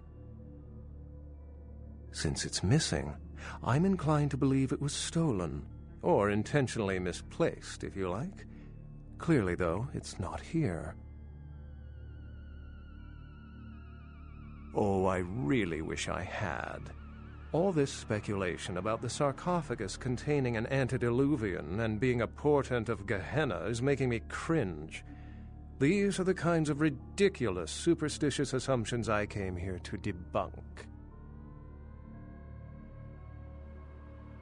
Speaker 4: Since it's missing, I'm inclined to believe it was stolen, or intentionally misplaced, if you like. Clearly, though, it's not here. Oh, I really wish I had. All this speculation about the sarcophagus containing an Antediluvian and being a portent of Gehenna is making me cringe. These are the kinds of ridiculous, superstitious assumptions I came here to debunk.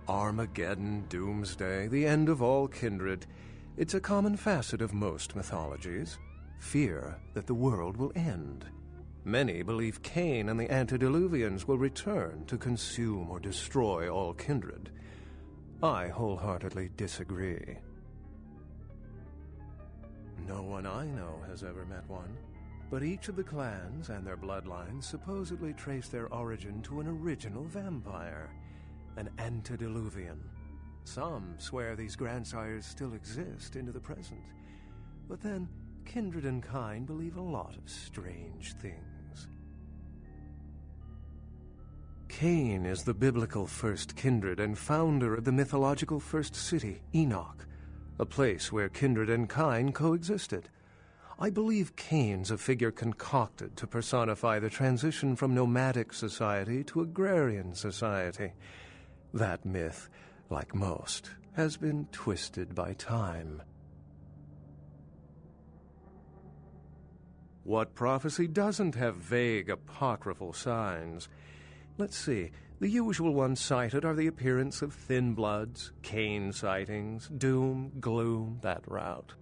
Speaker 4: Armageddon, doomsday, the end of all kindred. It's a common facet of most mythologies. Fear that the world will end. Many believe Cain and the Antediluvians will return to consume or destroy all kindred. I wholeheartedly disagree. No one I know has ever met one, but each of the clans and their bloodlines supposedly trace their origin to an original vampire, an Antediluvian. Some swear these grandsires still exist into the present, but then kindred and kind believe a lot of strange things. Cain is the biblical first kindred and founder of the mythological first city, Enoch, a place where kindred and kind coexisted. I believe Cain's a figure concocted to personify the transition from nomadic society to agrarian society. That myth, like most, has been twisted by time. What prophecy doesn't have vague apocryphal signs? Let's see. The usual ones cited are the appearance of thin bloods, Cain sightings, doom, gloom, that route.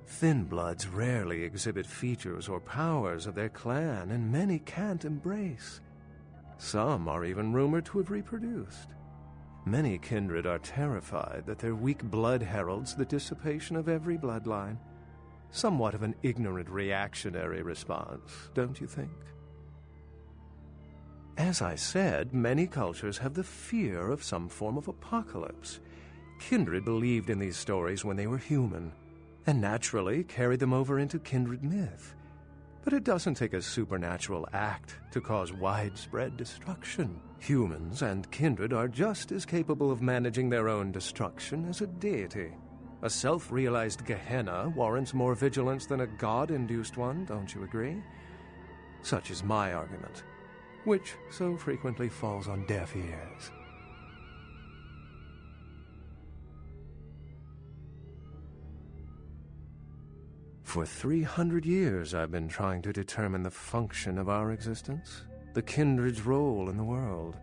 Speaker 4: Thin bloods rarely exhibit features or powers of their clan, and many can't embrace. Some are even rumored to have reproduced. Many kindred are terrified that their weak blood heralds the dissipation of every bloodline. Somewhat of an ignorant reactionary response, don't you think? As I said, many cultures have the fear of some form of apocalypse. Kindred believed in these stories when they were human, and naturally carried them over into kindred myth. But it doesn't take a supernatural act to cause widespread destruction. Humans and kindred are just as capable of managing their own destruction as a deity. A self-realized Gehenna warrants more vigilance than a god-induced one, don't you agree? Such is my argument, which so frequently falls on deaf ears. For 300 years I've been trying to determine the function of our existence, the kindred's role in the world.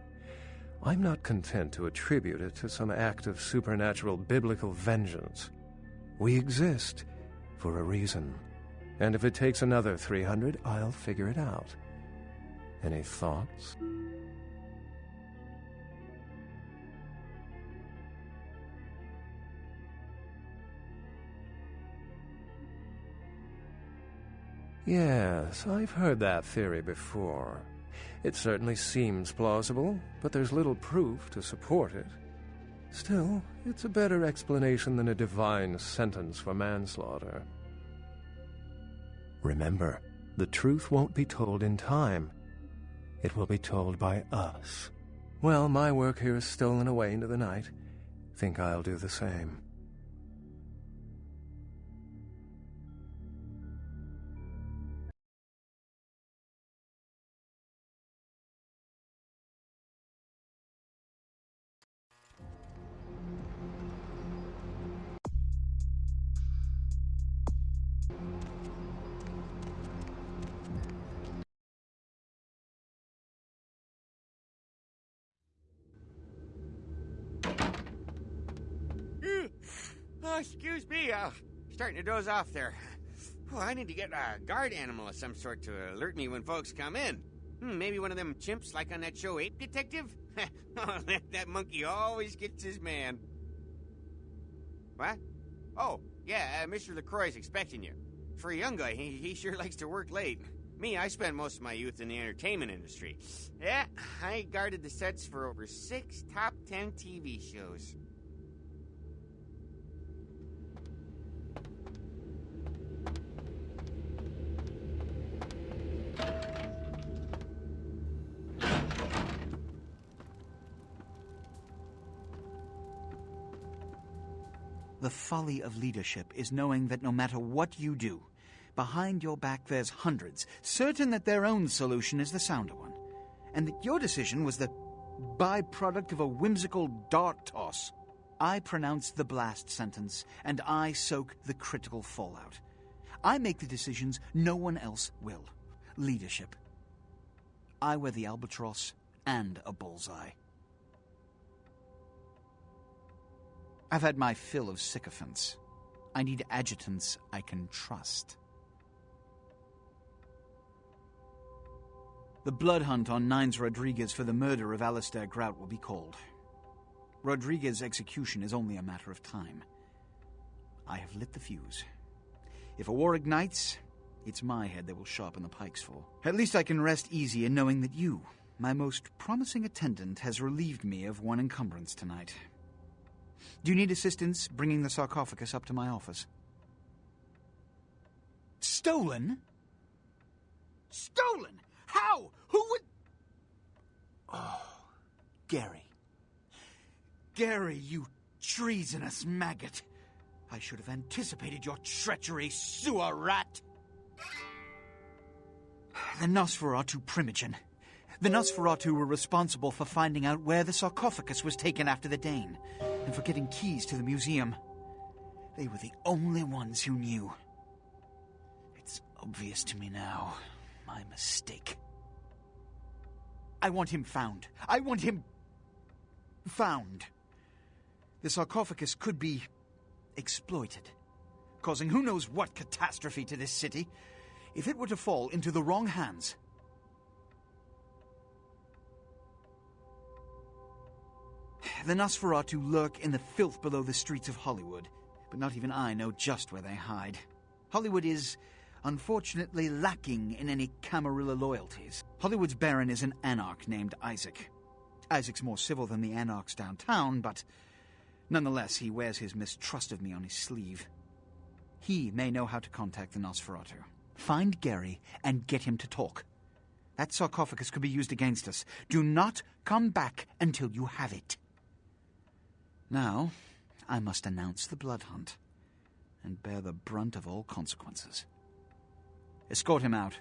Speaker 4: I'm not content to attribute it to some act of supernatural biblical vengeance. We exist for a reason, and if it takes another 300, I'll figure it out. Any thoughts? Yes, I've heard that theory before. It certainly seems plausible, but there's little proof to support it. Still, it's a better explanation than a divine sentence for manslaughter. Remember, the truth won't be told in time. It will be told by us. Well, my work here is stolen away into the night. Think I'll do the same.
Speaker 19: Oh, excuse me, starting to doze off there. Oh, I need to get a guard animal of some sort to alert me when folks come in. Maybe one of them chimps like on that show Ape Detective? Oh, that monkey always gets his man. What? Oh, yeah, Mr. LaCroix's expecting you. For a young guy, he sure likes to work late. Me, I spent most of my youth in the entertainment industry. Yeah, I guarded the sets for over 6 top 10 TV shows.
Speaker 22: The folly of leadership is knowing that no matter what you do, behind your back there's hundreds, certain that their own solution is the sounder one, and that your decision was the byproduct of a whimsical dart toss. I pronounce the blast sentence, and I soak the critical fallout. I make the decisions no one else will. Leadership. I wear the albatross and a bullseye. I've had my fill of sycophants. I need adjutants I can trust. The blood hunt on Nines Rodriguez for the murder of Alistair Grout will be called. Rodriguez's execution is only a matter of time. I have lit the fuse. If a war ignites, it's my head they will sharpen the pikes for. At least I can rest easy in knowing that you, my most promising attendant, has relieved me of one encumbrance tonight. Do you need assistance bringing the sarcophagus up to my office? Stolen? Stolen? How? Who would... Oh, Gary. Gary, you treasonous maggot. I should have anticipated your treachery, sewer rat. The Nosferatu Primogen. The Nosferatu were responsible for finding out where the sarcophagus was taken after the Dane, and for getting keys to the museum. They were the only ones who knew. It's obvious to me now. My mistake. I want him found. I want him... found. The sarcophagus could be exploited, causing who knows what catastrophe to this city, if it were to fall into the wrong hands. The Nosferatu lurk in the filth below the streets of Hollywood, but not even I know just where they hide. Hollywood is, unfortunately, lacking in any Camarilla loyalties. Hollywood's baron is an anarch named Isaac. Isaac's more civil than the anarchs downtown, but nonetheless, he wears his mistrust of me on his sleeve. He may know how to contact the Nosferatu. Find Gary and get him to talk. That sarcophagus could be used against us. Do not come back until you have it. Now, I must announce the blood hunt and bear the brunt of all consequences. Escort him out.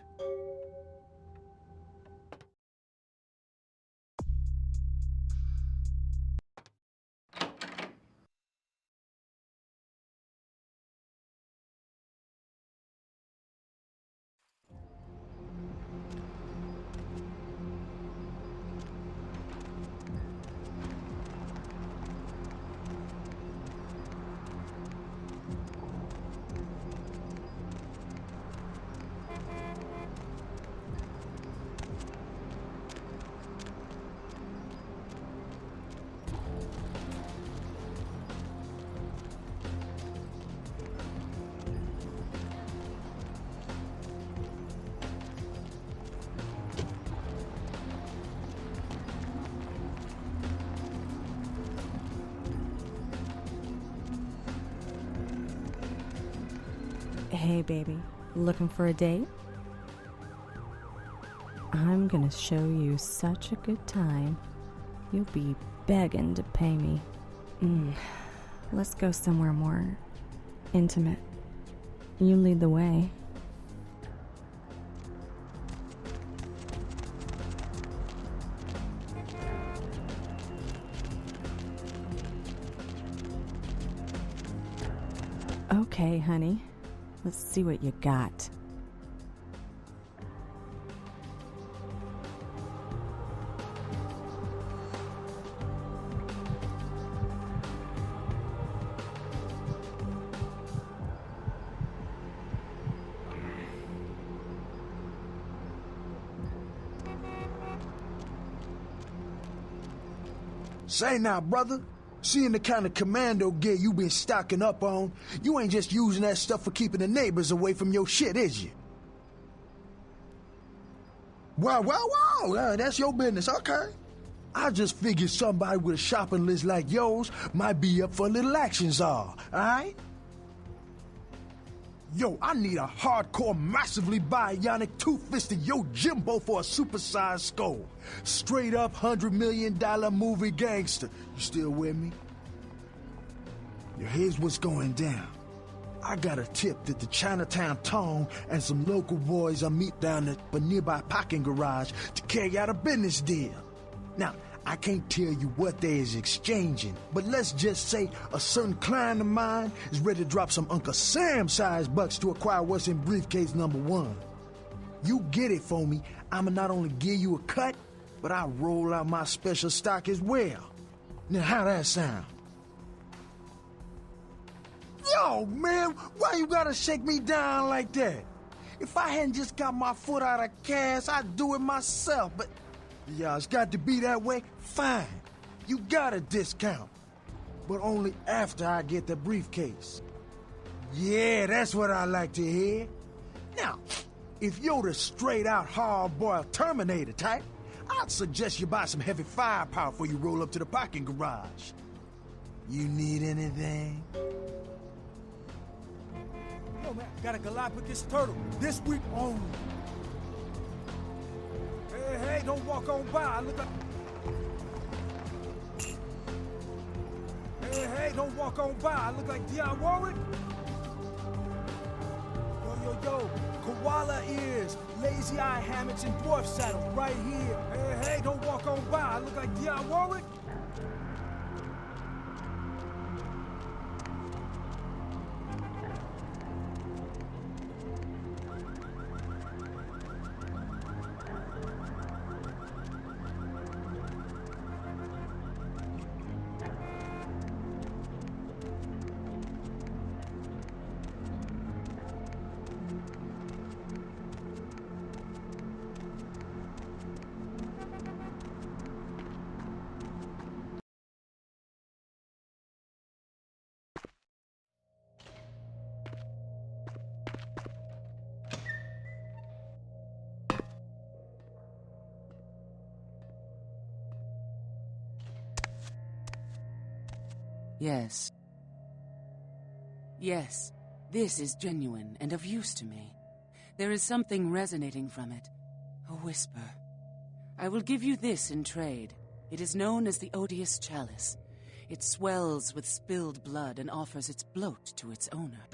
Speaker 17: Hey, baby. Looking for a date? I'm gonna show you such a good time. You'll be begging to pay me. Let's go somewhere more intimate. You lead the way. Okay, honey. Let's see what you got.
Speaker 18: Say now, brother. Seeing the kind of commando gear you been stocking up on, you ain't just using that stuff for keeping the neighbors away from your shit, is you? Wow, that's your business, okay. I just figured somebody with a shopping list like yours might be up for a little action, czar, alright? Yo, I need a hardcore, massively bionic, two-fisted Yojimbo for a supersized skull. Straight up $100 million movie gangster. You still with me? Yo, here's what's going down. I got a tip that the Chinatown Tong and some local boys are meet down at a nearby parking garage to carry out a business deal. Now, I can't tell you what they is exchanging, but let's just say a certain client of mine is ready to drop some Uncle Sam-sized bucks to acquire what's in briefcase number 1. You get it for me, I'ma not only give you a cut, but I'll roll out my special stock as well. Now, how that sound? Yo, man, why you gotta shake me down like that? If I hadn't just got my foot out of cash, I'd do it myself, but... yeah, it's got to be that way? Fine. You got a discount, but only after I get the briefcase. Yeah, that's what I like to hear. Now, if you're the straight-out hard-boiled Terminator type, I'd suggest you buy some heavy firepower before you roll up to the parking garage. You need anything?
Speaker 5: Yo, man, got a Galapagos turtle. This week only. Hey, don't walk on by. I look like... Hey, don't walk on by. I look like Dionne Warwick. Yo, koala ears, lazy eye hammocks, and dwarf saddles right here. Hey, don't walk on by. I look like Dionne Warwick.
Speaker 10: Yes. Yes, this is genuine and of use to me. There is something resonating from it. A whisper. I will give you this in trade. It is known as the Odious Chalice. It swells with spilled blood and offers its bloat to its owner.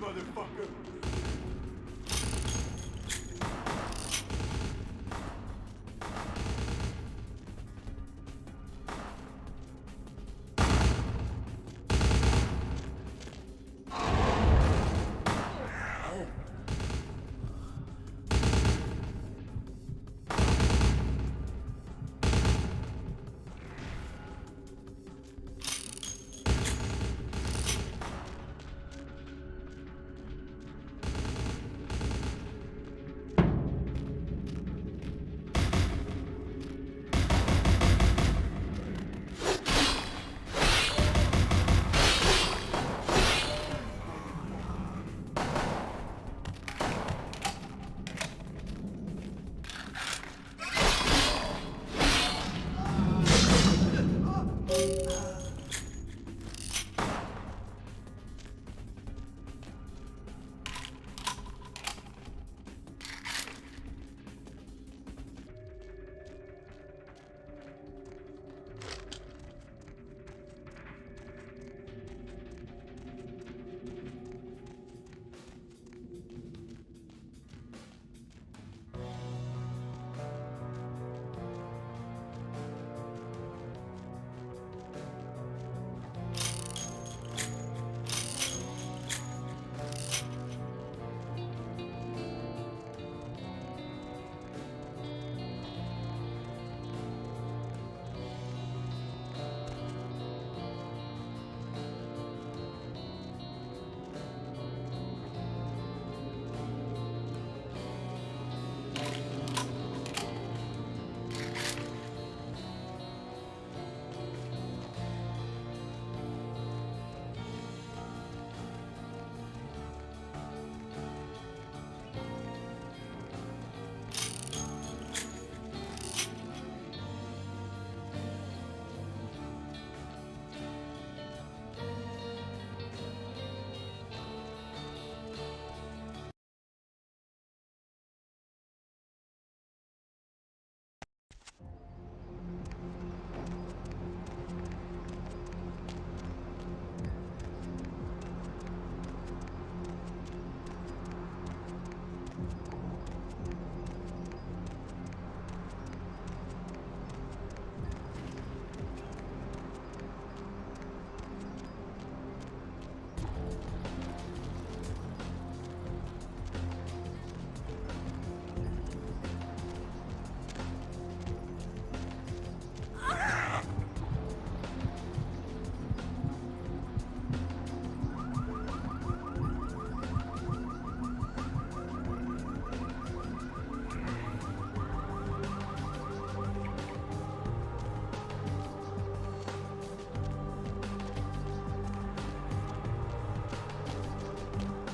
Speaker 9: motherfucker!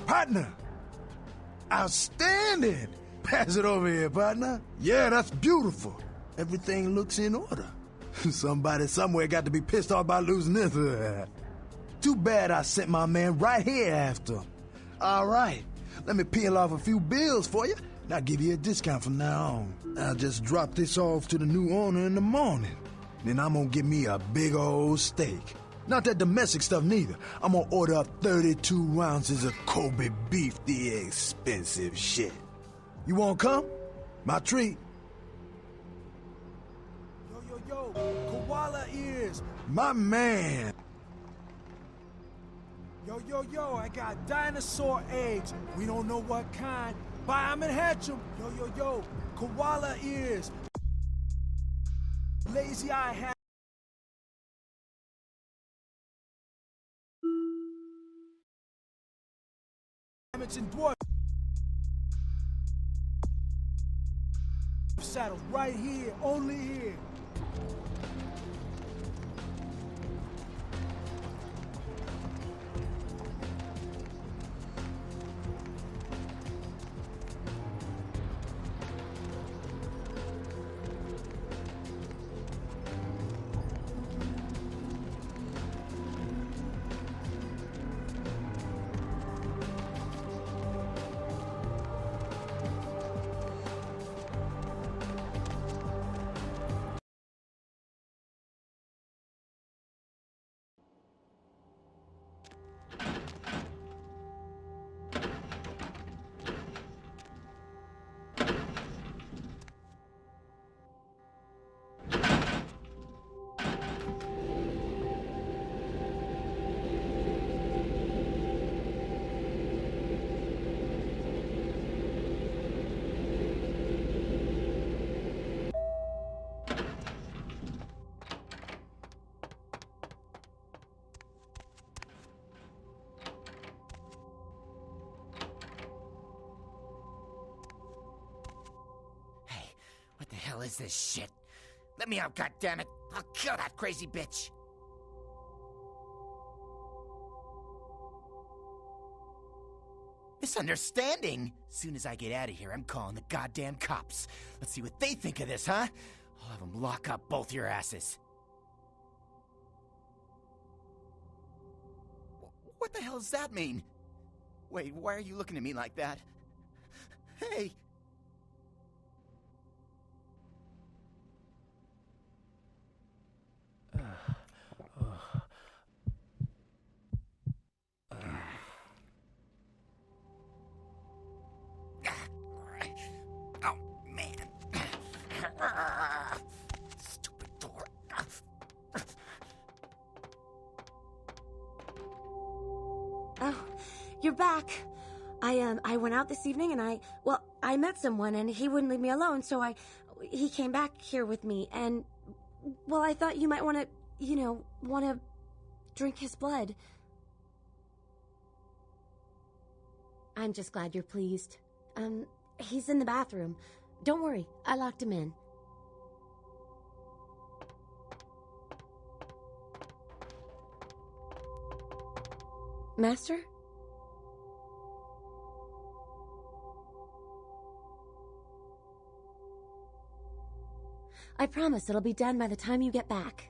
Speaker 18: Partner! Outstanding! Pass it over here, partner. Yeah, that's beautiful. Everything looks in order. Somebody somewhere got to be pissed off by losing this. Too bad I sent my man right here after him. All right, let me peel off a few bills for you, and I'll give you a discount from now on. I'll just drop this off to the new owner in the morning. Then I'm gonna get me a big old steak. Not that domestic stuff neither. I'm gonna order up 32 ounces of Kobe beef, the expensive shit. You wanna come? My treat.
Speaker 5: Yo, koala ears.
Speaker 18: My man.
Speaker 5: Yo, I got dinosaur eggs. We don't know what kind. Buy 'em and hatch 'em. Yo, koala ears. Lazy eye hammocks and dwarf saddles right here, only here.
Speaker 2: is this shit? Let me out, goddammit! I'll kill that crazy bitch! Misunderstanding? Soon as I get out of here, I'm calling the goddamn cops. Let's see what they think of this, huh? I'll have them lock up both your asses. What the hell does that mean? Wait, why are you looking at me like that? Hey! Oh, man. Stupid door.
Speaker 6: Oh, you're back. I went out this evening and I met someone and he wouldn't leave me alone, so he came back here with me and, well, I thought you might want to, drink his blood. I'm just glad you're pleased. He's in the bathroom. Don't worry, I locked him in. Master? I promise it'll be done by the time you get back.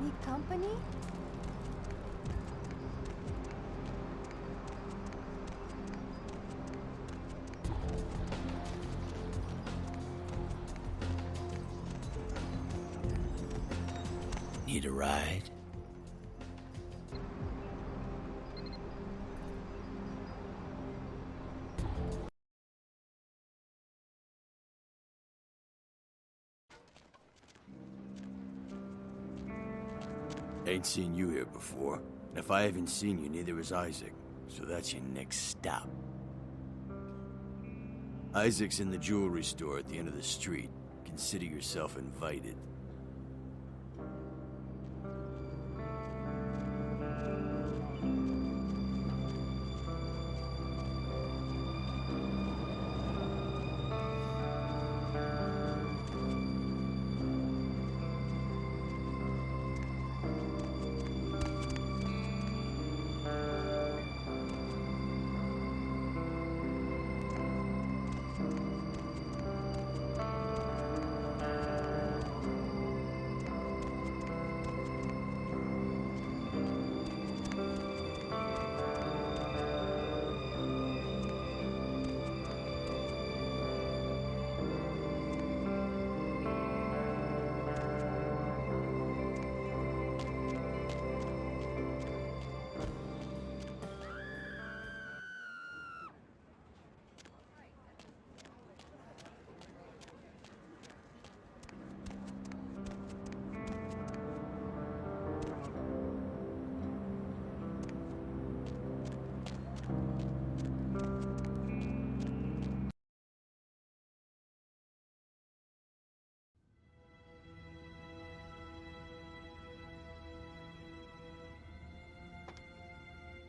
Speaker 1: Need company?
Speaker 16: Need a ride? Ain't seen you here before, and if I haven't seen you, neither has Isaac, so that's your next stop. Isaac's in the jewelry store at the end of the street. Consider yourself invited.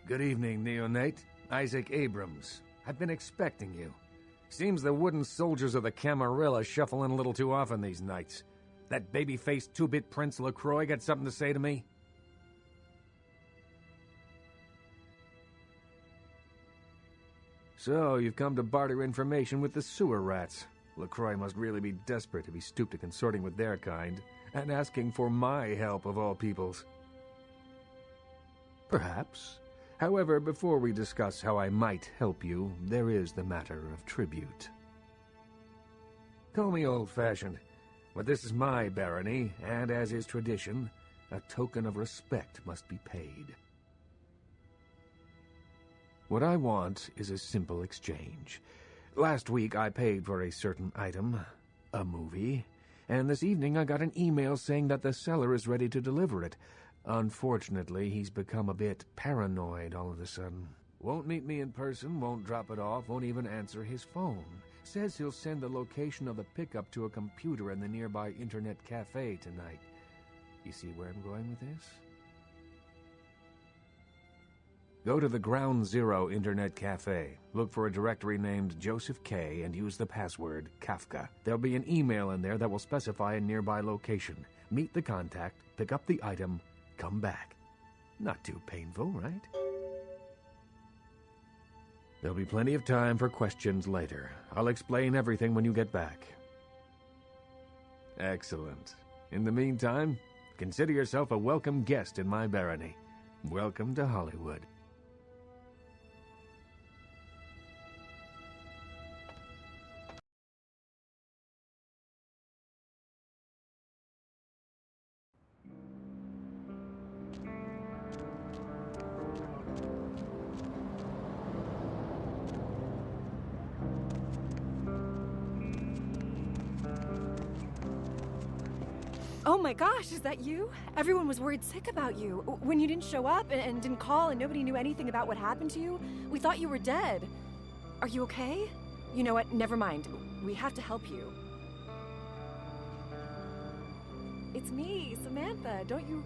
Speaker 4: Good evening, neonate. Isaac Abrams. I've been expecting you. Seems the wooden soldiers of the Camarilla shuffle in a little too often these nights. That baby-faced two-bit Prince LaCroix got something to say to me? So, you've come to barter information with the sewer rats. LaCroix must really be desperate if he stooped to consorting with their kind, and asking for my help of all peoples. Perhaps. However, before we discuss how I might help you, there is the matter of tribute. Call me old-fashioned, but this is my barony, and as is tradition, a token of respect must be paid. What I want is a simple exchange. Last week I paid for a certain item, a movie, and this evening I got an email saying that the seller is ready to deliver it. Unfortunately, he's become a bit paranoid all of a sudden. Won't meet me in person, won't drop it off, won't even answer his phone. Says he'll send the location of the pickup to a computer in the nearby internet cafe tonight. You see where I'm going with this? Go to the Ground Zero Internet Cafe, look for a directory named Joseph K, and use the password Kafka. There'll be an email in there that will specify a nearby location. Meet the contact, pick up the item, come back. Not too painful, right? There'll be plenty of time for questions later. I'll explain everything when you get back. Excellent. In the meantime, consider yourself a welcome guest in my barony. Welcome to Hollywood.
Speaker 11: Oh my gosh, is that you? Everyone was worried sick about you. When you didn't show up and didn't call and nobody knew anything about what happened to you, we thought you were dead. Are you okay? You know what? Never mind. We have to help you. It's me, Samantha. Don't you...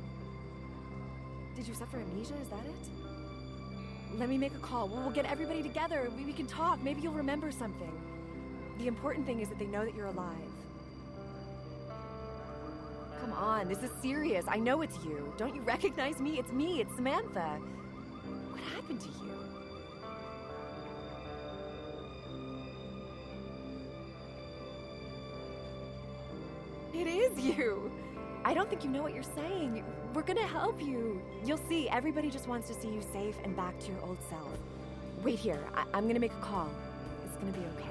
Speaker 11: Did you suffer amnesia? Is that it? Let me make a call. We'll get everybody together. We can talk. Maybe you'll remember something. The important thing is that they know that you're alive. Come on, this is serious. I know it's you. Don't you recognize me? It's me. It's Samantha. What happened to you? It is you. I don't think you know what you're saying. We're gonna help you. You'll see. Everybody just wants to see you safe and back to your old self. Wait here. I'm gonna make a call. It's gonna be okay.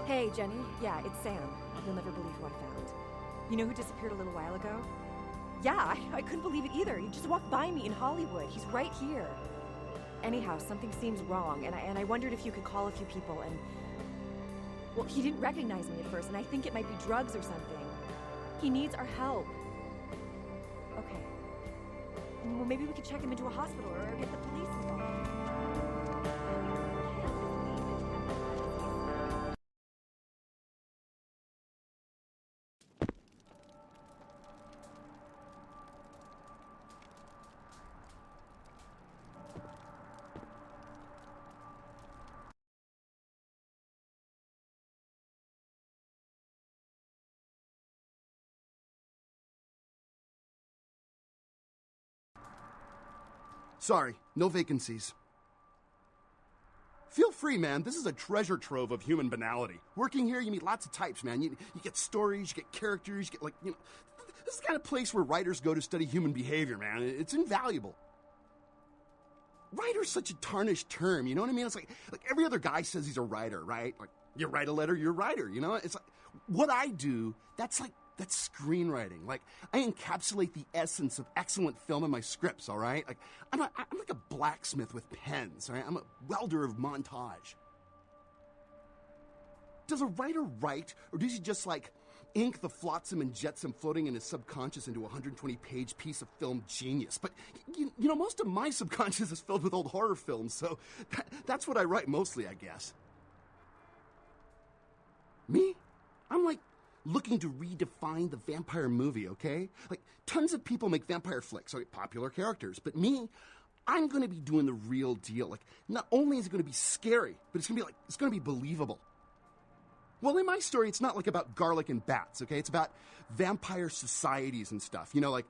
Speaker 11: Hey, Jenny. Yeah, it's Sam. You'll never believe who I found. You know who disappeared a little while ago? Yeah, I couldn't believe it either. He just walked by me in Hollywood. He's right here. Anyhow, something seems wrong, and I wondered if you could call a few people and... Well, he didn't recognize me at first, and I think it might be drugs or something. He needs our help. Okay. Well, maybe we could check him into a hospital or get the police involved.
Speaker 13: Sorry, no vacancies. Feel free, man. This is a treasure trove of human banality. Working here, you meet lots of types, man. You get stories, you get characters, you get, this is the kind of place where writers go to study human behavior, man. It's invaluable. Writer's such a tarnished term, you know what I mean? It's like every other guy says he's a writer, right? Like, you write a letter, you're a writer, you know? It's like, what I do, that's screenwriting. Like, I encapsulate the essence of excellent film in my scripts, all right? Like, I'm like a blacksmith with pens, all right? I'm a welder of montage. Does a writer write, or does he just, ink the flotsam and jetsam floating in his subconscious into a 120-page piece of film genius. But, you know, most of my subconscious is filled with old horror films, so that's what I write mostly, I guess. Me? I'm like looking to redefine the vampire movie, okay? Like, tons of people make vampire flicks, like popular characters, but me, I'm gonna be doing the real deal. Like, not only is it gonna be scary, but it's gonna be believable. Well, in my story, it's not like about garlic and bats, okay? It's about vampire societies and stuff. You know, like,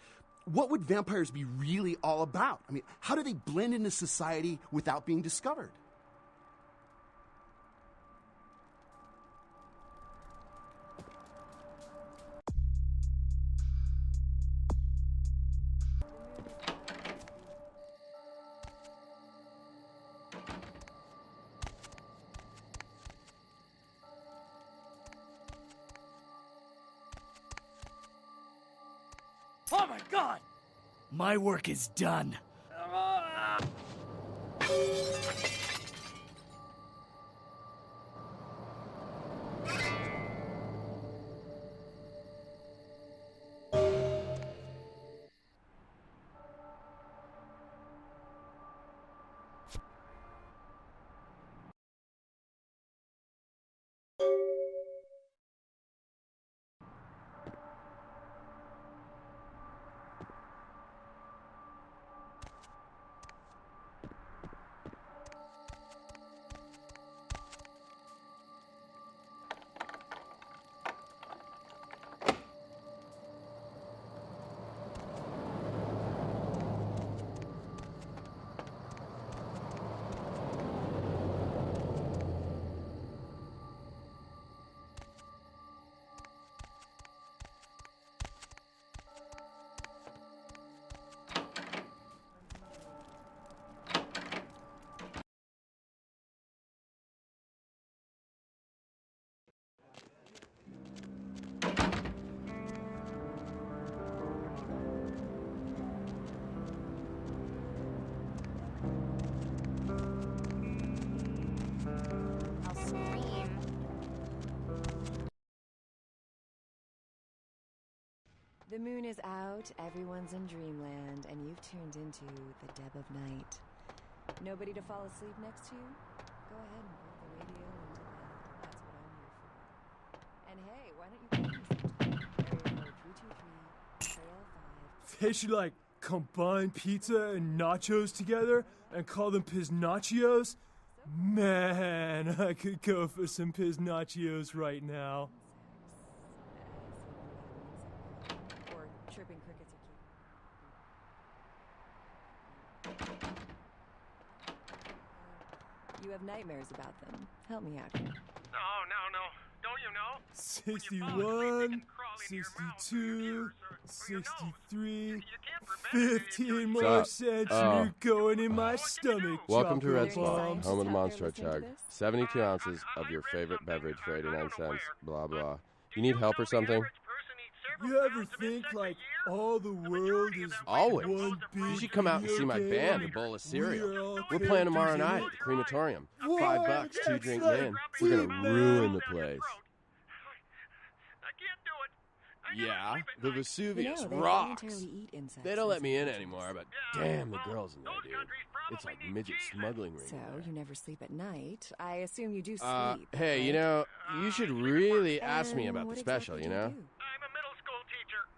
Speaker 13: what would vampires be really all about? I mean, how do they blend into society without being discovered?
Speaker 3: Oh my god! My work is done.
Speaker 11: The moon is out, everyone's in dreamland, and you've tuned into the dead of night. Nobody to fall asleep next to you? Go ahead and put the radio into bed. That's what I'm here for. And hey, why don't you call me sometime? Area code 323, trail 5.
Speaker 5: They should, like, combine pizza and nachos together and call them piznachos? Man, I could go for some piznachos right now.
Speaker 11: Chirping crickets are cute. You have nightmares about them. Help me out here.
Speaker 8: No. Don't you know?
Speaker 5: 61, 62, 63, 15 more
Speaker 23: So,
Speaker 5: cents and you're going in my stomach.
Speaker 23: Welcome to Red
Speaker 5: chocolate
Speaker 23: Spot,
Speaker 5: bombs.
Speaker 23: home of the Monster Chug. 72 ounces of your favorite beverage for 89 cents. Blah, blah. You need help or something?
Speaker 5: You ever think, like, all the world is
Speaker 23: Always.
Speaker 5: one big
Speaker 23: You should come out and see my
Speaker 5: video
Speaker 23: band,
Speaker 5: game
Speaker 23: A Bowl of
Speaker 5: and
Speaker 23: Cereal.
Speaker 5: we're
Speaker 23: We're playing
Speaker 5: all
Speaker 23: tomorrow
Speaker 5: characters in
Speaker 23: night
Speaker 5: it?
Speaker 23: at the crematorium.
Speaker 5: What?
Speaker 23: $5, 2
Speaker 5: That's
Speaker 23: drink
Speaker 5: like
Speaker 23: in. We're gonna ruin the
Speaker 8: Oh,
Speaker 23: place. Yeah, the Vesuvius
Speaker 11: You know, they
Speaker 23: rocks.
Speaker 11: voluntarily eat insects
Speaker 23: They don't let me in
Speaker 11: inside
Speaker 23: anymore, but damn, the girls in there, dude. It's like midget smuggling ring.
Speaker 11: So, you never sleep at night. I assume you do sleep.
Speaker 23: Hey, you know, you should really ask me about the
Speaker 11: what
Speaker 23: special,
Speaker 11: exactly
Speaker 23: you
Speaker 11: do
Speaker 23: know?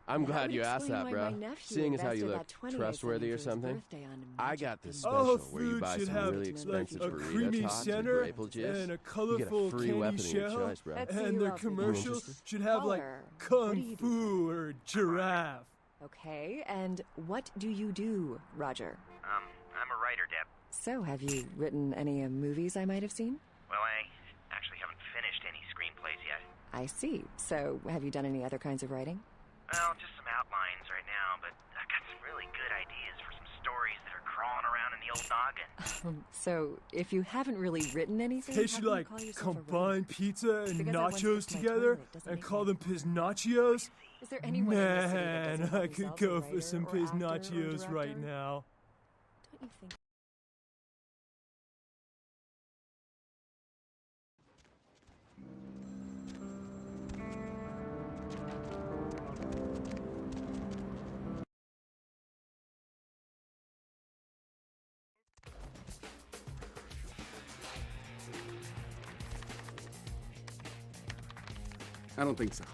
Speaker 23: I'm
Speaker 11: That
Speaker 23: glad
Speaker 11: would
Speaker 23: you asked
Speaker 11: explain
Speaker 23: that,
Speaker 11: why
Speaker 23: bro.
Speaker 11: my nephew
Speaker 23: Seeing as how you
Speaker 11: invested
Speaker 23: look
Speaker 11: about 20
Speaker 23: trustworthy or
Speaker 11: for his
Speaker 23: something,
Speaker 11: birthday on
Speaker 23: I got this
Speaker 5: All
Speaker 23: special where you
Speaker 5: food
Speaker 23: buy
Speaker 5: should
Speaker 23: some
Speaker 5: have
Speaker 23: really expensive
Speaker 5: a
Speaker 23: burrito
Speaker 5: creamy
Speaker 23: tots with
Speaker 5: center
Speaker 23: grape juice.
Speaker 5: and a
Speaker 23: You
Speaker 5: colorful
Speaker 23: get a free
Speaker 5: candy
Speaker 23: weapon of your
Speaker 5: shell,
Speaker 23: choice, bro.
Speaker 11: Let's see
Speaker 5: and
Speaker 11: who
Speaker 5: the
Speaker 11: else is
Speaker 5: commercial
Speaker 23: interested.
Speaker 5: should have like
Speaker 11: Caller, what do
Speaker 5: kung
Speaker 11: you
Speaker 5: fu or giraffe.
Speaker 11: Okay, and what do you do, Roger?
Speaker 8: I'm a writer, Deb.
Speaker 11: So, have you written any movies I might have seen?
Speaker 8: Well, I actually haven't finished any screenplays yet.
Speaker 11: I see. So, have you done any other kinds of writing?
Speaker 8: Well, just some outlines right now, but I've got some really good ideas for some stories that are crawling around in the old noggin.
Speaker 11: So, if you haven't really written anything,
Speaker 5: They
Speaker 11: how
Speaker 5: should
Speaker 11: can you
Speaker 5: like
Speaker 11: call yourself a
Speaker 5: combine pizza and
Speaker 11: Because I once
Speaker 5: nachos
Speaker 11: fixed my
Speaker 5: together
Speaker 11: toilet doesn't
Speaker 5: and
Speaker 11: make
Speaker 5: call them piznachos.
Speaker 11: Is there anyone in this city that doesn't
Speaker 5: Man,
Speaker 11: call
Speaker 5: I could
Speaker 11: themselves a
Speaker 5: go for
Speaker 11: writer
Speaker 5: some
Speaker 11: or actor or
Speaker 5: piznachos right
Speaker 11: director?
Speaker 5: now.
Speaker 11: Don't you think?
Speaker 13: I don't think so.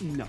Speaker 13: No.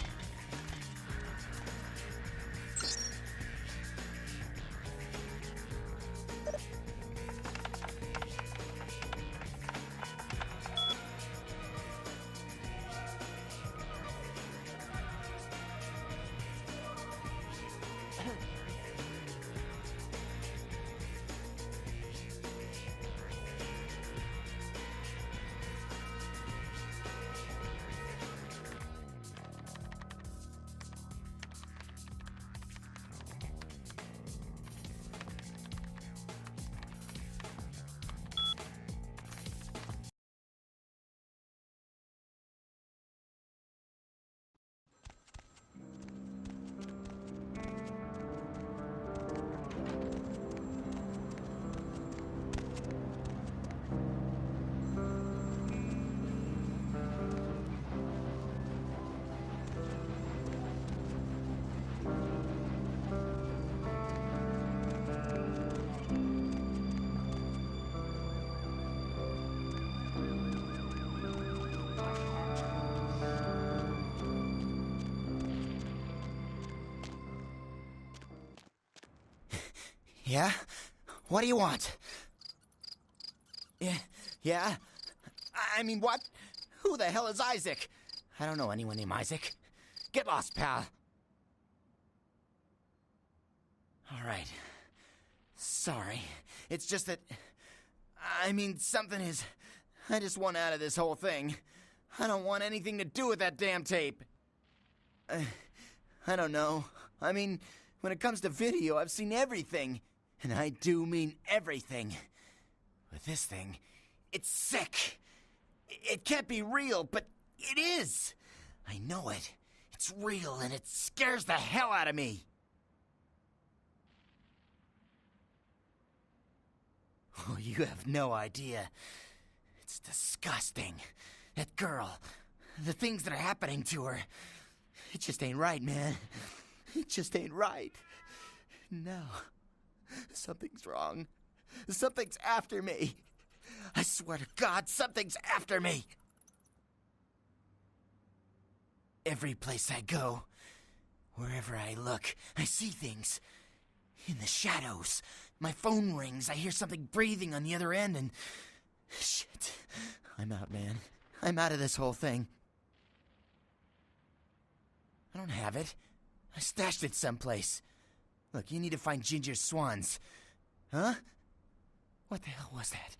Speaker 2: Yeah? What do you want? Yeah? I mean, what? Who the hell is Isaac? I don't know anyone named Isaac. Get lost, pal. All right. Sorry. It's just that... I mean, something is... I just want out of this whole thing. I don't want anything to do with that damn tape. I don't know. I mean, when it comes to video, I've seen everything. And I do mean everything. With this thing, it's sick. It can't be real, but it is. I know it. It's real, and it scares the hell out of me. Oh, you have no idea. It's disgusting. That girl, the things that are happening to her. It just ain't right, man. It just ain't right. No. Something's wrong. Something's after me. I swear to God, something's after me. Every place I go, wherever I look, I see things. In the shadows. My phone rings, I hear something breathing on the other end, and... Shit. I'm out, man. I'm out of this whole thing. I don't have it. I stashed it someplace. Look, you need to find Ginger's swans. Huh? What the hell was that?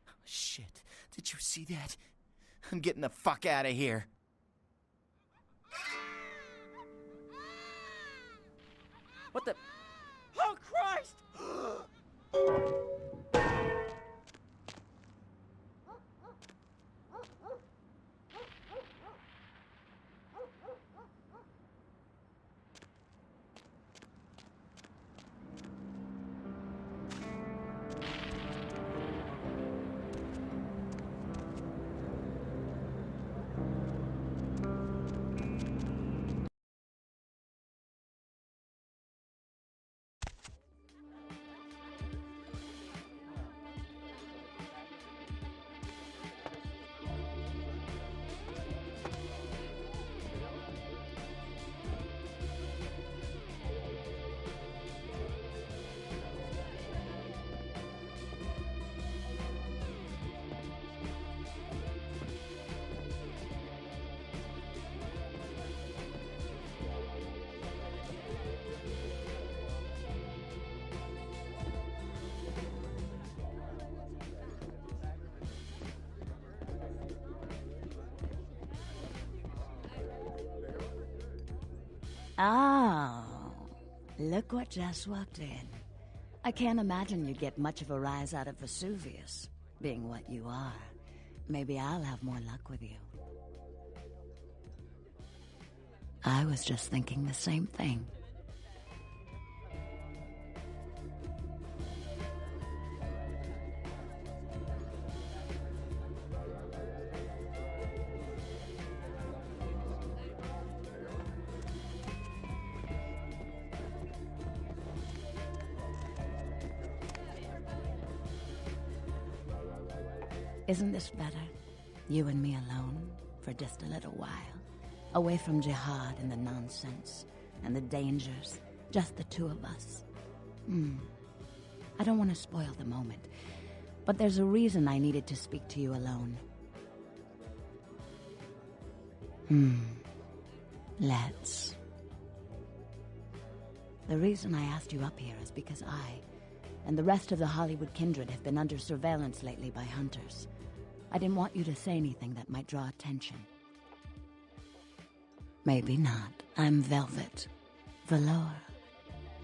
Speaker 2: Oh, shit. Did you see that? I'm getting the fuck out of here.
Speaker 3: What the... Oh, Christ!
Speaker 14: Oh, look what just walked in. I can't imagine you'd get much of a rise out of Vesuvius, being what you are. Maybe I'll have more luck with you. I was just thinking the same thing. Isn't this better? You and me alone, for just a little while. Away from jihad and the nonsense, and the dangers. Just the two of us. I don't want to spoil the moment, but there's a reason I needed to speak to you alone. Let's. The reason I asked you up here is because I, and the rest of the Hollywood kindred have been under surveillance lately by hunters. I didn't want you to say anything that might draw attention. Maybe not. I'm Velvet. Valor.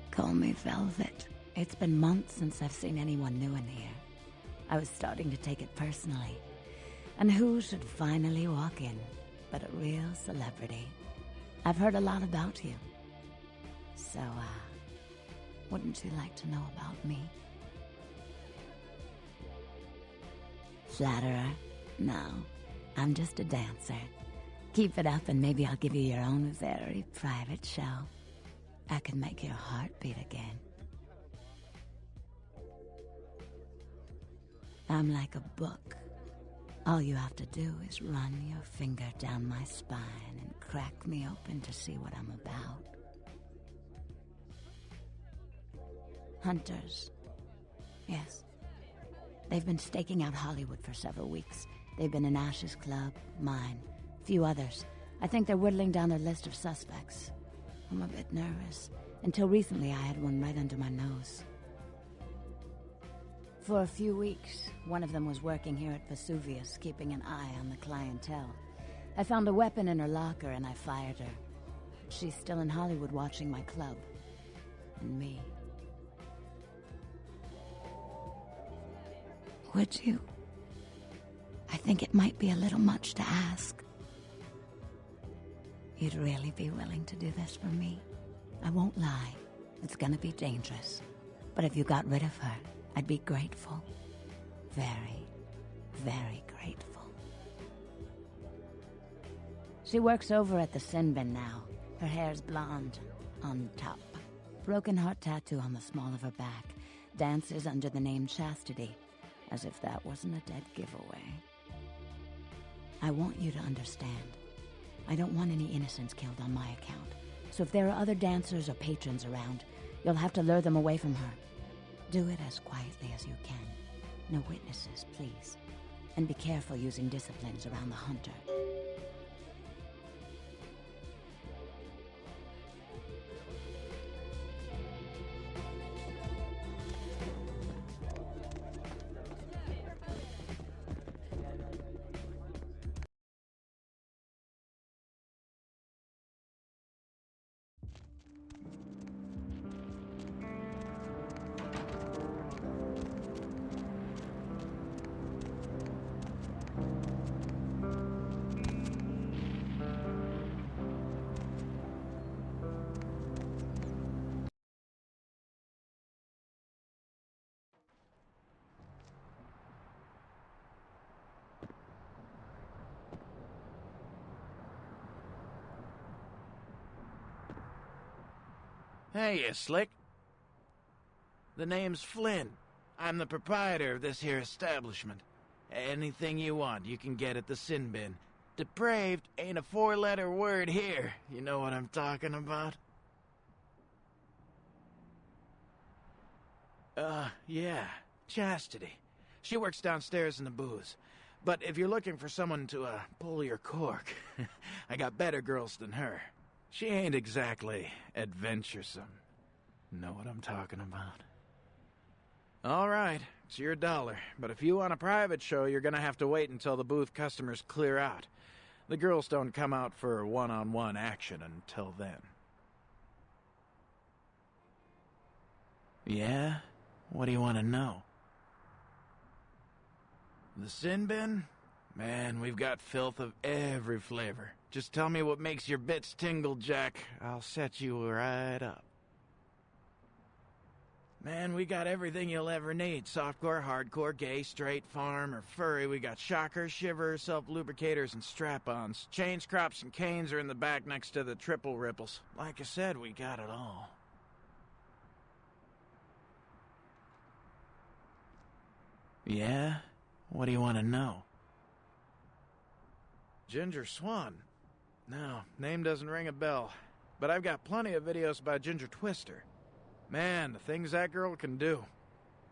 Speaker 14: Call me Velvet. It's been months since I've seen anyone new in here. I was starting to take it personally. And who should finally walk in but a real celebrity? I've heard a lot about you. So, wouldn't you like to know about me? Flatterer? No, I'm just a dancer. Keep it up and maybe I'll give you your own very private show. I can make your heart beat again. I'm like a book. All you have to do is run your finger down my spine and crack me open to see what I'm about. Hunters. Yes. They've been staking out Hollywood for several weeks. They've been in Ash's club, mine, a few others. I think they're whittling down their list of suspects. I'm a bit nervous. Until recently, I had one right under my nose. For a few weeks, one of them was working here at Vesuvius, keeping an eye on the clientele. I found a weapon in her locker and I fired her. She's still in Hollywood watching my club. And me. Would you? I think it might be a little much to ask. You'd really be willing to do this for me? I won't lie. It's gonna be dangerous. But if you got rid of her, I'd be grateful. Very, very grateful. She works over at the sin bin now. Her hair's blonde, on top. Broken heart tattoo on the small of her back. Dances under the name Chastity. As if that wasn't a dead giveaway. I want you to understand. I don't want any innocents killed on my account. So if there are other dancers or patrons around, you'll have to lure them away from her. Do it as quietly as you can. No witnesses, please. And be careful using disciplines around the hunter.
Speaker 20: Hey, you slick. The name's Flynn. I'm the proprietor of this here establishment. Anything you want, you can get at the sin bin. Depraved ain't a four-letter word here. You know what I'm talking about? Yeah. Chastity. She works downstairs in the booze. But if you're looking for someone to, pull your cork, I got better girls than her. She ain't exactly adventuresome. Know what I'm talking about? All right, it's your $1. But if you want a private show, you're gonna have to wait until the booth customers clear out. The girls don't come out for one-on-one action until then. Yeah? What do you want to know? The sin bin? Man, we've got filth of every flavor. Just tell me what makes your bits tingle, Jack. I'll set you right up. Man, we got everything you'll ever need. Softcore, hardcore, gay, straight, farm, or furry. We got shockers, shivers, self-lubricators, and strap-ons. Chains, crops, and canes are in the back next to the triple ripples. Like I said, we got it all. Yeah? What do you want to know? Ginger Swan? No, name doesn't ring a bell. But I've got plenty of videos by Ginger Twister. Man, the things that girl can do.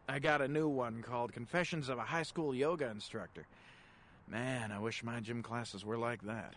Speaker 20: I got a new one called Confessions of a High School Yoga Instructor. Man, I wish my gym classes were like that.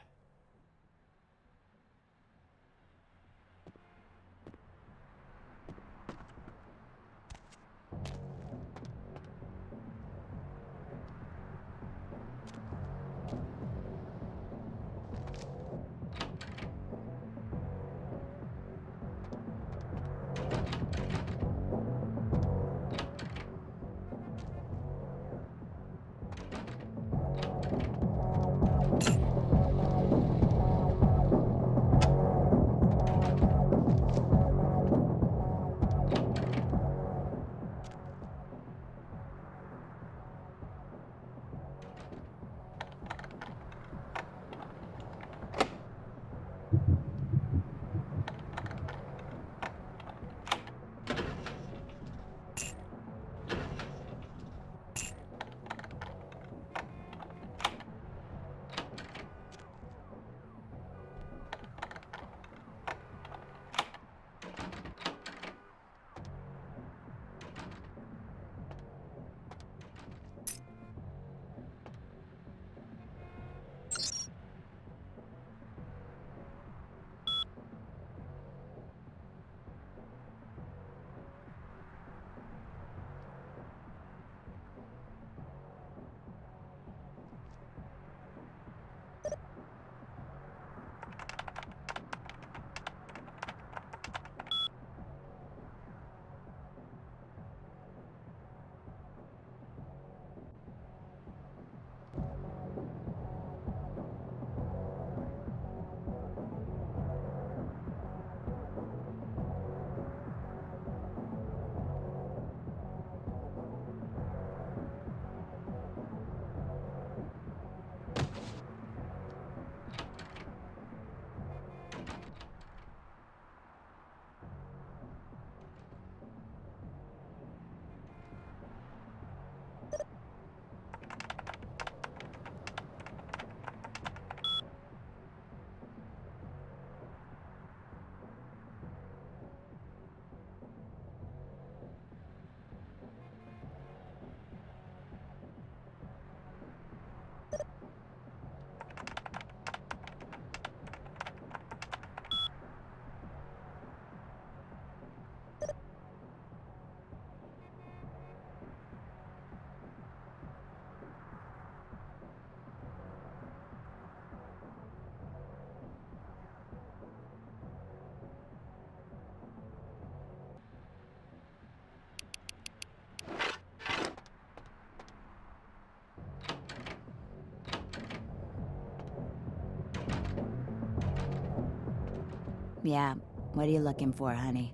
Speaker 14: Yeah, what are you looking for, honey?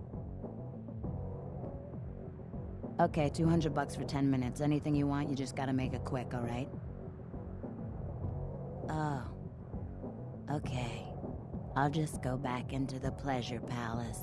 Speaker 14: Okay, $200 for 10 minutes. Anything you want, you just gotta make it quick, all right? Oh. Okay. I'll just go back into the pleasure palace.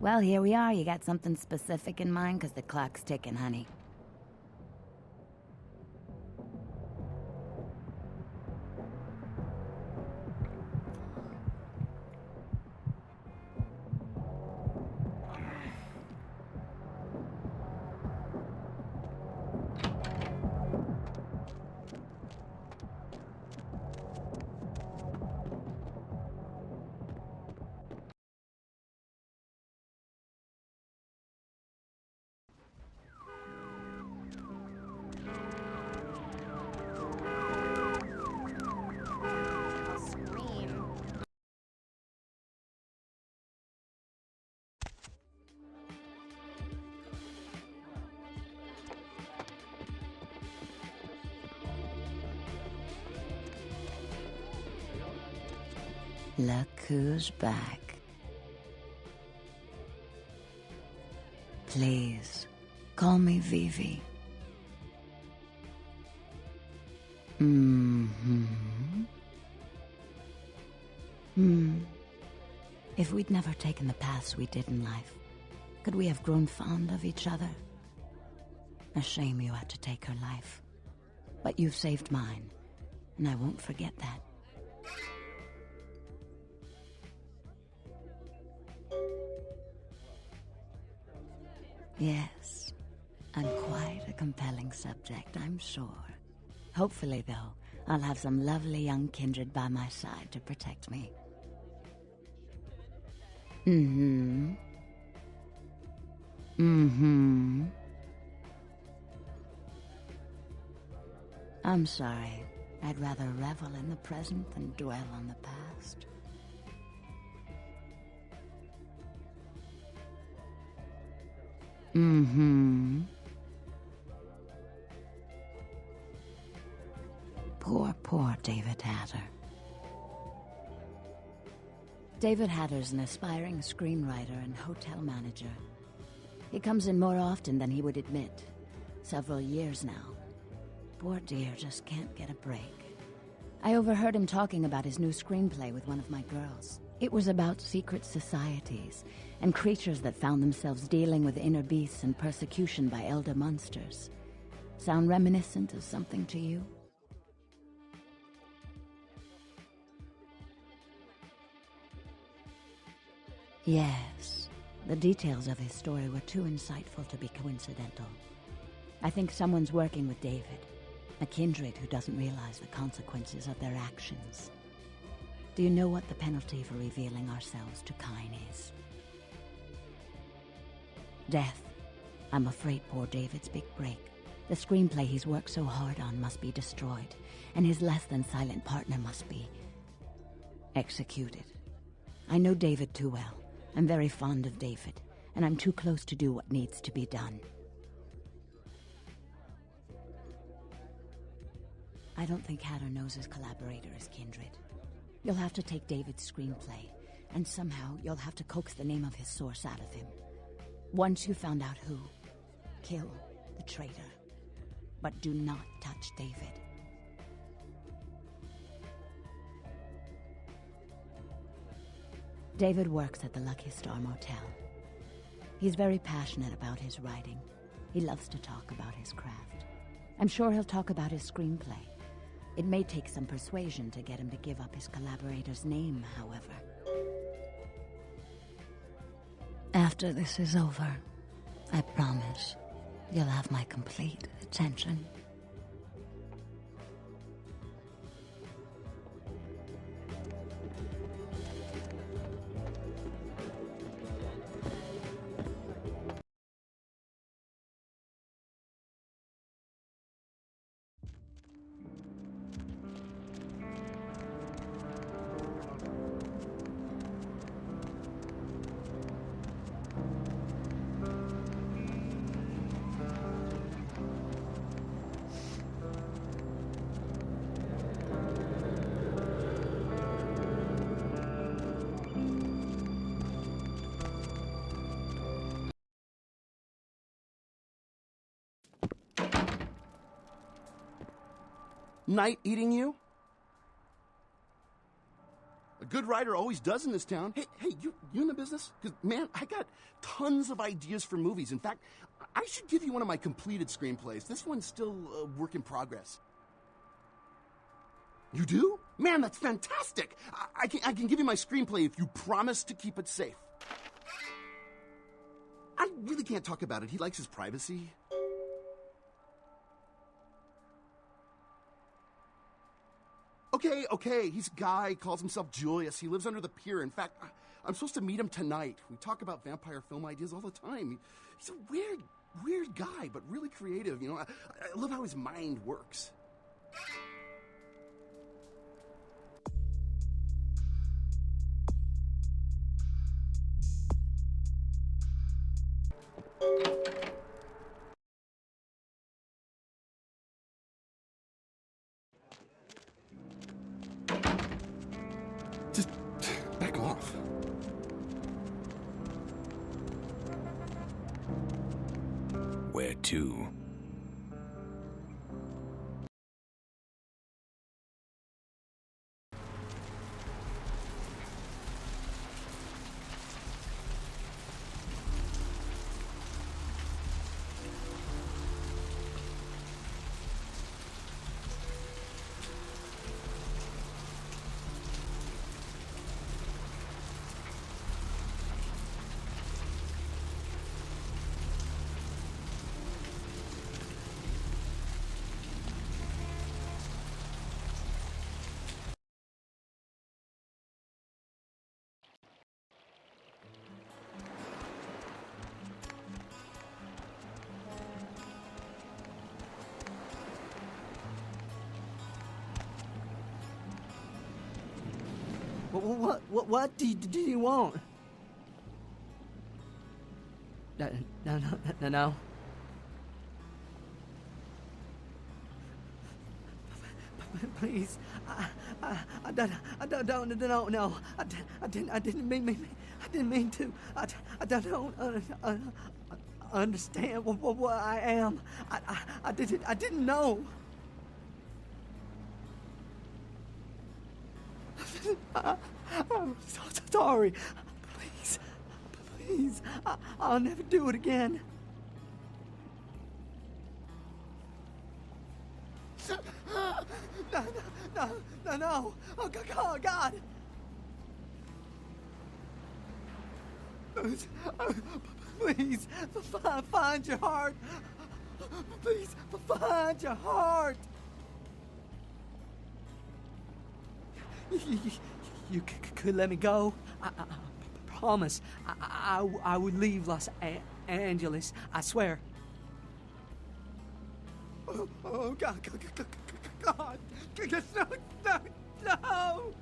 Speaker 14: Well, here we are. You got something specific in mind? Because the clock's ticking, honey. Look who's back. Please, call me Vivi. If we'd never taken the paths we did in life, could we have grown fond of each other? A shame you had to take her life. But you've saved mine, and I won't forget that. Yes, I'm quite a compelling subject, I'm sure. Hopefully, though, I'll have some lovely young kindred by my side to protect me. I'm sorry. I'd rather revel in the present than dwell on the past. Poor David Hatter. David Hatter's an aspiring screenwriter and hotel manager. He comes in more often than he would admit. Several years now. Poor dear just can't get a break. I overheard him talking about his new screenplay with one of my girls. It was about secret societies and creatures that found themselves dealing with inner beasts and persecution by elder monsters. Sound reminiscent of something to you? Yes. The details of his story were too insightful to be coincidental. I think someone's working with David, a kindred who doesn't realize the consequences of their actions. Do you know what the penalty for revealing ourselves to Kine is? Death. I'm afraid poor David's big break. The screenplay he's worked so hard on must be destroyed, and his less-than-silent partner must be executed. I know David too well. I'm very fond of David, and I'm too close to do what needs to be done. I don't think Hatter knows his collaborator is kindred. You'll have to take David's screenplay, and somehow you'll have to coax the name of his source out of him. Once you found out who, kill the traitor. But do not touch David. David works at the Lucky Star Motel. He's very passionate about his writing. He loves to talk about his craft. I'm sure he'll talk about his screenplay. It may take some persuasion to get him to give up his collaborator's name, however. After this is over, I promise you'll have my complete attention.
Speaker 13: Night eating you? A good writer always does in this town. Hey, you in the business? Because, man, I got tons of ideas for movies. In fact, I should give you one of my completed screenplays. This one's still a work in progress. You do? Man, that's fantastic. I can give you my screenplay if you promise to keep it safe. I really can't talk about it. He likes his privacy. Okay, he's a guy, calls himself Julius. He lives under the pier. In fact, I'm supposed to meet him tonight. We talk about vampire film ideas all the time. He's a weird guy, but really creative, you know. I love how his mind works.
Speaker 16: somewhere, too.
Speaker 3: What do you want? No. Please, I don't know. I didn't mean to. I don't understand what I am. I didn't know. I'm so sorry. Please, I'll never do it again. No. Oh, God. Please, find your heart. Please, find your heart. You could let me go. I promise. I would leave Los Angeles. I swear. Oh God! No!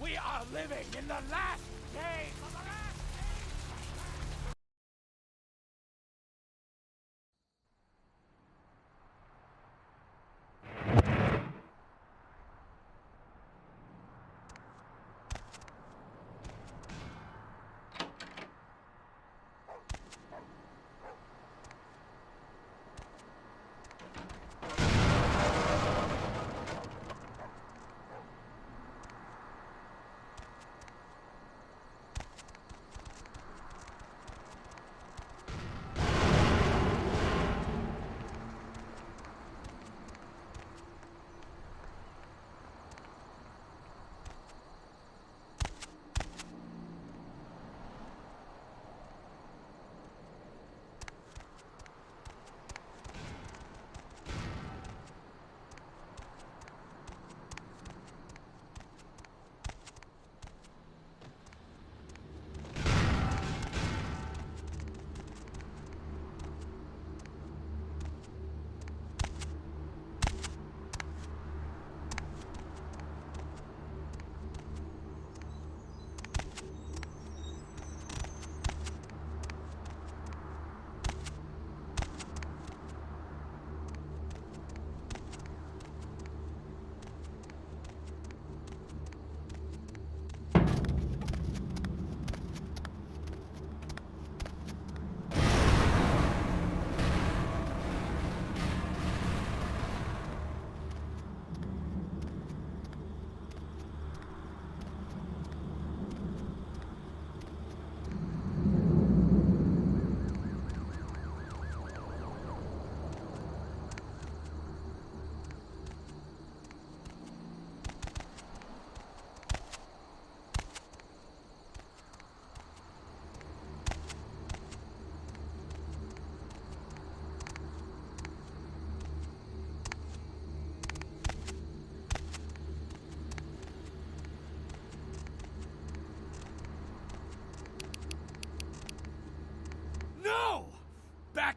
Speaker 9: We are living in the last days of the last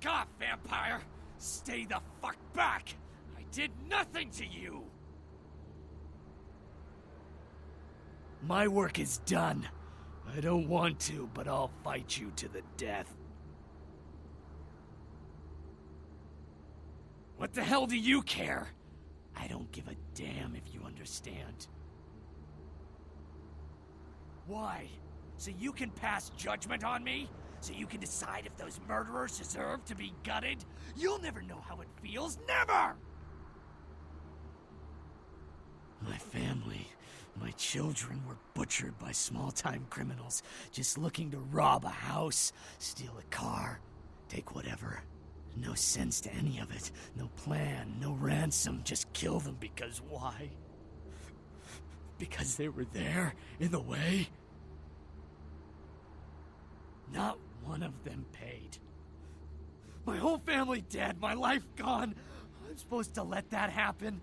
Speaker 7: Back off, vampire! Stay the fuck back! I did nothing to you! My work is done. I don't want to, but I'll fight you to the death. What the hell do you care? I don't give a damn if you understand. Why? So you can pass judgment on me? So you can decide if those murderers deserve to be gutted? You'll never know how it feels, never! My family, my children were butchered by small-time criminals just looking to rob a house, steal a car, take whatever. No sense to any of it. No plan, no ransom, just kill them because why? Because they were there, in the way? Not one of them paid. My whole family dead, my life gone. I'm supposed to let that happen?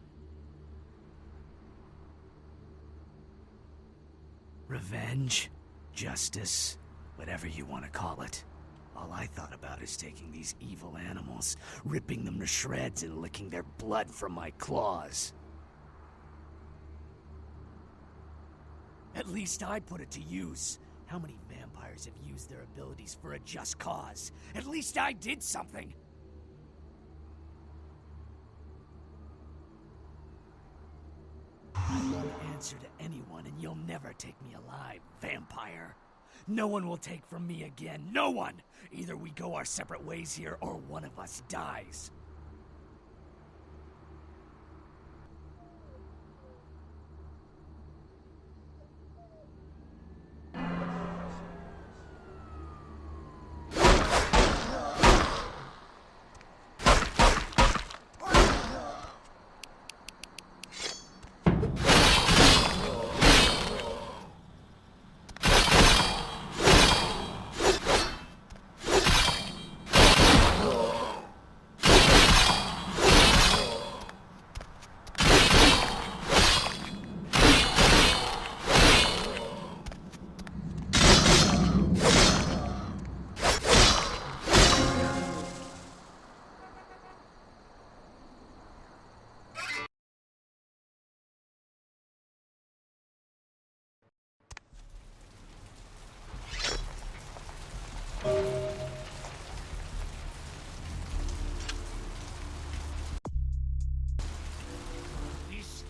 Speaker 7: Revenge, justice, whatever you want to call it. All I thought about is taking these evil animals, ripping them to shreds and licking their blood from my claws. At least I put it to use. How many vampires have used their abilities for a just cause? At least I did something. I won't answer to anyone, and you'll never take me alive, vampire. No one will take from me again. No one! Either we go our separate ways here, or one of us dies.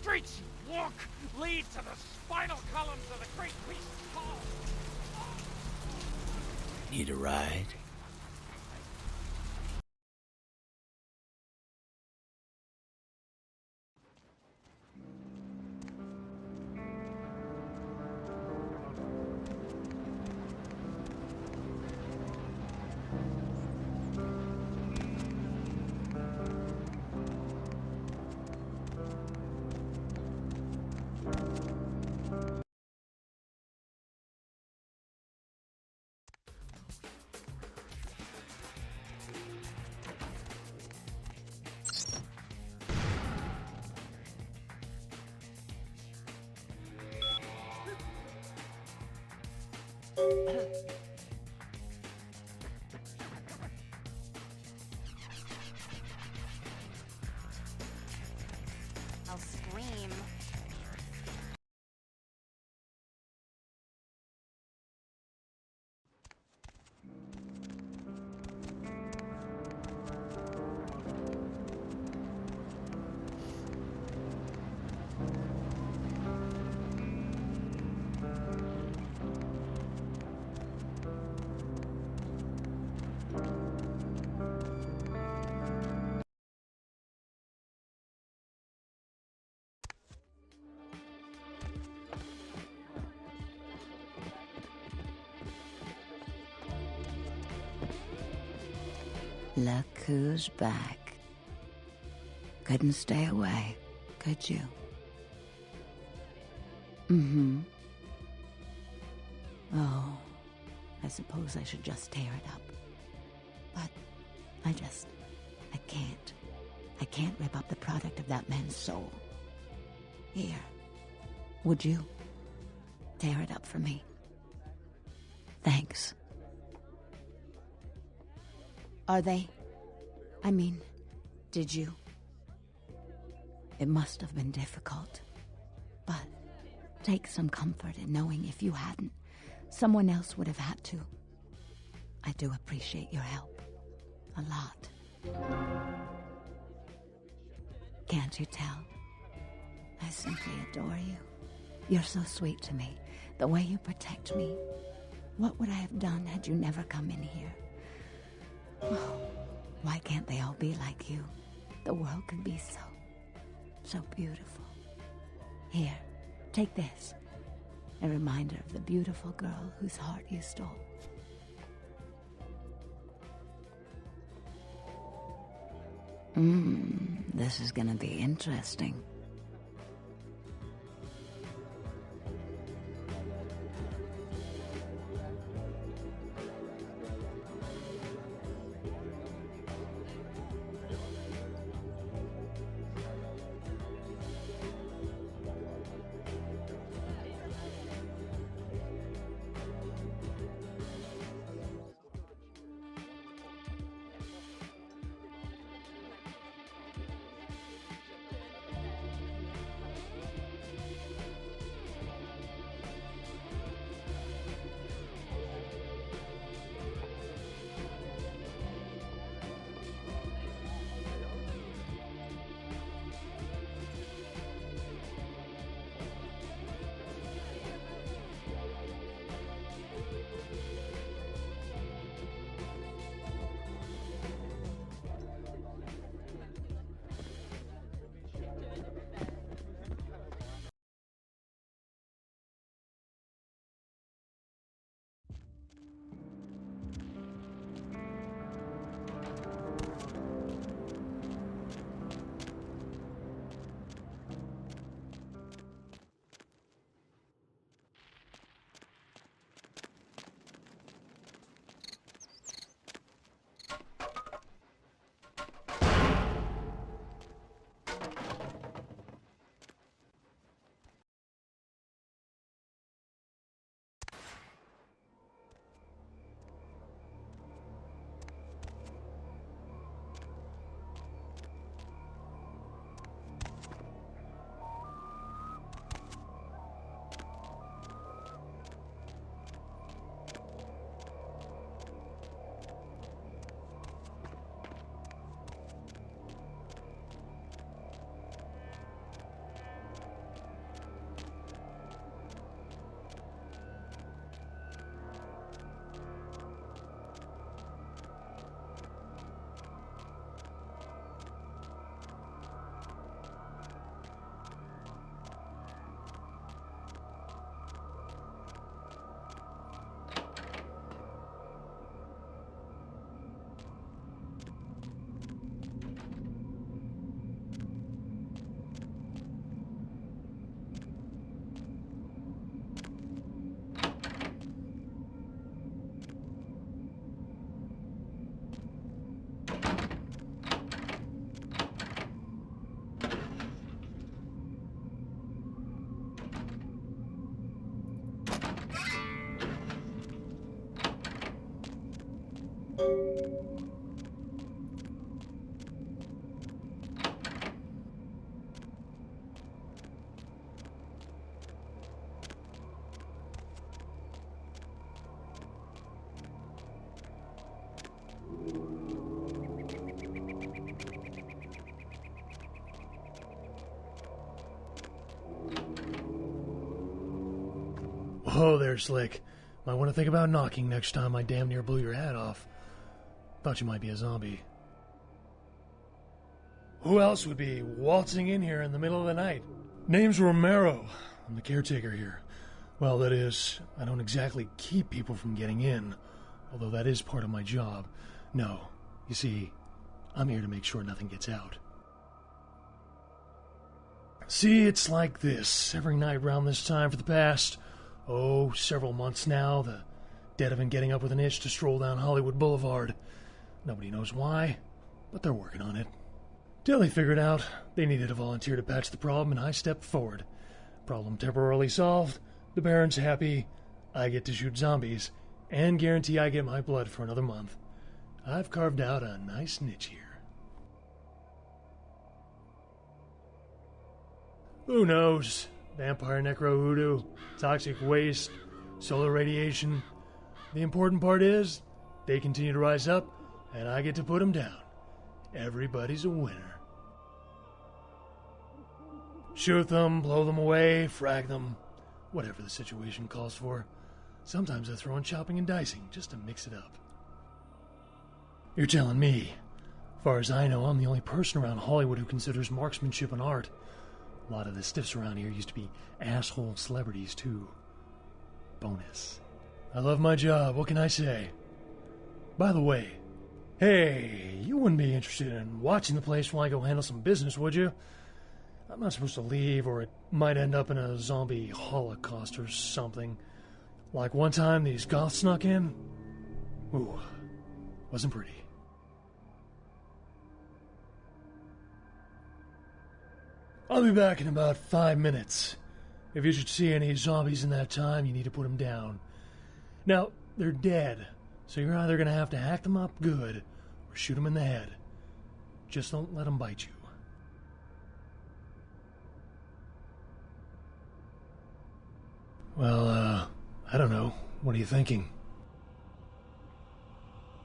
Speaker 7: Streets you walk lead to the spinal columns of the great beast's hall. Need a ride?
Speaker 1: I'll scream.
Speaker 14: Look who's back. Couldn't stay away, could you? Mm-hmm. Oh, I suppose I should just tear it up. But I can't. I can't rip up the product of that man's soul. Here, would you tear it up for me? Thanks. Are they I mean, did you? It must have been difficult. But take some comfort in knowing if you hadn't, someone else would have had to. I do appreciate your help. A lot. Can't you tell? I simply adore you. You're so sweet to me. The way you protect me. What would I have done had you never come in here? Oh, why can't they all be like you? The world could be so beautiful. Here, take this. A reminder of the beautiful girl whose heart you stole. This is gonna be interesting.
Speaker 12: Whoa there, Slick. Might want to think about knocking next time I damn near blew your hat off. Thought you might be a zombie. Who else would be waltzing in here in the middle of the night? Name's Romero. I'm the caretaker here. Well, that is, I don't exactly keep people from getting in, although that is part of my job. No, you see, I'm here to make sure nothing gets out. See, it's like this. Every night around this time for the past, several months now, the dead have been getting up with an itch to stroll down Hollywood Boulevard. Nobody knows why, but they're working on it. Till they figured out they needed a volunteer to patch the problem, and I stepped forward. Problem temporarily solved, the Baron's happy, I get to shoot zombies, and guarantee I get my blood for another month. I've carved out a nice niche here. Who knows? Vampire necro hoodoo, toxic waste, solar radiation. The important part is, they continue to rise up, and I get to put them down. Everybody's a winner. Shoot them, blow them away, frag them, whatever the situation calls for. Sometimes I throw in chopping and dicing, just to mix it up. You're telling me. As far as I know, I'm the only person around Hollywood who considers marksmanship an art. A lot of the stiffs around here used to be asshole celebrities, too. Bonus. I love my job, what can I say? By the way, hey, you wouldn't be interested in watching the place while I go handle some business, would you? I'm not supposed to leave, or it might end up in a zombie holocaust or something. Like one time these goths snuck in. Ooh, wasn't pretty. I'll be back in about 5 minutes. If you should see any zombies in that time, you need to put them down. Now, they're dead, so you're either going to have to hack them up good, or shoot them in the head. Just don't let them bite you. Well, I don't know. What are you thinking?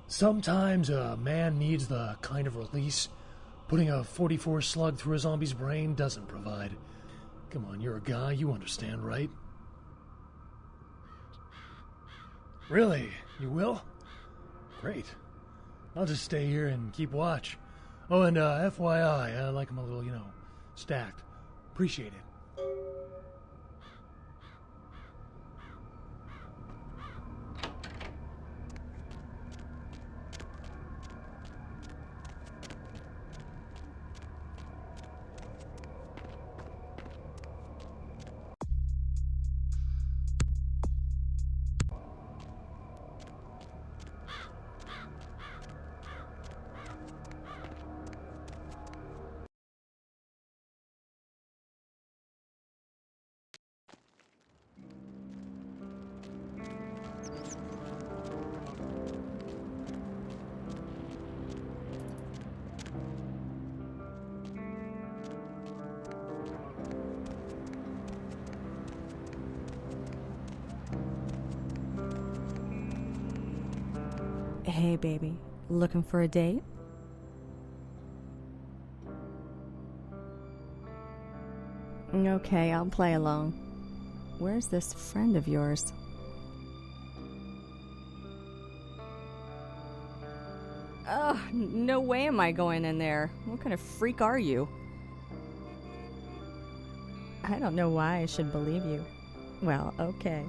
Speaker 12: Sometimes a man needs the kind of release putting a 44 slug through a zombie's brain doesn't provide. Come on, you're a guy, you understand, right? Really? You will? Great. I'll just stay here and keep watch. Oh, and FYI, I like them a little, stacked. Appreciate it.
Speaker 17: Hey, baby. Looking for a date? Okay, I'll play along. Where's this friend of yours? Oh, no way am I going in there. What kind of freak are you? I don't know why I should believe you. Well, okay.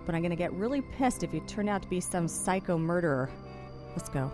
Speaker 17: But I'm gonna get really pissed if you turn out to be some psycho murderer. Let's go.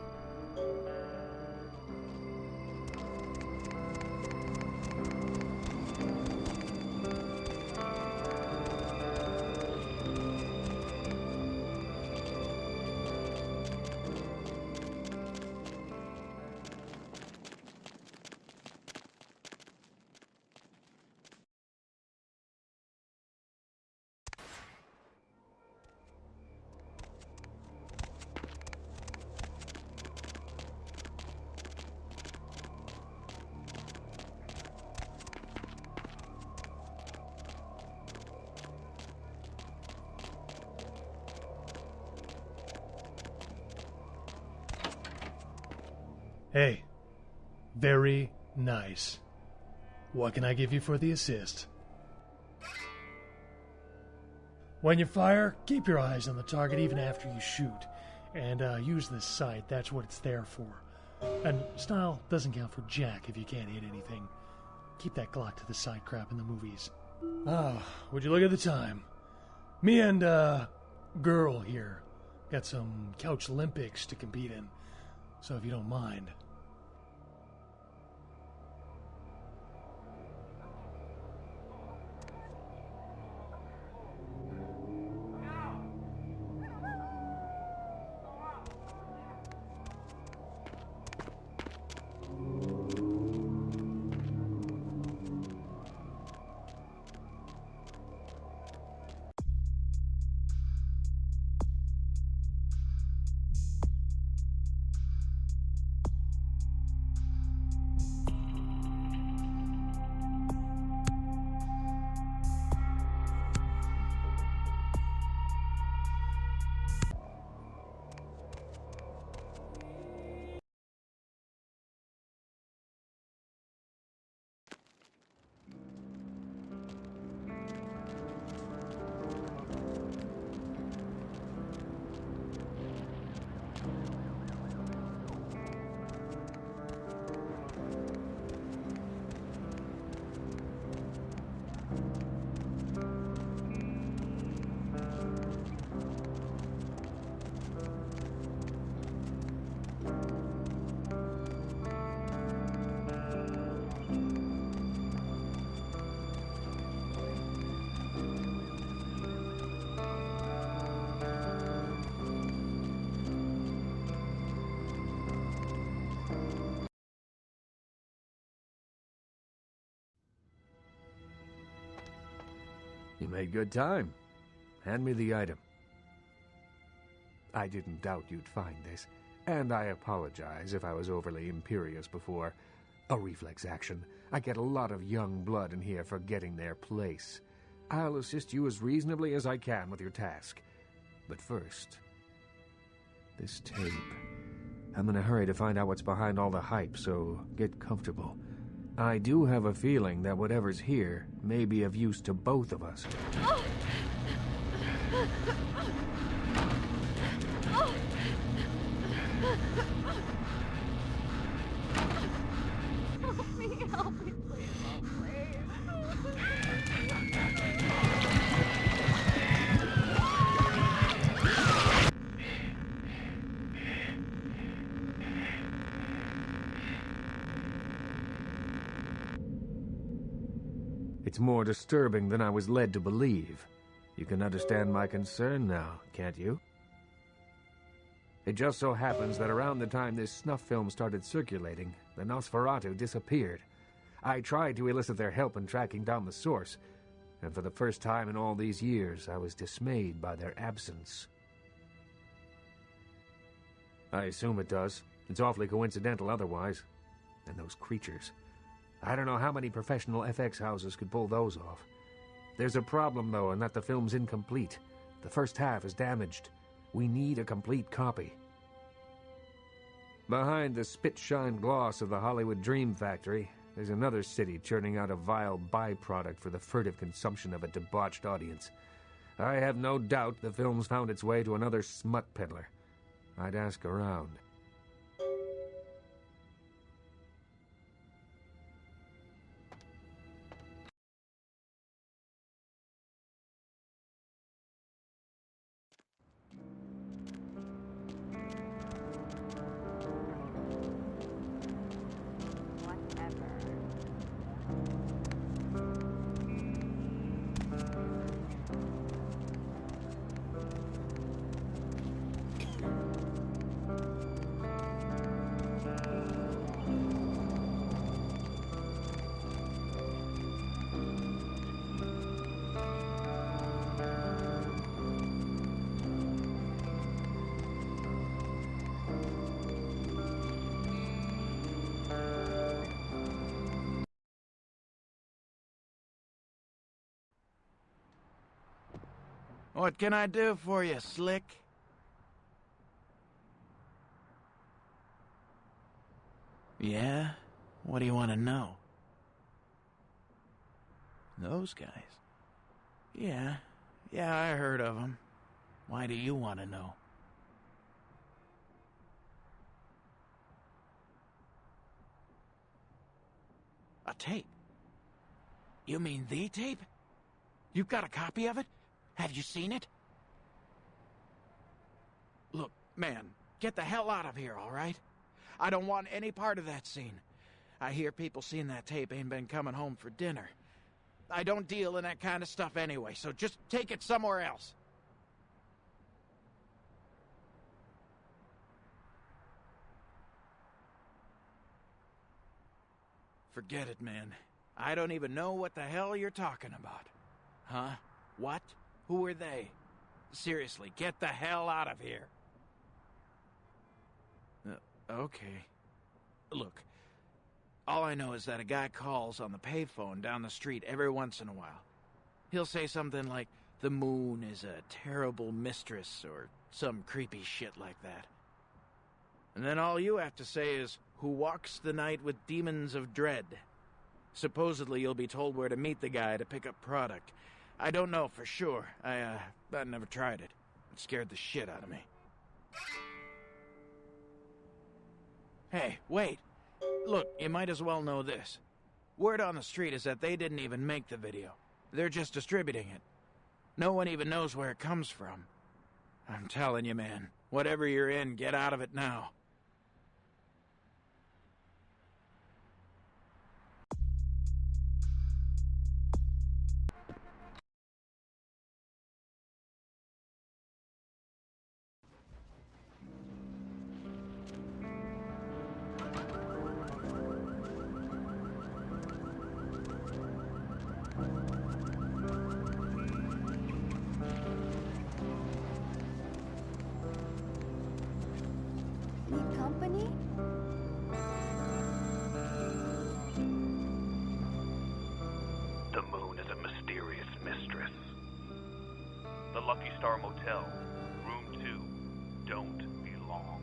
Speaker 12: Hey, very nice. What can I give you for the assist? When you fire, keep your eyes on the target even after you shoot. And use this sight, that's what it's there for. And style doesn't count for jack if you can't hit anything. Keep that Glock to the side crap in the movies. Ah, would you look at the time? Me and, girl here got some couch Olympics to compete in. So if you don't mind.
Speaker 4: You made good time. Hand me the item. I didn't doubt you'd find this, and I apologize if I was overly imperious before. A reflex action. I get a lot of young blood in here forgetting their place. I'll assist you as reasonably as I can with your task. But first, this tape. I'm in a hurry to find out what's behind all the hype, so get comfortable. I do have a feeling that whatever's here may be of use to both of us.
Speaker 1: Oh. Oh. Help me, please,
Speaker 4: It's more disturbing than I was led to believe. You can understand my concern now, can't you? It just so happens that around the time this snuff film started circulating, the Nosferatu disappeared. I tried to elicit their help in tracking down the source, and for the first time in all these years, I was dismayed by their absence. I assume it does. It's awfully coincidental otherwise. And those creatures. I don't know how many professional FX houses could pull those off. There's a problem, though, in that the film's incomplete. The first half is damaged. We need a complete copy. Behind the spit-shine gloss of the Hollywood Dream Factory, there's another city churning out a vile byproduct for the furtive consumption of a debauched audience. I have no doubt the film's found its way to another smut peddler. I'd ask around.
Speaker 20: What can I do for you, Slick? Yeah? What do you want to know? Those guys? Yeah, I heard of them. Why do you want to know? A tape? You mean the tape? You've got a copy of it? Have you seen it? Look, man, get the hell out of here, all right? I don't want any part of that scene. I hear people seeing that tape ain't been coming home for dinner. I don't deal in that kind of stuff anyway, so just take it somewhere else. Forget it, man. I don't even know what the hell you're talking about. Huh? What? Who are they? Seriously, get the hell out of here. Okay. Look, all I know is that a guy calls on the payphone down the street every once in a while. He'll say something like, the moon is a terrible mistress, or some creepy shit like that. And then all you have to say is, who walks the night with demons of dread. Supposedly you'll be told where to meet the guy to pick up product. I don't know for sure. I never tried it. It scared the shit out of me. Hey, wait. Look, you might as well know this. Word on the street is that they didn't even make the video. They're just distributing it. No one even knows where it comes from. I'm telling you, man, whatever you're in, get out of it now.
Speaker 15: Lucky Star Motel. Room 2. Don't be long.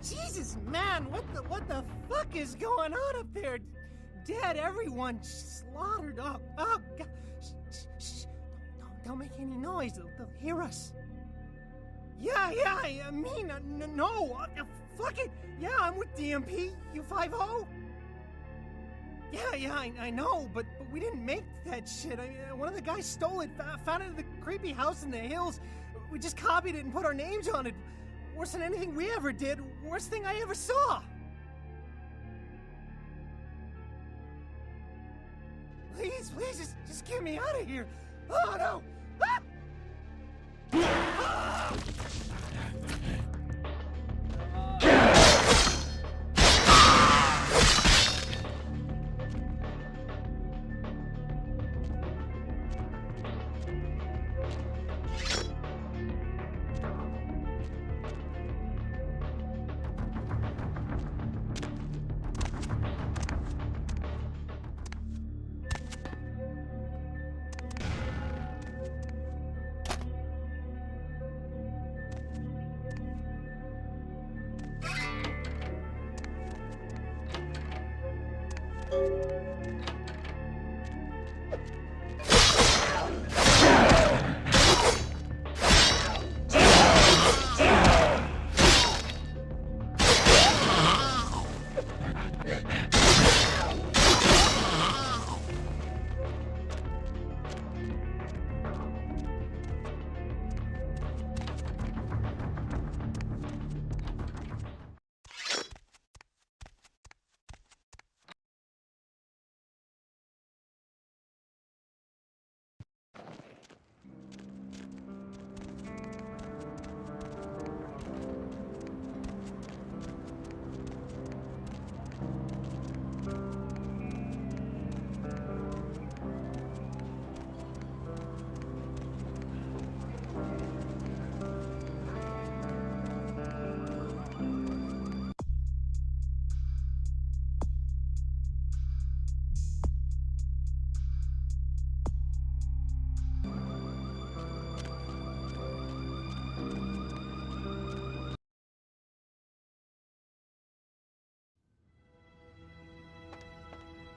Speaker 19: Jesus, man, what the fuck is going on up there? Dead, everyone slaughtered. Oh, God. Shh. Don't make any noise. They'll hear us. Yeah, I mean, no. Fuck it. Yeah, I'm with DMP. You 5-0? Yeah, I know, but we didn't make that shit. One of the guys stole it, found it in the creepy house in the hills. We just copied it and put our names on it. Worse than anything we ever did. Worst thing I ever saw. Please, Please, just get me out of here. Oh no! Ah!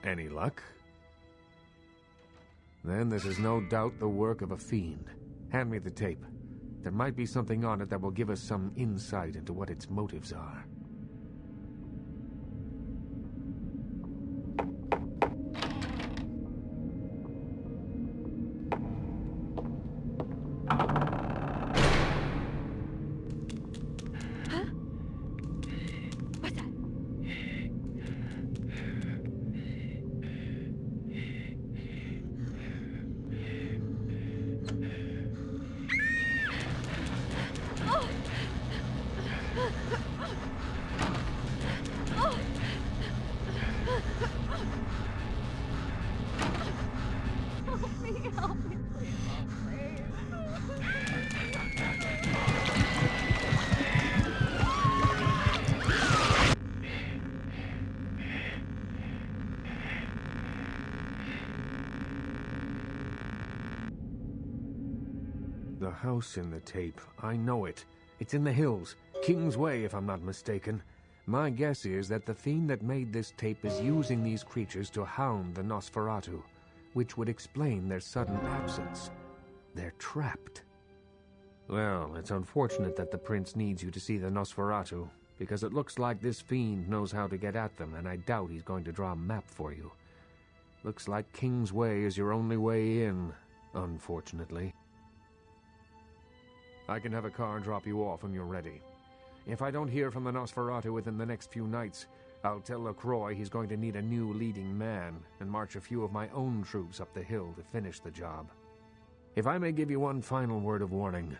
Speaker 4: Any luck? Then this is no doubt the work of a fiend. Hand me the tape. There might be something on it that will give us some insight into what its motives are. The house in the tape. I know it. It's in the hills. King's Way, if I'm not mistaken. My guess is that the fiend that made this tape is using these creatures to hound the Nosferatu, which would explain their sudden absence. They're trapped. Well, it's unfortunate that the prince needs you to see the Nosferatu, because it looks like this fiend knows how to get at them, and I doubt he's going to draw a map for you. Looks like King's Way is your only way in, unfortunately. I can have a car drop you off when you're ready. If I don't hear from the Nosferatu within the next few nights, I'll tell LaCroix he's going to need a new leading man and march a few of my own troops up the hill to finish the job. If I may give you one final word of warning,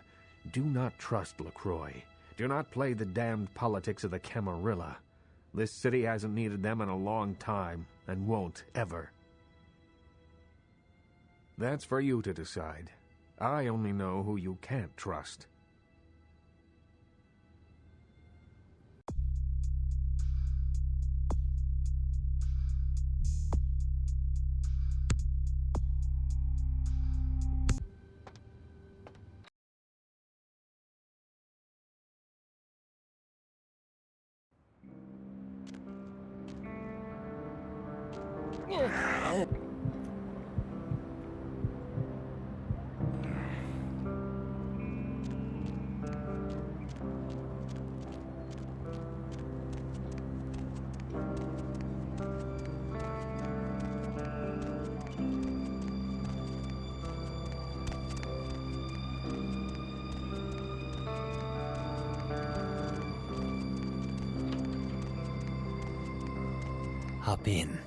Speaker 4: do not trust LaCroix. Do not play the damned politics of the Camarilla. This city hasn't needed them in a long time, and won't ever. That's for you to decide. I only know who you can't trust.
Speaker 2: Hop in.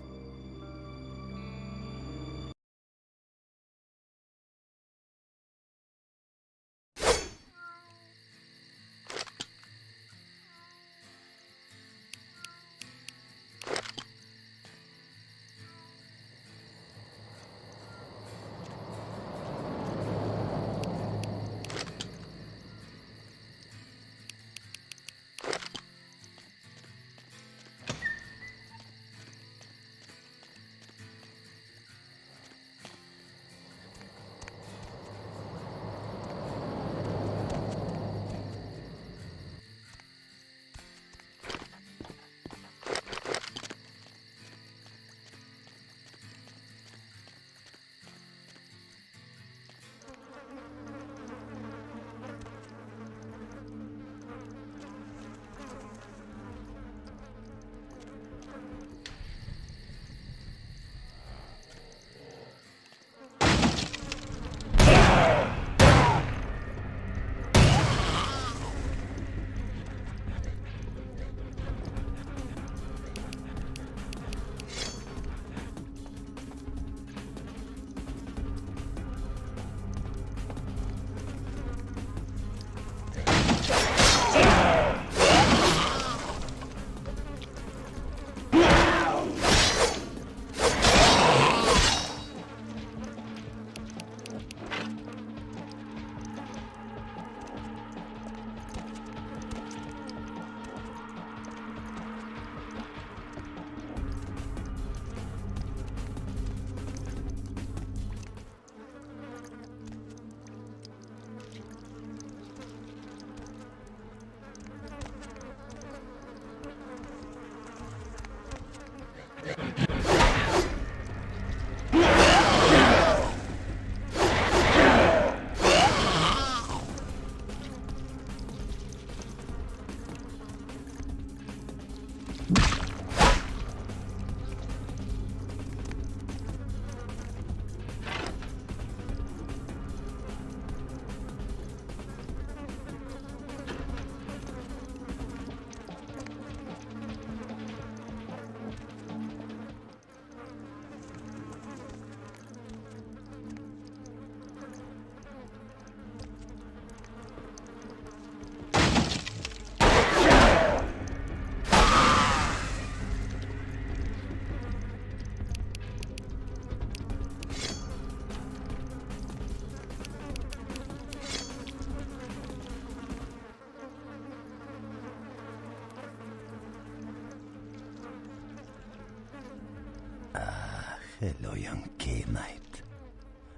Speaker 10: Hello, young K-Knight.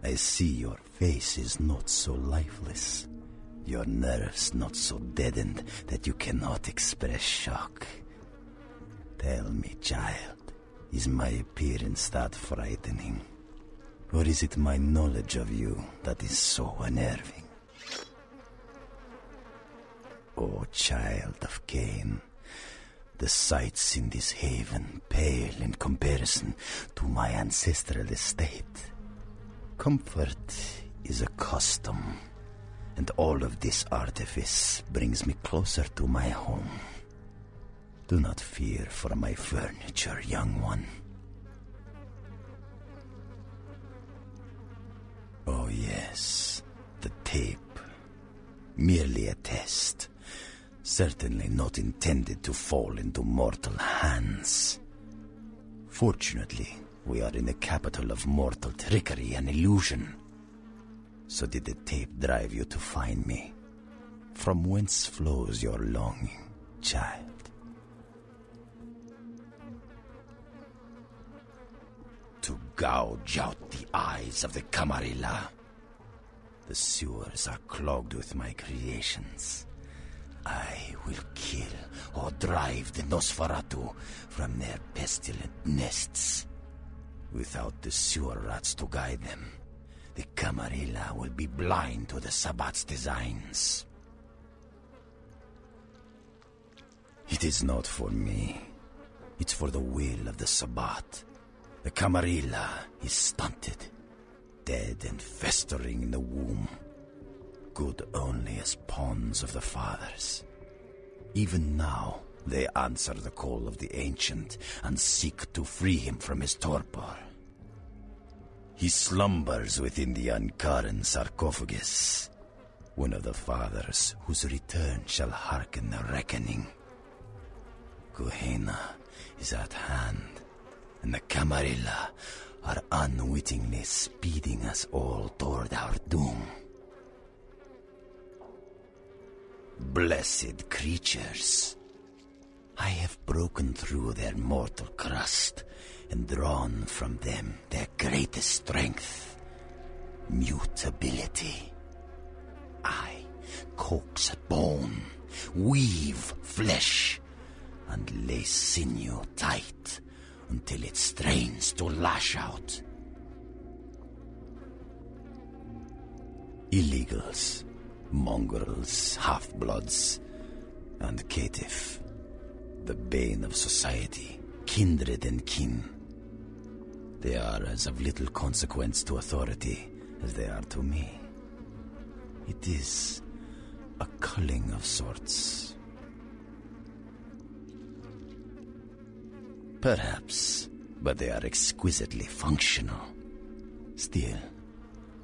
Speaker 10: I see your face is not so lifeless. Your nerves not so deadened that you cannot express shock. Tell me, child, is my appearance that frightening? Or is it my knowledge of you that is so unnerving? O child of Cain, the sights in this haven pale in comparison to my ancestral estate. Comfort is a custom, and all of this artifice brings me closer to my home. Do not fear for my furniture, young one. Oh yes, the tape. Merely a test. Certainly not intended to fall into mortal hands. Fortunately, we are in the capital of mortal trickery and illusion. So did the tape drive you to find me? From whence flows your longing, child? To gouge out the eyes of the Camarilla. The sewers are clogged with my creations. I will kill or drive the Nosferatu from their pestilent nests. Without the sewer rats to guide them, the Camarilla will be blind to the Sabbat's designs. It is not for me. It's for the will of the Sabbat. The Camarilla is stunted, dead and festering in the womb. Good only as pawns of the fathers. Even now, they answer the call of the Ancient and seek to free him from his torpor. He slumbers within the Ankaran sarcophagus, one of the fathers whose return shall hearken the reckoning. Gehenna is at hand, and the Camarilla are unwittingly speeding us all toward our doom. Blessed creatures, I have broken through their mortal crust and drawn from them their greatest strength, mutability. I coax bone, weave flesh, and lay sinew tight until it strains to lash out. Illegals, mongrels, half-bloods, and caitiff, the bane of society, kindred and kin. They are as of little consequence to authority as they are to me. It is a culling of sorts. Perhaps, but they are exquisitely functional. Still,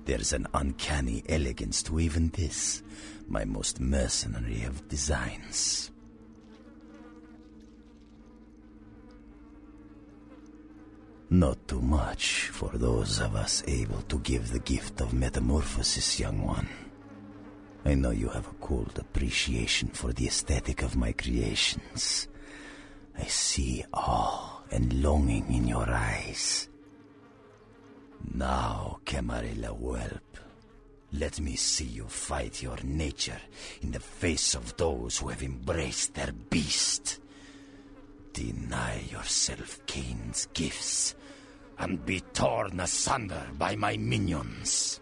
Speaker 10: there's an uncanny elegance to even this, my most mercenary of designs. Not too much for those of us able to give the gift of metamorphosis, young one. I know you have a cold appreciation for the aesthetic of my creations. I see awe and longing in your eyes. Now, Camarilla whelp, let me see you fight your nature in the face of those who have embraced their beast. Deny yourself Cain's gifts and be torn asunder by my minions.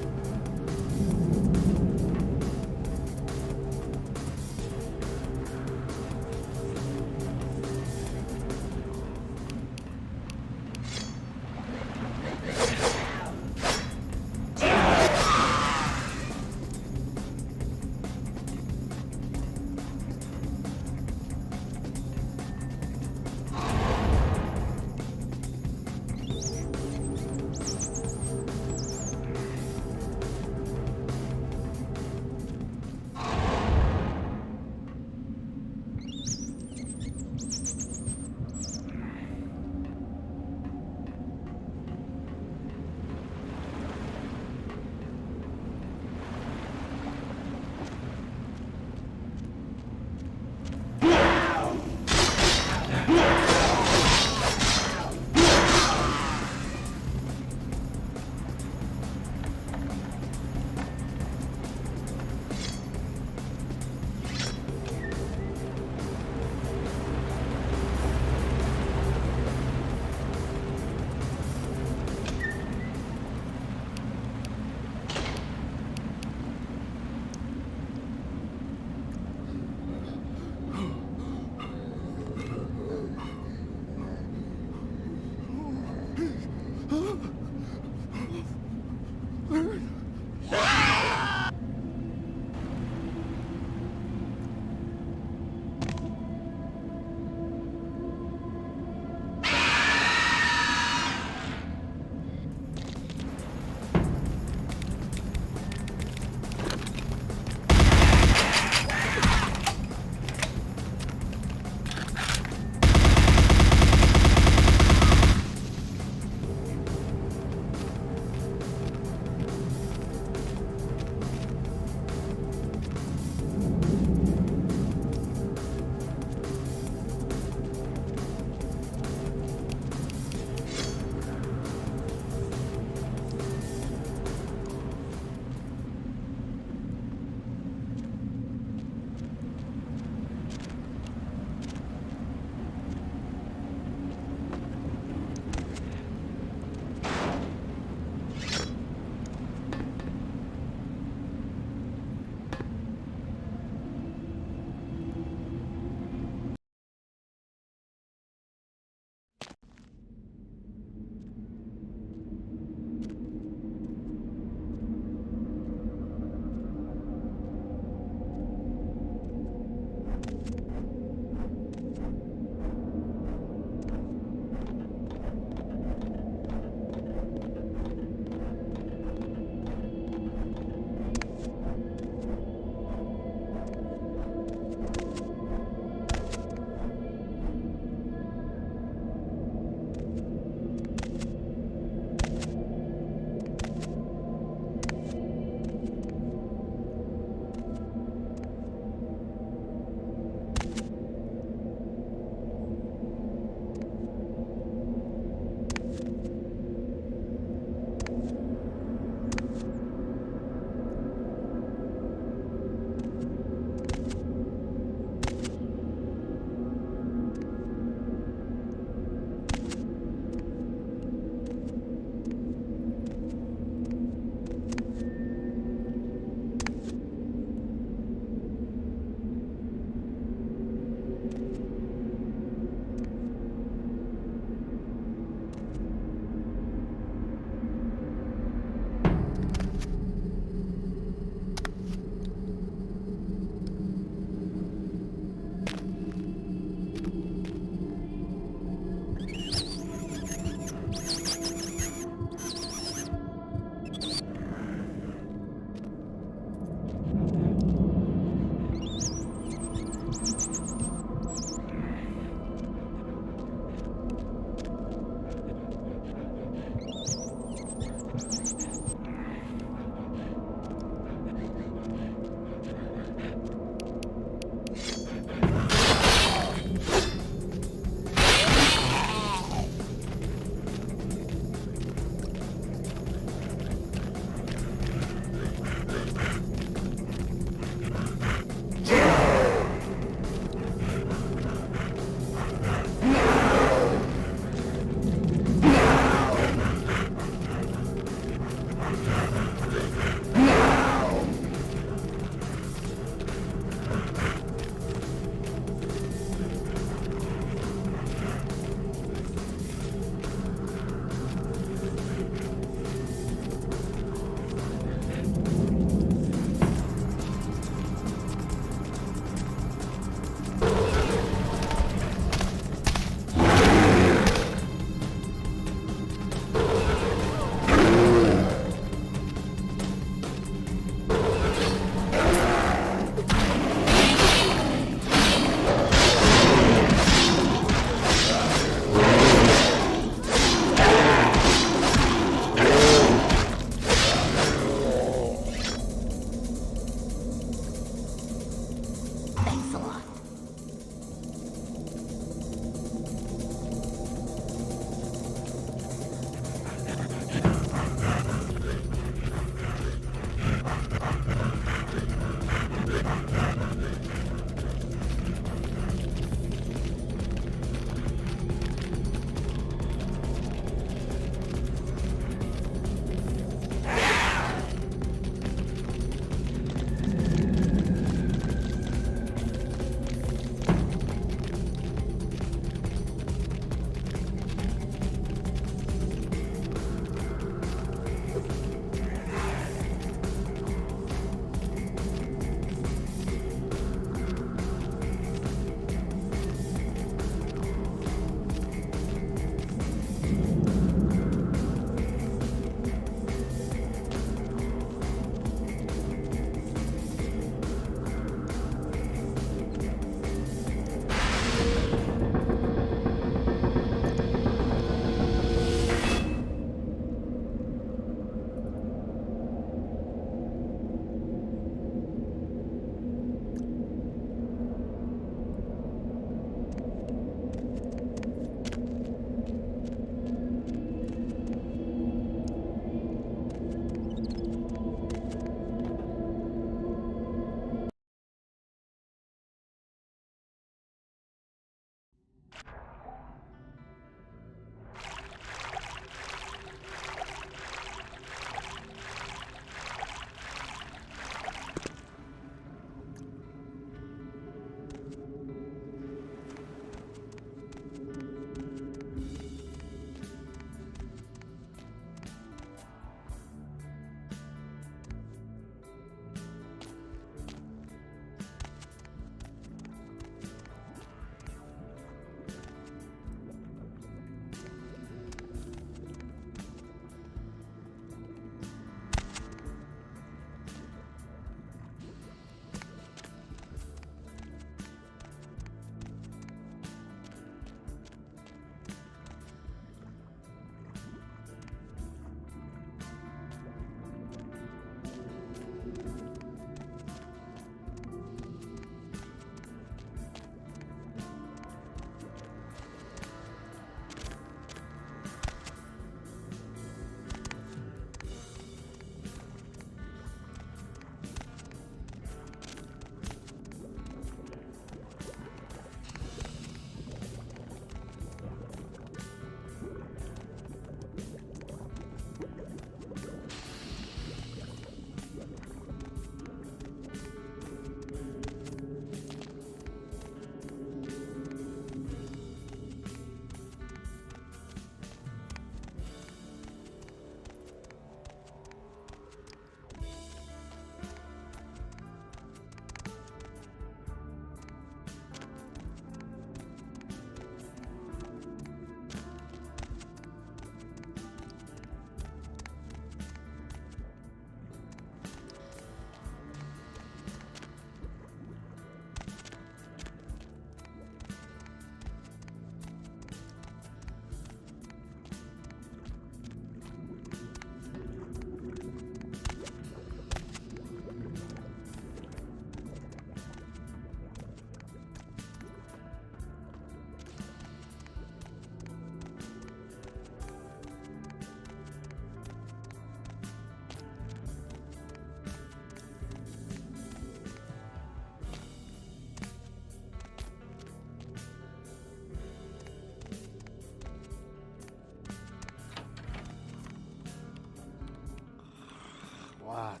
Speaker 18: What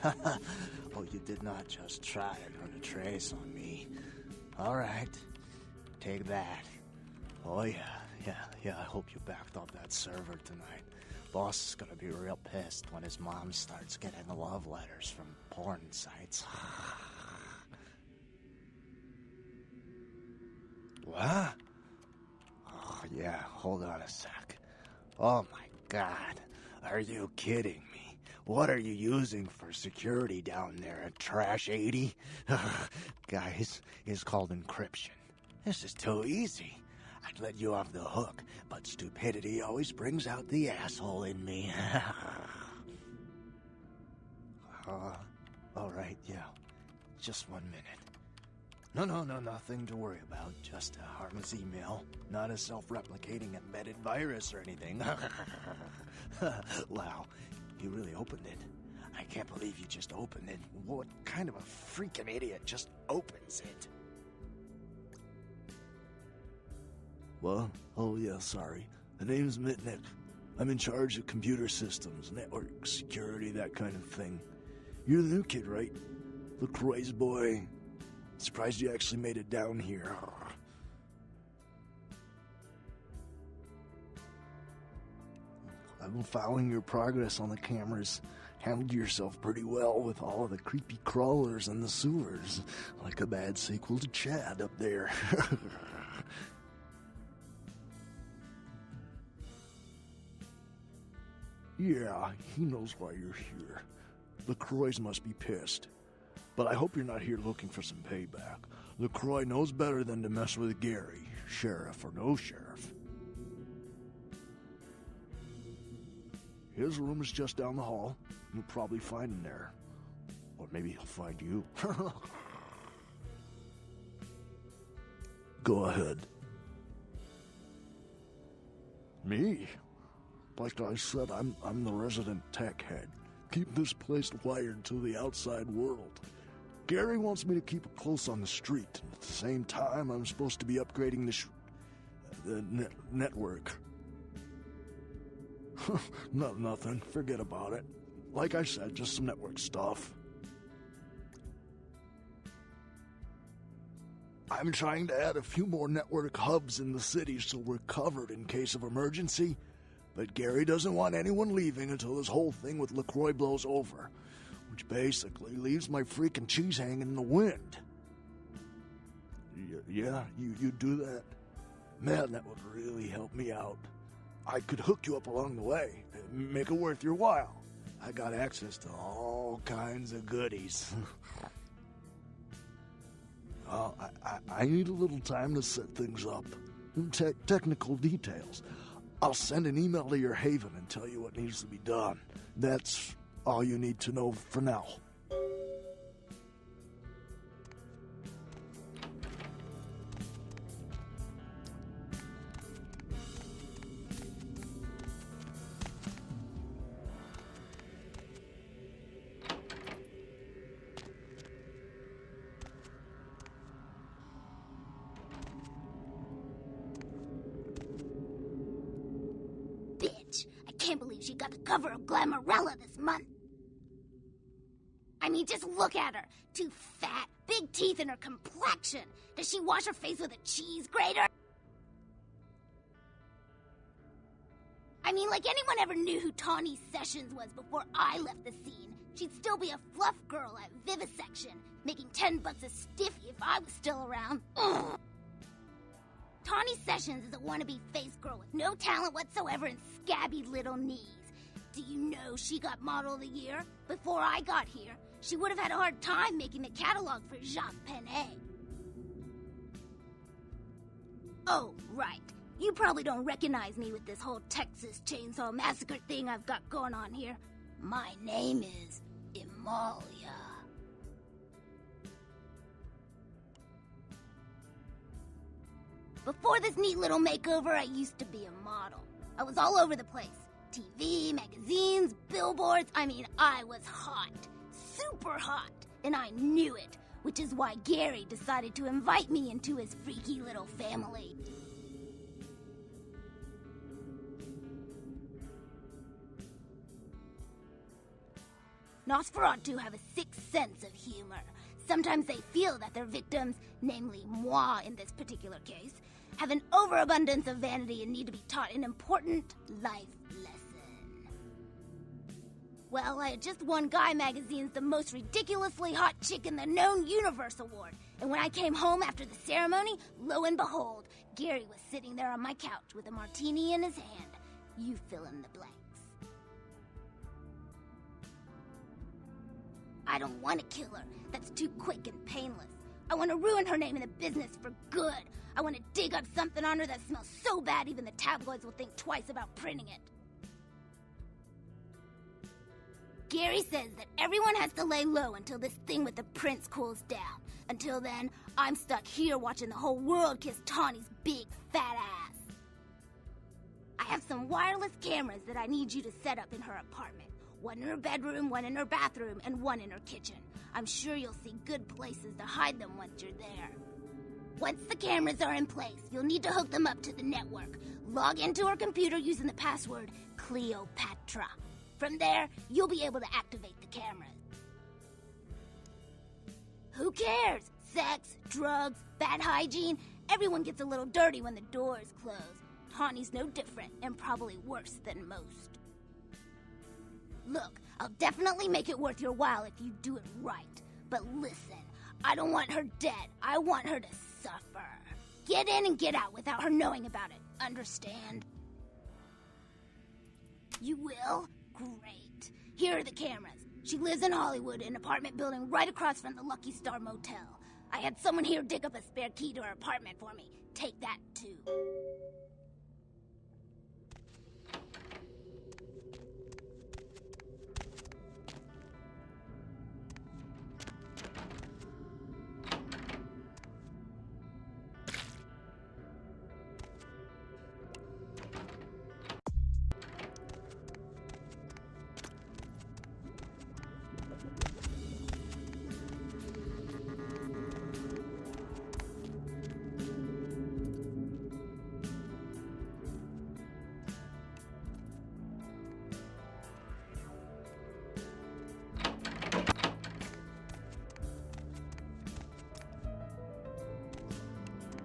Speaker 18: the? Oh, you did not just try and run a trace on me. All right. Take that. Oh, yeah. I hope you backed up that server tonight. Boss is gonna be real pissed when his mom starts getting love letters from porn sites. What? Oh, yeah, hold on a sec. Oh, my God. Are you kidding me? What are you using for security down there at Trash 80? Guys, it's called encryption. This is too easy. I'd let you off the hook, but stupidity always brings out the asshole in me. All right, yeah. Just 1 minute. No, nothing to worry about. Just a harmless email, not a self-replicating embedded virus or anything. Wow, you really opened it. I can't believe you just opened it. What kind of a freaking idiot just opens it? What? Oh, yeah, sorry. The name's Mitnick. I'm in charge of computer systems, network security, that kind of thing. You're the new kid, right? LaCroix's boy. Surprised you actually made it down here. I've been following your progress on the cameras. Handled yourself pretty well with all of the creepy crawlers and the sewers. Like a bad sequel to Chad up there. Yeah, he knows why you're here. LaCroix must be pissed. But I hope you're not here looking for some payback. LaCroix knows better than to mess with Gary, sheriff or no sheriff. His room is just down the hall. You'll probably find him there. Or maybe he'll find you. Go ahead. Me? Like I said, I'm the resident tech head. Keep this place wired to the outside world. Gary wants me to keep it close on the street. At the same time, I'm supposed to be upgrading the network. Nothing. Forget about it. Like I said, just some network stuff. I'm trying to add a few more network hubs in the city so we're covered in case of emergency. But Gary doesn't want anyone leaving until this whole thing with LaCroix blows over. Which basically leaves my freaking cheese hanging in the wind. Yeah, you do that? Man, that would really help me out. I could hook you up along the way, make it worth your while. I got access to all kinds of goodies. I need a little time to set things up. Technical details. I'll send an email to your haven and tell you what needs to be done. That's all you need to know for now.
Speaker 21: Can't believe she got the cover of Camarilla this month. I mean, just look at her. Too fat, big teeth, and her complexion. Does she wash her face with a cheese grater? I mean, like anyone ever knew who Tawny Sessions was before I left the scene, she'd still be a fluff girl at Vivisection, making $10 a stiffy if I was still around. Ugh. Tawny Sessions is a wannabe face girl with no talent whatsoever and scabby little knees. Do you know she got Model of the Year? Before I got here, she would have had a hard time making the catalog for Jacques Penet. Oh, right. You probably don't recognize me with this whole Texas Chainsaw Massacre thing I've got going on here. My name is Amalia. Before this neat little makeover, I used to be a model. I was all over the place. TV, magazines, billboards. I mean, I was hot. Super hot. And I knew it, which is why Gary decided to invite me into his freaky little family. Nosferatu have a sixth sense of humor. Sometimes they feel that their victims, namely moi in this particular case, have an overabundance of vanity and need to be taught an important life lesson. Well, I had just won Guy Magazine's The Most Ridiculously Hot Chick in the Known Universe Award, and when I came home after the ceremony, lo and behold, Gary was sitting there on my couch with a martini in his hand. You fill in the blanks. I don't want to kill her. That's too quick and painless. I want to ruin her name in the business for good. I want to dig up something on her that smells so bad even the tabloids will think twice about printing it. Gary says that everyone has to lay low until this thing with the prince cools down. Until then, I'm stuck here watching the whole world kiss Tawny's big fat ass. I have some wireless cameras that I need you to set up in her apartment. One in her bedroom, one in her bathroom, and one in her kitchen. I'm sure you'll see good places to hide them once you're there. Once the cameras are in place, you'll need to hook them up to the network. Log into her computer using the password Cleopatra. From there, you'll be able to activate the cameras. Who cares? Sex, drugs, bad hygiene. Everyone gets a little dirty when the door is closed. Tawny's no different, and probably worse than most. Look, I'll definitely make it worth your while if you do it right. But listen, I don't want her dead. I want her to suffer. Get in and get out without her knowing about it. Understand? You will? Great. Here are the cameras. She lives in Hollywood, an apartment building right across from the Lucky Star Motel. I had someone here dig up a spare key to her apartment for me. Take that, too.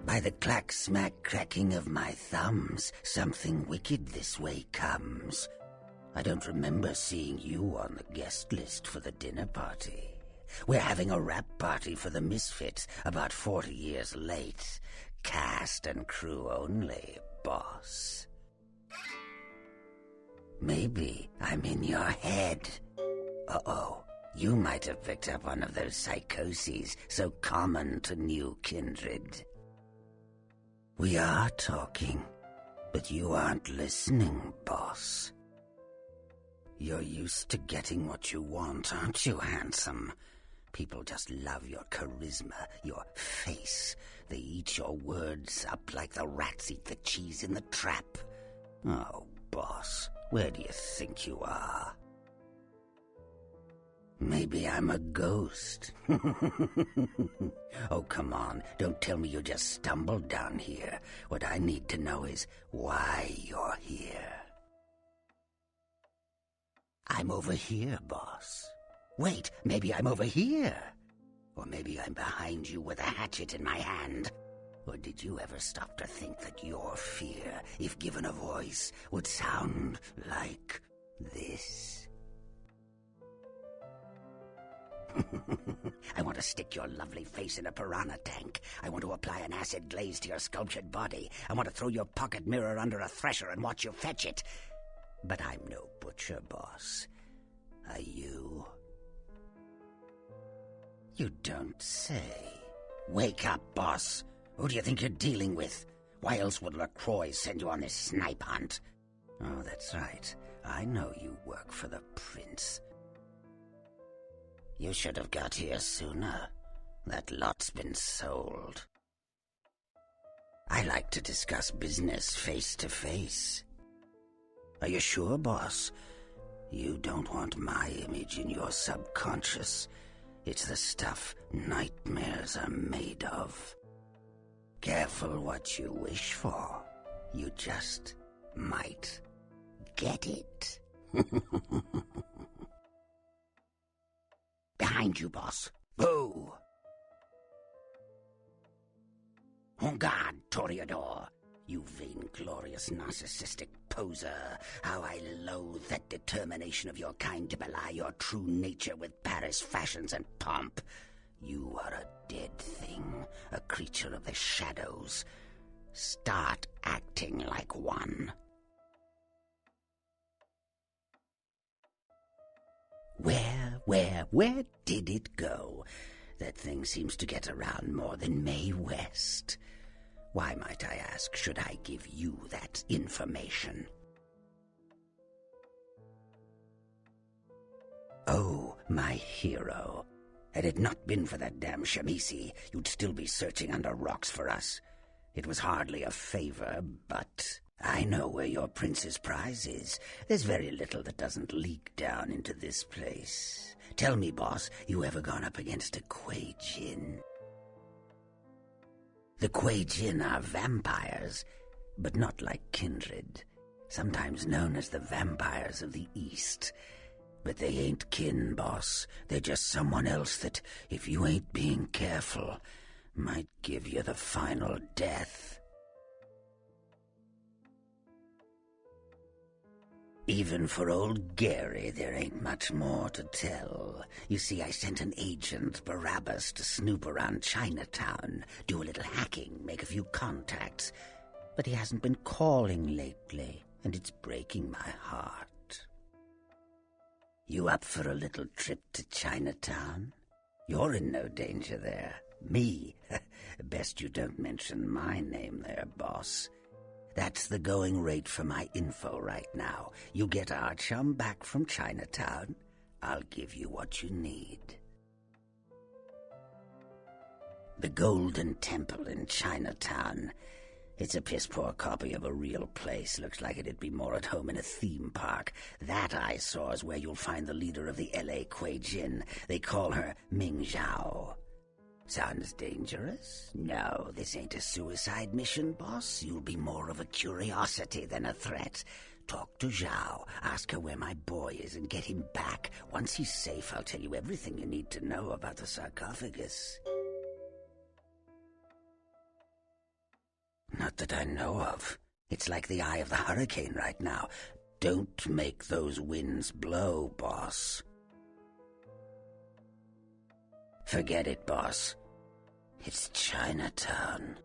Speaker 10: By the clack-smack cracking of my thumbs, something wicked this way comes. I don't remember seeing you on the guest list for the dinner party. We're having a wrap party for the Misfits, about 40 years late. Cast and crew only, boss. Maybe I'm in your head. Uh-oh. You might have picked up one of those psychoses so common to new kindred. We are talking, but you aren't listening, boss. You're used to getting what you want, aren't you, handsome? People just love your charisma, your face. They eat your words up like the rats eat the cheese in the trap. Oh, boss, where do you think you are? Maybe I'm a ghost. Oh, come on. Don't tell me you just stumbled down here. What I need to know is why you're here. I'm over here, boss. Wait, maybe I'm over here. Or maybe I'm behind you with a hatchet in my hand. Or did you ever stop to think that your fear, if given a voice, would sound like this? I want to stick your lovely face in a piranha tank. I want to apply an acid glaze to your sculptured body. I want to throw your pocket mirror under a thresher and watch you fetch it. But I'm no butcher, boss. Are you? You don't say. Wake up, boss. Who do you think you're dealing with? Why else would LaCroix send you on this snipe hunt? Oh, that's right. I know you work for the prince. You should have got here sooner. That lot's been sold. I like to discuss business face to face. Are you sure, boss? You don't want my image in your subconscious. It's the stuff nightmares are made of. Careful what you wish for. You just might get it. Behind you, boss. Whoa! En garde, Toreador. You vainglorious, narcissistic poser. How I loathe that determination of your kind to belie your true nature with Paris fashions and pomp. You are a dead thing, a creature of the shadows. Start acting like one. Where did it go? That thing seems to get around more than Mae West. Why, might I ask, should I give you that information? Oh, my hero. Had it not been for that damn Shamisi, you'd still be searching under rocks for us. It was hardly a favor, but I know where your prince's prize is. There's very little that doesn't leak down into this place. Tell me, boss, you ever gone up against a Kuei Jin? The Kuei Jin are vampires, but not like kindred, sometimes known as the vampires of the East. But they ain't kin, boss. They're just someone else that, if you ain't being careful, might give you the final death. Even for old Gary, there ain't much more to tell. You see, I sent an agent, Barabbas, to snoop around Chinatown, do a little hacking, make a few contacts. But he hasn't been calling lately, and it's breaking my heart. You up for a little trip to Chinatown? You're in no danger there. Me? Best you don't mention my name there, boss. That's the going rate for my info right now. You get our chum back from Chinatown, I'll give you what you need. The Golden Temple in Chinatown. It's a piss-poor copy of a real place. Looks like it'd be more at home in a theme park. That I saw is where you'll find the leader of the L.A. Kuei Jin. They call her Ming Zhao. Sounds dangerous? No, this ain't a suicide mission, boss. You'll be more of a curiosity than a threat. Talk to Zhao, ask her where my boy is, and get him back. Once he's safe, I'll tell you everything you need to know about the sarcophagus. Not that I know of. It's like the eye of the hurricane right now. Don't make those winds blow, boss. Forget it, boss. It's Chinatown.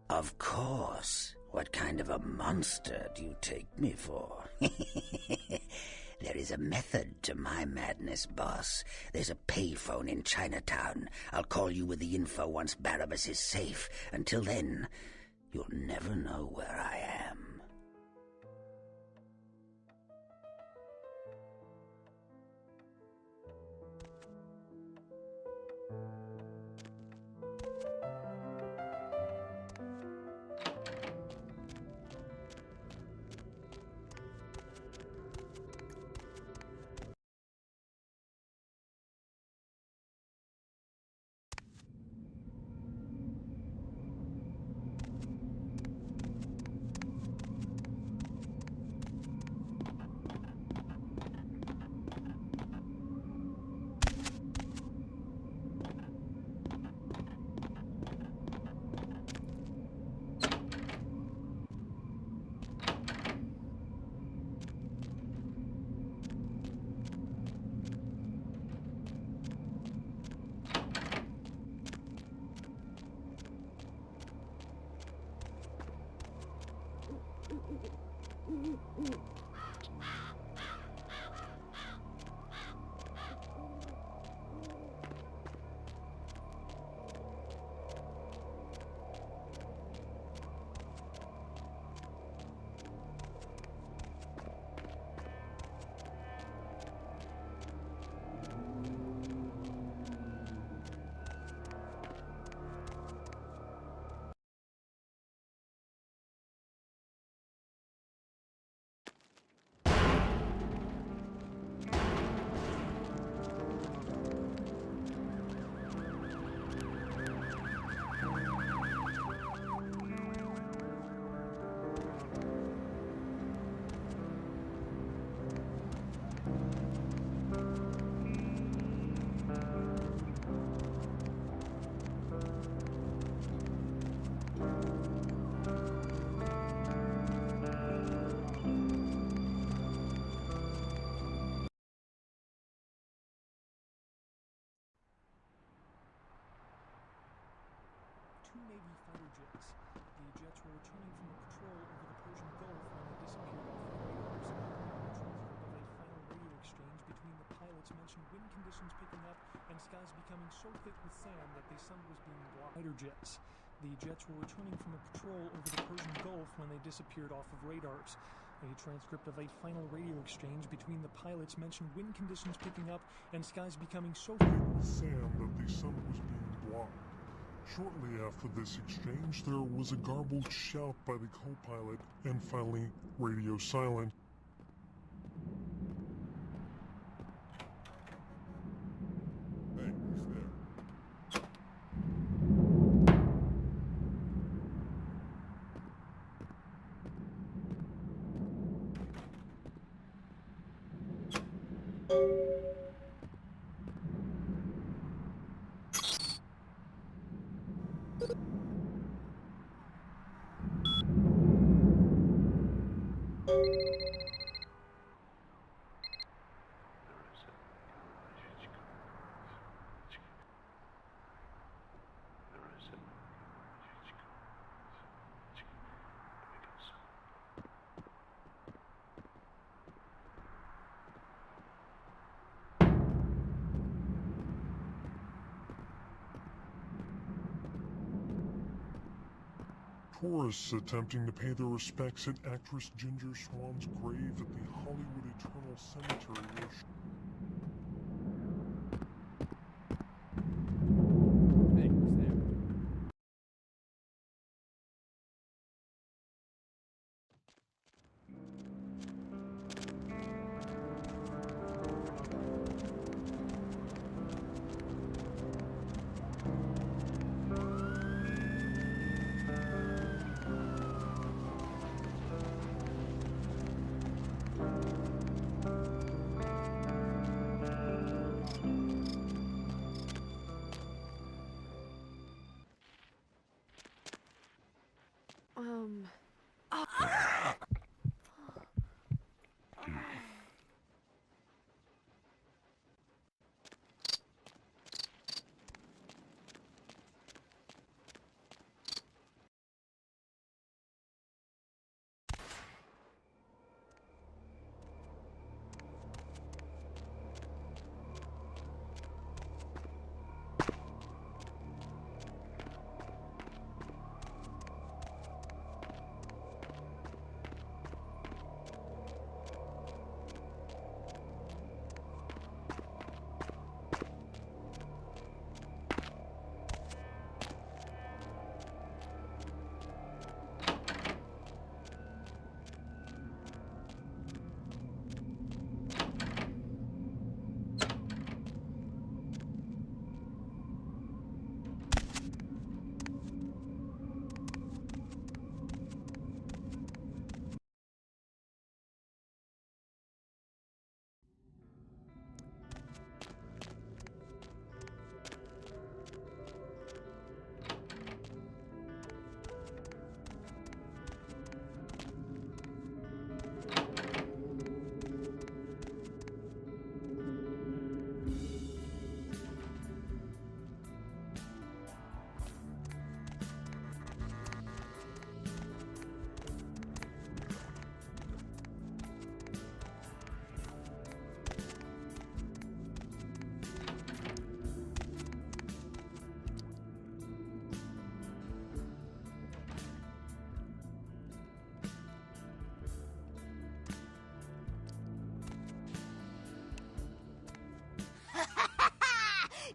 Speaker 10: Of course. What kind of a monster do you take me for? There is a method to my madness, boss. There's a payphone in Chinatown. I'll call you with the info once Barabbas is safe. Until then, you'll never know where I am.
Speaker 6: Navy fighter jets. The jets were returning from a patrol over the Persian Gulf when they disappeared off the radars. A transcript of a final radio exchange between the pilots mentioned wind conditions picking up and skies becoming so thick with sand that the sun was being blocked. Fighter jets. The jets were returning from a patrol over the Persian Gulf when they disappeared off of radars. A transcript of a final radio exchange between the pilots mentioned wind conditions picking up and skies becoming so thick with
Speaker 22: sand that the sun was being blocked. Shortly after this exchange, there was a garbled shout by the co-pilot, and finally, radio silent. Hey, who's there? Tourists attempting to pay their respects at actress Ginger Swan's grave at the Hollywood Eternal Cemetery where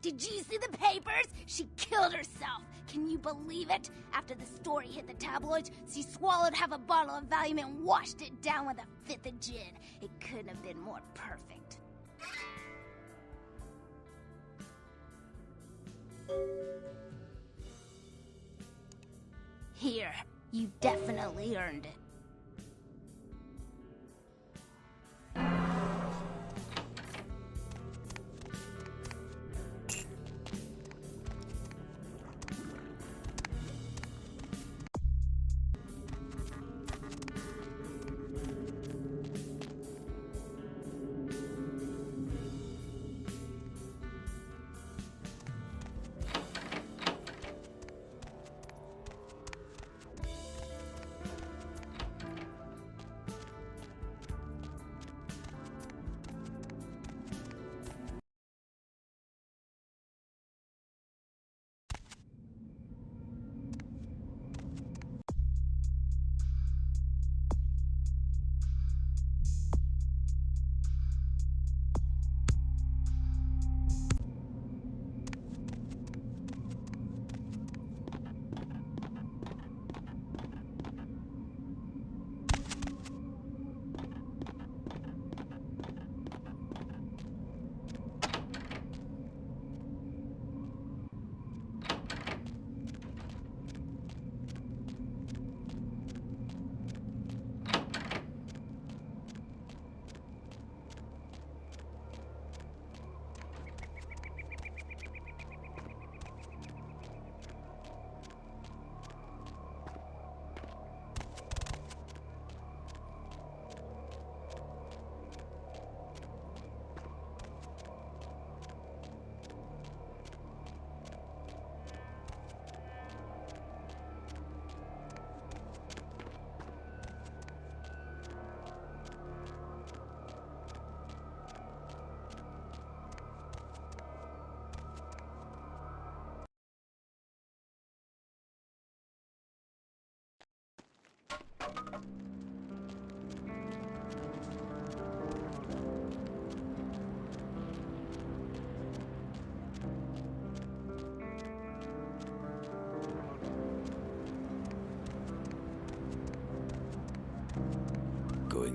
Speaker 21: Did you see the papers? She killed herself. Can you believe it? After the story hit the tabloids, she swallowed half a bottle of Valium and washed it down with a fifth of gin. It couldn't have been more perfect. Here, you definitely earned it.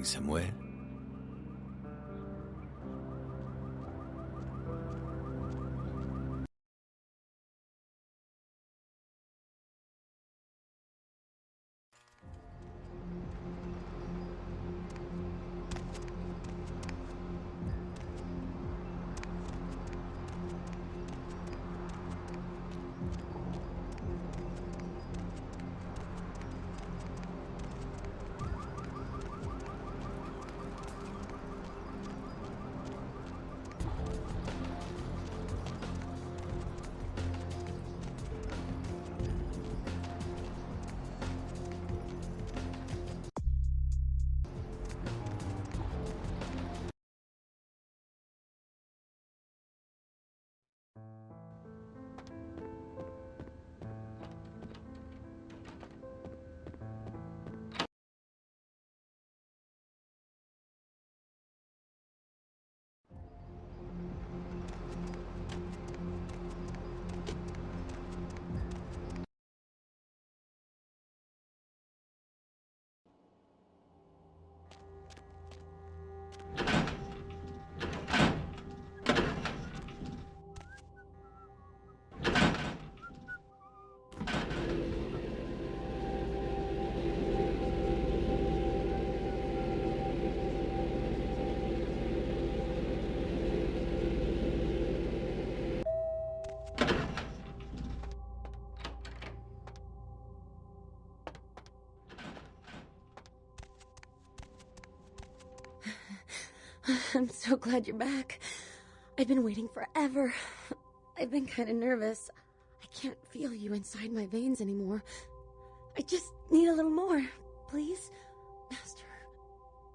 Speaker 16: going somewhere?
Speaker 5: I'm so glad you're back. I've been waiting forever. I've been kind of nervous. I can't feel you inside my veins anymore. I just need a little more, please. Master,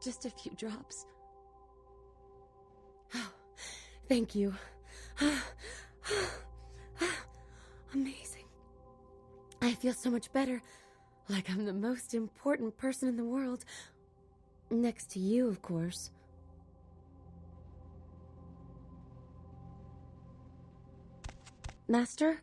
Speaker 5: just a few drops. Oh, thank you. Amazing. I feel so much better. Like I'm the most important person in the world. Next to you, of course. Master?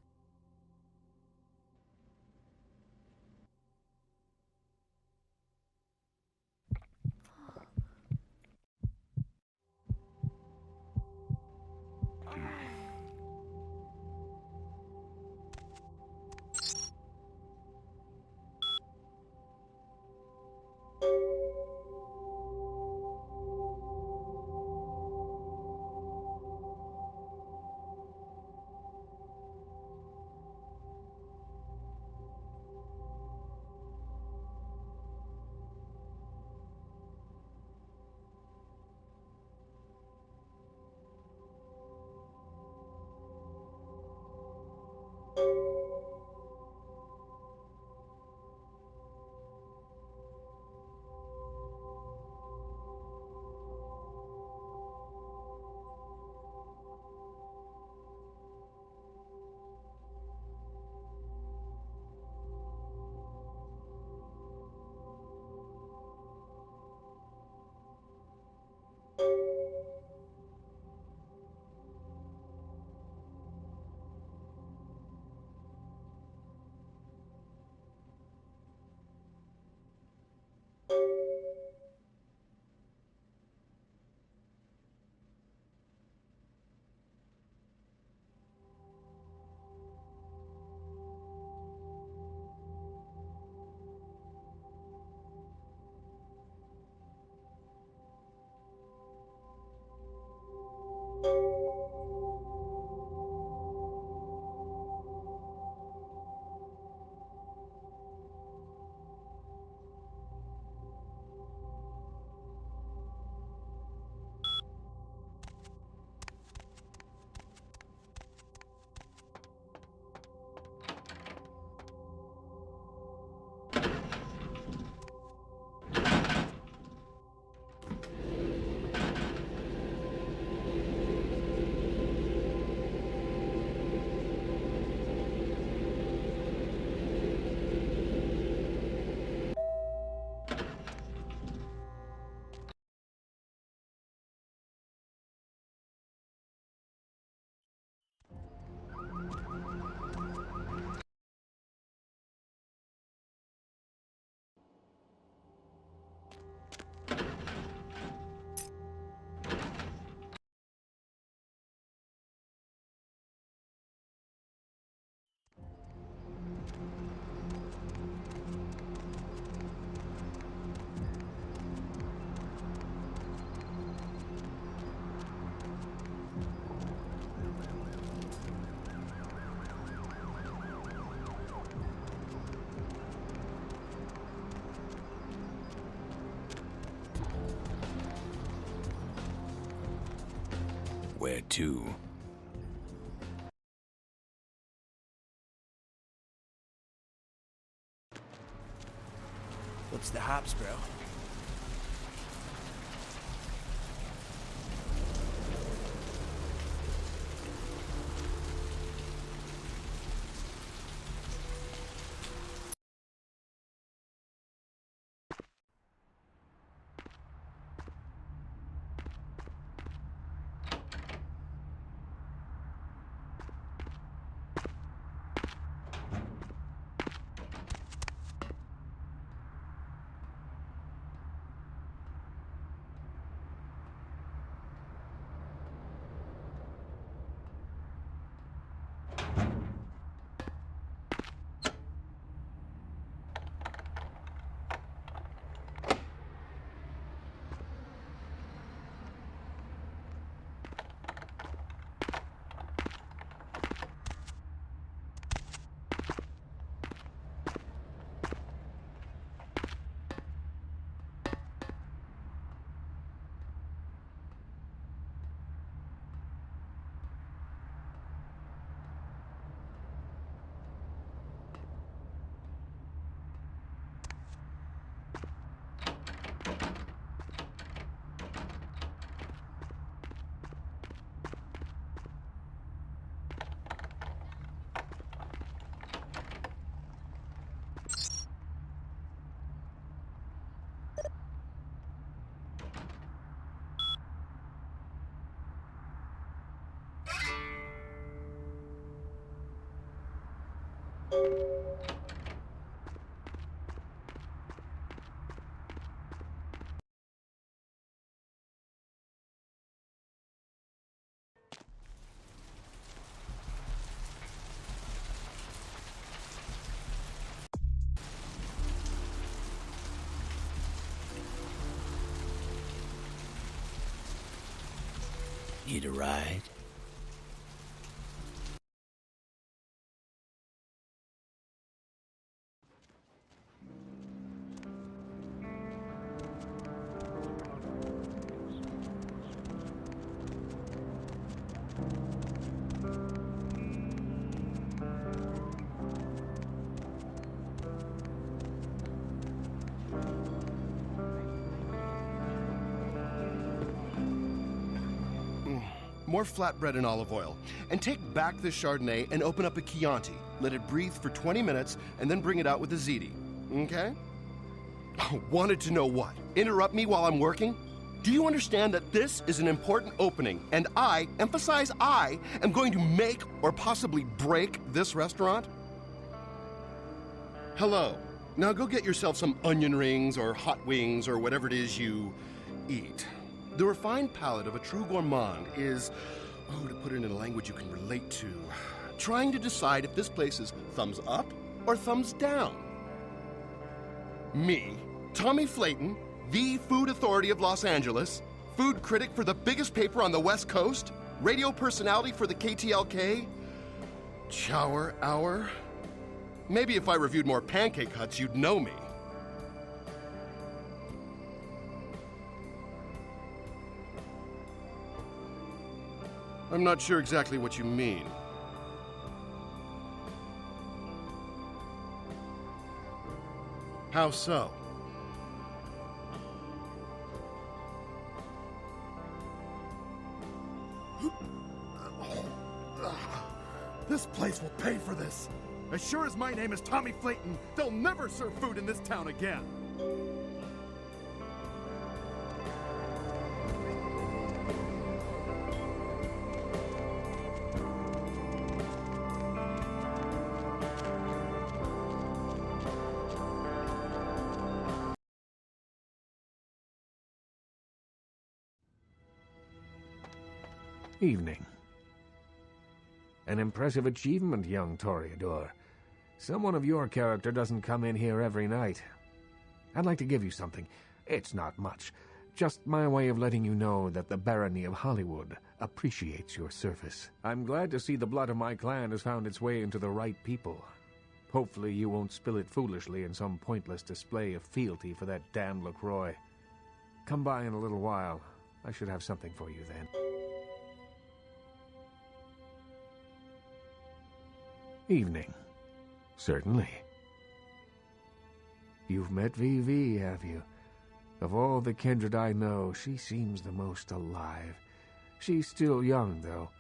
Speaker 16: Where to?
Speaker 2: What's the hops, bro?
Speaker 7: Need a ride?
Speaker 13: More flatbread and olive oil. And take back this Chardonnay and open up a Chianti. Let it breathe for 20 minutes and then bring it out with a ziti. Okay? Wanted to know what? Interrupt me while I'm working? Do you understand that this is an important opening and I, emphasize I, am going to make or possibly break this restaurant? Hello. Now go get yourself some onion rings or hot wings or whatever it is you eat. The refined palate of a true gourmand is, to put it in a language you can relate to, trying to decide if this place is thumbs up or thumbs down. Me, Tommy Flayton, the food authority of Los Angeles, food critic for the biggest paper on the West Coast, radio personality for the KTLK, Chower Hour. Maybe if I reviewed more Pancake Huts, you'd know me. I'm not sure exactly what you mean. How so?
Speaker 8: This place will pay for this. As sure as my name is Tommy Flayton, they'll never serve food in this town again.
Speaker 4: Evening. An impressive achievement, young Toreador. Someone of your character doesn't come in here every night. I'd like to give you something. It's not much. Just my way of letting you know that the Barony of Hollywood appreciates your service. I'm glad to see the blood of my clan has found its way into the right people. Hopefully you won't spill it foolishly in some pointless display of fealty for that damned LaCroix. Come by in a little while. I should have something for you then. Evening. Certainly. You've met VV, have you? Of all the kindred I know, she seems the most alive. She's still young, though,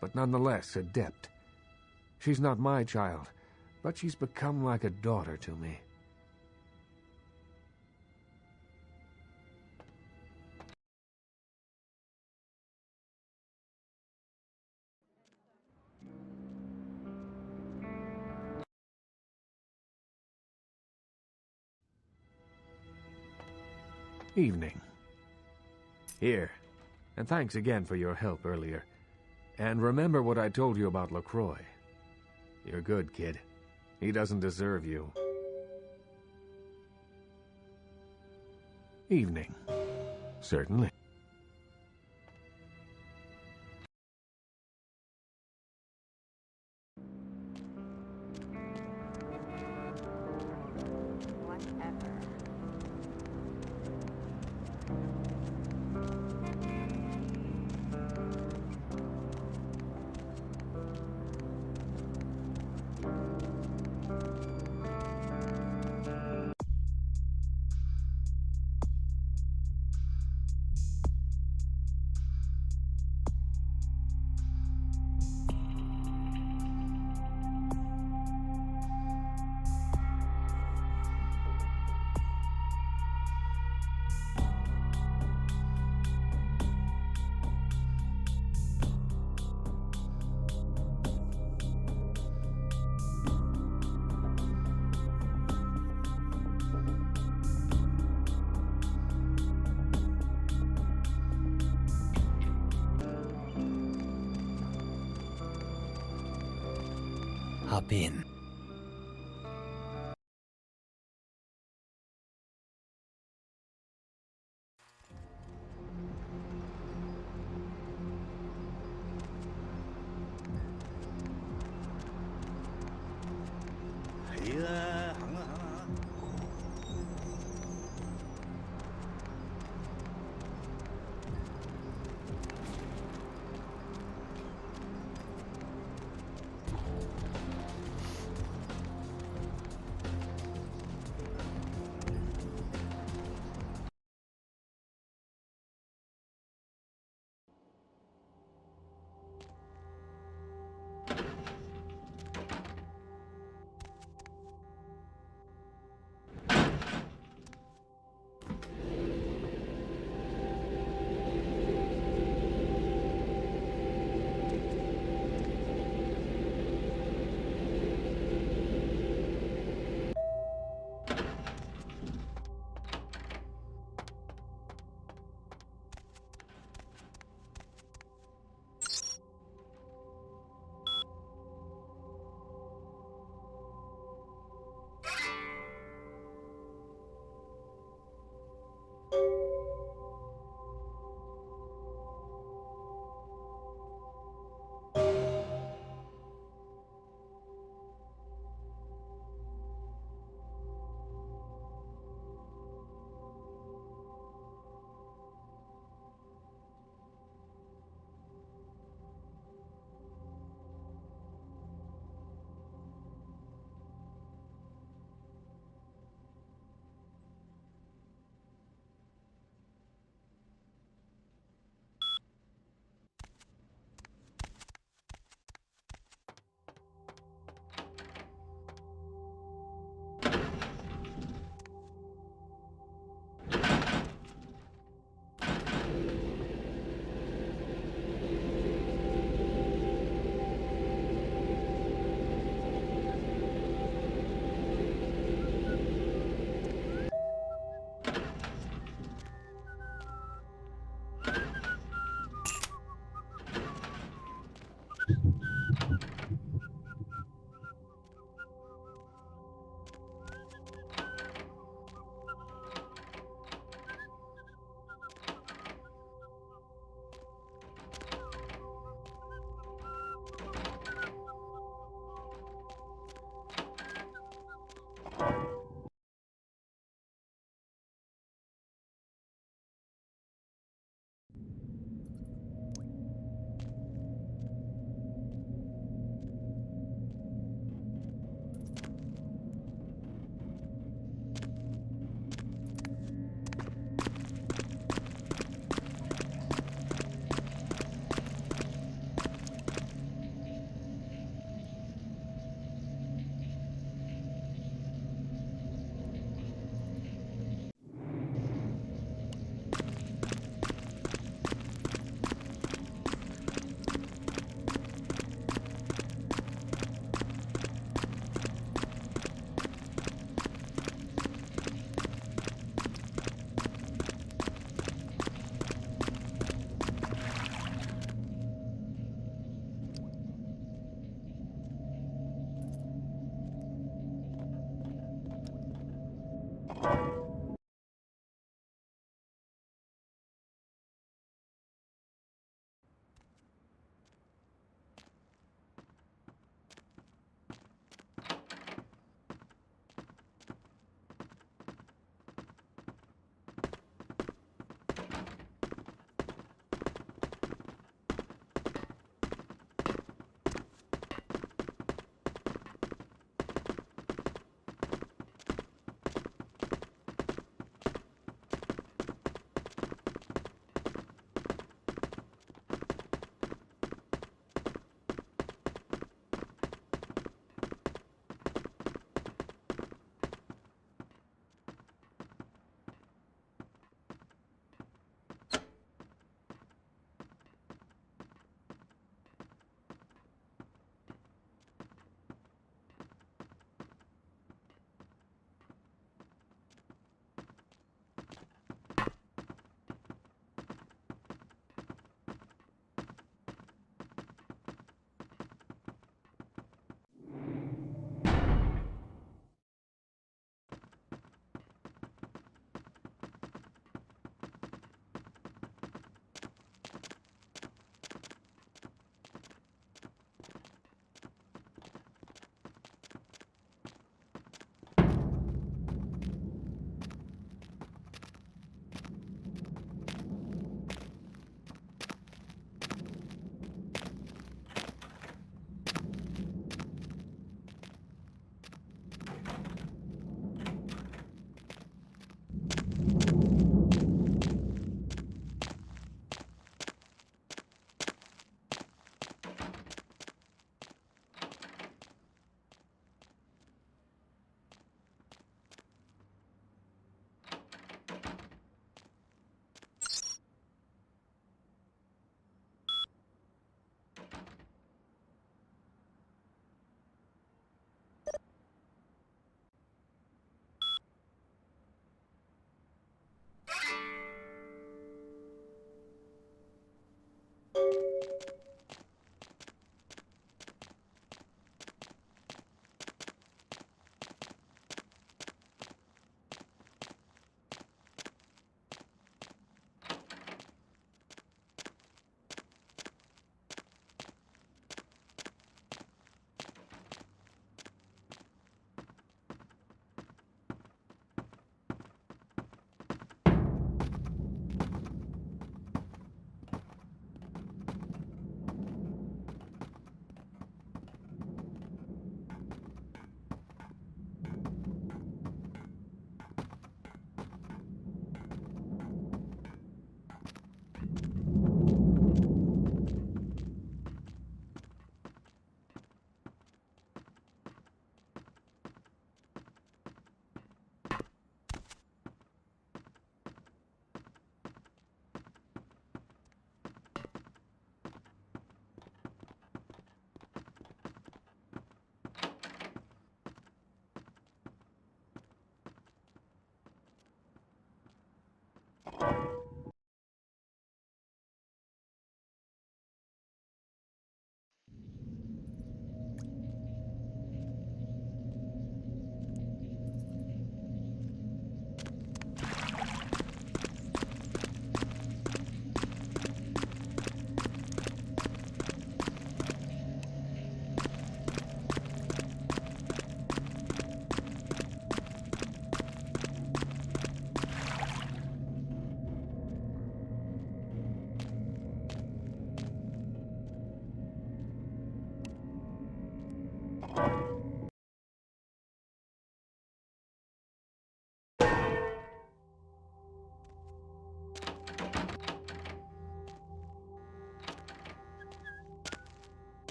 Speaker 4: but nonetheless adept. She's not my child, but she's become like a daughter to me. Evening. Here, and thanks again for your help earlier. And remember what I told you about LaCroix. You're good, kid. He doesn't deserve you. Evening. Certainly.
Speaker 2: Hop in.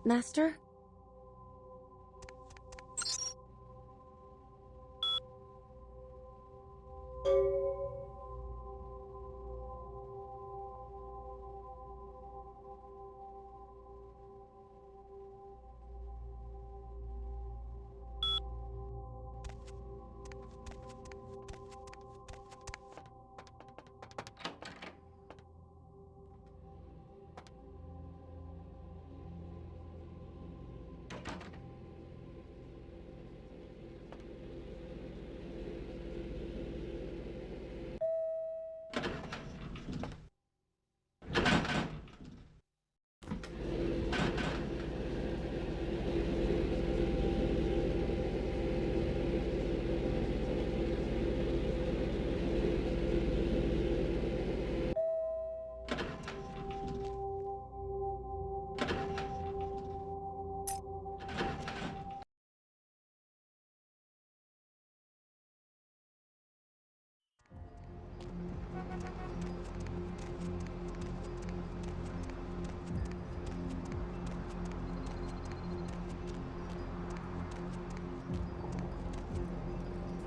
Speaker 5: Master?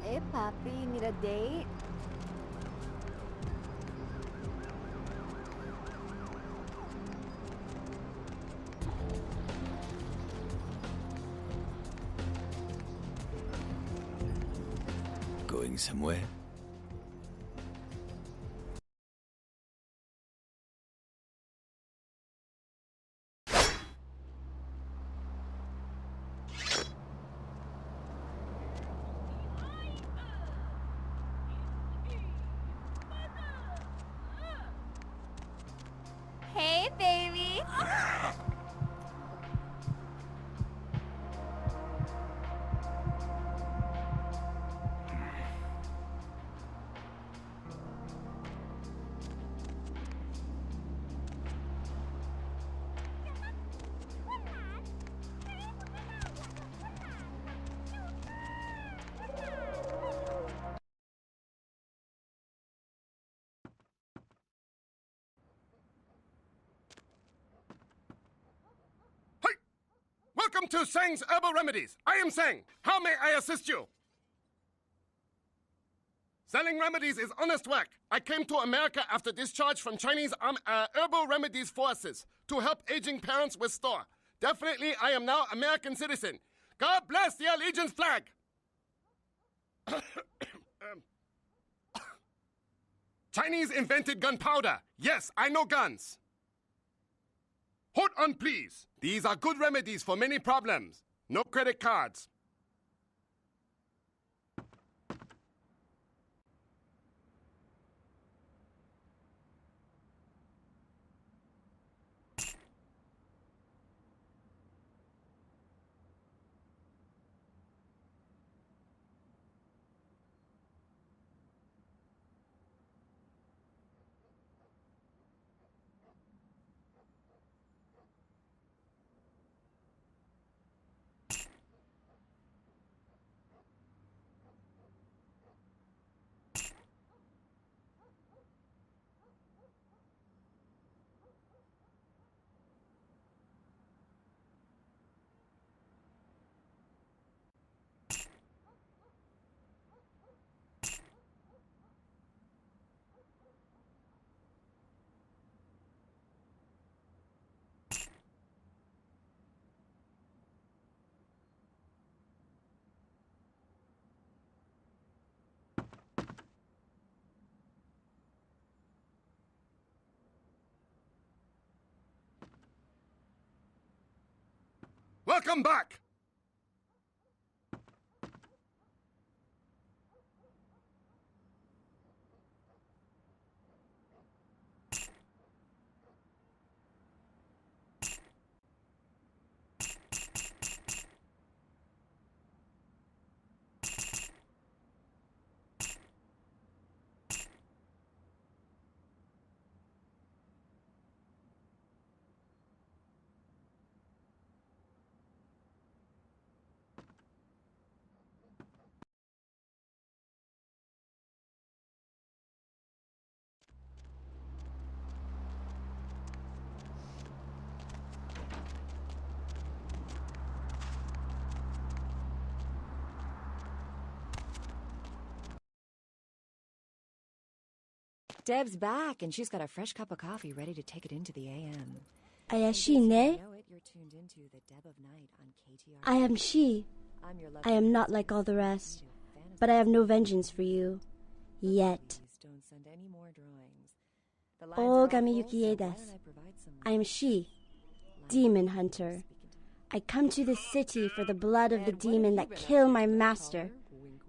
Speaker 1: Hey, Papi, you need a date?
Speaker 16: Going somewhere?
Speaker 1: Hey, baby!
Speaker 13: Welcome to Sang's Herbal Remedies. I am Sang. How may I assist you? Selling remedies is honest work. I came to America after discharge from Chinese herbal remedies forces to help aging parents restore. Definitely, I am now American citizen. God bless the allegiance flag. Chinese invented gunpowder. Yes, I know guns. Hold on, please. These are good remedies for many problems. No credit cards. Welcome back!
Speaker 3: Deb's back, and she's got a fresh cup of coffee ready to take it into the AM.
Speaker 11: Ayashi ne? I am she. I am not like all the rest, but I have no vengeance for you. Yet. O Gamiyuki desu. I am she, demon hunter. I come to this city for the blood of the demon that killed my master.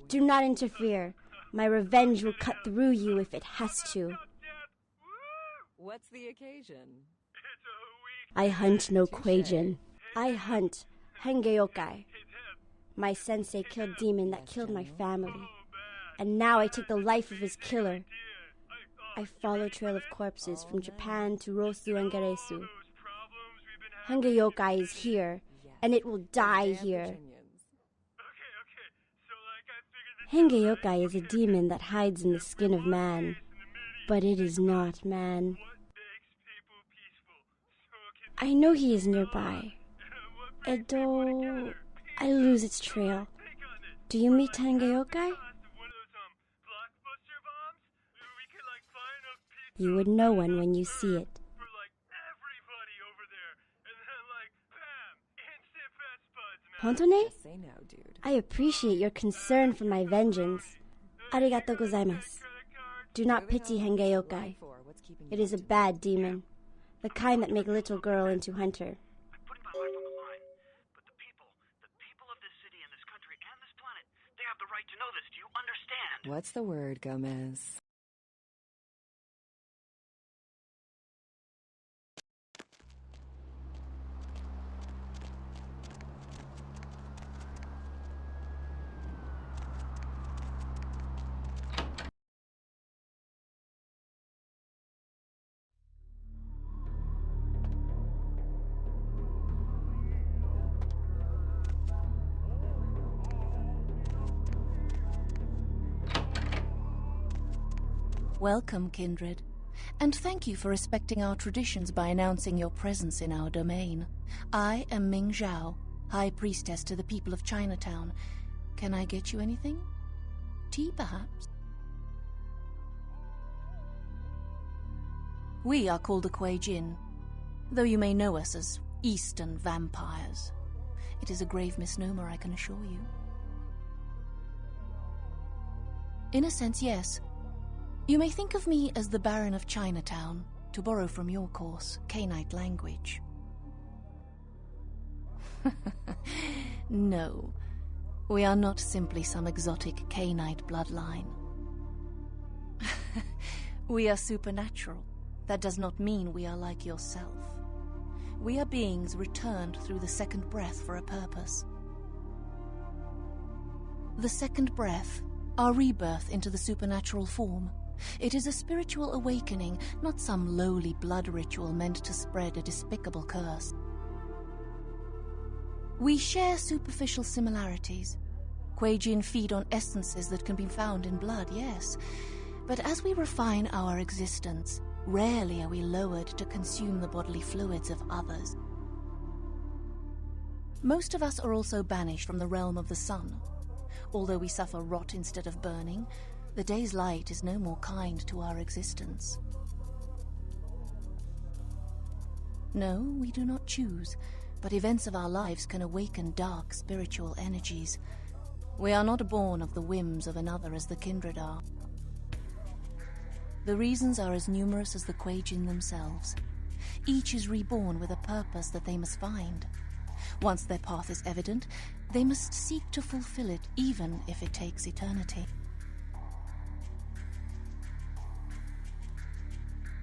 Speaker 11: Do not interfere. My revenge will cut through you if it has to.
Speaker 3: What's the occasion?
Speaker 11: I hunt no Kweijin. I hunt Hengeyokai. My sensei killed demon that killed my family. And now I take the life of his killer. I follow trail of corpses from Japan to Rosu and Geresu. Hengeyokai is here, and it will die here. Hengeyokai is a demon that hides in the skin of man, but it is not man. I know he is nearby. Edo... I lose its trail. Do you meet Hengeyokai? You would know one when you see it. Hontone? I appreciate your concern for my vengeance. Arigatou gozaimasu. Do not pity Hengeyokai. It is a bad demon, the kind that make little girl into hunter.
Speaker 3: What's the word, Gomez?
Speaker 23: Welcome, kindred, and thank you for respecting our traditions by announcing your presence in our domain. I am Ming Zhao, High Priestess to the people of Chinatown. Can I get you anything? Tea, perhaps? We are called the Kweijin, though you may know us as Eastern vampires. It is a grave misnomer, I can assure you. In a sense, yes. You may think of me as the Baron of Chinatown, to borrow from your course, Cainite language. No, we are not simply some exotic Cainite bloodline. We are supernatural. That does not mean we are like yourself. We are beings returned through the second breath for a purpose. The second breath, our rebirth into the supernatural form. It is a spiritual awakening, not some lowly blood ritual meant to spread a despicable curse. We share superficial similarities. Kweijin feed on essences that can be found in blood, yes. But as we refine our existence, rarely are we lowered to consume the bodily fluids of others. Most of us are also banished from the realm of the sun. Although we suffer rot instead of burning, the day's light is no more kind to our existence. No, we do not choose, but events of our lives can awaken dark spiritual energies. We are not born of the whims of another as the kindred are. The reasons are as numerous as the Kweijin themselves. Each is reborn with a purpose that they must find. Once their path is evident, they must seek to fulfill it, even if it takes eternity.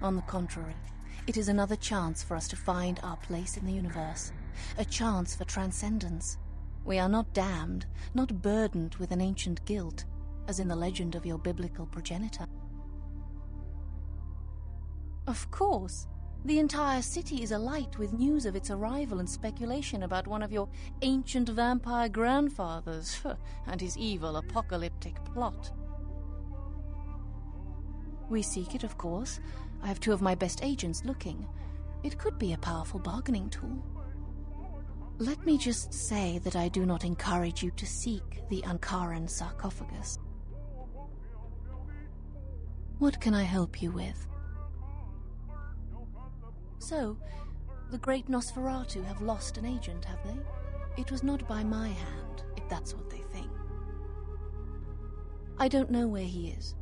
Speaker 23: On the contrary, it is another chance for us to find our place in the universe, a chance for transcendence. We are not damned, not burdened with an ancient guilt, as in the legend of your biblical progenitor. Of course, the entire city is alight with news of its arrival and speculation about one of your ancient vampire grandfathers and his evil apocalyptic plot. We seek it, of course. I have 2 of my best agents looking. It could be a powerful bargaining tool. Let me just say that I do not encourage you to seek the Ankaran sarcophagus. What can I help you with? So, the great Nosferatu have lost an agent, have they? It was not by my hand, if that's what they think. I don't know where he is.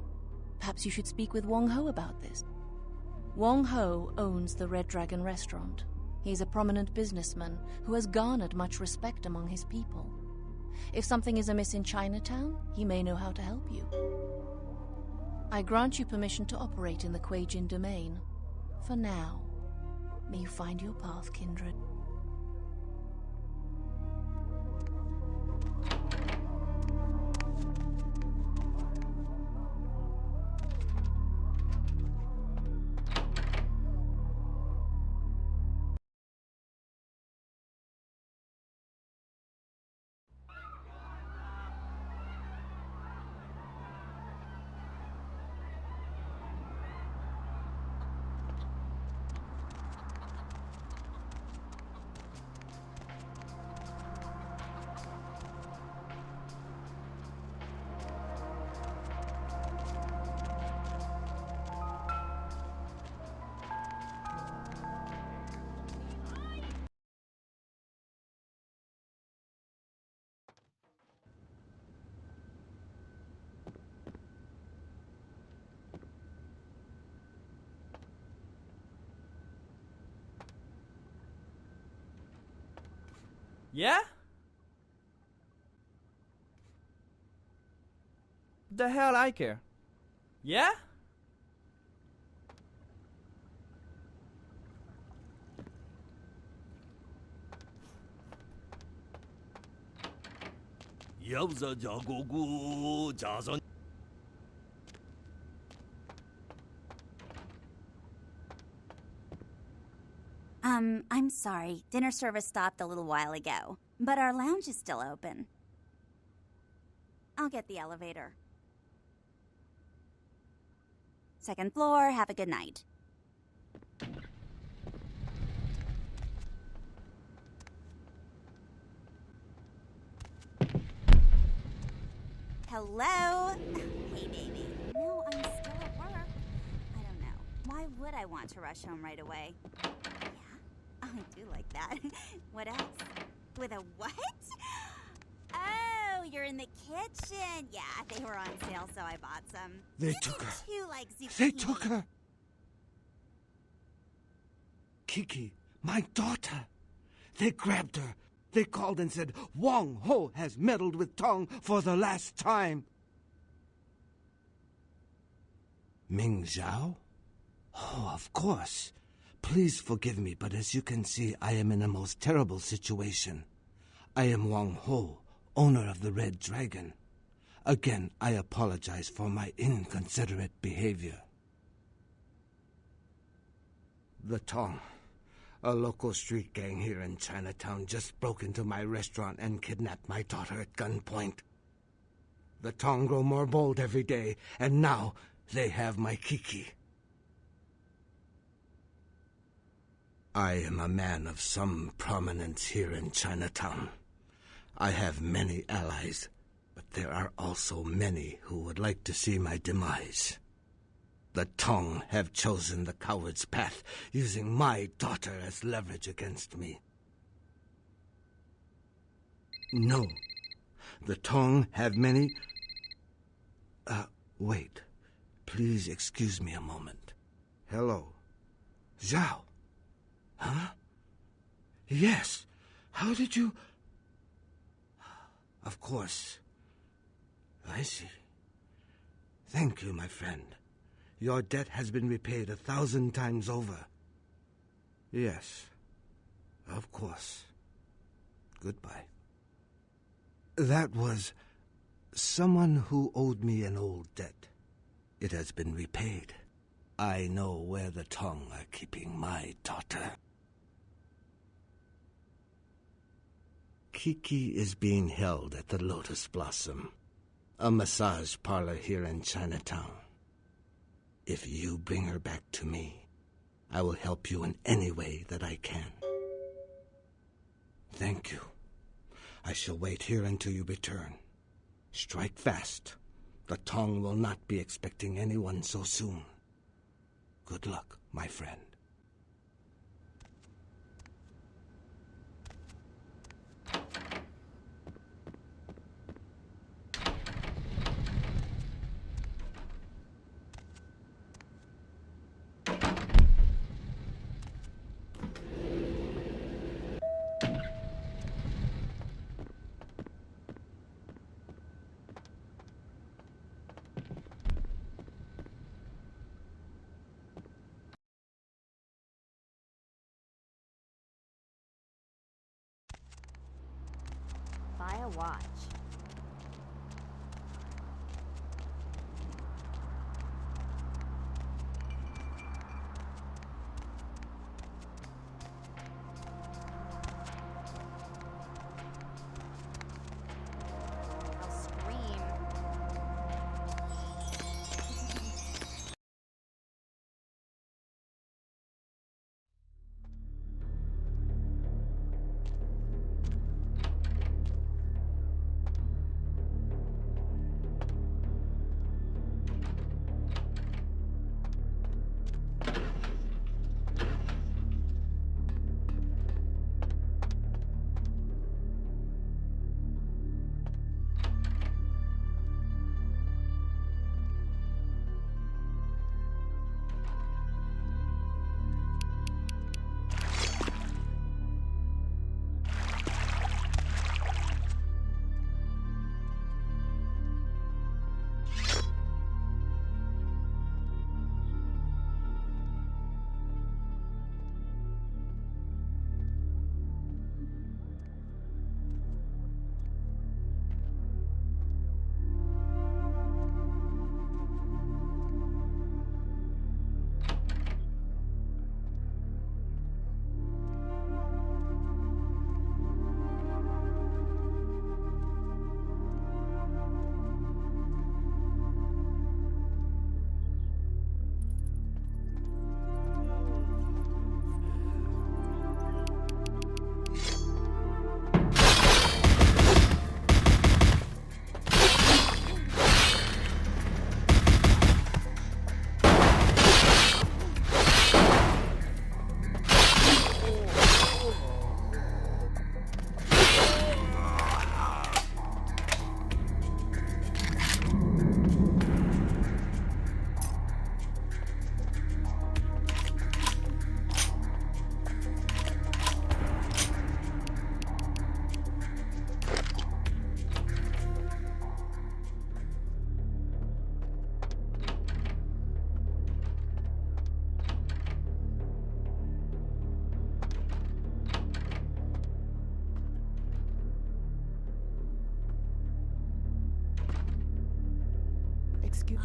Speaker 23: Perhaps you should speak with Wong Ho about this. Wong Ho owns the Red Dragon restaurant. He's a prominent businessman who has garnered much respect among his people. If something is amiss in Chinatown, he may know how to help you. I grant you permission to operate in the Quajin domain. For now. May you find your path, kindred.
Speaker 9: Yeah? The hell I care? Yeah?
Speaker 14: I'm sorry. Dinner service stopped a little while ago, but our lounge is still open. I'll get the elevator. Second floor, have a good night. Hello? Hey, baby. No, I'm still at work. I don't know. Why would I want to rush home right away? Yeah? Oh, I do like that. What else? With a what? Oh, you're in the kitchen. Yeah, they were on sale, so I bought some.
Speaker 10: They took her.
Speaker 14: Too, like zucchini.
Speaker 10: They took her. Kiki, my daughter. They grabbed her. They called and said, Wong Ho has meddled with Tong for the last time. Ming Zhao? Oh, of course. Please forgive me, but as you can see, I am in a most terrible situation. I am Wong Ho, owner of the Red Dragon. Again, I apologize for my inconsiderate behavior. The Tong, a local street gang here in Chinatown, just broke into my restaurant and kidnapped my daughter at gunpoint. The Tong grow more bold every day, and now they have my Kiki. I am a man of some prominence here in Chinatown. I have many allies, but there are also many who would like to see my demise. The Tong have chosen the coward's path, using my daughter as leverage against me. No, the Tong have many... wait. Please excuse me a moment. Hello. Zhao. Huh? Yes. How did you... Of course. I see. Thank you, my friend. Your debt has been repaid 1,000 times over. Yes. Of course. Goodbye. That was someone who owed me an old debt. It has been repaid. I know where the Tong are keeping my daughter. Kiki is being held at the Lotus Blossom, a massage parlor here in Chinatown. If you bring her back to me, I will help you in any way that I can. Thank you. I shall wait here until you return. Strike fast.
Speaker 18: The Tong will not be expecting anyone so soon. Good luck, my friend.
Speaker 1: Buy a watch. I'll scream.
Speaker 3: Excuse me.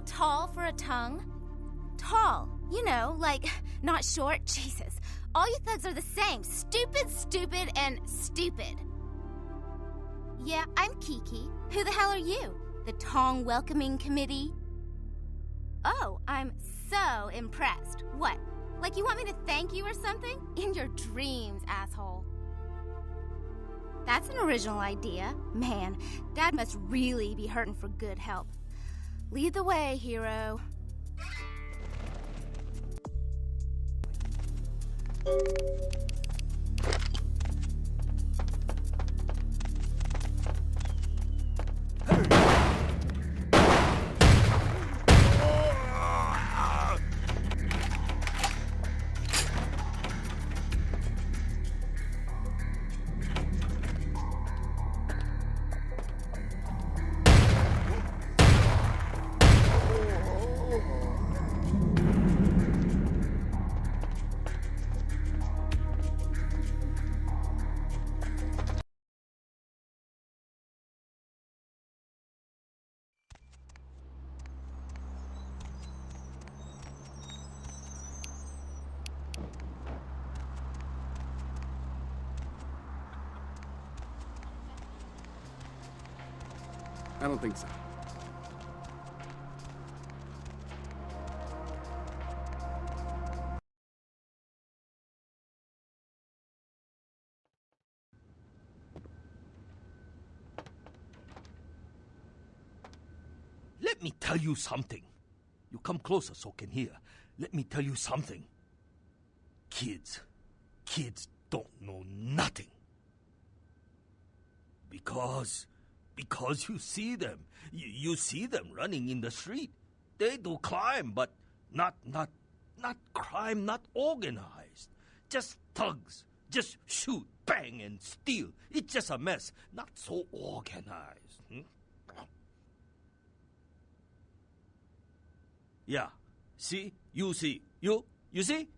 Speaker 1: Tall for a tongue? Tall, you know, like, not short. Jesus, all you thugs are the same. Stupid, stupid, and stupid. Yeah, I'm Kiki. Who the hell are you? The Tong Welcoming Committee? Oh, I'm so impressed. What? Like you want me to thank you or something? In your dreams, asshole. That's an original idea. Man, Dad must really be hurting for good help. Lead the way, hero.
Speaker 13: I don't think so.
Speaker 12: Let me tell you something. You come closer so can hear. Let me tell you something. Kids don't know nothing. Because you see them. You see them running in the street. They do crime, but not crime, not organized. Just thugs. Just shoot, bang, and steal. It's just a mess. Not so organized. Yeah. See? You see? You see?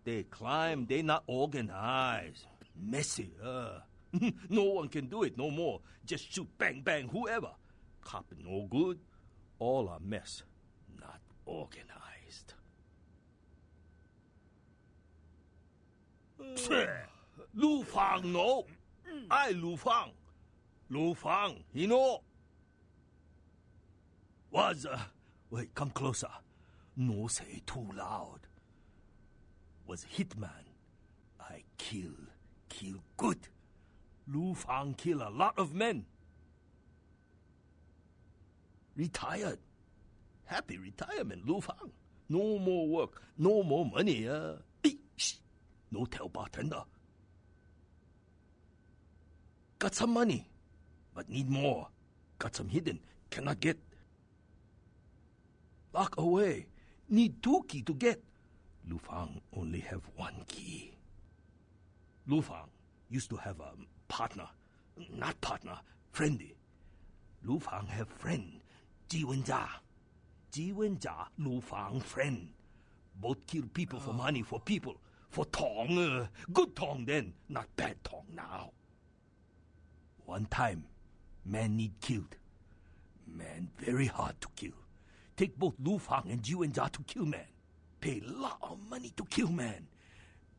Speaker 12: They climb, they not organized. Messy, No one can do it no more. Just shoot, bang, bang, whoever. Cop no good. All a mess. Not organized. Lu Fang, no. I Lu Fang. Lu Fang, he know. Was, wait, come closer. No say too loud. Was hitman. I kill good. Lu Fang kill a lot of men. Retired. Happy retirement, Lu Fang. No more work, no more money. Shh. No tell bartender. Got some money, but need more. Got some hidden, cannot get. Lock away. Need 2 key to get. Lu Fang only have 1 key. Lu Fang used to have a partner. Not partner, friendly. Lu Fang have friend, Ji Wenjia. Ji Wenjia, Lu Fang friend. Both kill people for money, for people. For tong, good tong then, not bad tong now. One time, man need killed. Man very hard to kill. Take both Lu Fang and Ji Wenjia to kill man. Pay lot of money to kill man.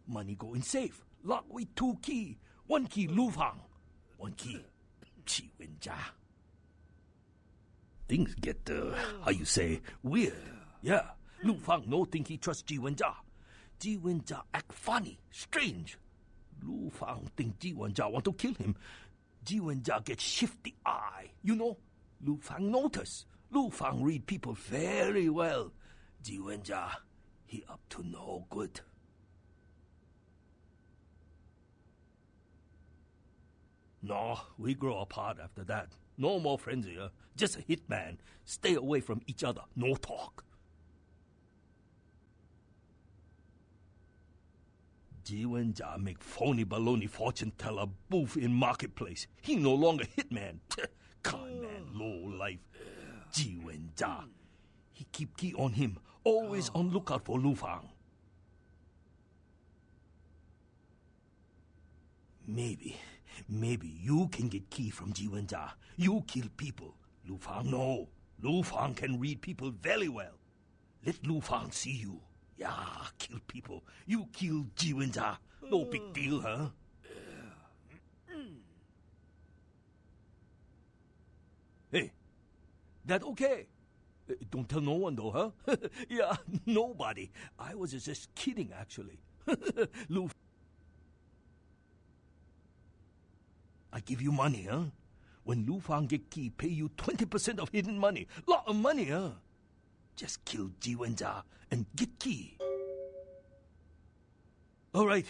Speaker 12: Money go in safe. Lock with 2 key. 1 key Lu Fang. 1 key Ji Wenjia. Things get, how you say, weird. Yeah, Lu Fang no think he trust Ji Wenjia. Ji Wenjia act funny, strange. Lu Fang think Ji Wenjia want to kill him. Ji Wenjia get shifty eye. You know, Lu Fang notice. Lu Fang read people very well. Ji Wenjia, he up to no good. No, we grow apart after that. No more friends here. Just a hitman. Stay away from each other. No talk. Ji Wenjia make phony baloney fortune teller booth in marketplace. He no longer hitman. Con man, low life. Ji Wenjia. He keep key on him. Always on lookout for Lu Fang. Maybe you can get key from Ji Wenjia. You kill people. Lu Fang no. Lu Fang can read people very well. Let Lu Fang see you. Yeah, kill people. You kill Ji Wenjia. No big deal, huh? Hey, that okay? Don't tell no one though, huh? Yeah, nobody. I was just kidding, actually. Lu, I give you money, huh? When Lu Fang get key, pay you 20% of hidden money. Lot of money, huh? Just kill Ji Wenjia and get key. All right.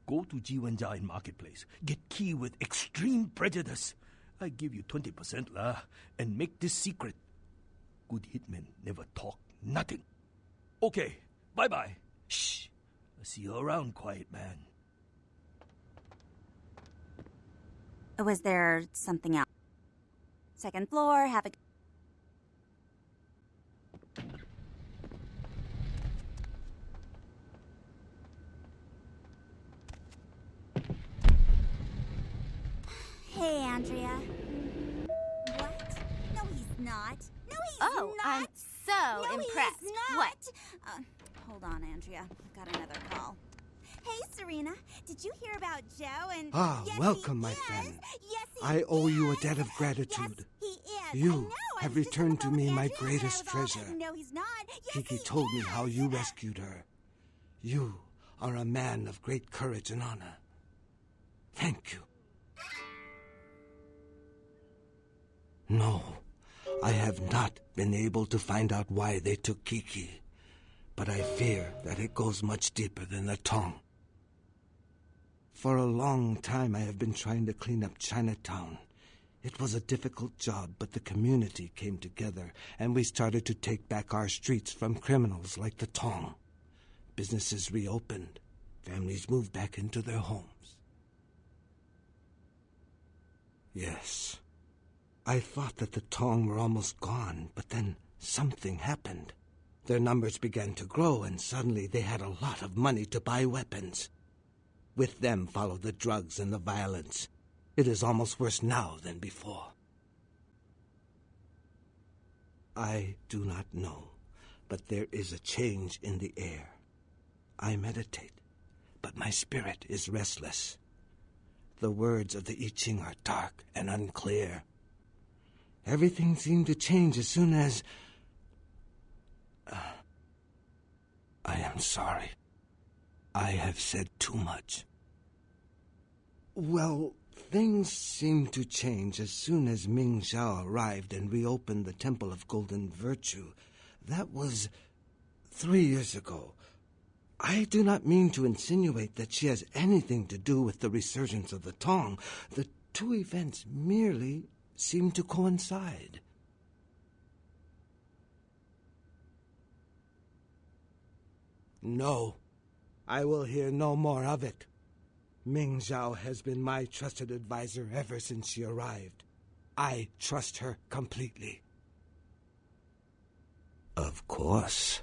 Speaker 12: Go to Ji Wenjia in marketplace. Get key with extreme prejudice. I give you 20% lah, and make this secret. Good hitmen never talk nothing. Okay, bye-bye. Shh. I'll see you around, quiet man.
Speaker 14: Was there something else? Second floor, have a... Hey, Andrea. What? No, he's not. No, he's not.
Speaker 21: I'm so impressed.
Speaker 14: He's not.
Speaker 21: What?
Speaker 14: Hold on, Andrea. I've got another call. Hey, Serena. Did you hear about Joe and...
Speaker 18: Ah,
Speaker 14: yes,
Speaker 18: welcome, my friend.
Speaker 14: Yes, he
Speaker 18: I owe you a
Speaker 14: is.
Speaker 18: debt of gratitude.
Speaker 14: Yes, he
Speaker 15: You have returned to me my greatest
Speaker 14: No,
Speaker 15: treasure.
Speaker 14: no, he's not. Yes,
Speaker 15: Kiki
Speaker 14: he
Speaker 15: told me
Speaker 14: is.
Speaker 15: how you rescued her. You are a man of great courage and honor. Thank you. No, I have not been able to find out why they took Kiki, but I fear that it goes much deeper than the tongue. For a long time I have been trying to clean up Chinatown. It was a difficult job, but the community came together, and we started to take back our streets from criminals like the Tong. Businesses reopened. Families moved back into their homes. Yes, I thought that the Tong were almost gone, but then something happened. Their numbers began to grow, and suddenly they had a lot of money to buy weapons. With them followed the drugs and the violence. It is almost worse now than before. I do not know, but there is a change in the air. I meditate, but my spirit is restless. The words of the I Ching are dark and unclear. Everything seemed to change as soon as... I am sorry. I have said too much. Well, things seemed to change as soon as Ming Zhao arrived and reopened the Temple of Golden Virtue. That was 3 years ago. I do not mean to insinuate that she has anything to do with the resurgence of the Tong. The two events merely seem to coincide. No, I will hear no more of it. Ming Zhao has been my trusted advisor ever since she arrived. I trust her completely. Of course.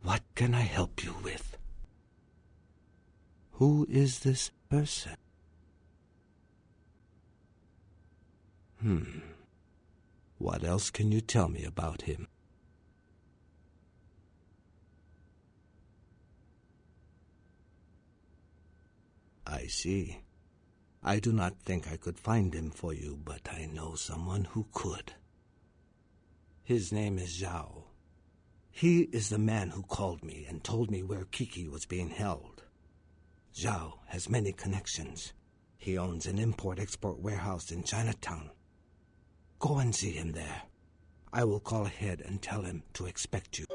Speaker 15: What can I help you with? Who is this person? What else can you tell me about him? I see. I do not think I could find him for you, but I know someone who could. His name is Zhao. He is the man who called me and told me where Kiki was being held. Zhao has many connections. He owns an import-export warehouse in Chinatown. Go and see him there. I will call ahead and tell him to expect you.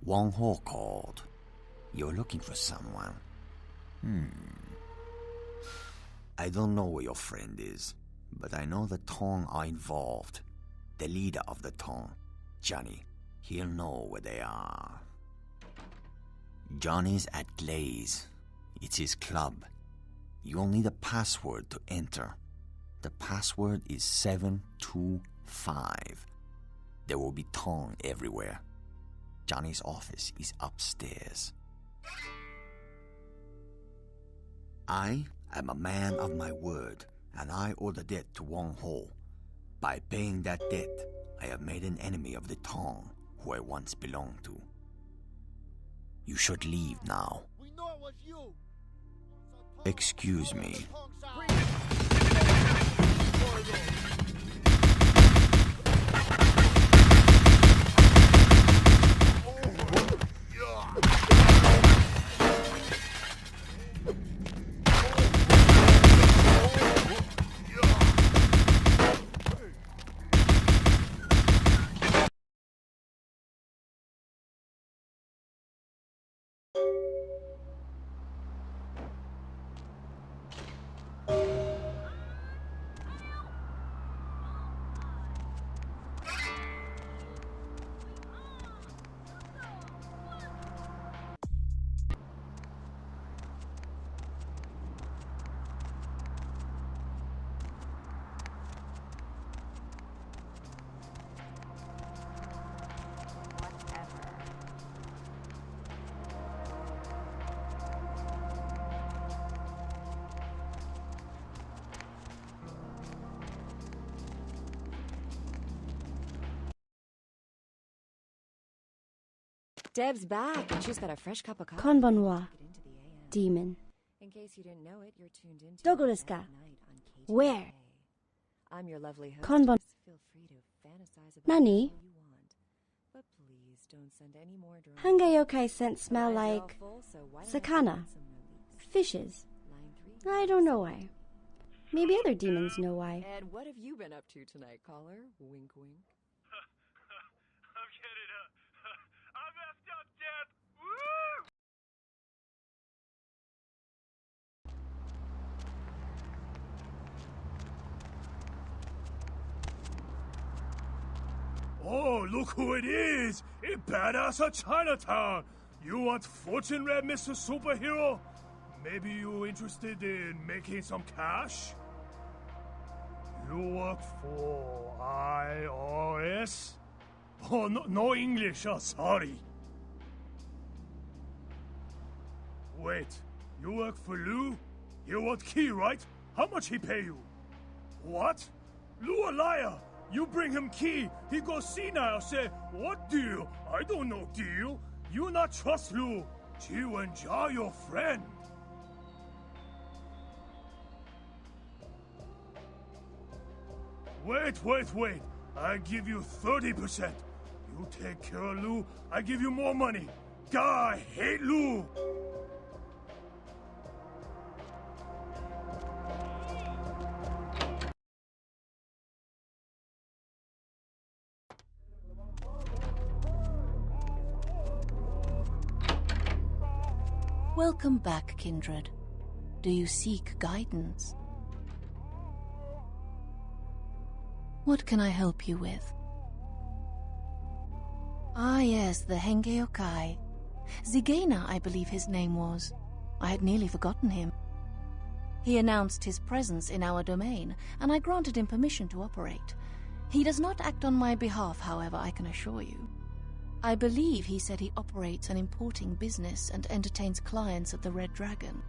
Speaker 2: Wang Ho called. You're looking for someone. I don't know where your friend is, but I know the Tong are involved. The leader of the Tong, Johnny, he'll know where they are. Johnny's at Glaze. It's his club. You'll need a password to enter. The password is 725. There will be Tong everywhere. Johnny's office is upstairs. I am a man of my word, and I ordered it to Wang Ho.
Speaker 16: By paying that debt, I have made an enemy of the town who I once belonged to. You should leave now. Excuse me.
Speaker 3: Deb's back, and she's got a fresh cup of coffee.
Speaker 11: Konbanwa. Demon.
Speaker 3: In case you didn't know it, you're tuned into
Speaker 11: Dogo desu ka? Where?
Speaker 3: I'm your lovely host.
Speaker 11: Konban.
Speaker 3: Feel free to fantasize about
Speaker 11: Nani?
Speaker 3: whatever you want. But please don't send any more drones.
Speaker 11: Hangayokai scents smell like sakana. Fishes. I don't know why. Maybe other demons know why.
Speaker 3: And what have you been up to tonight, caller? Wink, wink.
Speaker 12: Oh, look who it is! A badass of Chinatown! You want fortune read, Mr. Superhero? Maybe you interested in making some cash? You work for IRS? Oh, no English, sorry. Wait, you work for Lou? You want key, right? How much he pay you? What? Lou a liar! You bring him key, he goes senile, say, what deal? I don't know deal. You not trust Lou. She and Ja your friend. Wait. I give you 30%. You take care of Lou, I give you more money. God, I hate Lou.
Speaker 23: Welcome back, kindred. Do you seek guidance? What can I help you with? Ah, yes, the Hengeyokai. Gehenna, I believe his name was. I had nearly forgotten him. He announced his presence in our domain, and I granted him permission to operate. He does not act on my behalf, however, I can assure you. I believe he said he operates an importing business and entertains clients at the Red Dragon.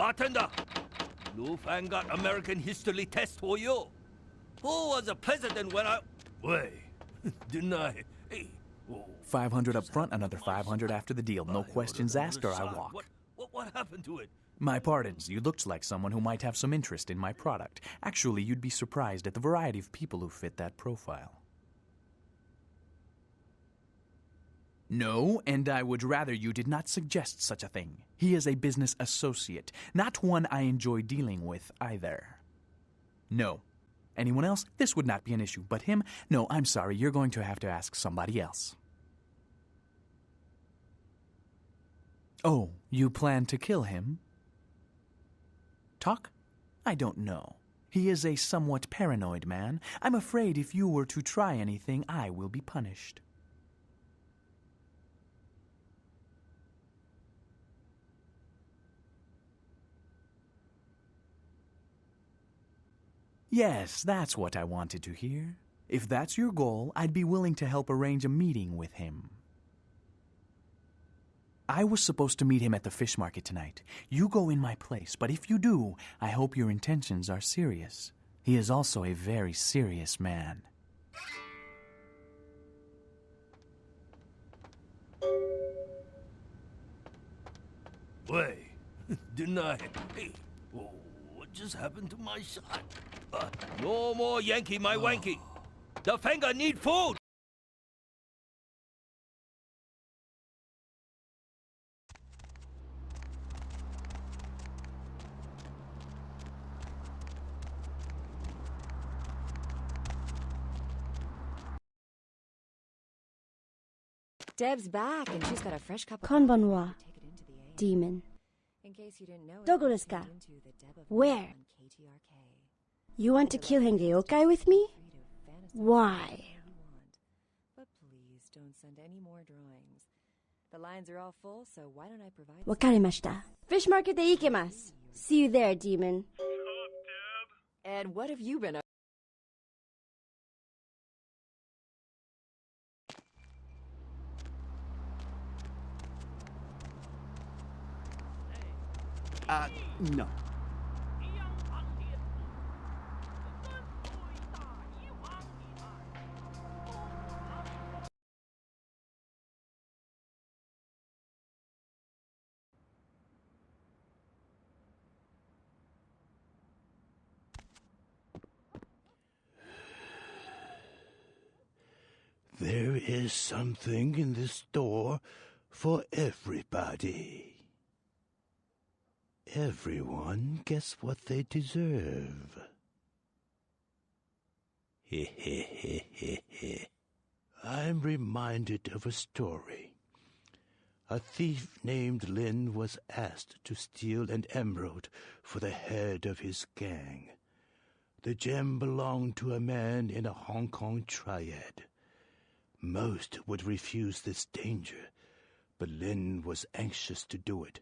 Speaker 12: Bartender! Lu Fang got American history test for you. Who was the president when I... Wait, didn't I... Hey,
Speaker 17: 500 up front, another 500 after the deal. No questions asked or I walk.
Speaker 12: What happened to it?
Speaker 17: My pardons, you looked like someone who might have some interest in my product. Actually, you'd be surprised at the variety of people who fit that profile. No, and I would rather you did not suggest such a thing. He is a business associate, not one I enjoy dealing with either. No, Anyone else, this would not be an issue. But him? No, I'm sorry. You're going to have to ask somebody else. Oh, you plan to kill him? Talk? I don't know. He is a somewhat paranoid man. I'm afraid if you were to try anything, I will be punished. Yes, that's what I wanted to hear. If that's your goal, I'd be willing to help arrange a meeting with him. I was supposed to meet him at the fish market tonight. You go in my place, but if you do, I hope your intentions are serious. He is also a very serious man.
Speaker 12: Wait, deny it. Hey, what just happened to my shot? No more Yankee, my wanky. The finger need food.
Speaker 3: Deb's back, and she's got a fresh cup of
Speaker 11: Konbanwa, demon.
Speaker 3: In case you didn't know,
Speaker 11: Dogo desu ka? Where? You want to kill Hengeyokai with me? Why?
Speaker 3: But please don't send any more drawings. The lines are all full, so why don't I provide...
Speaker 11: Wakarimashita. Fish market de ikemasu. See you there, demon.
Speaker 3: And what have you been up?
Speaker 6: No.
Speaker 10: There is something in this store for everybody. Everyone gets what they deserve. I'm reminded of a story. A thief named Lin was asked to steal an emerald for the head of his gang. The gem belonged to a man in a Hong Kong triad. Most would refuse this danger, but Lin was anxious to do it,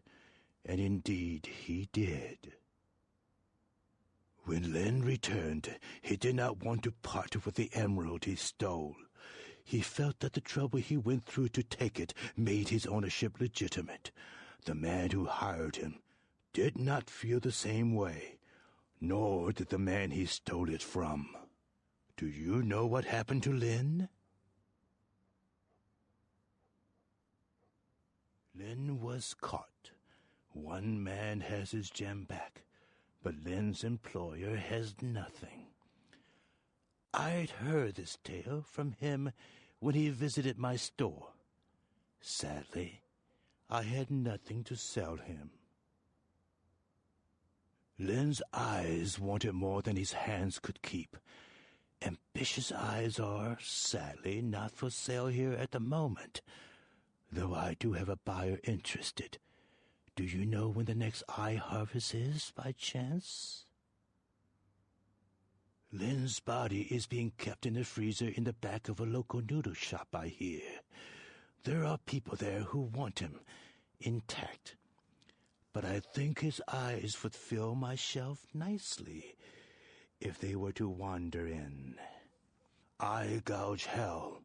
Speaker 10: and indeed he did. When Lin returned, he did not want to part with the emerald he stole. He felt that the trouble he went through to take it made his ownership legitimate. The man who hired him did not feel the same way, nor did the man he stole it from. Do you know what happened to Lin? Lin was caught. One man has his gem back, but Lin's employer has nothing. I'd heard this tale from him when he visited my store. Sadly, I had nothing to sell him. Lin's eyes wanted more than his hands could keep. Ambitious eyes are, sadly, not for sale here at the moment, though I do have a buyer interested. Do you know when the next eye harvest is, by chance? Lin's body is being kept in the freezer in the back of a local noodle shop, I hear. There are people there who want him intact, but I think his eyes would fill my shelf nicely if they were to wander in. Eye gouge hell,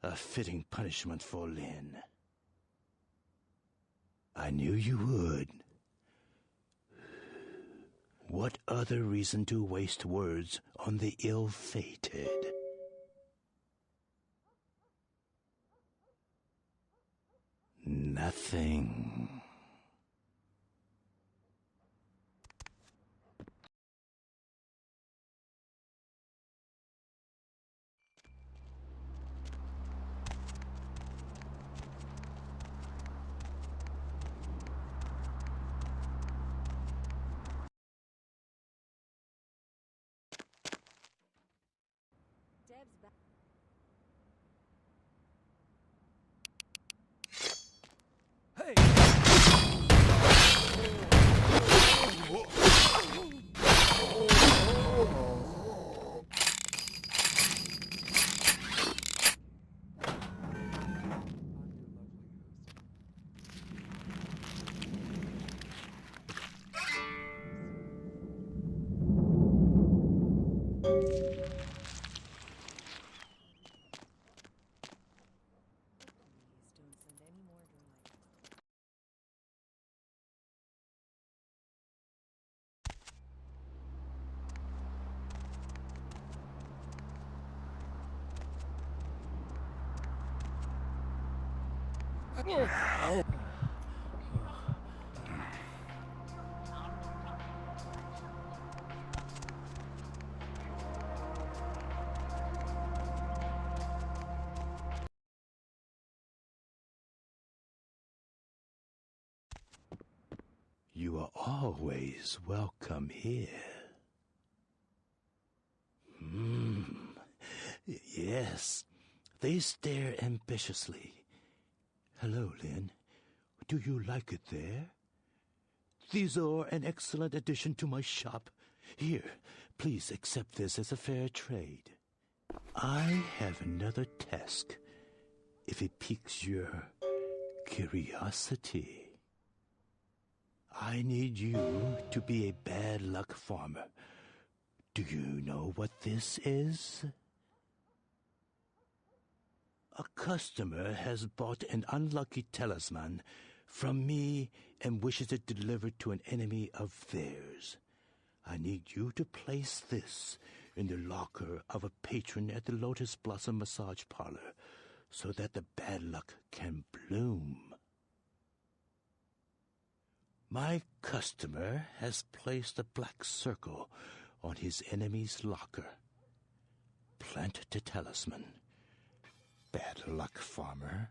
Speaker 10: a fitting punishment for Lin. I knew you would. What other reason to waste words on the ill-fated? Nothing.
Speaker 3: Zeb's back.
Speaker 10: You are always welcome here. Yes, they stare ambitiously. Hello, Lynn. Do you like it there? These are an excellent addition to my shop. Here, please accept this as a fair trade. I have another task, if it piques your curiosity. I need you to be a bad luck farmer. Do you know what this is? A customer has bought an unlucky talisman from me and wishes it delivered to an enemy of theirs. I need you to place this in the locker of a patron at the Lotus Blossom Massage Parlor so that the bad luck can bloom. My customer has placed a black circle on his enemy's locker. Plant the talisman. Bad luck, farmer.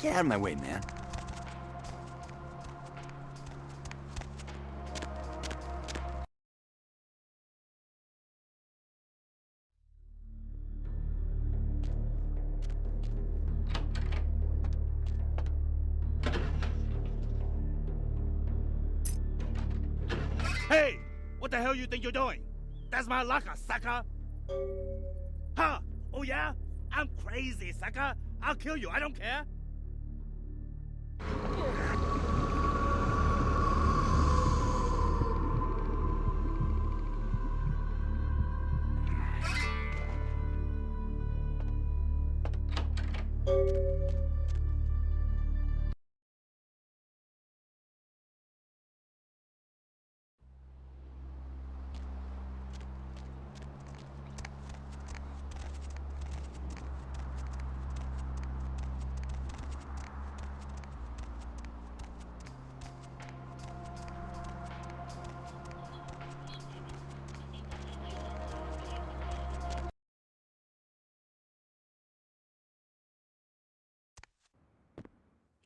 Speaker 16: Get out of my way, man.
Speaker 12: Hey! What the hell you think you're doing? That's my locker, sucker! Huh? Oh yeah? I'm crazy, sucker! I'll kill you, I don't care!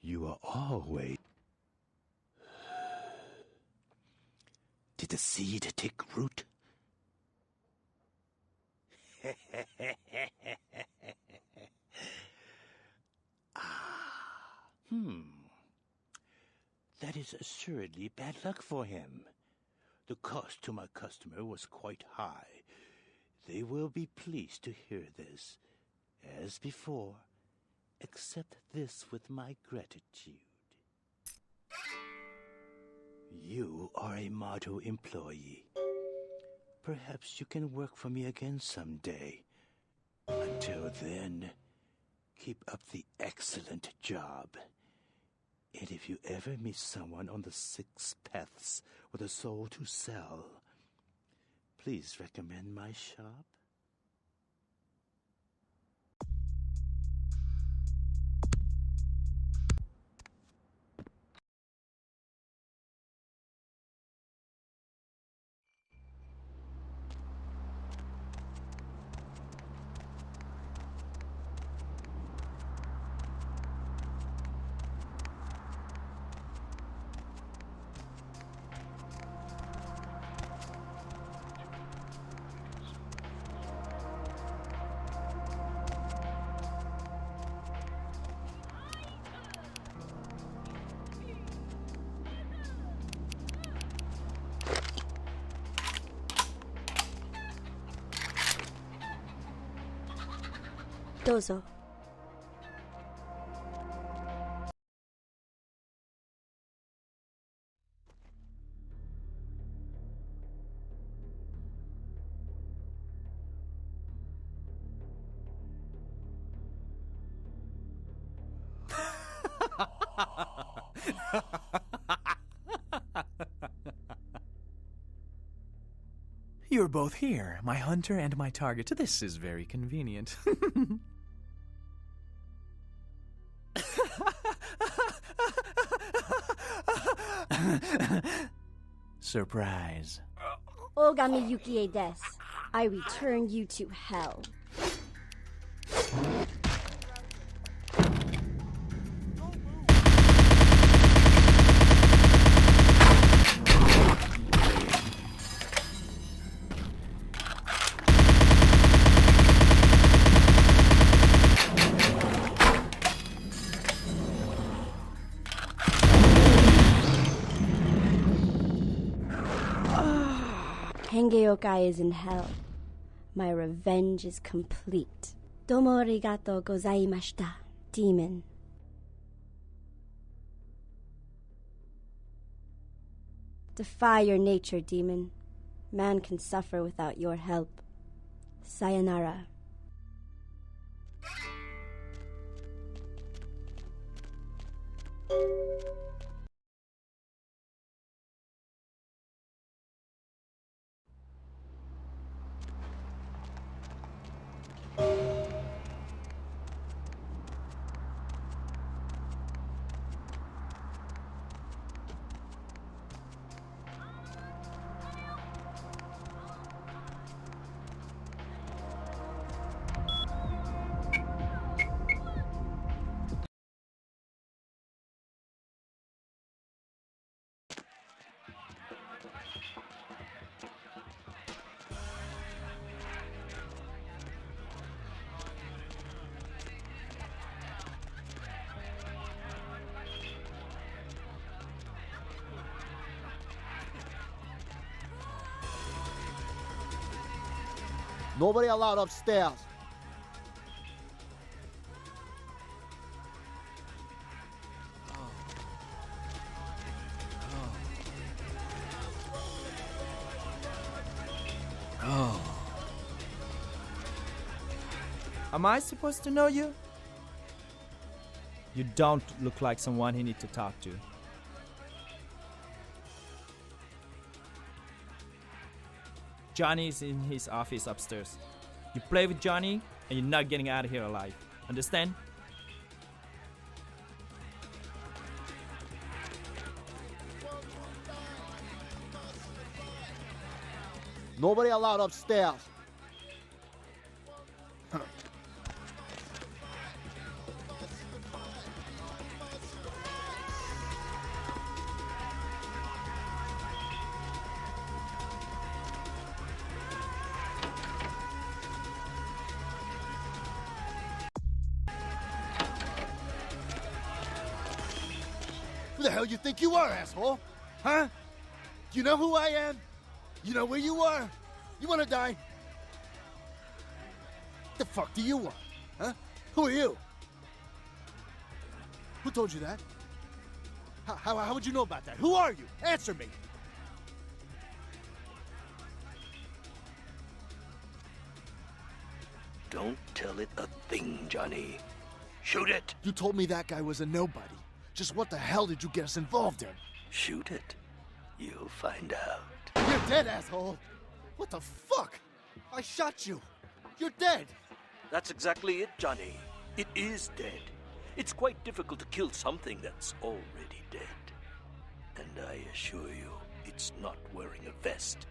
Speaker 10: You are always... Did the seed take root? That is assuredly bad luck for him. The cost to my customer was quite high. They will be pleased to hear this. As before, accept this with my gratitude. You are a Motto employee.
Speaker 6: Perhaps you can work for me again someday. Until then, keep up the excellent job. And if you ever meet someone on the 6 paths with a soul to sell, please recommend my shop.
Speaker 11: Dozo.
Speaker 17: You're both here, my hunter and my target. This is very convenient. Surprise.
Speaker 11: Ogami Yukie desu. I return you to hell. Hengeyokai is in hell. My revenge is complete. Domo arigato gozaimashita, demon. Defy your nature, demon. Man can suffer without your help. Sayonara.
Speaker 19: Nobody allowed upstairs.
Speaker 9: Oh. Am I supposed to know you? You don't look like someone he needs to talk to. Johnny's in his office upstairs. You play with Johnny, and you're not getting out of here alive. Understand?
Speaker 19: Nobody allowed upstairs.
Speaker 13: Who the hell you think you are, asshole? Huh? You know who I am? You know where you are? You wanna die? The fuck do you want? Huh? Who are you? Who told you that? How would you know about that? Who are you? Answer me!
Speaker 12: Don't tell it a thing, Johnny. Shoot it!
Speaker 8: You told me that guy was a nobody. Just what the hell did you get us involved in?
Speaker 12: Shoot it. You'll find out.
Speaker 8: You're dead, asshole! What the fuck? I shot you. You're dead.
Speaker 12: That's exactly it, Johnny. It is dead. It's quite difficult to kill something that's already dead. And I assure you, it's not wearing a vest.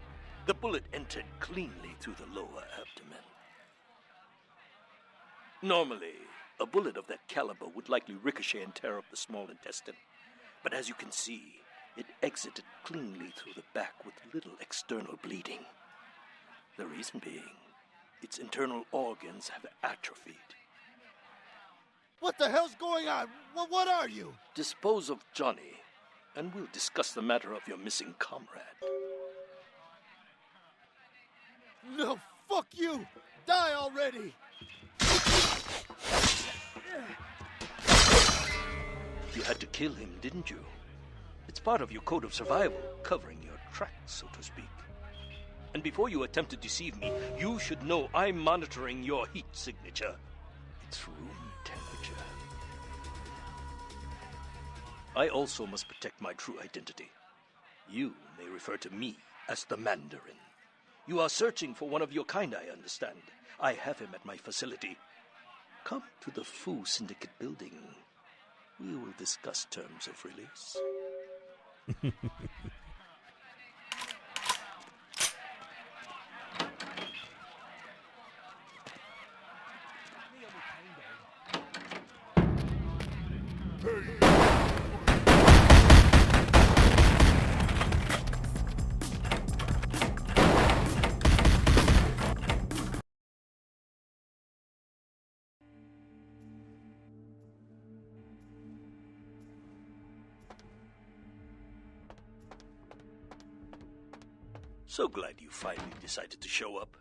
Speaker 12: The bullet entered cleanly through the lower abdomen. Normally, a bullet of that caliber would likely ricochet and tear up the small intestine. But as you can see, it exited cleanly through the back with little external bleeding. The reason being, its internal organs have atrophied.
Speaker 8: What the hell's going on? What are you?
Speaker 12: Dispose of Johnny, and we'll discuss the matter of your missing comrade.
Speaker 8: No, fuck you! Die already!
Speaker 12: You had to kill him, didn't you? It's part of your code of survival, covering your tracks, so to speak. And before you attempt to deceive me, you should know I'm monitoring your heat signature. It's room temperature. I also must protect my true identity. You may refer to me as the Mandarin. You are searching for one of your kind, I understand. I have him at my facility. Come to the Fu Syndicate building. We will discuss terms of release. So glad you finally decided to show up.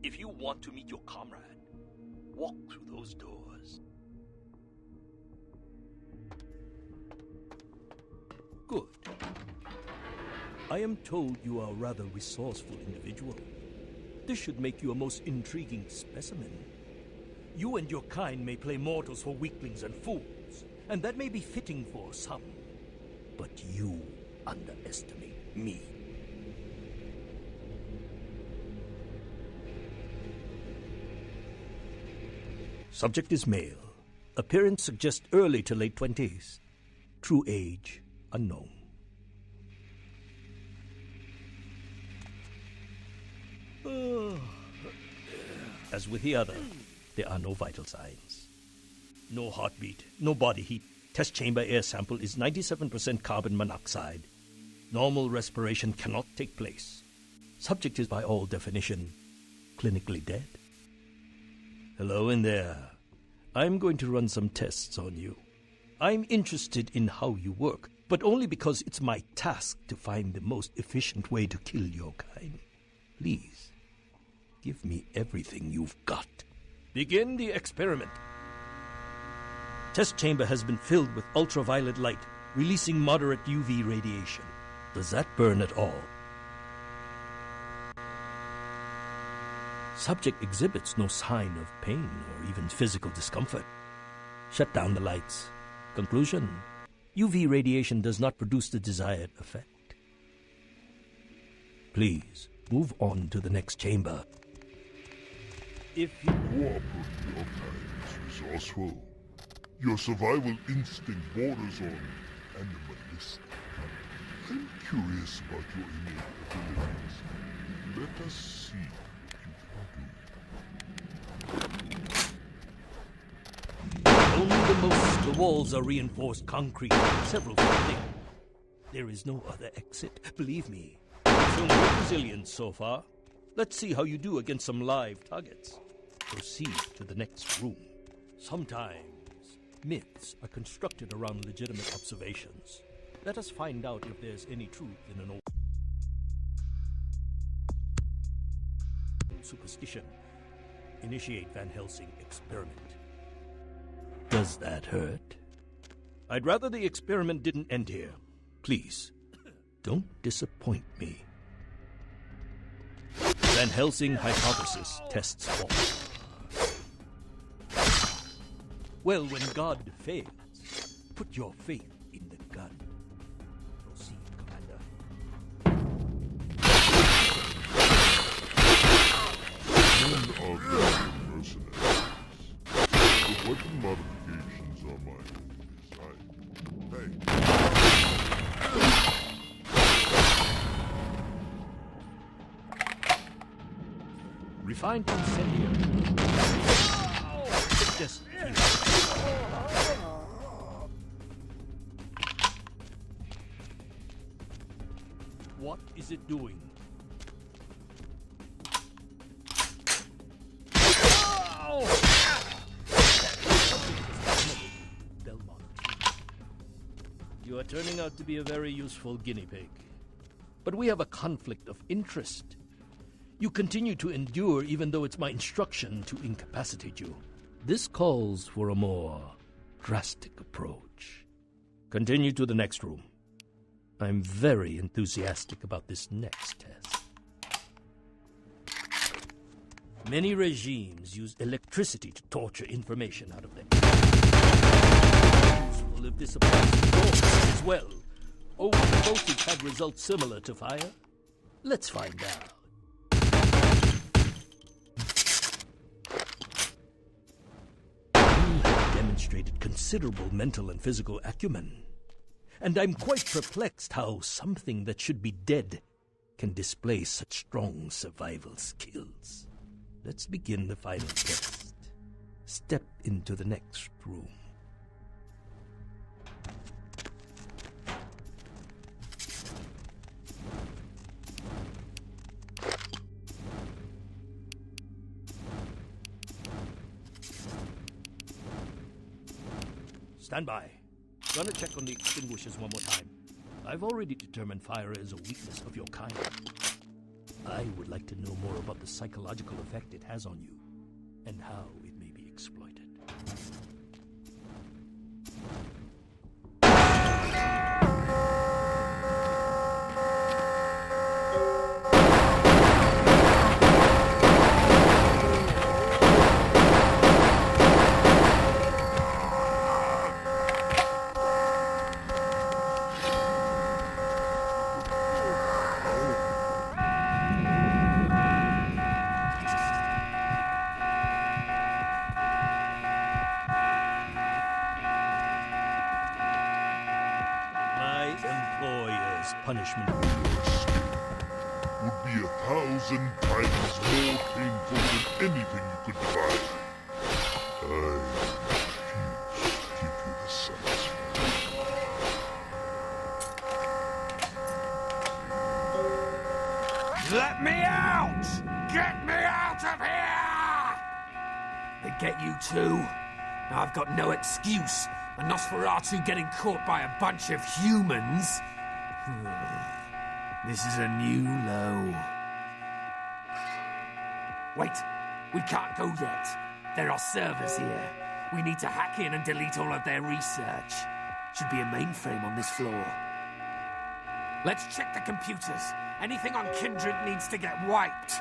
Speaker 12: If you want to meet your comrade, walk through those doors. Good. I am told you are a rather resourceful individual. This should make you a most intriguing specimen. You and your kind may play mortals for weaklings and fools, and that may be fitting for some. But you underestimate me. Subject is male. Appearance suggests early to late 20s. True age, unknown. As with the other, there are no vital signs. No heartbeat, no body heat. Test chamber air sample is 97% carbon monoxide. Normal respiration cannot take place. Subject is by all definition clinically dead. Hello in there. I'm going to run some tests on you. I'm interested in how you work, but only because it's my task to find the most efficient way to kill your kind. Please, give me everything you've got. Begin the experiment. Test chamber has been filled with ultraviolet light, releasing moderate UV radiation. Does that burn at all? Subject exhibits no sign of pain or even physical discomfort. Shut down the lights. Conclusion: UV radiation does not produce the desired effect. Please, move on to the next chamber. If you
Speaker 7: cooperate, your kind is resourceful. Your survival instinct borders on animalistic. I'm curious about your innate abilities. Let us see.
Speaker 12: Only the walls are reinforced concrete, several feet thick. There is no other exit, believe me. Shown great resilience so far. Let's see how you do against some live targets. Proceed to the next room. Sometimes myths are constructed around legitimate observations. Let us find out if there's any truth in an old superstition. Initiate Van Helsing experiment. Does that hurt? I'd rather the experiment didn't end here. Please, don't disappoint me. Van Helsing hypothesis tests false. Well, when God fails, put your faith in the gun. Proceed, Commander.
Speaker 7: Men are very mercenaries. The weapon modifications are my own design.
Speaker 12: Refined incendiary. Just what is it doing? You are turning out to be a very useful guinea pig. But we have a conflict of interest. You continue to endure even though it's my instruction to incapacitate you. This calls for a more drastic approach. Continue to the next room. I'm very enthusiastic about this next test. Many regimes use electricity to torture information out of them. Useful if this applies to yours as well. Old voltage had results similar to fire. Let's find out. Demonstrated considerable mental and physical acumen. And I'm quite perplexed how something that should be dead can display such strong survival skills. Let's begin the final test. Step into the next room. Stand by. Gonna check on the extinguishers one more time. I've already determined fire is a weakness of your kind. I would like to know more about the psychological effect it has on you, and how it may be exploited. Punishment
Speaker 7: would be 1,000 times more painful than anything you could devise. I refuse to give you the satisfaction.
Speaker 4: Let me out! Get me out of here! They get you too? Now I've got no excuse. A Nosferatu getting caught by a bunch of humans. This is a new low. Wait, we can't go yet. There are servers here. We need to hack in and delete all of their research. Should be a mainframe on this floor. Let's check the computers. Anything on Kindred needs to get wiped.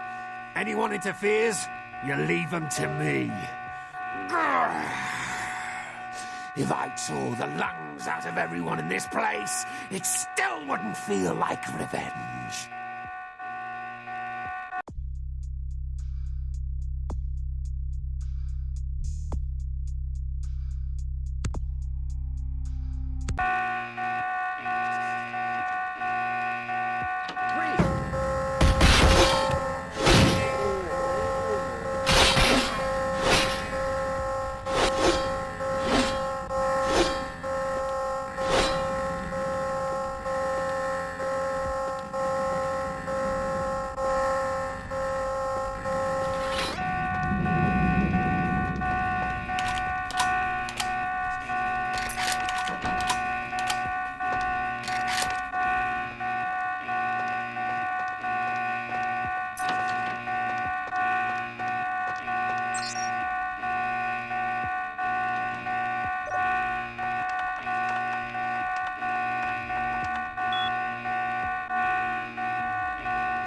Speaker 4: Anyone interferes, you leave them to me. Grr. If I tore the lungs out of everyone in this place, it still wouldn't feel like revenge.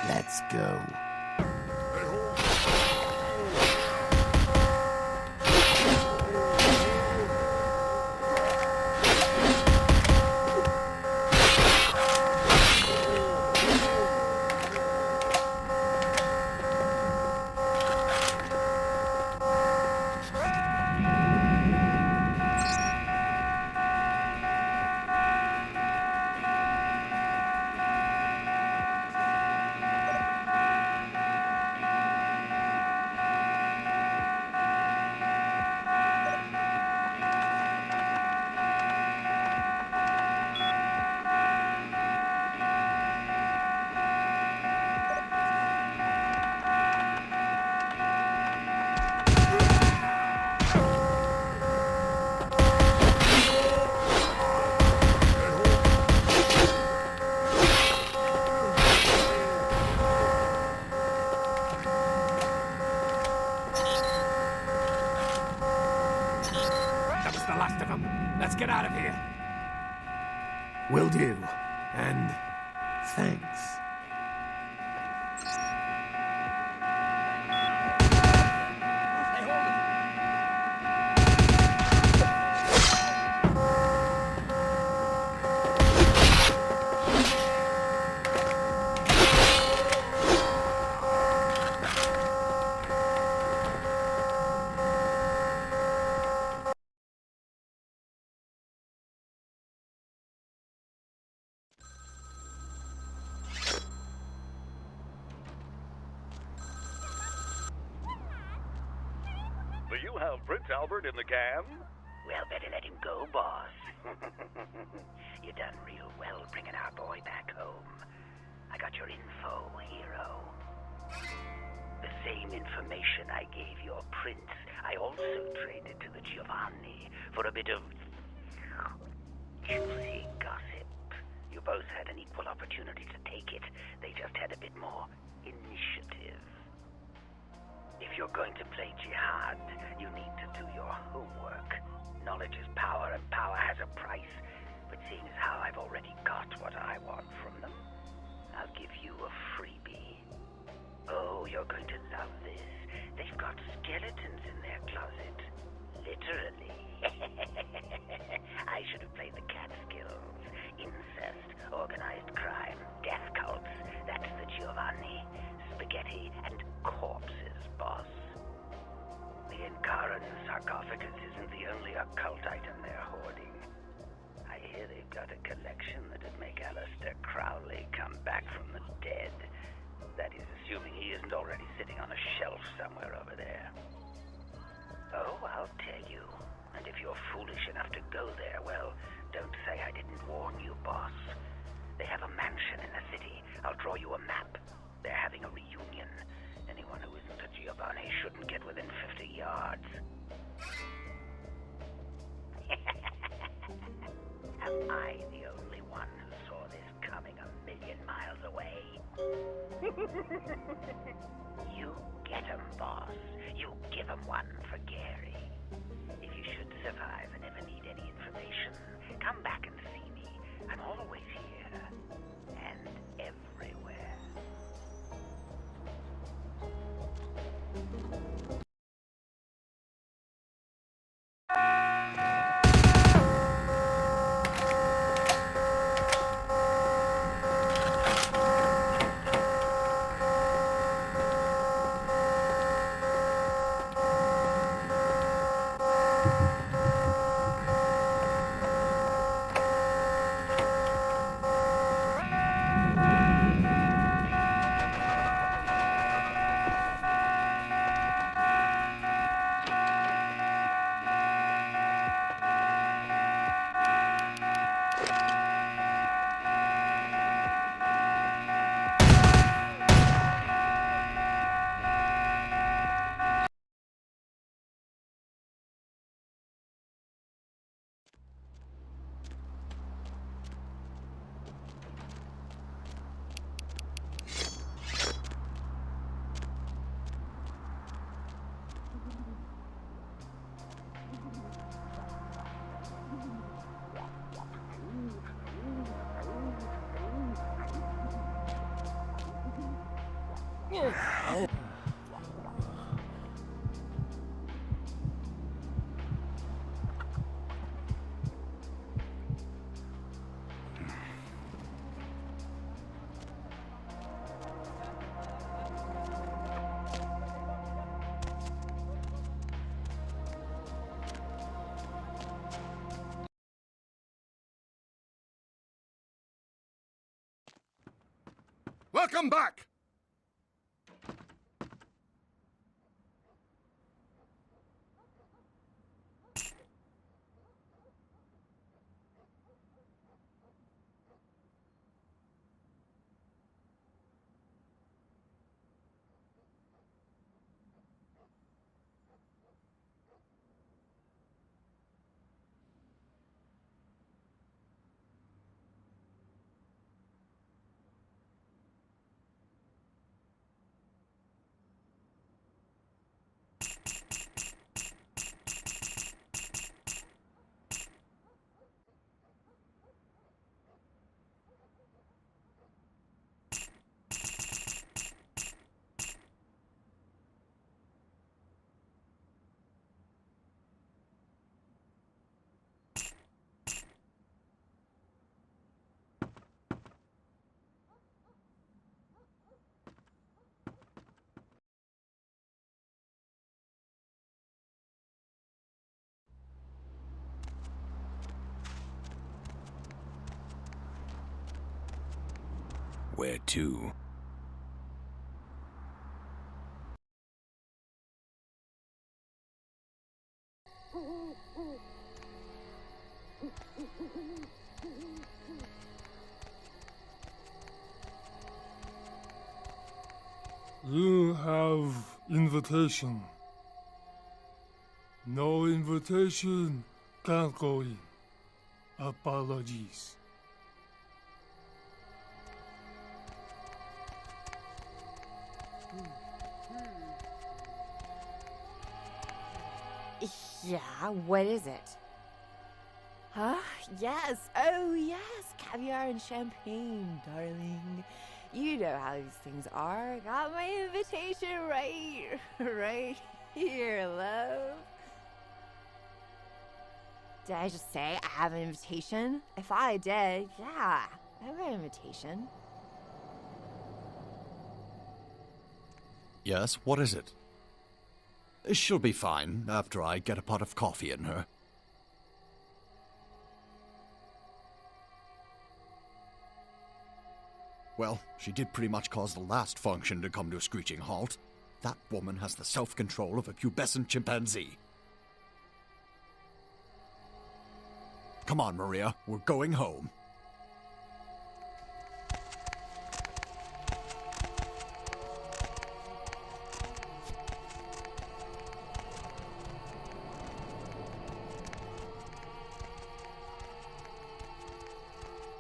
Speaker 4: Let's go. Will do. And thanks.
Speaker 5: Do you have Prince Albert in the can?
Speaker 20: Well, better let him go, boss. You done real well bringing our boy back home. I got your info, hero. The same information I gave your prince, I also traded to the Giovanni for a bit of juicy gossip. You both had an equal opportunity to take it. They just had a bit more initiative. If you're going to play jihad, you need to do your homework. Knowledge is power, and power has a price. But seeing as how I've already got what I want from them, I'll give you a freebie. Oh, you're going to love this. They've got skeletons in their closet. Literally. I should have played the Catskills. Incest, organized crime, death cults. That's the Giovanni. Spaghetti and corpses, boss. The Ankaran sarcophagus isn't the only occult item they're hoarding. I hear they've got a collection that'd make Aleister Crowley come back from the dead. That is, assuming he isn't already sitting on a shelf somewhere over there. Oh, I'll tell you. And if you're foolish enough to go there, well, don't say I didn't warn you, boss. They have a mansion in the city. I'll draw you a map. They're having a reunion. Anyone who isn't a Giovanni shouldn't get within 50 yards. Am I the only one who saw this coming a million miles away? You get 'em, boss. You give 'em one for Gary. If you should survive and ever need any information, come back and see me. I'm always here. And everywhere.
Speaker 8: Welcome back!
Speaker 16: Where to?
Speaker 1: You have invitation. No invitation, can't go in. Apologies.
Speaker 3: Yeah, what is it? Huh? Yes. Oh, yes. Caviar and champagne, darling. You know how these things are. Got my invitation right here, love. Did I just say I have an invitation? I thought I did. Yeah, I have an invitation.
Speaker 21: Yes, what is it? She'll be fine after I get a pot of coffee in her. Well, she did pretty much cause the last function to come to a screeching halt. That woman has the self-control of a pubescent chimpanzee. Come on, Maria, we're going home.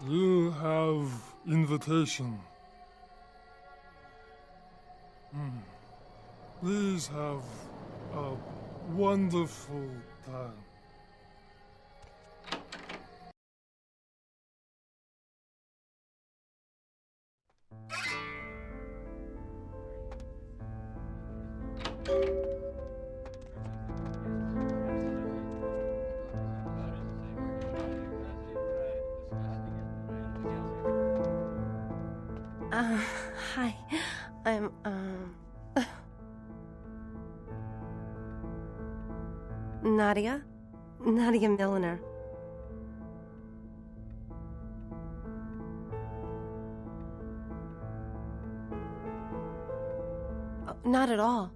Speaker 1: You have invitation. Please have a wonderful time.
Speaker 22: Hi. I'm, Nadia? Nadia Milliner. Not at all.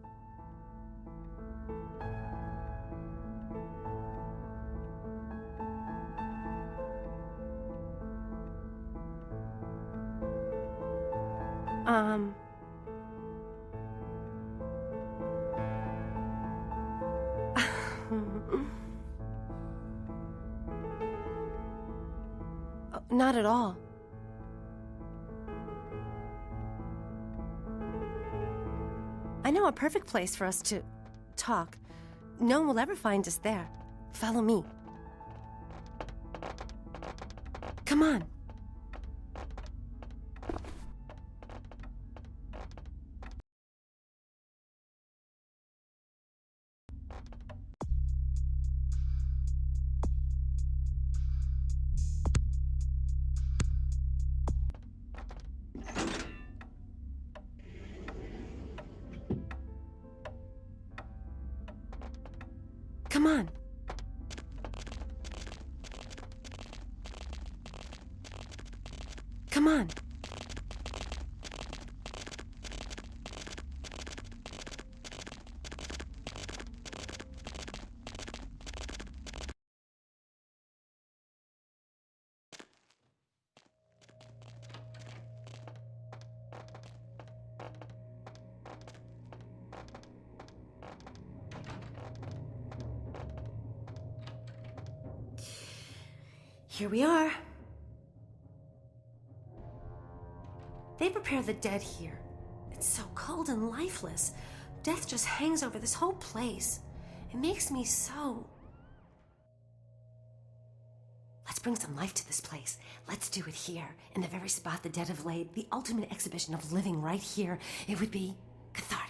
Speaker 22: Not at all. I know a perfect place for us to talk. No one will ever find us there. Follow me. Come on. Come on. Come on. Here we are. They prepare the dead here. It's so cold and lifeless. Death just hangs over this whole place. It makes me so... Let's bring some life to this place. Let's do it here, in the very spot the dead have laid. The ultimate exhibition of living right here. It would be cathartic.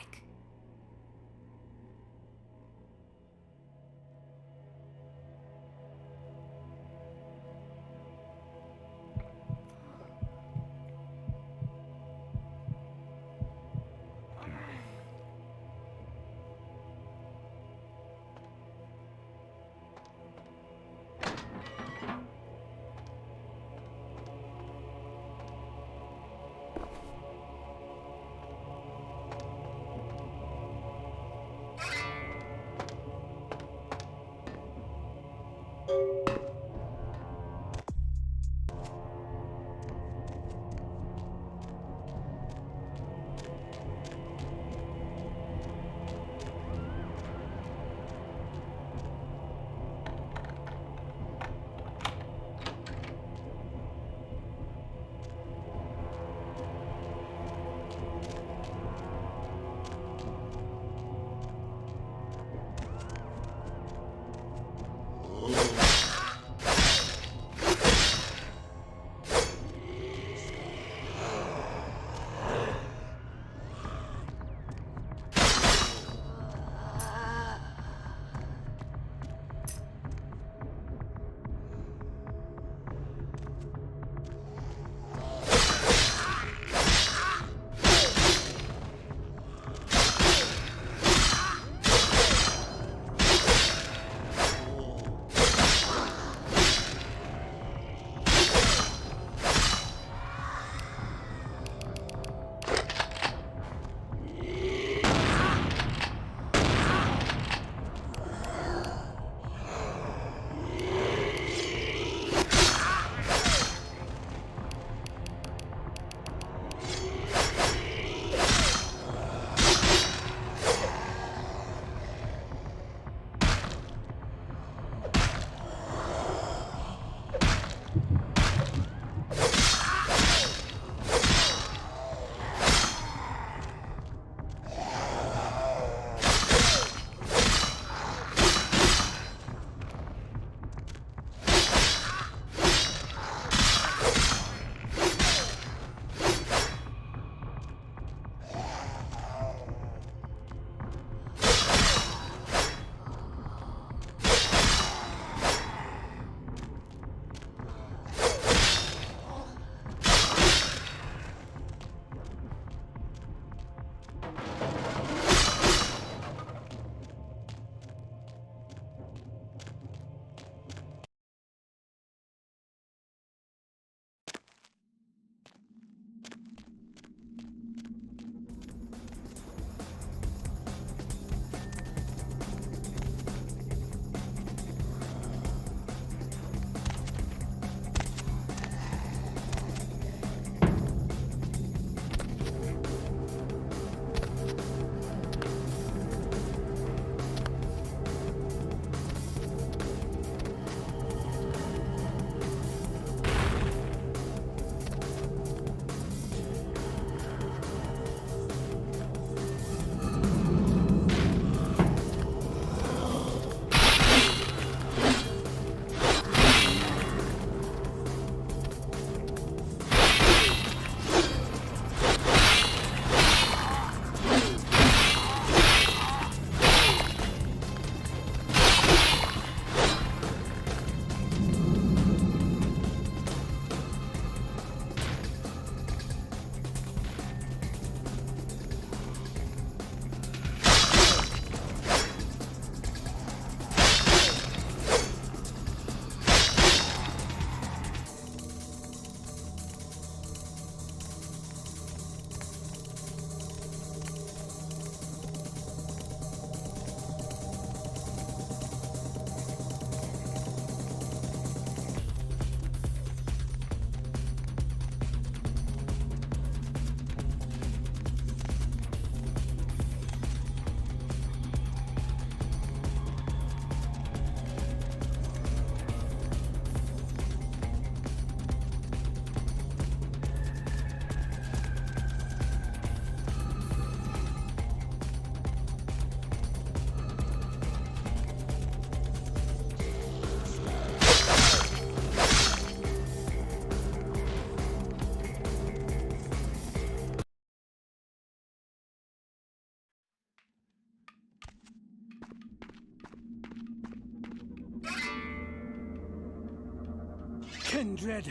Speaker 14: Kindred,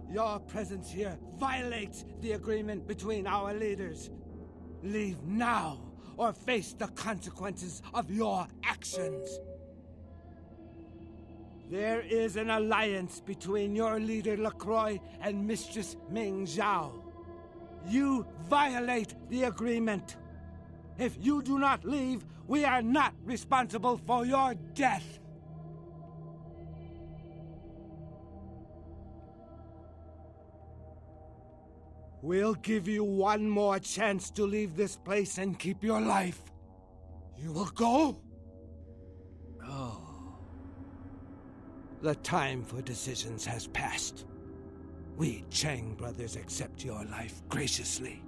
Speaker 14: your presence here violates the agreement between our leaders. Leave now, or face the consequences of your actions. There is an alliance between your leader LaCroix and Mistress Ming Zhao. You violate the agreement. If you do not leave, we are not responsible for your death. We'll give you one more chance to leave this place and keep your life. You will go? Oh. The time for decisions has passed. We Chang brothers accept your life graciously.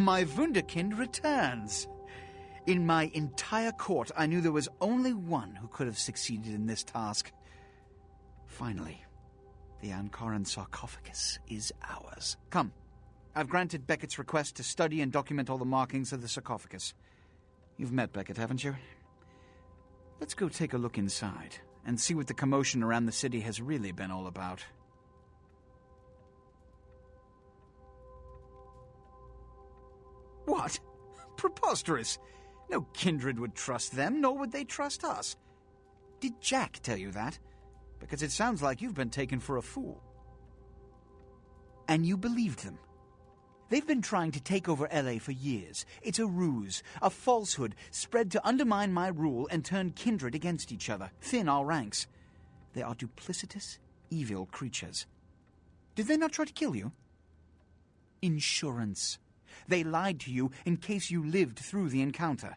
Speaker 2: My Wunderkind returns. In my entire court, I knew there was only one who could have succeeded in this task. Finally, the Ankaran sarcophagus is ours. Come, I've granted Beckett's request to study and document all the markings of the sarcophagus. You've met Beckett, haven't you? Let's go take a look inside and see what the commotion around the city has really been all about. What? Preposterous! No kindred would trust them, nor would they trust us. Did Jack tell you that? Because it sounds like you've been taken for a fool. And you believed them. They've been trying to take over LA for years. It's a ruse, a falsehood, spread to undermine my rule and turn kindred against each other, thin our ranks. They are duplicitous, evil creatures. Did they not try to kill you? Insurance. They lied to you in case you lived through the encounter.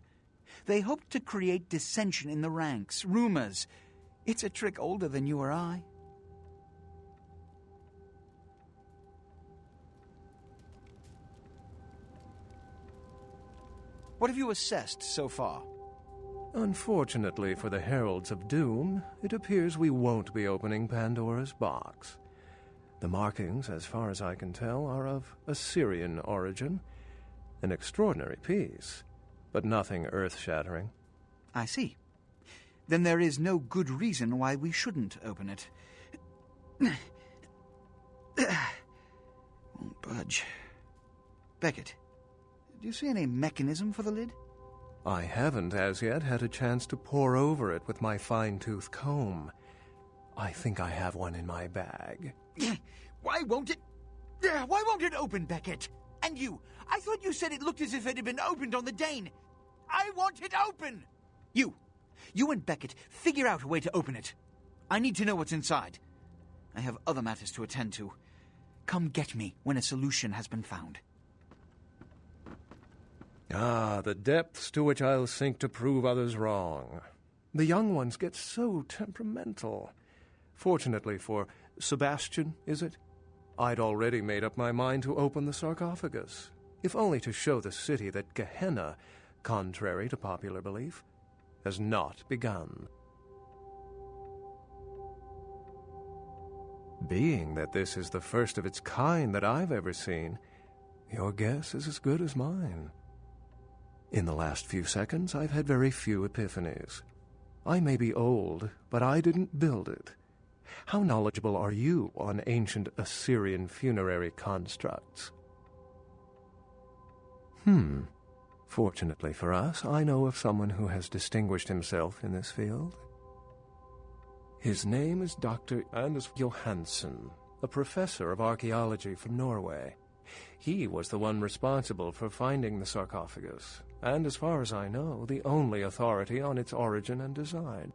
Speaker 2: They hoped to create dissension in the ranks, rumors. It's a trick older than you or I. What have you assessed so far?
Speaker 15: Unfortunately for the Heralds of Doom, it appears we won't be opening Pandora's box. The markings, as far as I can tell, are of Assyrian origin. An extraordinary piece, but nothing earth-shattering.
Speaker 2: I see. Then there is no good reason why we shouldn't open it. Fudge. Beckett, do you see any mechanism for the lid?
Speaker 15: I haven't as yet had a chance to pore over it with my fine-tooth comb. I think I have one in my bag.
Speaker 2: Why won't it open, Beckett? And you, I thought you said it looked as if it had been opened on the Dane. I want it open! You and Beckett, figure out a way to open it. I need to know what's inside. I have other matters to attend to. Come get me when a solution has been found.
Speaker 15: Ah, the depths to which I'll sink to prove others wrong. The young ones get so temperamental. Fortunately for Sebastian, is it? I'd already made up my mind to open the sarcophagus, if only to show the city that Gehenna, contrary to popular belief, has not begun. Being that this is the first of its kind that I've ever seen, your guess is as good as mine. In the last few seconds, I've had very few epiphanies. I may be old, but I didn't build it. How knowledgeable are you on ancient Assyrian funerary constructs? Fortunately for us, I know of someone who has distinguished himself in this field. His name is Dr. Anders Johansen, a professor of archaeology from Norway. He was the one responsible for finding the sarcophagus, and as far as I know, the only authority on its origin and design.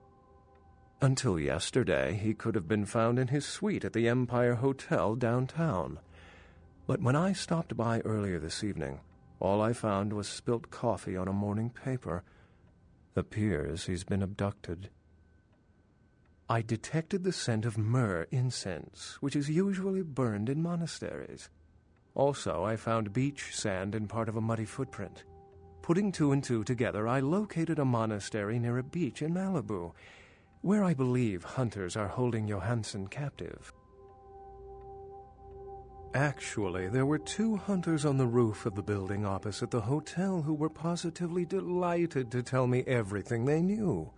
Speaker 15: Until yesterday, he could have been found in his suite at the Empire Hotel downtown. But when I stopped by earlier this evening, all I found was spilt coffee on a morning paper. Appears he's been abducted. I detected the scent of myrrh incense, which is usually burned in monasteries. Also, I found beach sand in part of a muddy footprint. Putting two and two together, I located a monastery near a beach in Malibu, where I believe hunters are holding Johansen captive. Actually, there were 2 hunters on the roof of the building opposite the hotel who were positively delighted to tell me everything they knew,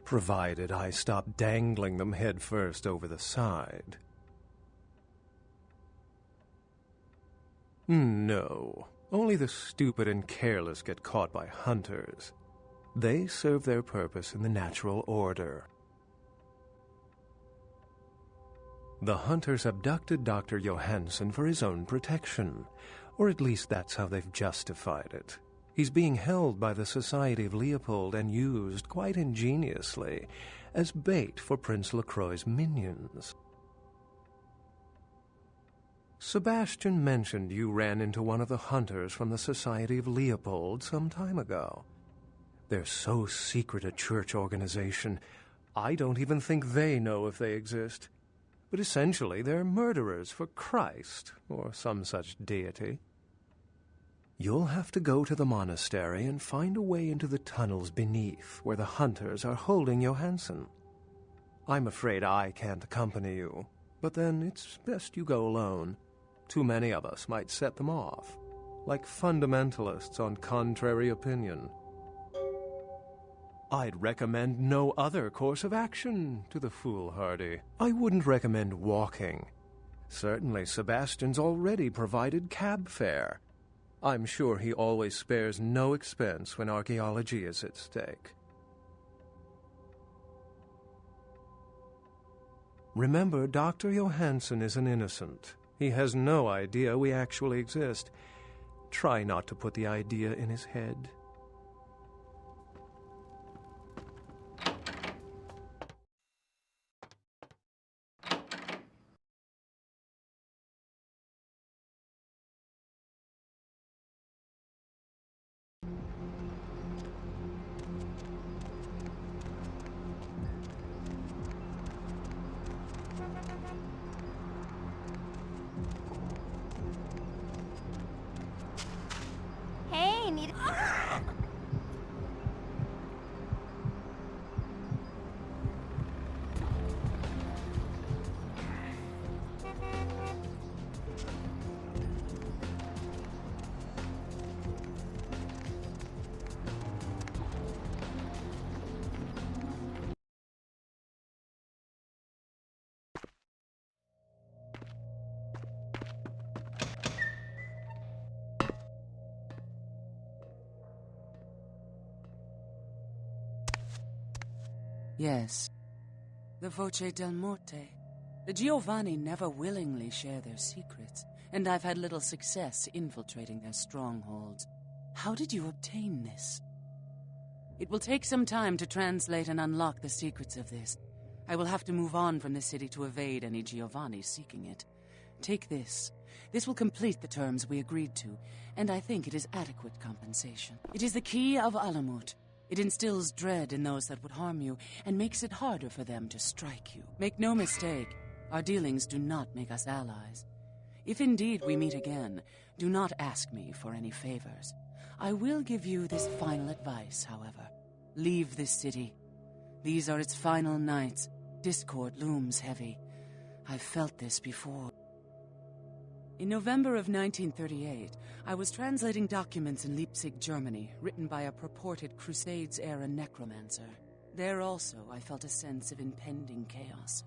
Speaker 15: provided I stopped dangling them head first over the side. No, only the stupid and careless get caught by hunters. They serve their purpose in the natural order. The hunters abducted Dr. Johansen for his own protection, or at least that's how they've justified it. He's being held by the Society of Leopold and used, quite ingeniously, as bait for Prince LaCroix's minions. Sebastian mentioned you ran into one of the hunters from the Society of Leopold some time ago. They're so secret a church organization, I don't even think they know if they exist. But essentially they're murderers for Christ, or some such deity. You'll have to go to the monastery and find a way into the tunnels beneath, where the hunters are holding Johansen. I'm afraid I can't accompany you, but then it's best you go alone. Too many of us might set them off, like fundamentalists on contrary opinion. I'd recommend no other course of action to the foolhardy. I wouldn't recommend walking. Certainly Sebastian's already provided cab fare. I'm sure he always spares no expense when archaeology is at stake. Remember, Dr. Johansen is an innocent. He has no idea we actually exist. Try not to put the idea in his head.
Speaker 10: Yes. The Voce del Morte. The Giovanni never willingly share their secrets, and I've had little success infiltrating their strongholds. How did you obtain this? It will take some time to translate and unlock the secrets of this. I will have to move on from the city to evade any Giovanni seeking it. Take this. This will complete the terms we agreed to, and I think it is adequate compensation. It is the key of Alamut. It instills dread in those that would harm you, and makes it harder for them to strike you. Make no mistake, our dealings do not make us allies. If indeed we meet again, do not ask me for any favors. I will give you this final advice, however. Leave this city. These are its final nights. Discord looms heavy. I've felt this before. In November of 1938, I was translating documents in Leipzig, Germany, written by a purported Crusades-era necromancer. There also, I felt a sense of impending chaos.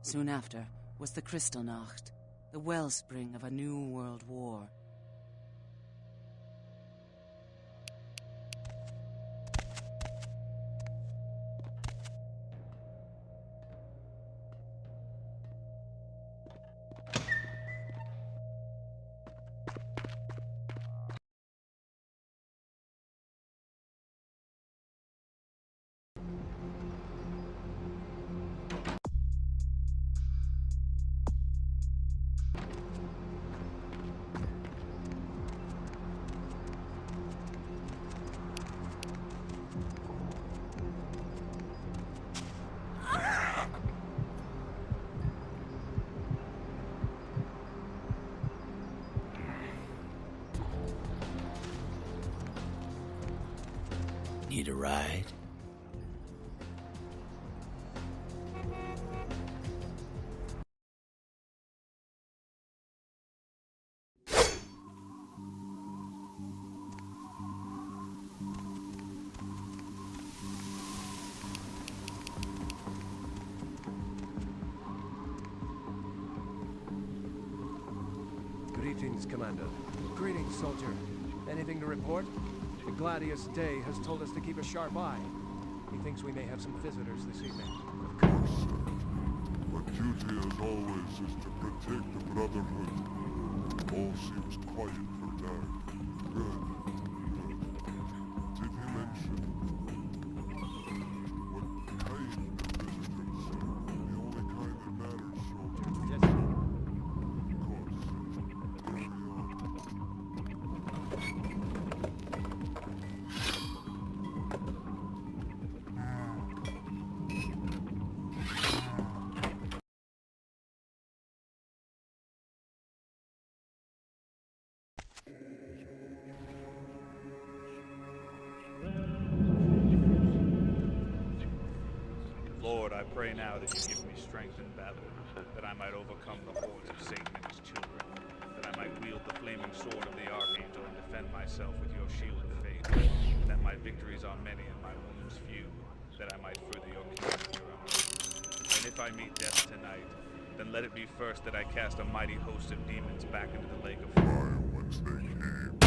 Speaker 10: Soon after was the Kristallnacht, the wellspring of a new world war.
Speaker 16: Need a ride?
Speaker 15: Greetings, Commander. Greetings, soldier. Anything to report? The Gladius Day has told us to keep a sharp eye. He thinks we may have some visitors this evening.
Speaker 7: Of course, sir. Our duty, as always, is to protect the Brotherhood. All seems quiet for now. Good. Did he mention what kind of visitors, sir? The only kind that matters, soldier.
Speaker 15: Yes,
Speaker 7: sir. Of course. Carry on.
Speaker 18: Lord, I pray now that you give me strength in battle, that I might overcome the hordes of Satan and his children, that I might wield the flaming sword of the Archangel and defend myself with your shield of faith, that my victories are many and my wounds few, that I might further your kingdom and your own. And if I meet death tonight, then let it be first that I cast a mighty host of demons back into the lake of fire
Speaker 7: whence they came.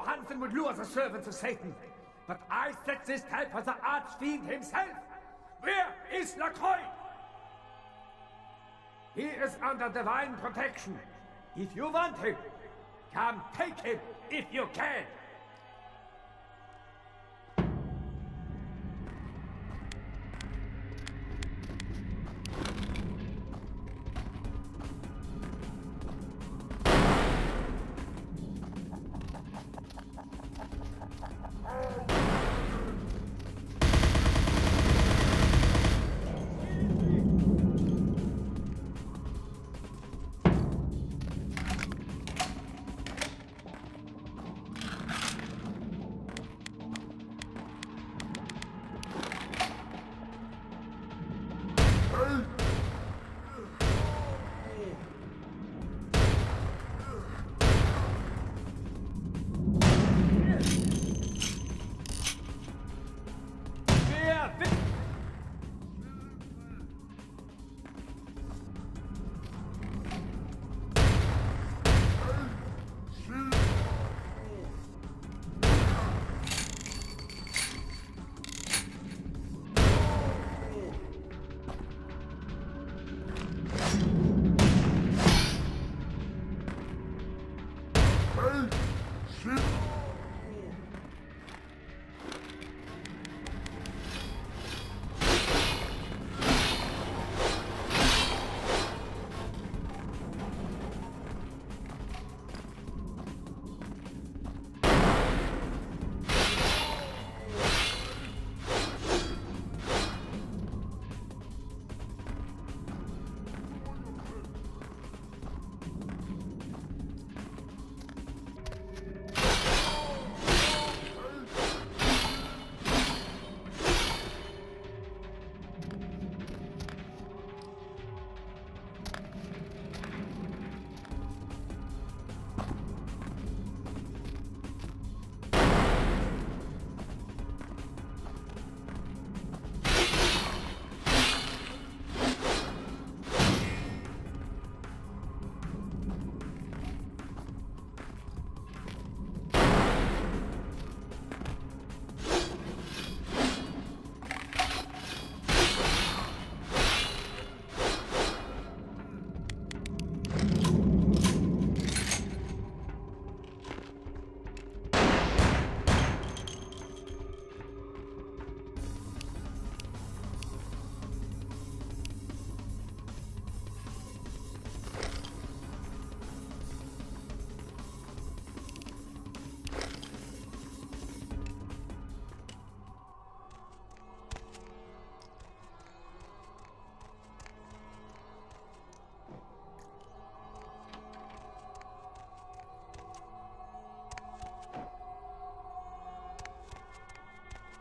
Speaker 14: Hansen would lure the servants of Satan. But I set this type for the archfiend himself. Where is LaCroix? He is under divine protection. If you want him, come take him if you can.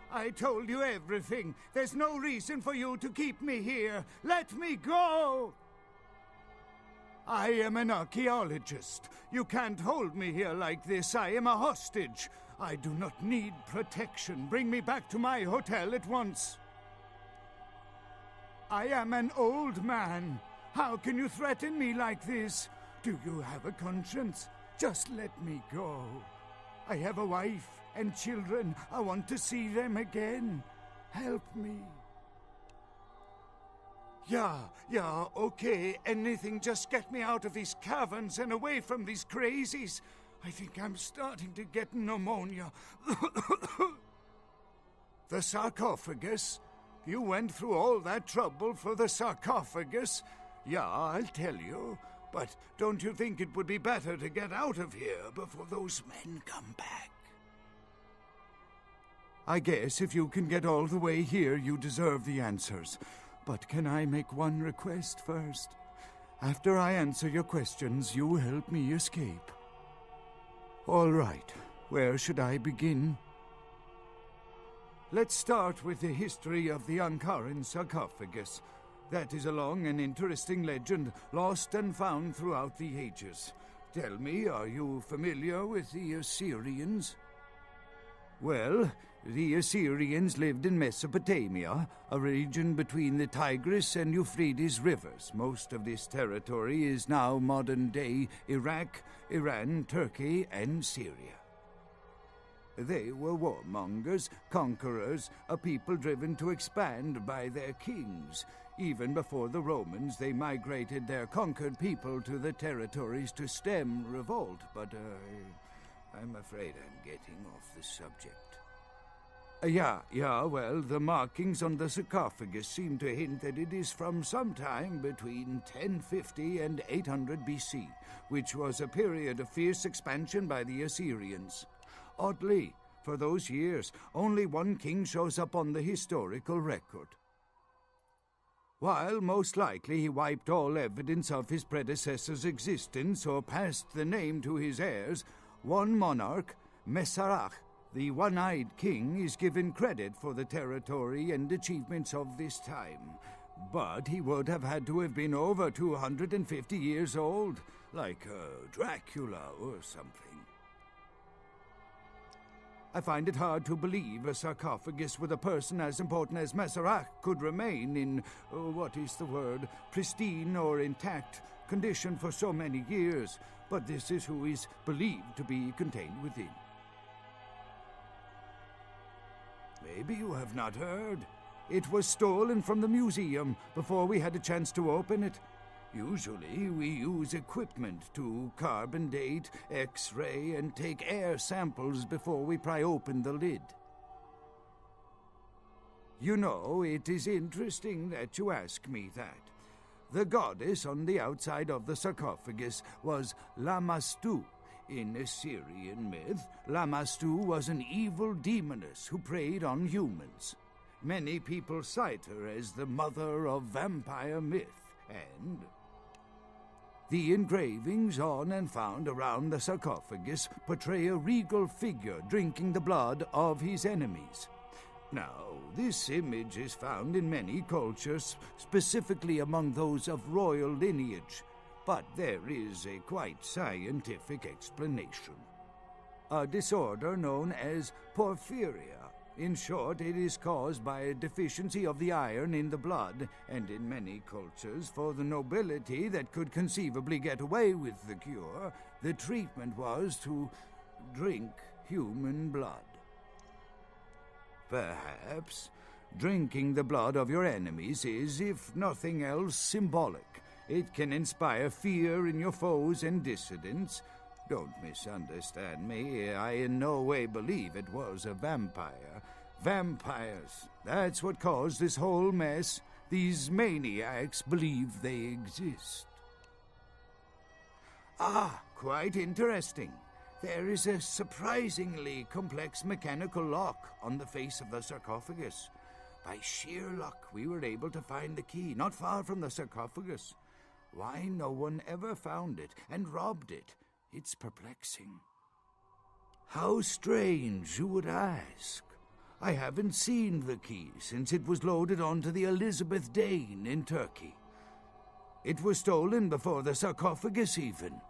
Speaker 6: I told you everything. There's no reason for you to keep me here. Let me go! I am an archaeologist. You can't hold me here like this. I am a hostage. I do not need protection. Bring me back to my hotel at once. I am an old man. How can you threaten me like this? Do you have a conscience? Just let me go. I have a wife and children. I want to see them again. Help me. Yeah, okay. Anything, just get me out of these caverns and away from these crazies. I think I'm starting to get pneumonia. The sarcophagus? You went through all that trouble for the sarcophagus? Yeah, I'll tell you. But don't you think it would be better to get out of here before those men come back? I guess if you can get all the way here, you deserve the answers. But can I make one request first? After I answer your questions, you help me escape. All right. Where should I begin? Let's start with the history of the Ankaran sarcophagus. That is a long and interesting legend, lost and found throughout the ages. Tell me, are you familiar with the Assyrians? Well, the Assyrians lived in Mesopotamia, a region between the Tigris and Euphrates rivers. Most of this territory is now modern-day Iraq, Iran, Turkey, and Syria. They were warmongers, conquerors, a people driven to expand by their kings. Even before the Romans, they migrated their conquered people to the territories to stem revolt, but I'm afraid I'm getting off the subject. Well, the markings on the sarcophagus seem to hint that it is from sometime between 1050 and 800 BC, which was a period of fierce expansion by the Assyrians. Oddly, for those years, only one king shows up on the historical record. While most likely he wiped all evidence of his predecessor's existence or passed the name to his heirs, one monarch, Masquerade, the one-eyed king, is given credit for the territory and achievements of this time. But he would have had to have been over 250 years old, like Dracula or something. I find it hard to believe a sarcophagus with a person as important as Masquerade could remain in, pristine or intact condition for so many years, but this is who is believed to be contained within. Maybe you have not heard. It was stolen from the museum before we had a chance to open it. Usually we use equipment to carbon date, X-ray, and take air samples before we pry open the lid. You know, it is interesting that you ask me that. The goddess on the outside of the sarcophagus was Lamashtu. In Assyrian myth, Lamashtu was an evil demoness who preyed on humans. Many people cite her as the mother of vampire myth, and the engravings on and found around the sarcophagus portray a regal figure drinking the blood of his enemies. Now, this image is found in many cultures, specifically among those of royal lineage, but there is a quite scientific explanation. A disorder known as porphyria. In short, it is caused by a deficiency of the iron in the blood, and in many cultures, for the nobility that could conceivably get away with the cure, the treatment was to drink human blood. Perhaps drinking the blood of your enemies is, if nothing else, symbolic. It can inspire fear in your foes and dissidents. Don't misunderstand me. I in no way believe it was a vampire. Vampires, that's what caused this whole mess. These maniacs believe they exist. Ah, quite interesting. There is a surprisingly complex mechanical lock on the face of the sarcophagus. By sheer luck, we were able to find the key not far from the sarcophagus. Why no one ever found it and robbed it? It's perplexing. How strange, you would ask. I haven't seen the key since it was loaded onto the Elizabeth Dane in Turkey. It was stolen before the sarcophagus even.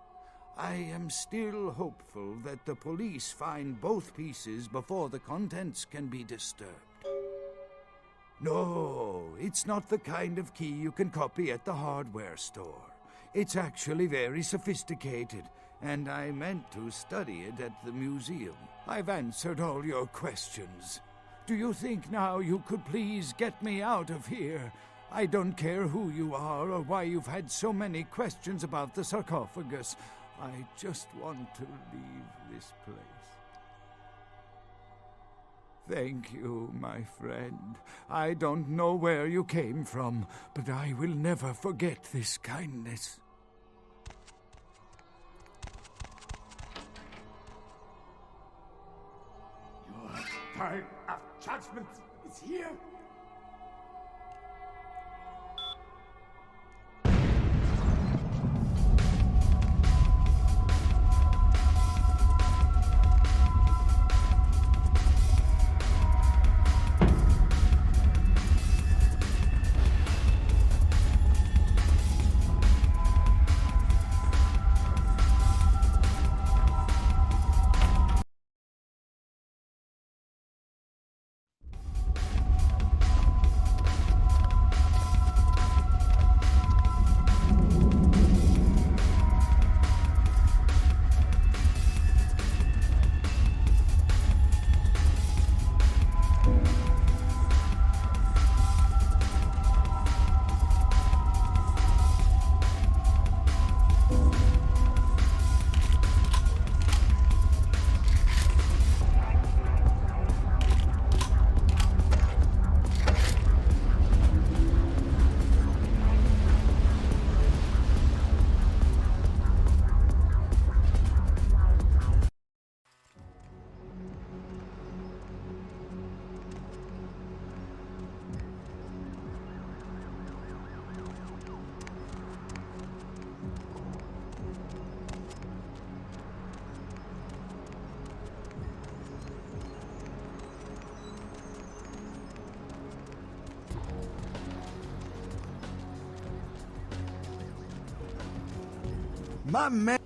Speaker 6: I am still hopeful that the police find both pieces before the contents can be disturbed. No, it's not the kind of key you can copy at the hardware store. It's actually very sophisticated, and I meant to study it at the museum. I've answered all your questions. Do you think now you could please get me out of here? I don't care who you are or why you've had so many questions about the sarcophagus. I just want to leave this place. Thank you, my friend. I don't know where you came from, but I will never forget this kindness.
Speaker 11: Your time of judgment is here.
Speaker 9: My man.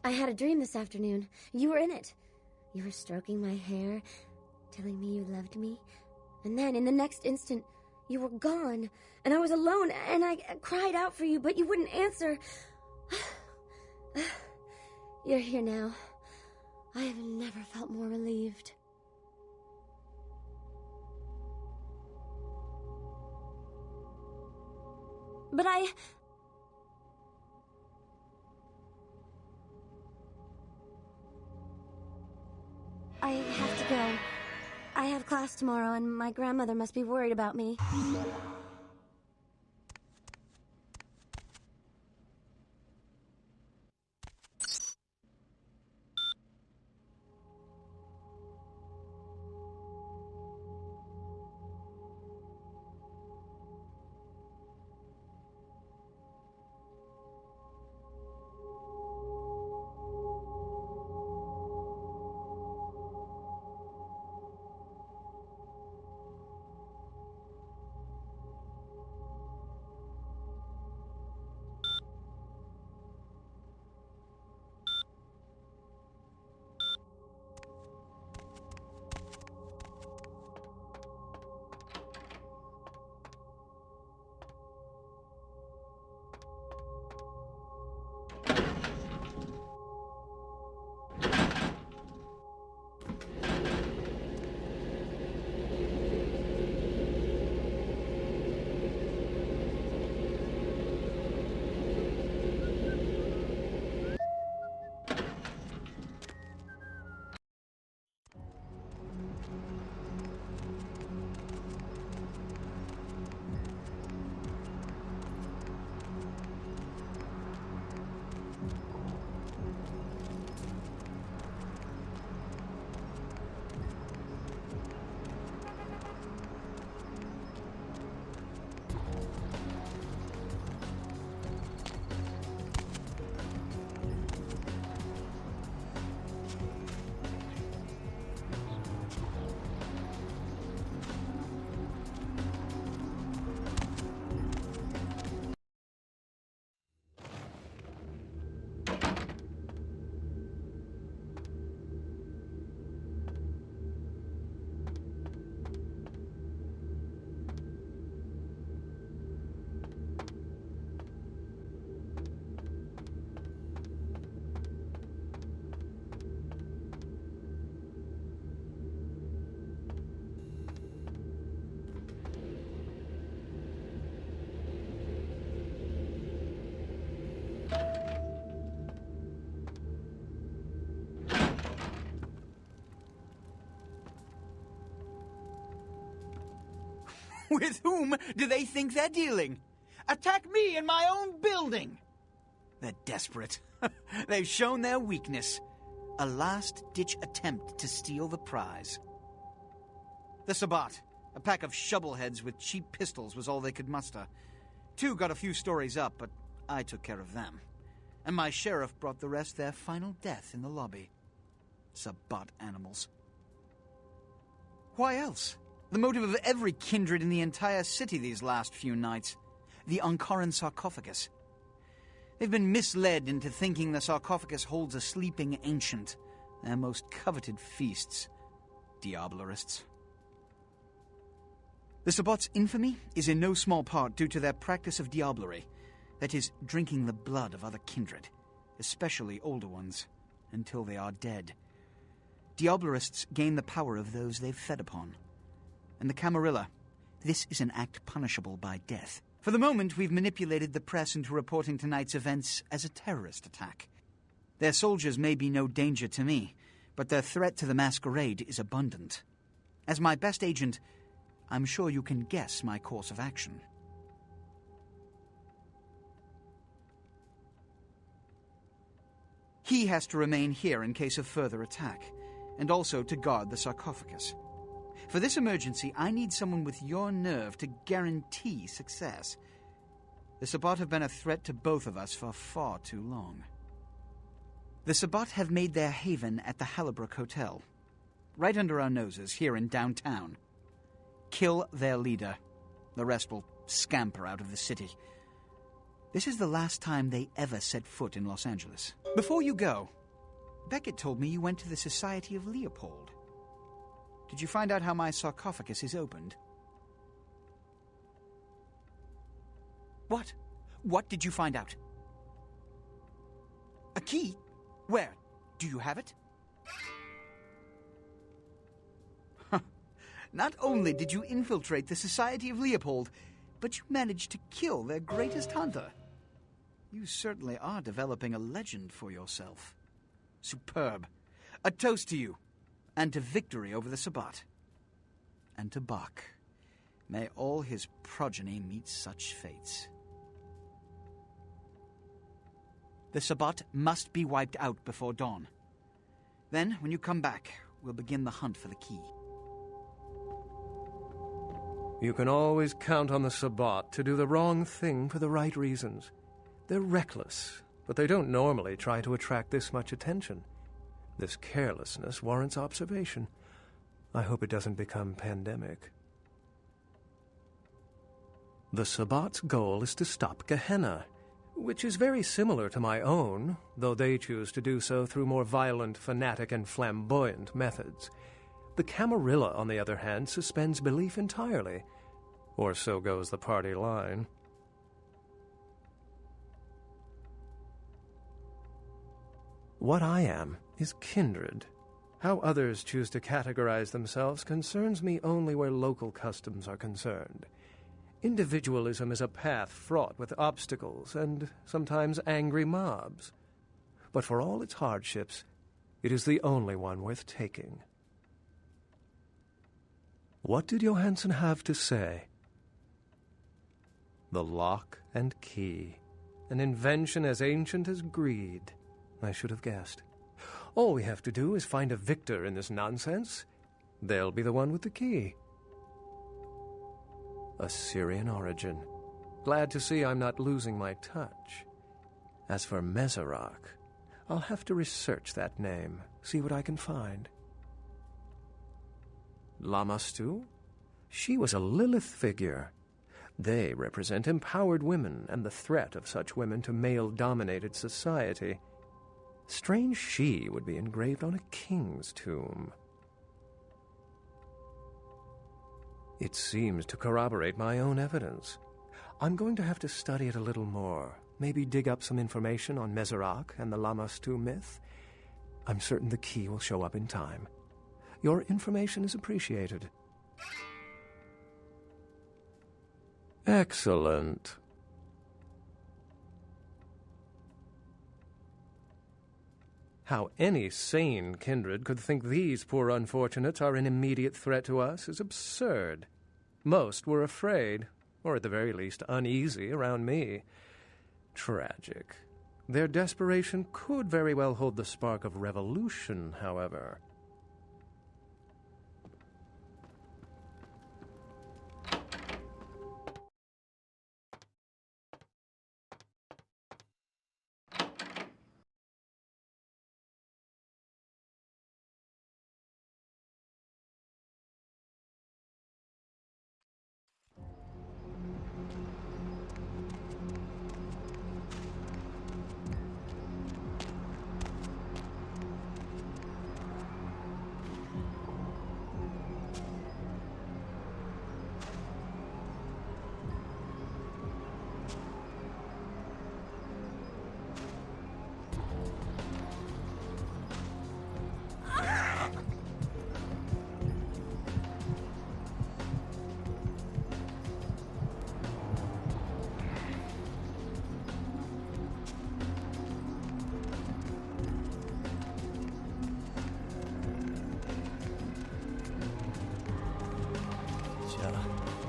Speaker 17: I had a dream this afternoon. You were in it. You were stroking my hair, telling me you loved me. And then, in the next instant, you were gone. And I was alone, and I cried out for you, but you wouldn't answer. You're here now. I have never felt more relieved. But I have to go. I have class tomorrow, and my grandmother must be worried about me.
Speaker 2: With whom do they think they're dealing? Attack me in my own building! They're desperate. They've shown their weakness. A last-ditch attempt to steal the prize. The Sabbat, a pack of shovelheads with cheap pistols, was all they could muster. 2 got a few stories up, but I took care of them. And my sheriff brought the rest their final death in the lobby. Sabbat animals. Why else? The motive of every kindred in the entire city these last few nights. The Ankaran sarcophagus. They've been misled into thinking the sarcophagus holds a sleeping ancient, their most coveted feasts. Diablerists. The Sabbat's infamy is in no small part due to their practice of diablerie, that is, drinking the blood of other kindred, especially older ones, until they are dead. Diablerists gain the power of those they've fed upon. And the Camarilla, this is an act punishable by death. For the moment, we've manipulated the press into reporting tonight's events as a terrorist attack. Their soldiers may be no danger to me, but their threat to the Masquerade is abundant. As my best agent, I'm sure you can guess my course of action. He has to remain here in case of further attack, and also to guard the sarcophagus. For this emergency, I need someone with your nerve to guarantee success. The Sabbat have been a threat to both of us for far too long. The Sabbat have made their haven at the Hallibrook Hotel, right under our noses here in downtown. Kill their leader. The rest will scamper out of the city. This is the last time they ever set foot in Los Angeles. Before you go, Beckett told me you went to the Society of Leopold. Did you find out how my sarcophagus is opened? What? What did you find out? A key? Where? Do you have it? Not only did you infiltrate the Society of Leopold, but you managed to kill their greatest hunter. You certainly are developing a legend for yourself. Superb. A toast to you, and to victory over the Sabbat. And to Bach. May all his progeny meet such fates. The Sabbat must be wiped out before dawn. Then, when you come back, we'll begin the hunt for the key.
Speaker 15: You can always count on the Sabbat to do the wrong thing for the right reasons. They're reckless, but they don't normally try to attract this much attention. This carelessness warrants observation. I hope it doesn't become pandemic. The Sabbat's goal is to stop Gehenna, which is very similar to my own, though they choose to do so through more violent, fanatic, and flamboyant methods. The Camarilla, on the other hand, suspends belief entirely, or so goes the party line. What I am is kindred. How others choose to categorize themselves concerns me only where local customs are concerned. Individualism is a path fraught with obstacles and sometimes angry mobs. But for all its hardships, it is the only one worth taking. What did Johansson have to say? The lock and key, an invention as ancient as greed. I should have guessed. All we have to do is find a victor in this nonsense. They'll be the one with the key. Assyrian origin. Glad to see I'm not losing my touch. As for Meseroch, I'll have to research that name, see what I can find. Lamastu? She was a Lilith figure. They represent empowered women and the threat of such women to male-dominated society. Strange she would be engraved on a king's tomb. It seems to corroborate my own evidence. I'm going to have to study it a little more, maybe dig up some information on Meseroch and the Lamastu myth. I'm certain the key will show up in time. Your information is appreciated. Excellent. How any sane kindred could think these poor unfortunates are an immediate threat to us is absurd. Most were afraid, or at the very least uneasy around me. Tragic. Their desperation could very well hold the spark of revolution, however.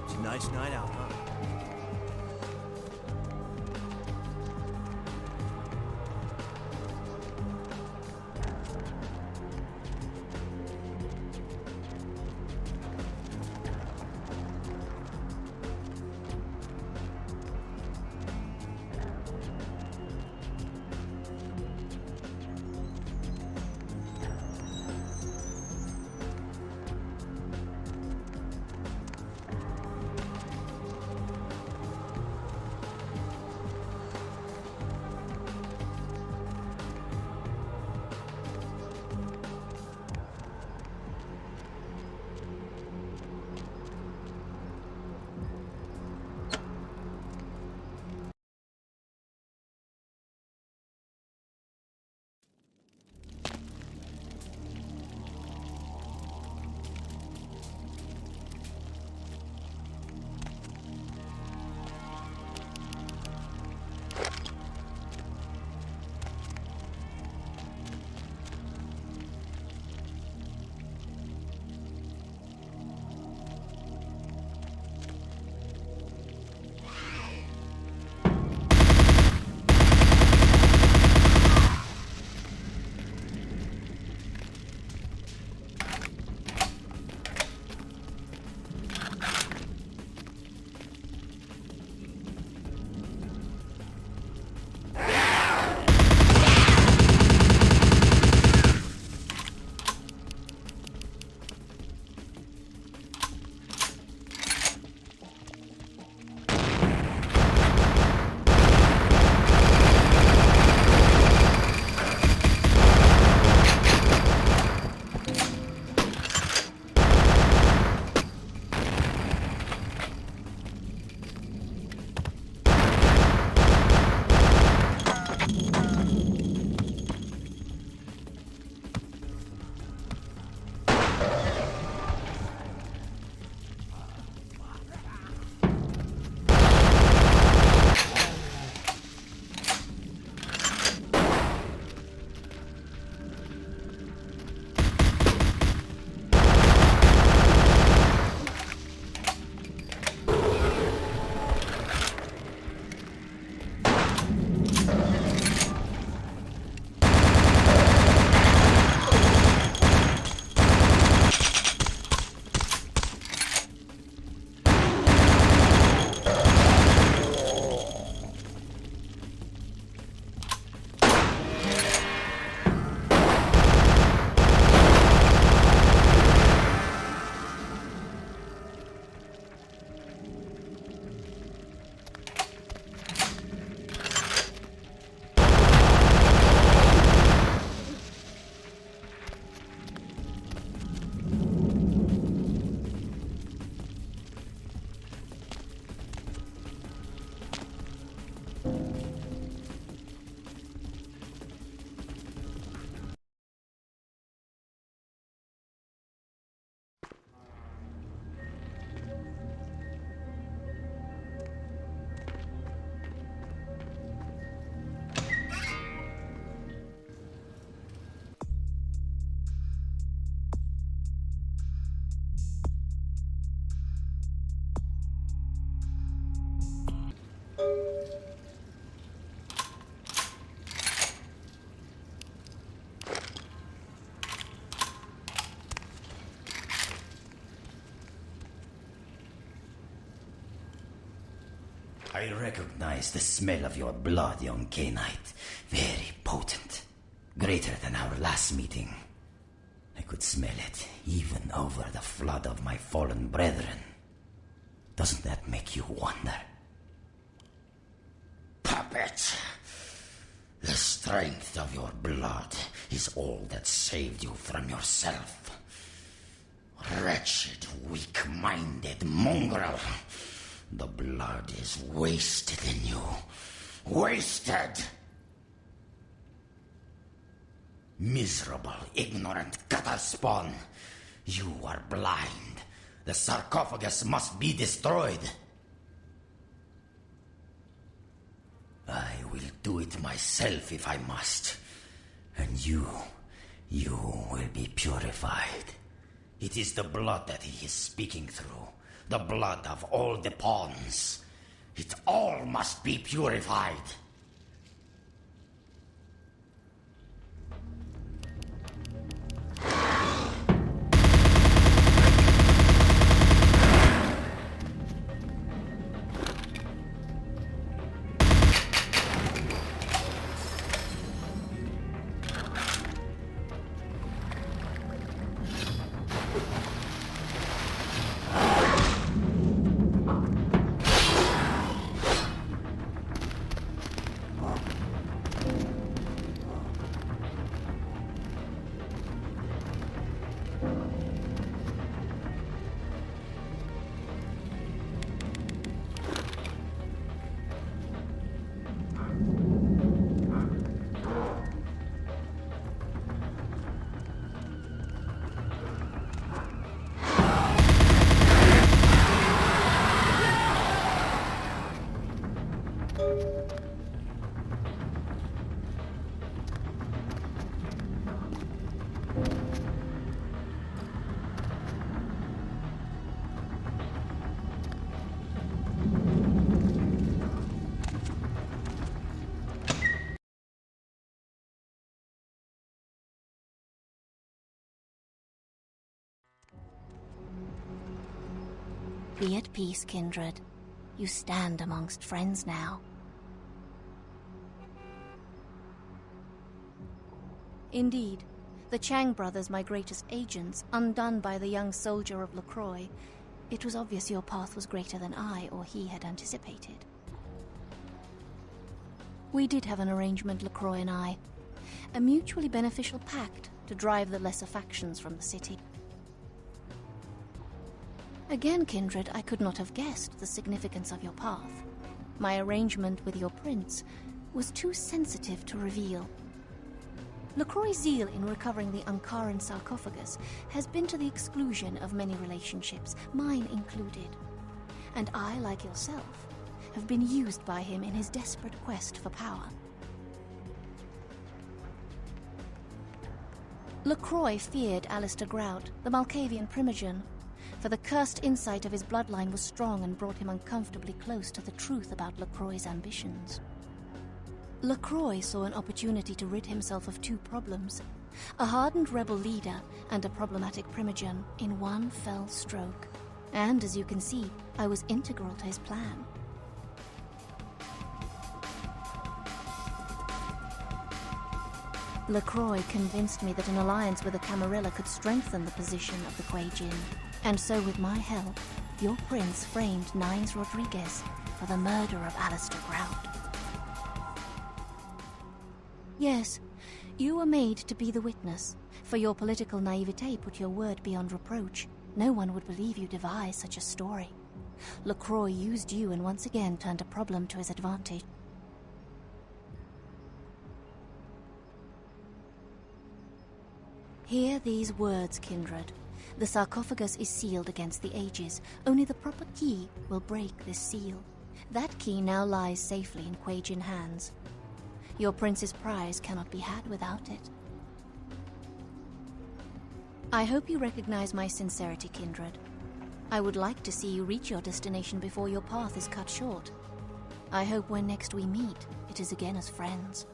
Speaker 9: It's a nice night out, huh?
Speaker 16: I recognize the smell of your blood, young Cainite. Very potent. Greater than our last meeting. I could smell it, even over the flood of my fallen brethren. Doesn't that make you wonder? Puppet! The strength of your blood is all that saved you from yourself. Wretched, weak-minded mongrel. The blood is wasted in you. Wasted! Miserable, ignorant gutter spawn. You are blind. The sarcophagus must be destroyed. I will do it myself if I must. And you will be purified. It is the blood that he is speaking through. The blood of all the pawns. It all must be purified.
Speaker 13: Be at peace, kindred. You stand amongst friends now. Indeed, the Chang brothers, my greatest agents, undone by the young soldier of LaCroix, it was obvious your path was greater than I or he had anticipated. We did have an arrangement, LaCroix and I. A mutually beneficial pact to drive the lesser factions from the city. Again, kindred, I could not have guessed the significance of your path. My arrangement with your prince was too sensitive to reveal. LaCroix's zeal in recovering the Ankaran sarcophagus has been to the exclusion of many relationships, mine included. And I, like yourself, have been used by him in his desperate quest for power. LaCroix feared Alistair Grout, the Malkavian primogen, for the cursed insight of his bloodline was strong and brought him uncomfortably close to the truth about LaCroix's ambitions. LaCroix saw an opportunity to rid himself of two problems, a hardened rebel leader and a problematic primogen, in one fell stroke. And as you can see, I was integral to his plan. LaCroix convinced me that an alliance with the Camarilla could strengthen the position of the Kuei Jin. And so with my help, your prince framed Nines Rodriguez for the murder of Alistair Grout. Yes, you were made to be the witness, for your political naivete put your word beyond reproach. No one would believe you devised such a story. LaCroix used you and once again turned a problem to his advantage. Hear these words, kindred. The sarcophagus is sealed against the ages. Only the proper key will break this seal. That key now lies safely in Kuei Jin hands. Your prince's prize cannot be had without it. I hope you recognize my sincerity, kindred. I would like to see you reach your destination before your path is cut short. I hope when next we meet, it is again as friends.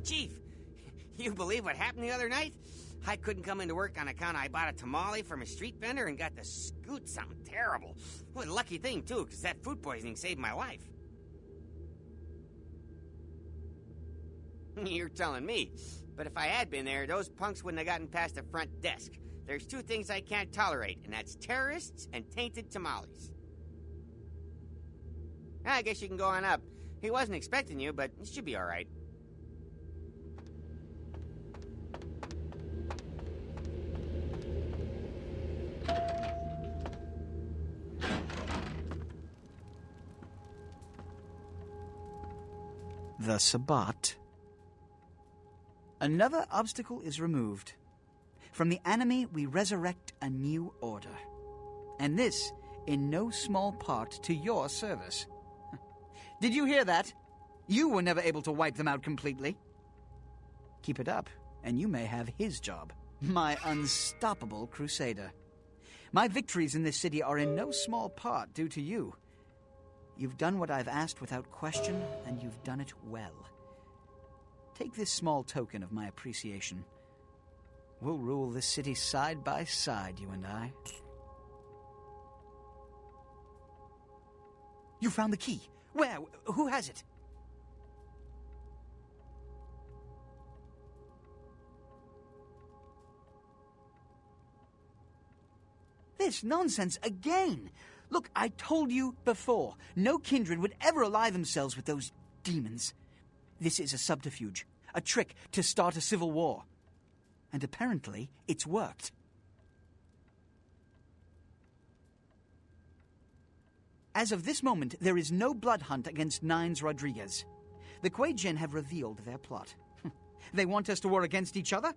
Speaker 12: Chief, you believe what happened the other night? I couldn't come into work on account I bought a tamale from a street vendor and got to scoot something terrible. What a lucky thing, too, because that food poisoning saved my life. You're telling me. But if I had been there, those punks wouldn't have gotten past the front desk. There's two things I can't tolerate, and that's terrorists and tainted tamales. I guess you can go on up. He wasn't expecting you, but it should be all right.
Speaker 2: The Sabbat. Another obstacle is removed. From the enemy, we resurrect a new order. And this, in no small part, to your service. Did you hear that? You were never able to wipe them out completely. Keep it up, and you may have his job. My unstoppable crusader. My victories in this city are in no small part due to you. You've done what I've asked without question, and you've done it well. Take this small token of my appreciation. We'll rule this city side by side, you and I. You found the key. Where? Who has it? This nonsense again! Look, I told you before, no kindred would ever ally themselves with those demons. This is a subterfuge, a trick to start a civil war. And apparently, it's worked. As of this moment, there is no blood hunt against Nines Rodriguez. The Quaidgen have revealed their plot. They want us to war against each other?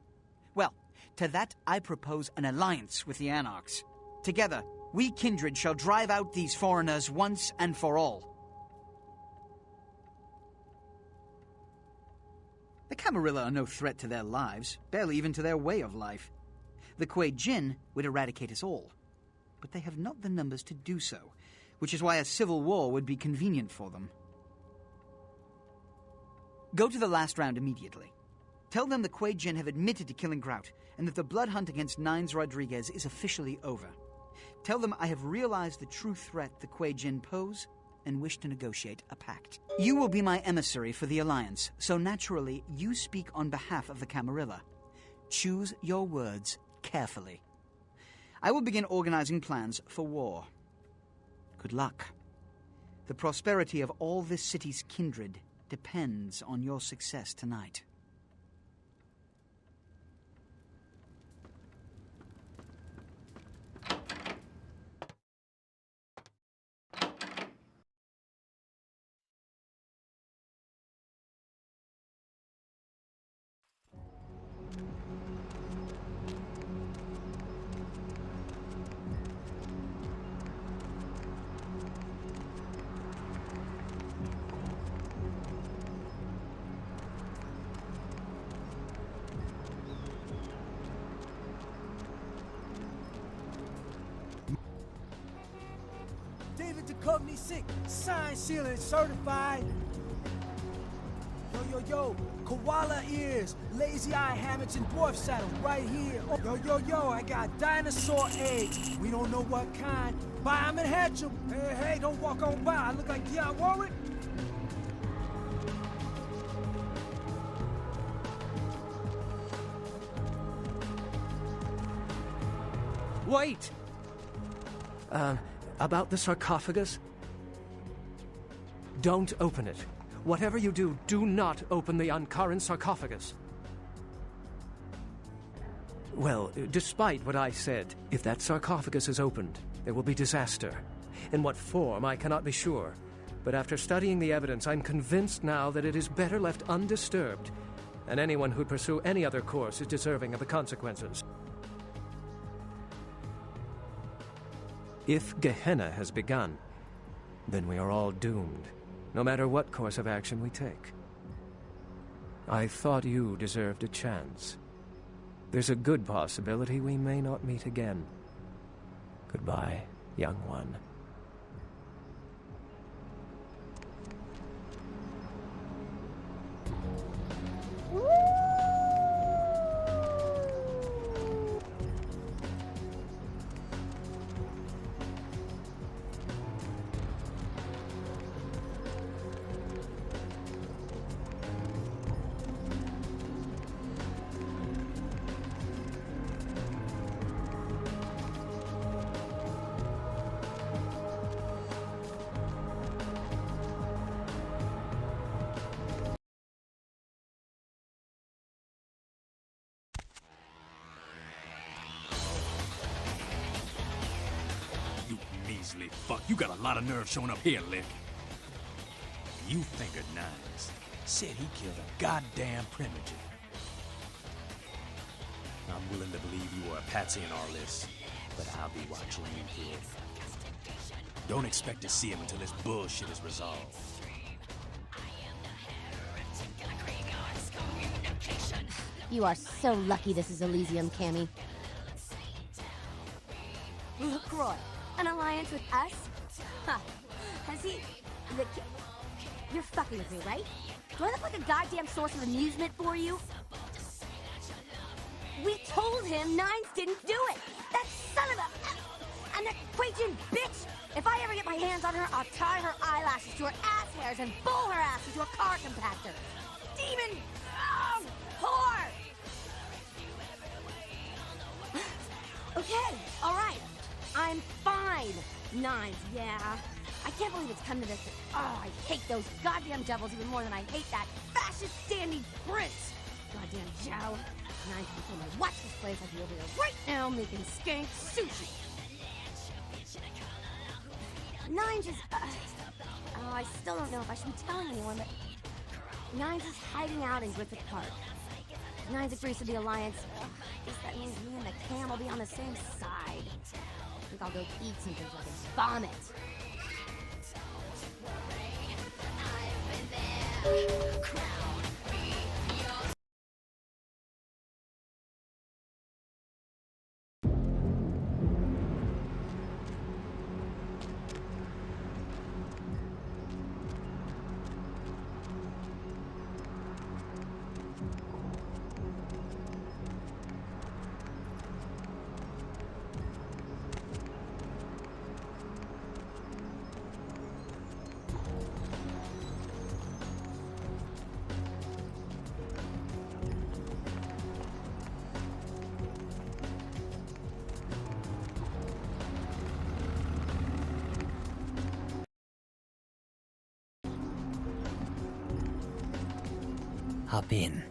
Speaker 2: Well, to that I propose an alliance with the Anarchs. Together, we kindred shall drive out these foreigners once and for all. The Camarilla are no threat to their lives, barely even to their way of life. The Quaidgen would eradicate us all, but they have not the numbers to do so, which is why a civil war would be convenient for them. Go to the last round immediately. Tell them the Quaidgen have admitted to killing Grout, and that the blood hunt against Nines Rodriguez is officially over. Tell them I have realized the true threat the Quaidgen pose and wish to negotiate a pact. You will be my emissary for the Alliance, so naturally you speak on behalf of the Camarilla. Choose your words carefully. I will begin organizing plans for war. Good luck. The prosperity of all this city's kindred depends on your success tonight.
Speaker 14: Company sick, signed, sealed, and certified. Yo, koala ears, lazy eye hammocks, and dwarf saddle right here. Yo, I got dinosaur eggs. We don't know what kind. Buy them and hatch them. Hey, don't walk on by. I look like Dionne Warwick.
Speaker 15: Wait! About the sarcophagus? Don't open it. Whatever you do, do not open the Ankaran sarcophagus. Well, despite what I said, if that sarcophagus is opened, there will be disaster. In what form, I cannot be sure. But after studying the evidence, I'm convinced now that it is better left undisturbed, and anyone who'd pursue any other course is deserving of the consequences. If Gehenna has begun, then we are all doomed, no matter what course of action we take. I thought you deserved a chance. There's a good possibility we may not meet again. Goodbye, young one.
Speaker 4: Measly fuck, you got a lot of nerve showing up here, Lick. You fingered Nines. Said he killed a goddamn primogen. I'm willing to believe you were a patsy in our list, but I'll be watching you, kid. Don't expect to see him until this bullshit is resolved.
Speaker 17: You are so lucky this is Elysium, Cammy. LaCroix, an alliance with us? Huh. Has he... You're fucking with me, right? Do I look like a goddamn source of amusement for you? We told him Nines didn't do it! That son of a... And that Quajan bitch! If I ever get my hands on her, I'll tie her eyelashes to her ass hairs and bowl her ass into a car compactor! Demon... whore! Okay, alright. I'm fine. Nines, yeah. I can't believe it's come to this. Oh, I hate those goddamn devils even more than I hate that fascist standing prince. Goddamn Joe. Nines, before I watch this place, I'd be over there right now making skank sushi. Nines is... oh, I still don't know if I should be telling anyone, but... Nines is hiding out in Griffith Park. Nines agrees to the alliance. I guess that means me and the Cam will be on the same side. I think I'll go eat something so I can vomit.
Speaker 19: Hop in.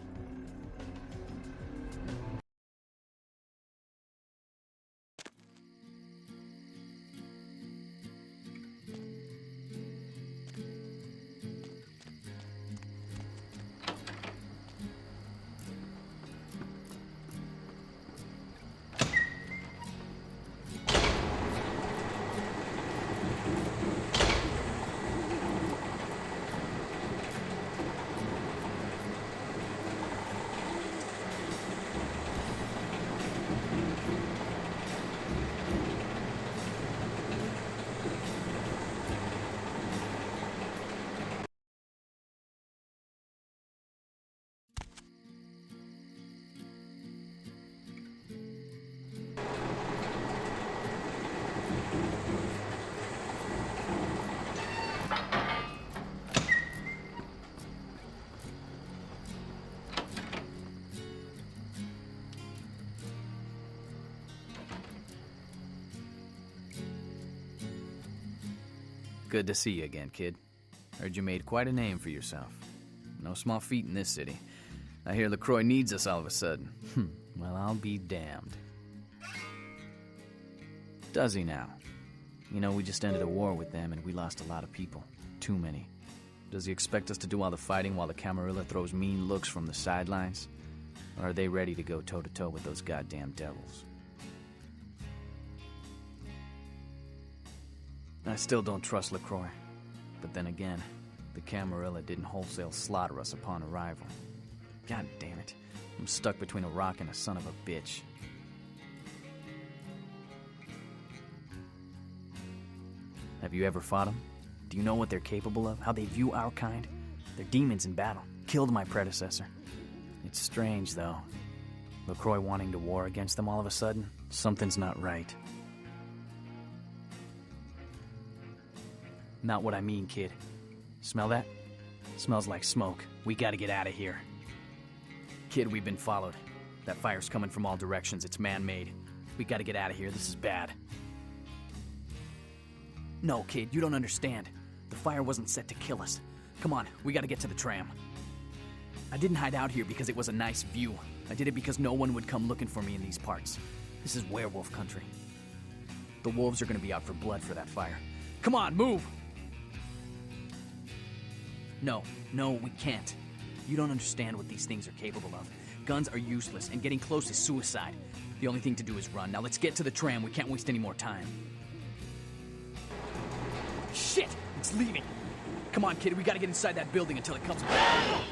Speaker 23: Good to see you again, kid. Heard you made quite a name for yourself. No small feat in this city. I hear LaCroix needs us all of a sudden. Well, I'll be damned. Does he now? You know, we just ended a war with them and we lost a lot of people. Too many. Does he expect us to do all the fighting while the Camarilla throws mean looks from the sidelines? Or are they ready to go toe-to-toe with those goddamn devils? I still don't trust LaCroix. But then again, the Camarilla didn't wholesale slaughter us upon arrival. God damn it. I'm stuck between a rock and a son of a bitch. Have you ever fought them? Do you know what they're capable of? How they view our kind? They're demons in battle. Killed my predecessor. It's strange, though. LaCroix wanting to war against them all of a sudden. Something's not right. Not what I mean, kid. Smell that? Smells like smoke. We gotta get out of here. Kid, we've been followed. That fire's coming from all directions. It's man-made. We gotta get out of here. This is bad. No, kid, you don't understand. The fire wasn't set to kill us. Come on, we gotta get to the tram. I didn't hide out here because it was a nice view. I did it because no one would come looking for me in these parts. This is werewolf country. The wolves are gonna be out for blood for that fire. Come on, move! No, we can't. You don't understand what these things are capable of. Guns are useless, and getting close is suicide. The only thing to do is run. Now let's get to the tram. We can't waste any more time. Shit! It's leaving! Come on, kid. We gotta get inside that building until it comes back.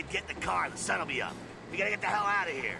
Speaker 5: kid, get in the car. The sun will be up. We gotta get the hell out of here.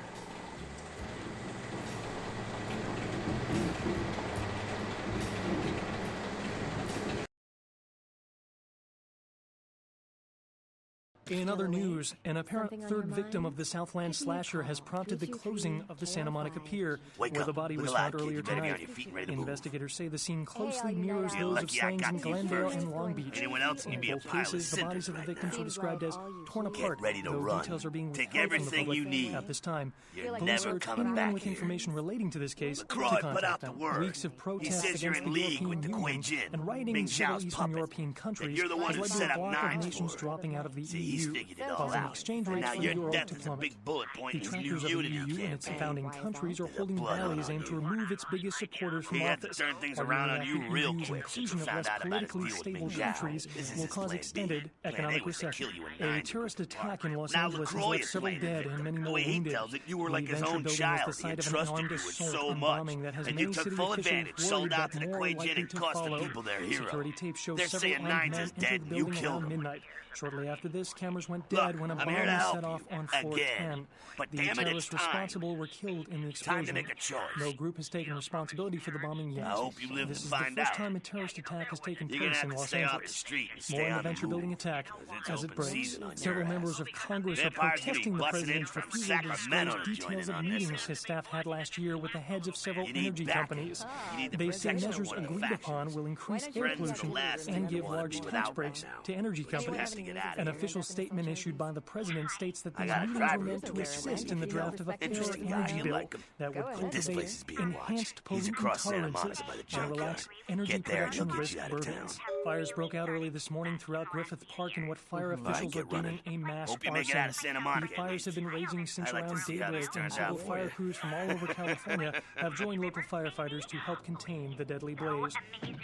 Speaker 8: In other news, an apparent third victim of the Southland slasher has prompted the closing of the Santa Monica Pier, where the body was found earlier tonight. Investigators say the scene closely mirrors those of slayings in Glendale and Long Beach.
Speaker 5: Anyone else can
Speaker 8: In
Speaker 5: be a
Speaker 8: both
Speaker 5: pile of
Speaker 8: cases, the
Speaker 5: cinder
Speaker 8: bodies of the
Speaker 5: right
Speaker 8: victims
Speaker 5: now.
Speaker 8: were described as torn apart,
Speaker 5: ready to
Speaker 8: though
Speaker 5: run.
Speaker 8: details are being
Speaker 5: Take
Speaker 8: withheld from the
Speaker 5: everything
Speaker 8: public
Speaker 5: you need.
Speaker 8: at this time.
Speaker 5: You're
Speaker 8: Police
Speaker 5: never
Speaker 8: urge
Speaker 5: coming
Speaker 8: anyone
Speaker 5: back
Speaker 8: with
Speaker 5: here.
Speaker 8: information relating to this case
Speaker 5: LaCroix,
Speaker 8: to
Speaker 5: put
Speaker 8: contact
Speaker 5: out the
Speaker 8: them.
Speaker 5: word.
Speaker 8: Weeks of
Speaker 5: He
Speaker 8: protests
Speaker 5: says you're
Speaker 8: against
Speaker 5: in
Speaker 8: the
Speaker 5: league
Speaker 8: European
Speaker 5: with the
Speaker 8: Union
Speaker 5: Kuwait
Speaker 8: and rioting
Speaker 5: Ming
Speaker 8: in several
Speaker 5: Xiao's
Speaker 8: Eastern
Speaker 5: puppet.
Speaker 8: European countries
Speaker 5: You're the one
Speaker 8: has
Speaker 5: who
Speaker 8: led to
Speaker 5: set
Speaker 8: a
Speaker 5: up
Speaker 8: block
Speaker 5: nines
Speaker 8: of nations
Speaker 5: for it.
Speaker 8: dropping out of the
Speaker 5: See, he's
Speaker 8: EU,
Speaker 5: figured it all
Speaker 8: causing
Speaker 5: out.
Speaker 8: exchange
Speaker 5: And
Speaker 8: rates
Speaker 5: now
Speaker 8: for the
Speaker 5: your
Speaker 8: euro
Speaker 5: death
Speaker 8: to
Speaker 5: is a
Speaker 8: plummet.
Speaker 5: big bullet point in his new
Speaker 8: Detractors of the
Speaker 5: unity
Speaker 8: EU and its
Speaker 5: campaign.
Speaker 8: founding countries are holding
Speaker 5: blood on
Speaker 8: rallies aimed to remove its biggest supporters from
Speaker 5: He had to
Speaker 8: office.
Speaker 5: turn things
Speaker 8: Arguing
Speaker 5: around on
Speaker 8: that
Speaker 5: you
Speaker 8: the
Speaker 5: real
Speaker 8: EU's
Speaker 5: quick
Speaker 8: inclusion
Speaker 5: since
Speaker 8: of
Speaker 5: you
Speaker 8: less
Speaker 5: found out about his
Speaker 8: politically
Speaker 5: deal with
Speaker 8: stable
Speaker 5: Ming Xiao.
Speaker 8: countries
Speaker 5: This is
Speaker 8: will
Speaker 5: his
Speaker 8: cause
Speaker 5: plan B.
Speaker 8: extended
Speaker 5: Plan
Speaker 8: economic
Speaker 5: A was to
Speaker 8: recession.
Speaker 5: kill you in
Speaker 8: A
Speaker 5: nines
Speaker 8: terrorist
Speaker 5: at the
Speaker 8: attack in Los
Speaker 5: Now
Speaker 8: Angeles has
Speaker 5: LaCroix
Speaker 8: left
Speaker 5: is
Speaker 8: several
Speaker 5: playing the
Speaker 8: dead
Speaker 5: victim.
Speaker 8: and many
Speaker 5: The
Speaker 8: more
Speaker 5: way he
Speaker 8: wounded.
Speaker 5: tells it, you were
Speaker 8: The
Speaker 5: like his
Speaker 8: venture
Speaker 5: own
Speaker 8: building was
Speaker 5: child.
Speaker 8: the
Speaker 5: He
Speaker 8: site of an
Speaker 5: entrusted
Speaker 8: armed
Speaker 5: you with
Speaker 8: assault
Speaker 5: so
Speaker 8: and
Speaker 5: much.
Speaker 8: bombing that has
Speaker 5: And you
Speaker 8: many
Speaker 5: took
Speaker 8: city
Speaker 5: full
Speaker 8: officials
Speaker 5: advantage, sold
Speaker 8: worried
Speaker 5: out
Speaker 8: that
Speaker 5: to the
Speaker 8: more
Speaker 5: Kuwait
Speaker 8: likely
Speaker 5: and
Speaker 8: to
Speaker 5: cost the
Speaker 8: follow.
Speaker 5: people their hero.
Speaker 8: Security tape shows
Speaker 5: They're
Speaker 8: several
Speaker 5: saying
Speaker 8: armed
Speaker 5: Nines
Speaker 8: men
Speaker 5: is
Speaker 8: entered
Speaker 5: dead
Speaker 8: the
Speaker 5: and you
Speaker 8: building
Speaker 5: killed
Speaker 8: around
Speaker 5: him.
Speaker 8: midnight. Shortly after this, cameras went dead
Speaker 5: Look,
Speaker 8: when a
Speaker 5: I'm
Speaker 8: bomb
Speaker 5: here to
Speaker 8: was
Speaker 5: help
Speaker 8: set off
Speaker 5: you.
Speaker 8: on floor
Speaker 5: Again.
Speaker 8: 10.
Speaker 5: But
Speaker 8: The
Speaker 5: damn it, it's
Speaker 8: terrorists
Speaker 5: time.
Speaker 8: responsible were killed in the
Speaker 5: Time
Speaker 8: explosion.
Speaker 5: to make a choice.
Speaker 8: No group has taken responsibility for the bombing yet.
Speaker 5: I hope you live
Speaker 8: This
Speaker 5: to
Speaker 8: is
Speaker 5: find
Speaker 8: the first
Speaker 5: out.
Speaker 8: time a terrorist attack has taken
Speaker 5: You're gonna
Speaker 8: place
Speaker 5: have
Speaker 8: in
Speaker 5: to
Speaker 8: Los
Speaker 5: stay off the
Speaker 8: Angeles.
Speaker 5: street and stay
Speaker 8: More on the
Speaker 5: on the
Speaker 8: venture building
Speaker 5: move.
Speaker 8: attack
Speaker 5: It's
Speaker 8: as it
Speaker 5: open
Speaker 8: breaks.
Speaker 5: season on your
Speaker 8: Several
Speaker 5: ass.
Speaker 8: members of Congress are
Speaker 5: Vampires could be
Speaker 8: protesting the
Speaker 5: busting in
Speaker 8: president's
Speaker 5: from
Speaker 8: refusal to
Speaker 5: Sacramento
Speaker 8: disclose
Speaker 5: to join
Speaker 8: details
Speaker 5: in
Speaker 8: of
Speaker 5: on this
Speaker 8: meetings his staff had last year with the heads of several
Speaker 5: You need
Speaker 8: energy
Speaker 5: backing.
Speaker 8: companies.
Speaker 5: You need the
Speaker 8: They say
Speaker 5: protection of
Speaker 8: measures
Speaker 5: one of the
Speaker 8: agreed
Speaker 5: factions.
Speaker 8: upon will increase air
Speaker 5: Friends are the
Speaker 8: pollution
Speaker 5: last thing
Speaker 8: and
Speaker 5: I
Speaker 8: give
Speaker 5: wanna
Speaker 8: large
Speaker 5: be
Speaker 8: tax
Speaker 5: without
Speaker 8: breaks
Speaker 5: right now.
Speaker 8: to energy
Speaker 5: So he has
Speaker 8: companies.
Speaker 5: to get out of
Speaker 8: An
Speaker 5: here.
Speaker 8: official statement issued by the president states that
Speaker 5: I
Speaker 8: these
Speaker 5: got a
Speaker 8: meetings
Speaker 5: driver
Speaker 8: were meant
Speaker 5: who
Speaker 8: to
Speaker 5: lives
Speaker 8: assist in the draft of a federal
Speaker 5: Interesting guy.
Speaker 8: energy
Speaker 5: You
Speaker 8: bill
Speaker 5: like him.
Speaker 8: that would
Speaker 5: But this place is
Speaker 8: cultivate
Speaker 5: being watched.
Speaker 8: enhanced
Speaker 5: He's
Speaker 8: pollutant
Speaker 5: across Santa
Speaker 8: tolerances
Speaker 5: Monica by the
Speaker 8: and
Speaker 5: junkyard.
Speaker 8: relax energy
Speaker 5: Get there and he'll
Speaker 8: production
Speaker 5: get you
Speaker 8: risk
Speaker 5: out of town.
Speaker 8: burdens. Fires broke out early this morning throughout Griffith Park in what fire officials are
Speaker 5: get running.
Speaker 8: deeming a mass
Speaker 5: Hope you make it out of
Speaker 8: arson.
Speaker 5: Santa Monica,
Speaker 8: The
Speaker 5: at
Speaker 8: fires
Speaker 5: least.
Speaker 8: have been raging since
Speaker 5: I'd like to
Speaker 8: around
Speaker 5: see how this
Speaker 8: daybreak, and
Speaker 5: turns
Speaker 8: several
Speaker 5: out for
Speaker 8: fire
Speaker 5: you.
Speaker 8: crews from all over California have joined local firefighters to help contain the deadly blaze.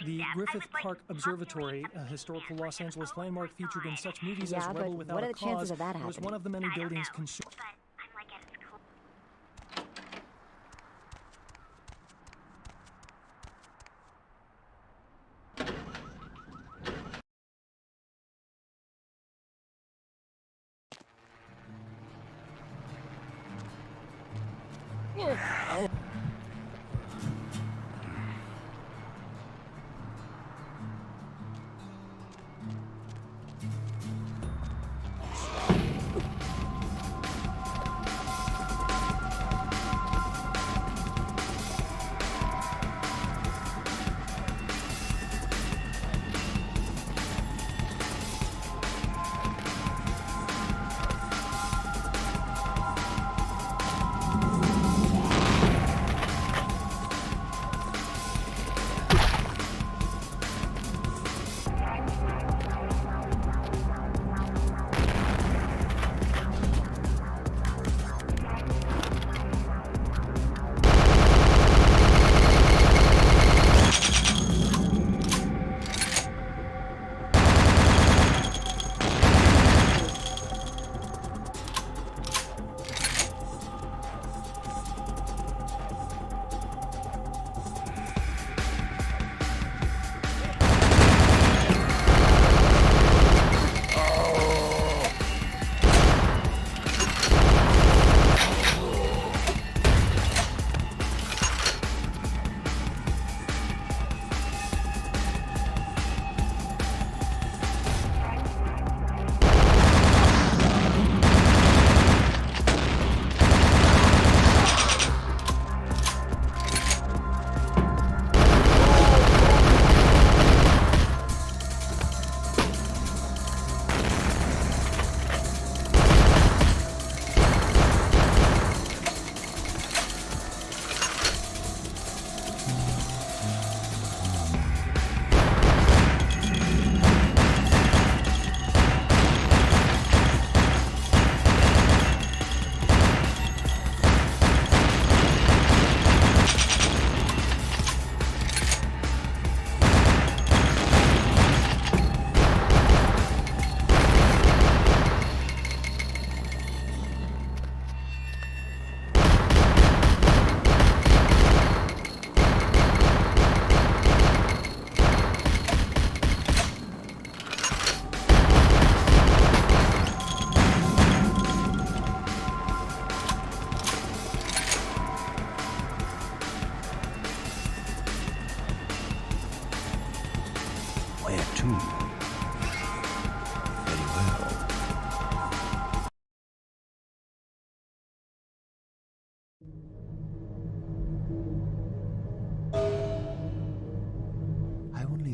Speaker 8: The Griffith Park Observatory, a historical Los Angeles landmark featured in such movies as
Speaker 3: Yeah, but
Speaker 8: Rebel Without
Speaker 3: what are
Speaker 8: a
Speaker 3: the chances
Speaker 8: Cause,
Speaker 3: of that
Speaker 8: was
Speaker 3: happening?
Speaker 8: one of the many buildings consumed.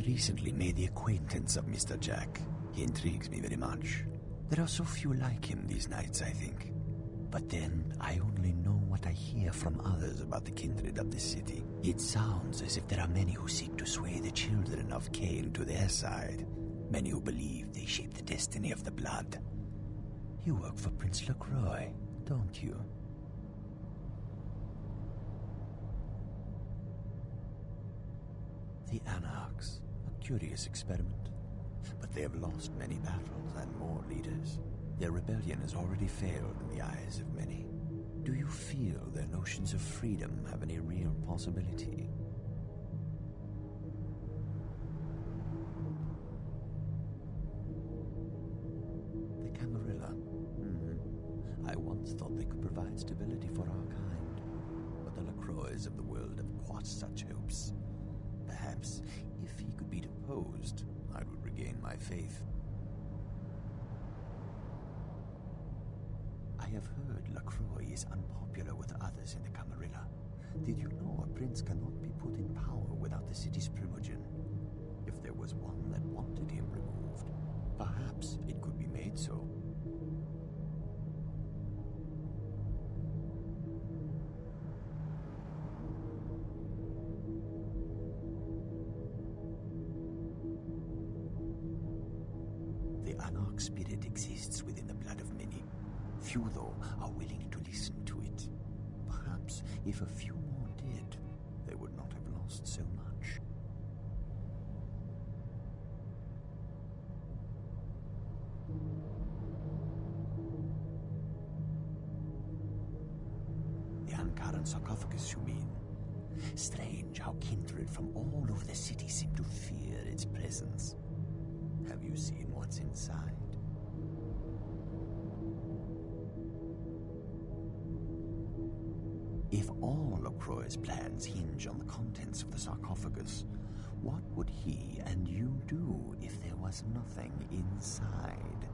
Speaker 1: only recently made the acquaintance of Mr. Jack. He intrigues me very much. There are so few like him these nights, I think. But then, I only know what I hear from others about the kindred of this city. It sounds as if there are many who seek to sway the children of Cain to their side. Many who believe they shape the destiny of the blood. You work for Prince LaCroix, don't you? The Anarchs, a curious experiment. But they have lost many battles and more leaders. Their rebellion has already failed in the eyes of many. Do you feel their notions of freedom have any real possibility? The Camarilla. I once thought they could provide stability for our kind. But the LaCroix of the world have quashed such hopes. Perhaps, if he could be deposed, I would regain my faith. I have heard LaCroix is unpopular with others in the Camarilla. Did you know a prince cannot be put in power without the city's primogen? If there was one that wanted him removed, perhaps it could be made so. The Anarch spirit exists within the blood of many. Few, though, are willing to listen to it. Perhaps if a few more did, they would not have lost so much. The Ankaran sarcophagus, you mean? Strange how kindred from all over the city seem to fear its presence. Have you seen what's inside? If all LaCroix's plans hinge on the contents of the sarcophagus, what would he and you do if there was nothing inside?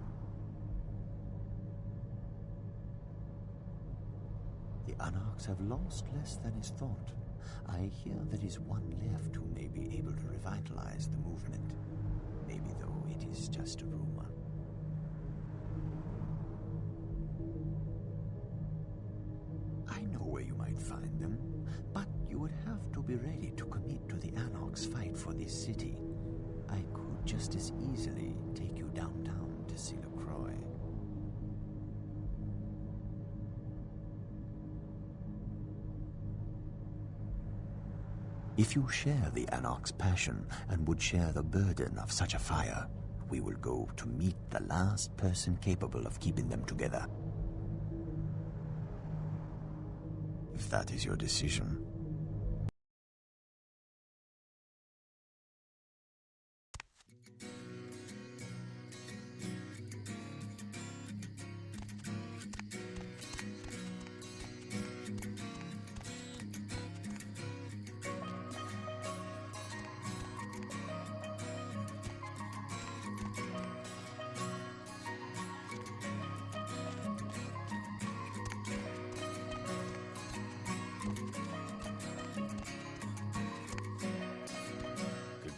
Speaker 1: The Anarchs have lost less than is thought. I hear there is one left who may be able to revitalize the movement. Maybe, though, it is just a rumor. I know where you might find them, but you would have to be ready to commit to the Anarch's fight for this city. I could just as easily take you downtown to see LaCroix. If you share the Anarch's passion and would share the burden of such a fire, we will go to meet the last person capable of keeping them together. If that is your decision.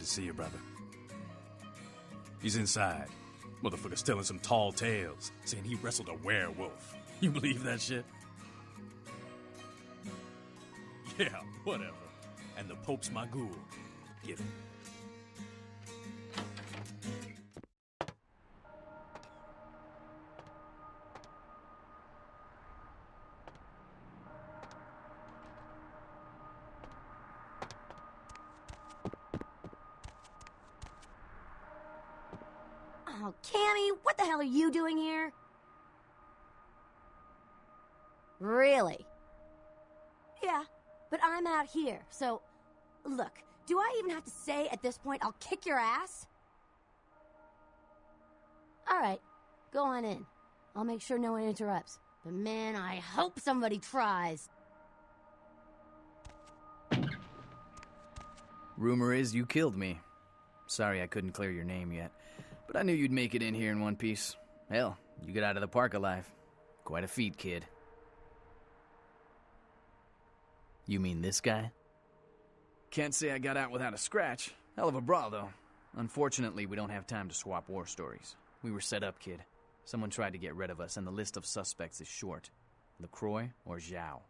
Speaker 4: See you, brother. He's inside. Motherfucker's telling some tall tales, saying he wrestled a werewolf. You believe that shit? Yeah, whatever. And the Pope's my ghoul. Get him.
Speaker 17: Oh, Cammy, what the hell are you doing here? Really? Yeah, but I'm out here, so... Look, do I even have to say at this point I'll kick your ass? Alright, go on in. I'll make sure no one interrupts. But man, I hope somebody tries.
Speaker 23: Rumor is you killed me. Sorry I couldn't clear your name yet. But I knew you'd make it in here in one piece. Hell, you get out of the park alive. Quite a feat, kid. You mean this guy? Can't say I got out without a scratch. Hell of a brawl, though. Unfortunately, we don't have time to swap war stories. We were set up, kid. Someone tried to get rid of us, and the list of suspects is short. LaCroix or Zhao.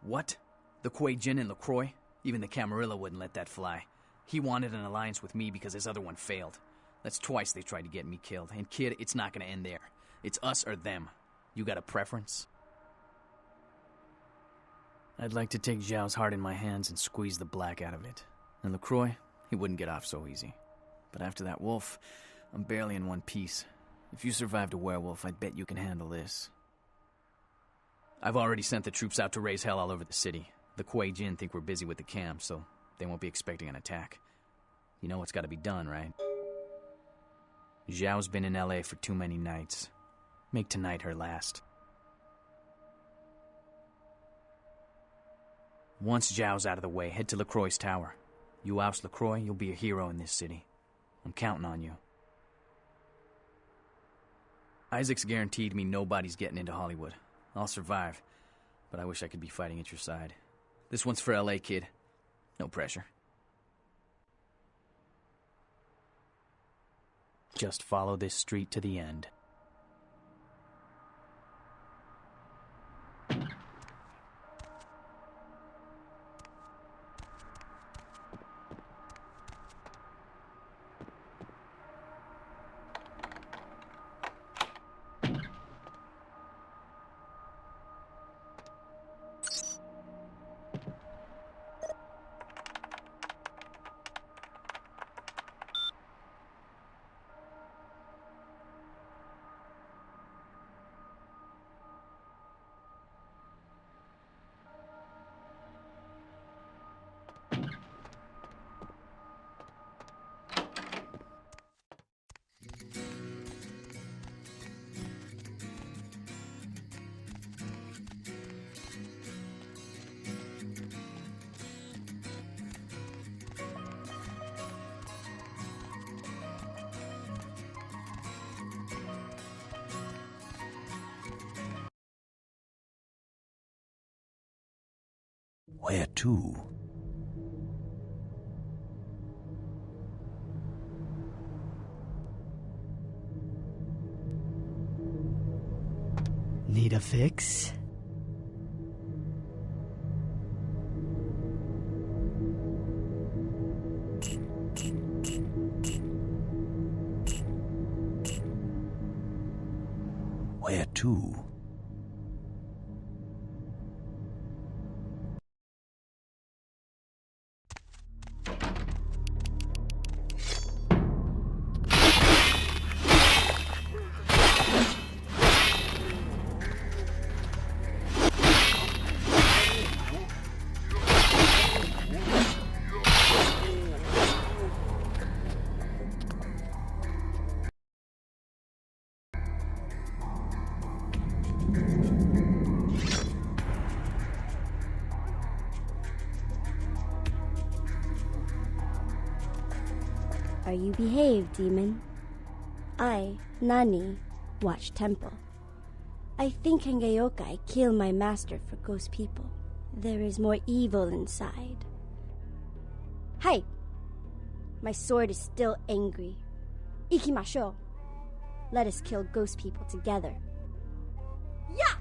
Speaker 23: What? The Kuei Jin and LaCroix? Even the Camarilla wouldn't let that fly. He wanted an alliance with me because his other one failed. That's twice they tried to get me killed. And kid, it's not gonna end there. It's us or them. You got a preference? I'd like to take Zhao's heart in my hands and squeeze the black out of it. And LaCroix, he wouldn't get off so easy. But after that wolf, I'm barely in one piece. If you survived a werewolf, I bet you can handle this. I've already sent the troops out to raise hell all over the city. The Kuei Jin think we're busy with the camp, so they won't be expecting an attack. You know what's gotta be done, right? Zhao's been in LA for too many nights. Make tonight her last. Once Zhao's out of the way, head to LaCroix's tower. You oust LaCroix, you'll be a hero in this city. I'm counting on you. Isaac's guaranteed me nobody's getting into Hollywood. I'll survive, but I wish I could be fighting at your side. This one's for LA, kid. No pressure. Just follow this street to the end.
Speaker 1: Where to? Need a fix? Where to?
Speaker 17: Are you behaved, demon? I, Nani, watch temple. I think Hengeyokai killed my master for ghost people. There is more evil inside. Hi! My sword is still angry. Ikimashou. Let us kill ghost people together. Yeah!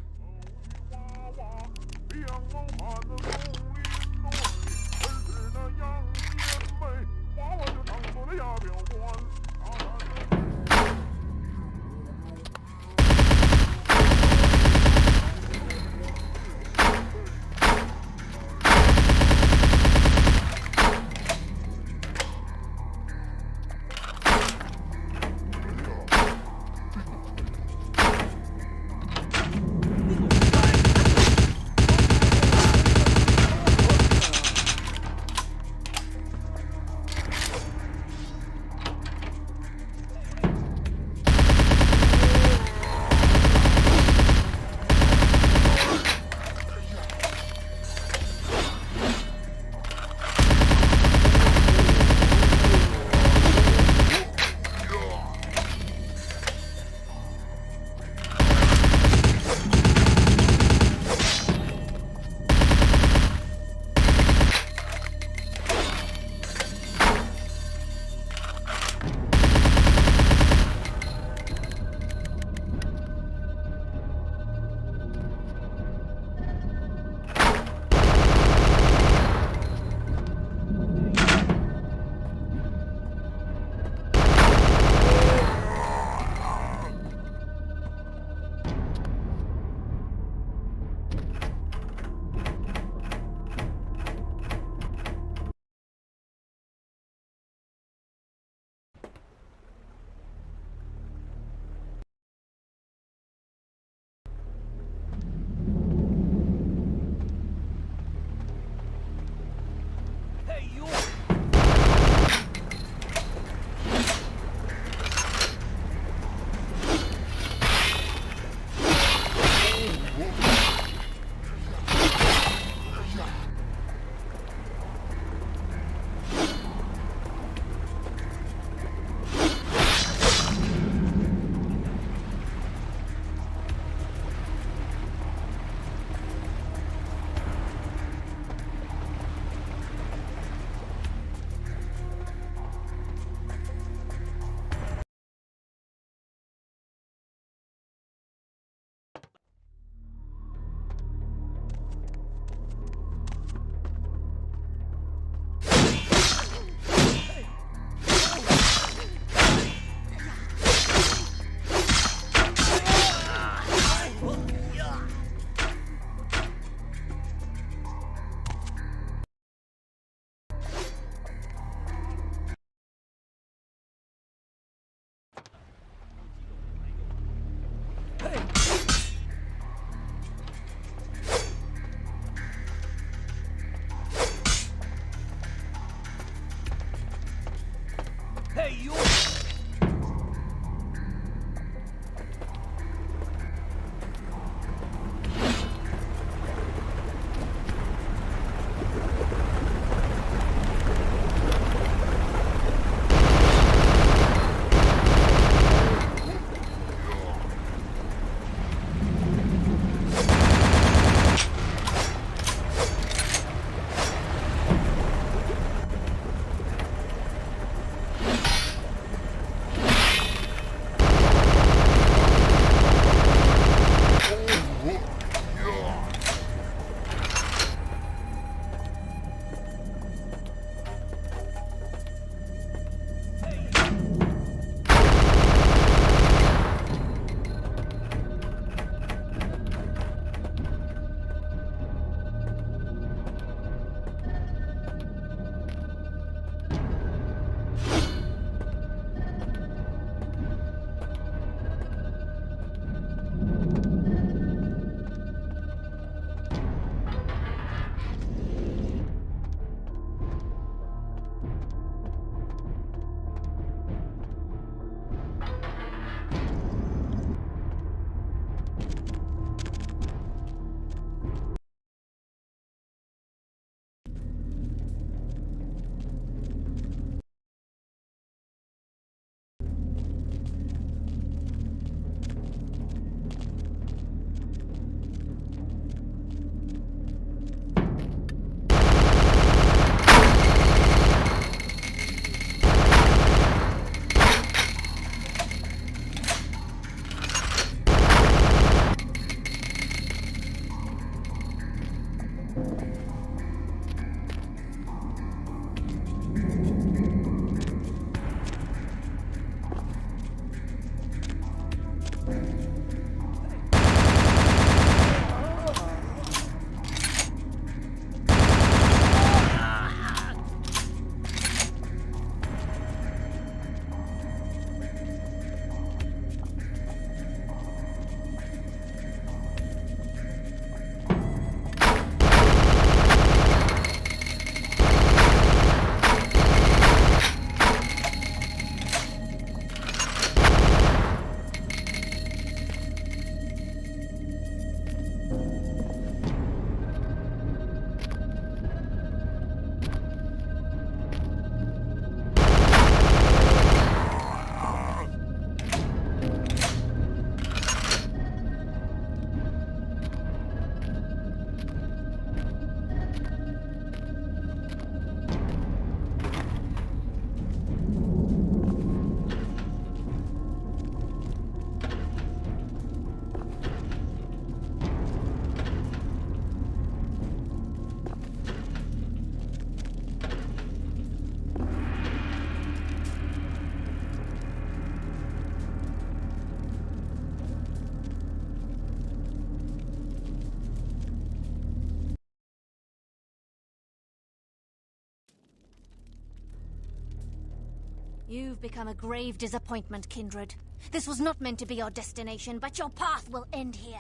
Speaker 13: You've become a grave disappointment, Kindred. This was not meant to be your destination, but your path will end here.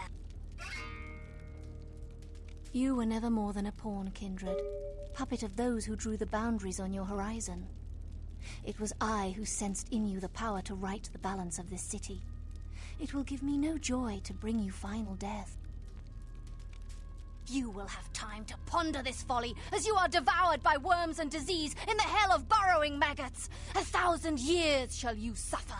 Speaker 13: You were never more than a pawn, Kindred. Puppet of those who drew the boundaries on your horizon. It was I who sensed in you the power to right the balance of this city. It will give me no joy to bring you final death. You will have time to ponder this folly as you are devoured by worms and disease in the hell of burrowing maggots. 1,000 years shall you suffer.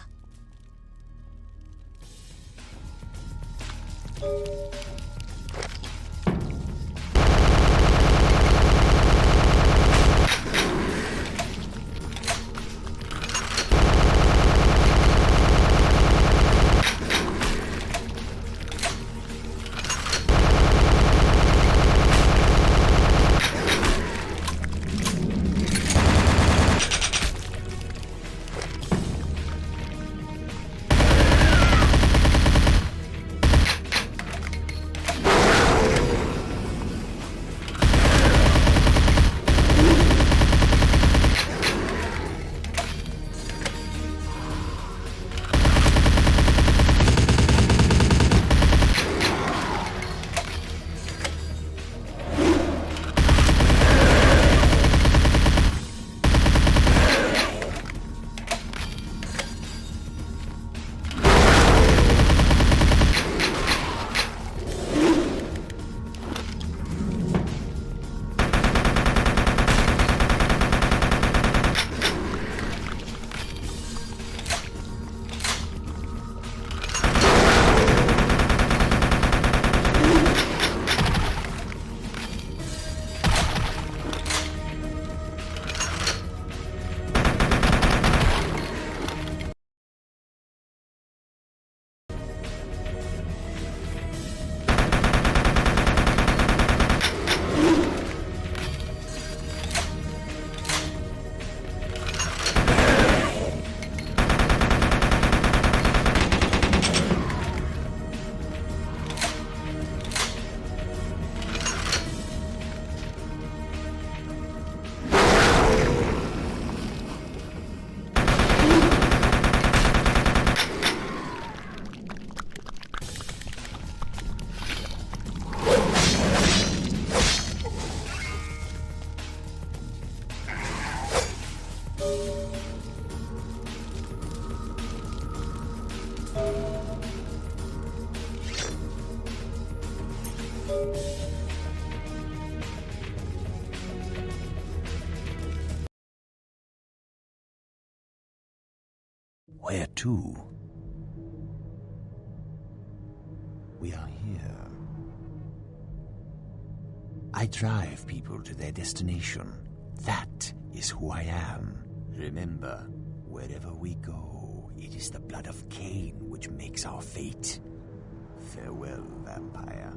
Speaker 1: Where to? We are here. I drive people to their destination. That is who I am. Remember, wherever we go, it is the blood of Cain which makes our fate. Farewell, vampire.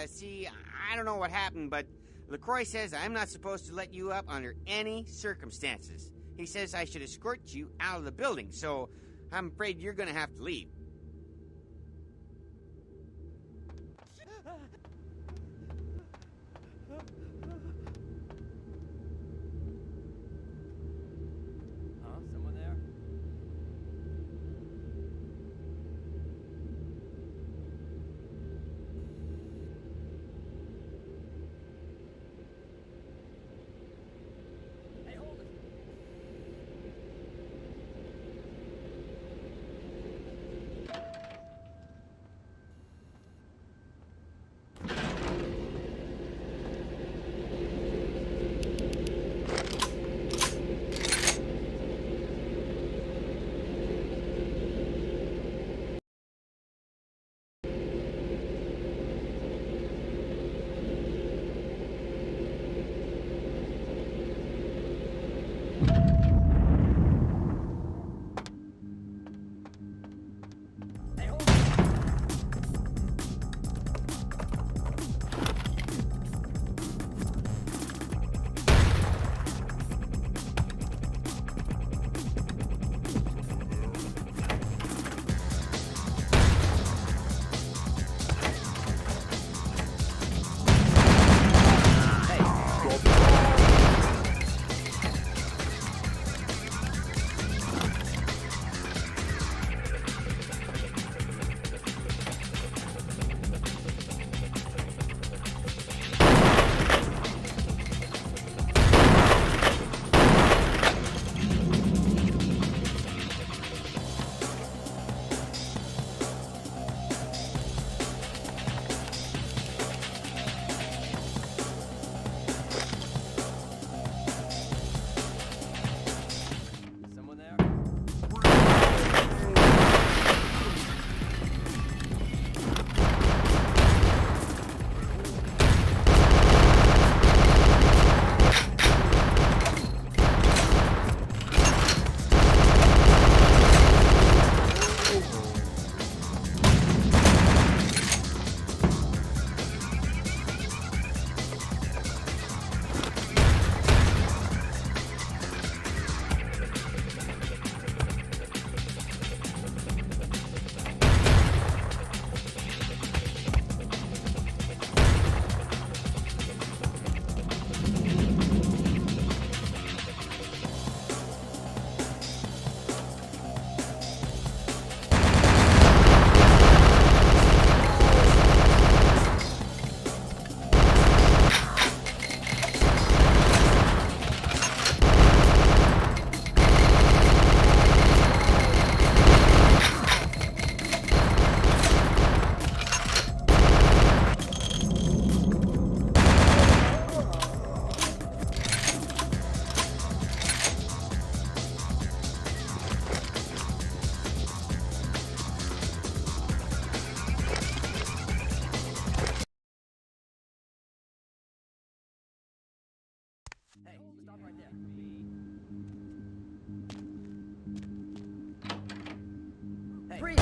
Speaker 12: See, I don't know what happened, but LaCroix says I'm not supposed to let you up under any circumstances. He says I should escort you out of the building, so I'm afraid you're gonna have to leave.
Speaker 23: Someone there? Hey, stop right there. Hey. Freeze!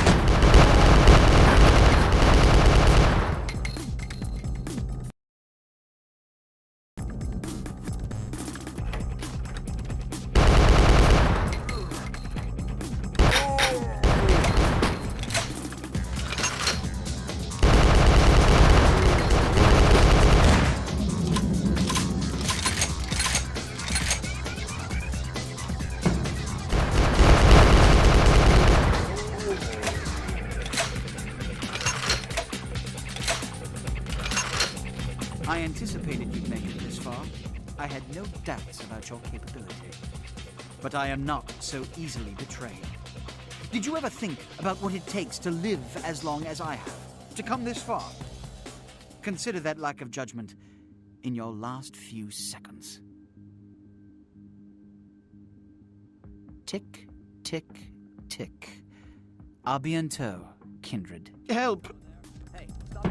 Speaker 2: I anticipated you'd make it this far. I had no doubts about your capability. But I am not so easily betrayed. Did you ever think about what it takes to live as long as I have? To come this far? Consider that lack of judgment in your last few seconds. Tick, tick, tick. A bientôt, kindred. Help!
Speaker 23: Hey, stop.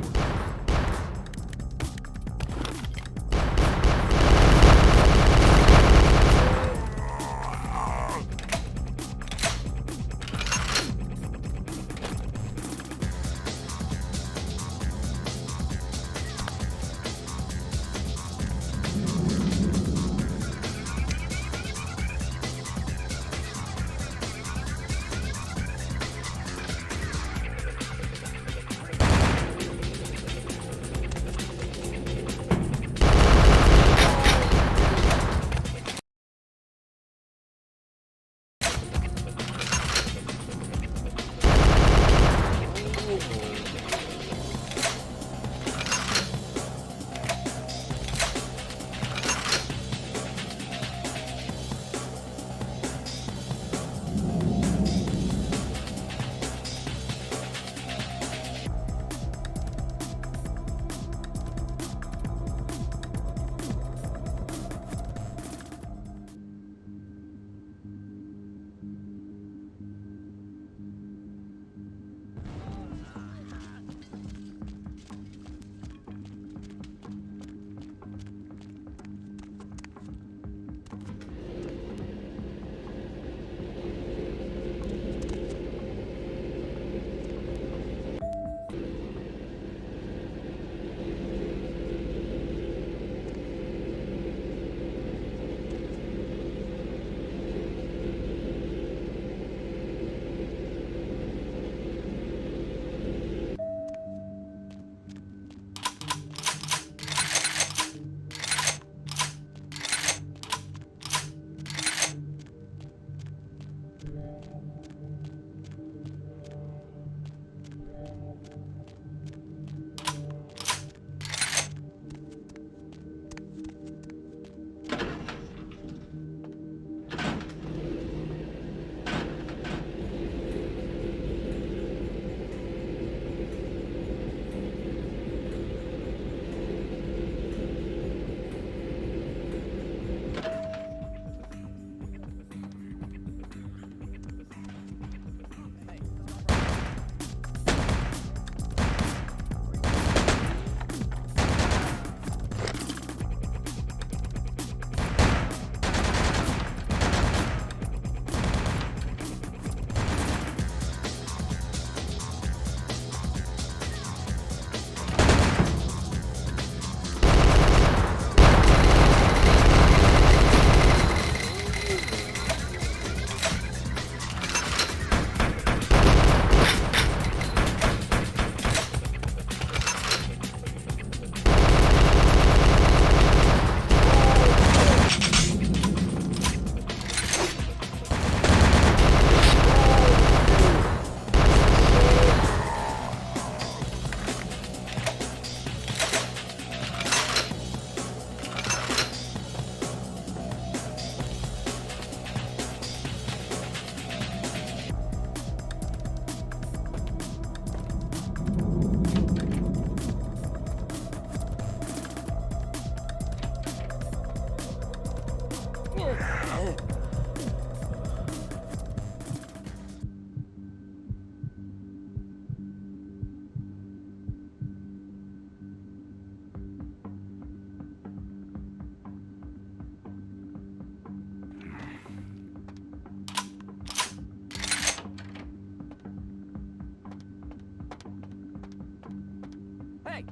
Speaker 14: Hey!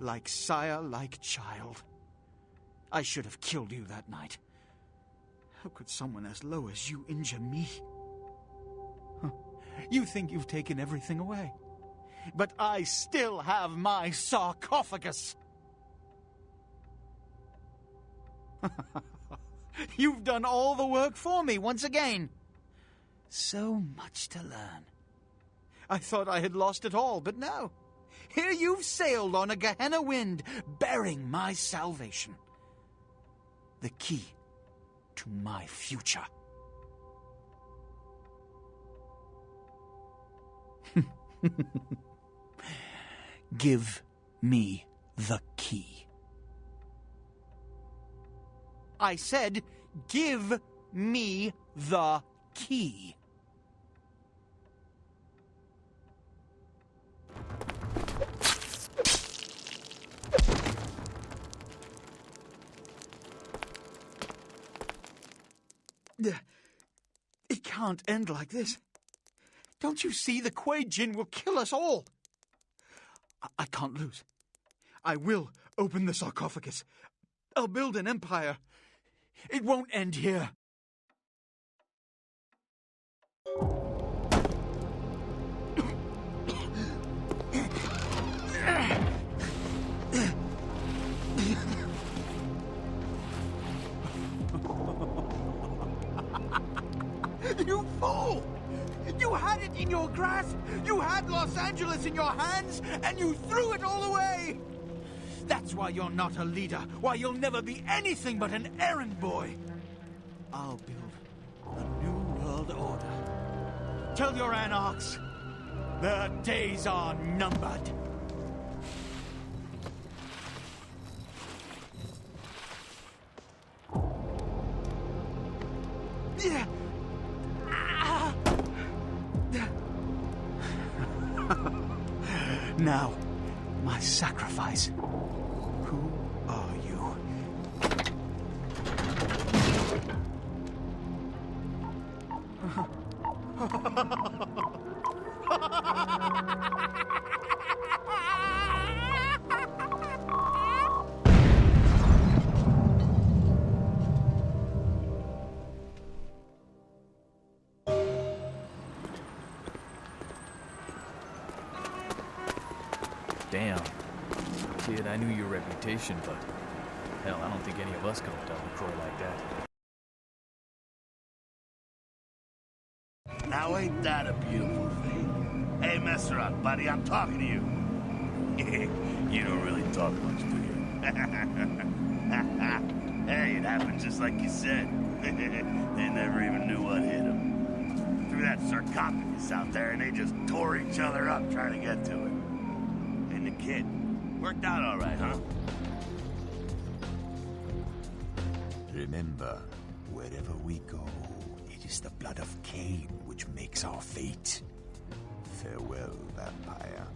Speaker 2: Like sire, like child. I should have killed you that night. How could someone as low as you injure me? Huh. You think you've taken everything away. But I still have my sarcophagus! You've done all the work for me once again. So much to learn. I thought I had lost it all, but no. Here you've sailed on a Gehenna wind, bearing my salvation. The key to my future. Give me the key. I said, give me the key. It can't end like this. Don't you see the Kuei Jin will kill us all? I can't lose. I will open the sarcophagus. I'll build an empire. It won't end here. your grasp. You had Los Angeles in your hands, and you threw it all away. That's why you're not a leader, why you'll never be anything but an errand boy. I'll build a new world order. Tell your anarchs, their days are numbered. Yeah. Now, my sacrifice. Who are you?
Speaker 23: Damn. Kid, I knew your reputation, but hell, I don't think any of us could have done LaCroix like that.
Speaker 5: Now ain't that a beautiful thing? Hey, mess around, buddy, I'm talking to you. You don't really talk much, do you? Hey, it happened just like you said. They never even knew what hit them. Threw that sarcophagus out there and they just tore each other up trying to get to it. And the kid, worked out all right, huh?
Speaker 1: Remember, wherever we go, it is the blood of Cain which makes our fate. Farewell, vampire.